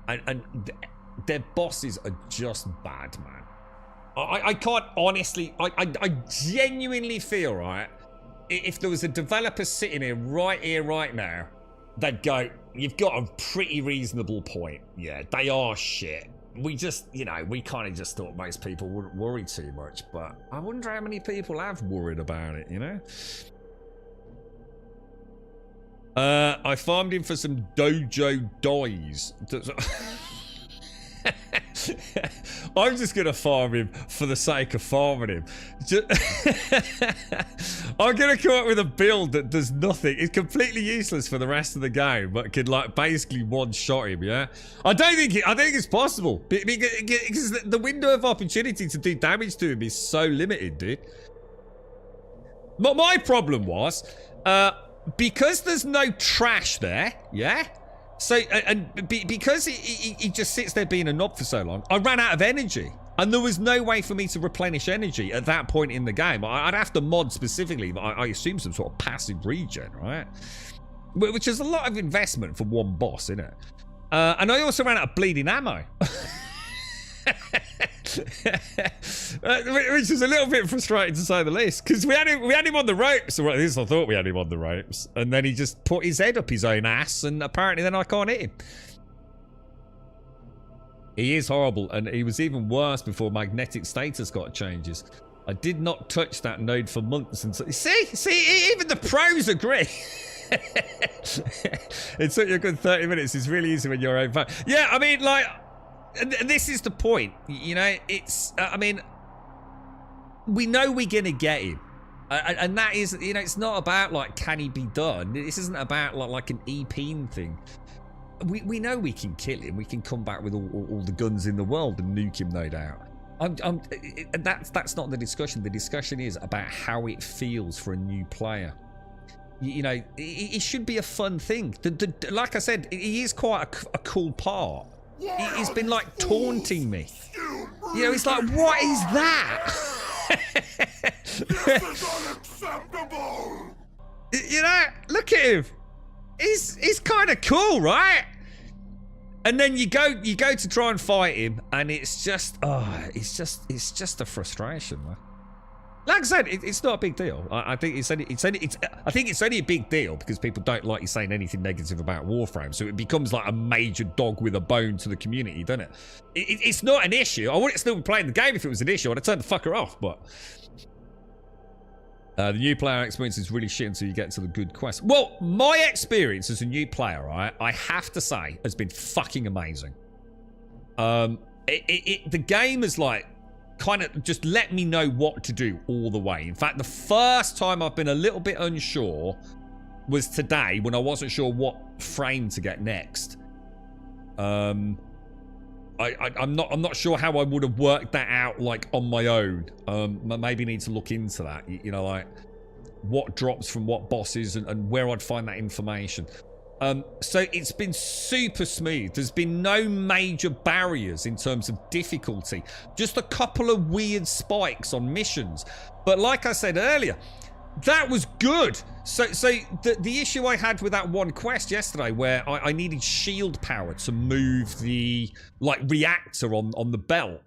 and their bosses are just bad, man. I can't honestly. I genuinely feel, right, if there was a developer sitting here right now, they'd go, you've got a pretty reasonable point. Yeah, they are shit. We just, you know, we kind of just thought most people wouldn't worry too much, but I wonder how many people have worried about it, you know? I farmed him for some dojo dies. I'm just gonna farm him for the sake of farming him. I'm gonna come up with a build that does nothing. It's completely useless for the rest of the game, but can like basically one-shot him. Yeah, I think it's possible because the window of opportunity to do damage to him is so limited, dude. But my problem was because there's no trash there. Yeah. So, because he just sits there being a knob for so long, I ran out of energy. And there was no way for me to replenish energy at that point in the game. I'd have to mod specifically, I assume some sort of passive regen, right? Which is a lot of investment for one boss, isn't it? And I also ran out of bleeding ammo. Which is a little bit frustrating to say the least, because we had him on the ropes, or at least I thought we had him on the ropes, and then he just put his head up his own ass, and apparently then I can't hit him. He is horrible, and he was even worse before magnetic status got changes. I did not touch that node for months, and so, see, even the pros agree. It took you a good 30 minutes. It's really easy when you're over. Yeah, I mean, like, this is the point, you know. It's, I mean, we know we're gonna get him, and that is, you know, it's not about like can he be done. This isn't about like an EP thing. We know we can kill him. We can come back with all the guns in the world and nuke him, no doubt. That's not the discussion. The discussion is about how it feels for a new player. You know, it should be a fun thing. Like I said, he is quite a cool part. He's been like taunting me. You know, it's like, what is that? This is unacceptable! You know, look at him. He's kind of cool, right? And then you go to try and fight him, and it's just a frustration, man. Like I said, it's not a big deal. I think it's only a big deal because people don't like you saying anything negative about Warframe, so it becomes like a major dog with a bone to the community, doesn't it? It's not an issue. I wouldn't still be playing the game if it was an issue. I'd have turned the fucker off, but the new player experience is really shit until you get to the good quest. Well, my experience as a new player, right, I have to say, has been fucking amazing. The game is like kind of just let me know what to do all the way. In fact, the first time I've been a little bit unsure was today when I wasn't sure what frame to get next. I'm not sure how I would have worked that out like on my own. Maybe need to look into that. You know, like what drops from what bosses and where I'd find that information. So it's been super smooth. There's been no major barriers in terms of difficulty. Just a couple of weird spikes on missions. But like I said earlier, That was good. So the issue I had with that one quest yesterday, where I needed shield power to move the like reactor on the belt.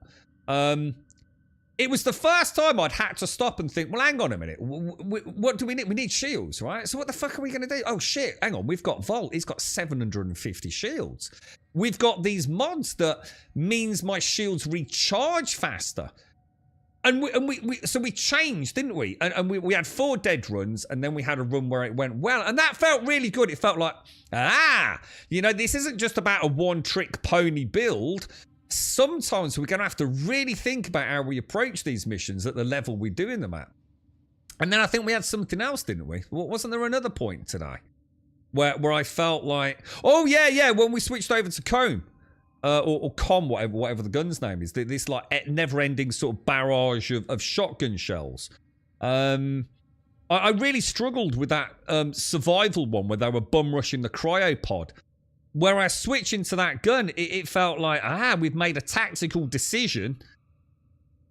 It was the first time I'd had to stop and think, well, hang on a minute. What do we need? We need shields, right? So what the fuck are we going to do? Oh, shit. Hang on. We've got Volt. He's got 750 shields. We've got these mods that means my shields recharge faster. And so we changed, didn't we? And we had 4 dead runs, and then we had a run where it went well. And that felt really good. It felt like, you know, this isn't just about a one-trick pony build. Sometimes we're going to have to really think about how we approach these missions at the level we're doing them at. And then I think we had something else, didn't we? Wasn't there another point today where I felt like, oh yeah, when we switched over to Comb or Com, whatever the gun's name is, this like never-ending sort of barrage of shotgun shells. I really struggled with that survival one where they were bum rushing the cryopod. Whereas switching to that gun, it felt like, we've made a tactical decision.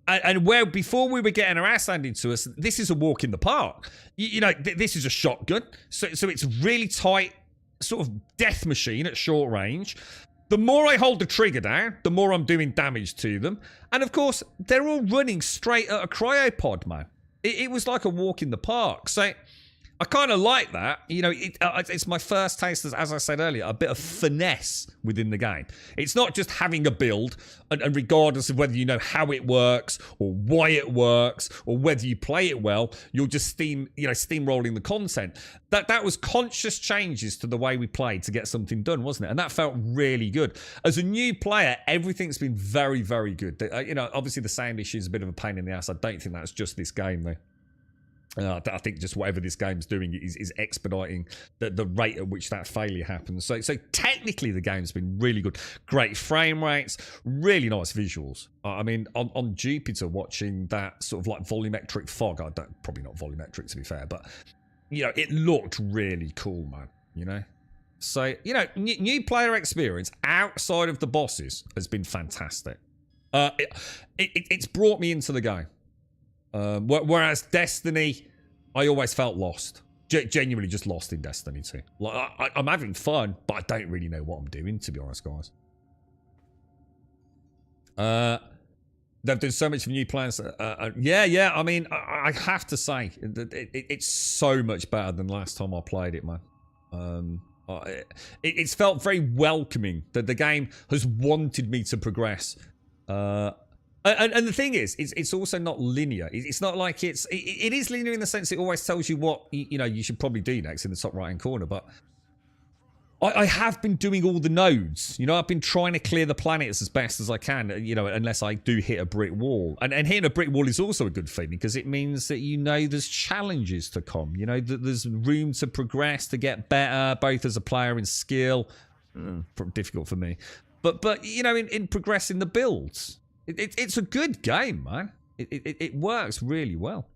And where before we were getting our ass handed to us, this is a walk in the park. You know, this is a shotgun. So it's really tight, sort of death machine at short range. The more I hold the trigger down, the more I'm doing damage to them. And of course, they're all running straight at a cryopod, man. It was like a walk in the park. So I kind of like that. You know, it's my first taste, as I said earlier, a bit of finesse within the game. It's not just having a build, and regardless of whether you know how it works, or why it works, or whether you play it well, you're just steamrolling the content. That was conscious changes to the way we played to get something done, wasn't it? And that felt really good. As a new player, everything's been very, very good. You know, obviously the sound issue is a bit of a pain in the ass. I don't think that's just this game, though. I think just whatever this game's doing is expediting the rate at which that failure happens. So technically the game's been really good. Great frame rates, really nice visuals. I mean, on Jupiter, watching that sort of like volumetric fog, probably not volumetric to be fair, but, you know, it looked really cool, man, you know? So, you know, new player experience outside of the bosses has been fantastic. It's brought me into the game. Whereas Destiny, I always felt lost. Genuinely just lost in Destiny 2. Like, I'm having fun, but I don't really know what I'm doing, to be honest, guys. They've done so much for new players. Yeah. I mean, I have to say, it's so much better than last time I played it, man. It's felt very welcoming that the game has wanted me to progress. And the thing is, it's also not linear. It's not like it is linear in the sense it always tells you what you should probably do next in the top right hand corner. But I have been doing all the nodes. You know, I've been trying to clear the planets as best as I can. You know, unless I do hit a brick wall. And hitting a brick wall is also a good feeling because it means that there's challenges to come. You know, that there's room to progress, to get better, both as a player in skill. Difficult for me, but you know, in progressing the builds. It's a good game, man. It works really well.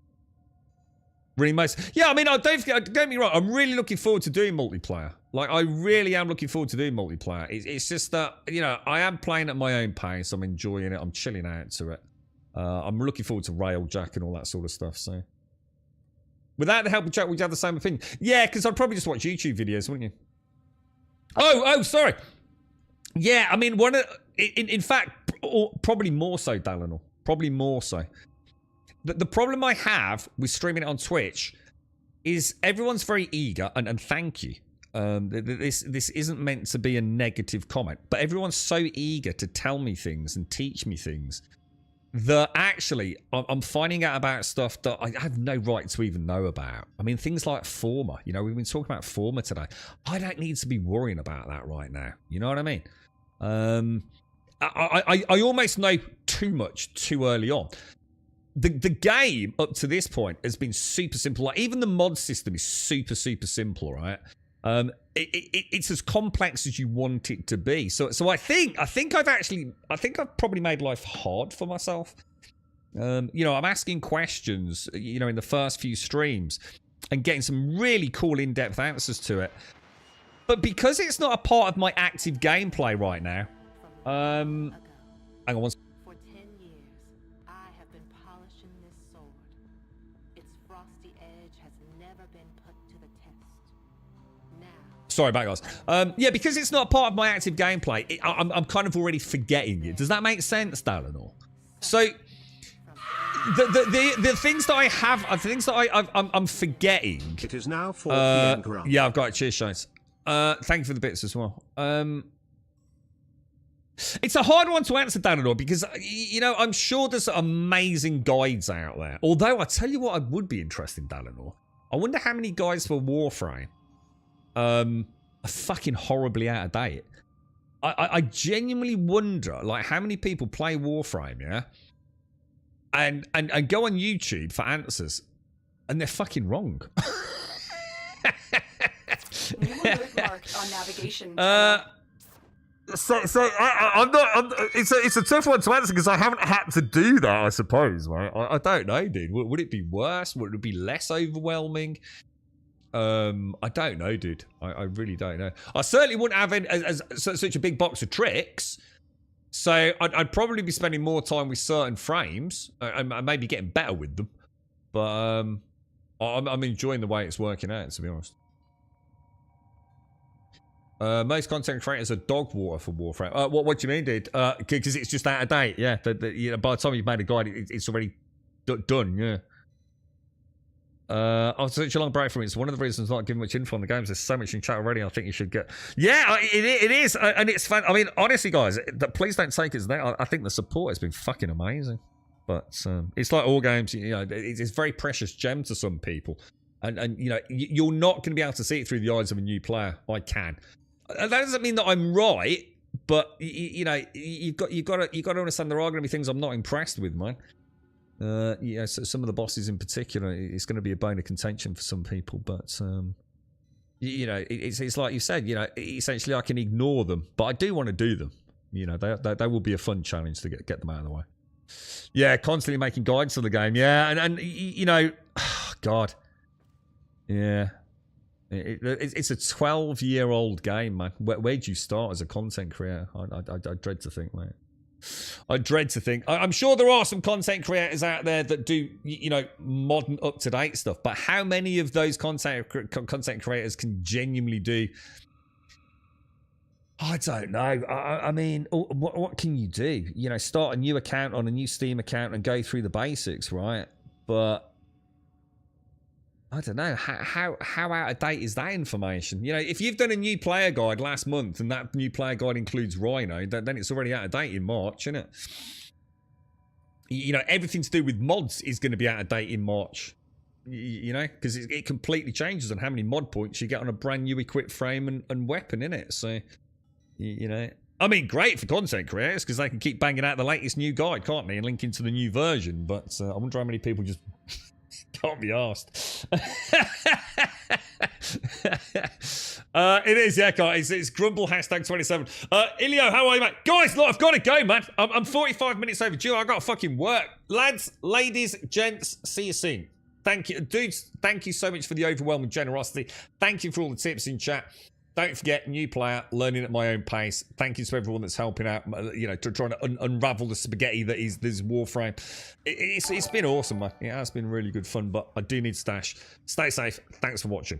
Really nice. Yeah, I mean, don't get me wrong. I'm really looking forward to doing multiplayer. Like, I really am looking forward to doing multiplayer. It's just that, you know, I am playing at my own pace. I'm enjoying it. I'm chilling out to it. I'm looking forward to Railjack and all that sort of stuff. So, without the help of Jack, would you have the same opinion? Yeah, because I'd probably just watch YouTube videos, wouldn't you? Oh, sorry. Yeah, I mean, in fact, probably more so, Dalinor. Probably more so. The problem I have with streaming it on Twitch is everyone's very eager, and thank you. This isn't meant to be a negative comment, but everyone's so eager to tell me things and teach me things that actually I'm finding out about stuff that I have no right to even know about. I mean, things like Forma. You know, we've been talking about Forma today. I don't need to be worrying about that right now. You know what I mean? I almost know too much too early on. The game up to this point has been super simple. Like, even the mod system is super simple, right? It's as complex as you want it to be. So I think I've probably made life hard for myself. You know, I'm asking questions, you know, in the first few streams and getting some really cool in-depth answers to it. But because it's not a part of my active gameplay right now, hang on one second. For 10 years, I have been polishing this sword. Its frosty edge which has never been put to the test. Now, Sorry about it, guys. Yeah, because it's not part of my active gameplay, I'm kind of already forgetting it. Does that make sense, Dalinor? So the things that I have, the things that I'm forgetting. It is now 4 p.m. Grant. Yeah, I've got it. Cheers, Shines. Thank you for the bits as well. It's a hard one to answer, Dalinor, because, you know, I'm sure there's amazing guides out there. Although, I tell you what, I would be interested in, Dalinor. I wonder how many guides for Warframe are fucking horribly out of date. I genuinely wonder, like, how many people play Warframe, yeah? And go on YouTube for answers, and they're fucking wrong. New alert marked on navigation. So I'm not. It's a tough one to answer because I haven't had to do that. I suppose, right? I don't know, dude. Would it be worse? Would it be less overwhelming? I don't know, dude. I really don't know. I certainly wouldn't have such a big box of tricks. So I'd probably be spending more time with certain frames and maybe getting better with them. But I'm enjoying the way it's working out, to be honest. Most content creators are dog water for Warframe. What do you mean, dude? Because it's just out of date. Yeah, you know, by the time you've made a guide, it's already done. Yeah. After such a long break from it, it's one of the reasons not giving much info on the games. There's so much in chat already. I think you should get. Yeah, it is, and it's fun. I mean, honestly, guys, please don't take it as that. I think the support has been fucking amazing. But it's like all games. You know, it's a very precious gem to some people, and you know, you're not going to be able to see it through the eyes of a new player. I can. That doesn't mean that I'm right, but you know, you've got to understand there are going to be things I'm not impressed with, man. Yeah, so some of the bosses in particular, it's going to be a bone of contention for some people, but you know, it's like you said, you know, essentially I can ignore them, but I do want to do them. You know, they will be a fun challenge to get them out of the way. Yeah, constantly making guides for the game. Yeah, and you know, God, yeah. It's a 12-year-old game, man. Where'd you start as a content creator? I dread to think, mate. I dread to think. I'm sure there are some content creators out there that do, you know, modern, up-to-date stuff. But how many of those content creators can genuinely do? I don't know. I mean, what can you do? You know, start a new account on a new Steam account and go through the basics, right? But I don't know, how out of date is that information? You know, if you've done a new player guide last month and that new player guide includes Rhino, then it's already out of date in March, isn't it? You know, everything to do with mods is going to be out of date in March. You know, because it completely changes on how many mod points you get on a brand new equipped frame and weapon, innit? So, you know, I mean, great for content creators because they can keep banging out the latest new guide, can't they? And link into the new version. But I wonder how many people just... can't be asked. It is, yeah, guys. It's Grumble #27. Ilio, how are you, mate? Guys, look, I've got to go, man. I'm 45 minutes overdue. I've got to fucking work. Lads, ladies, gents, see you soon. Thank you. Dudes, thank you so much for the overwhelming generosity. Thank you for all the tips in chat. Don't forget, new player, learning at my own pace. Thank you to everyone that's helping out, you know, trying to unravel the spaghetti that is this Warframe. It's been awesome, man. It has been really good fun, but I do need stash. Stay safe. Thanks for watching.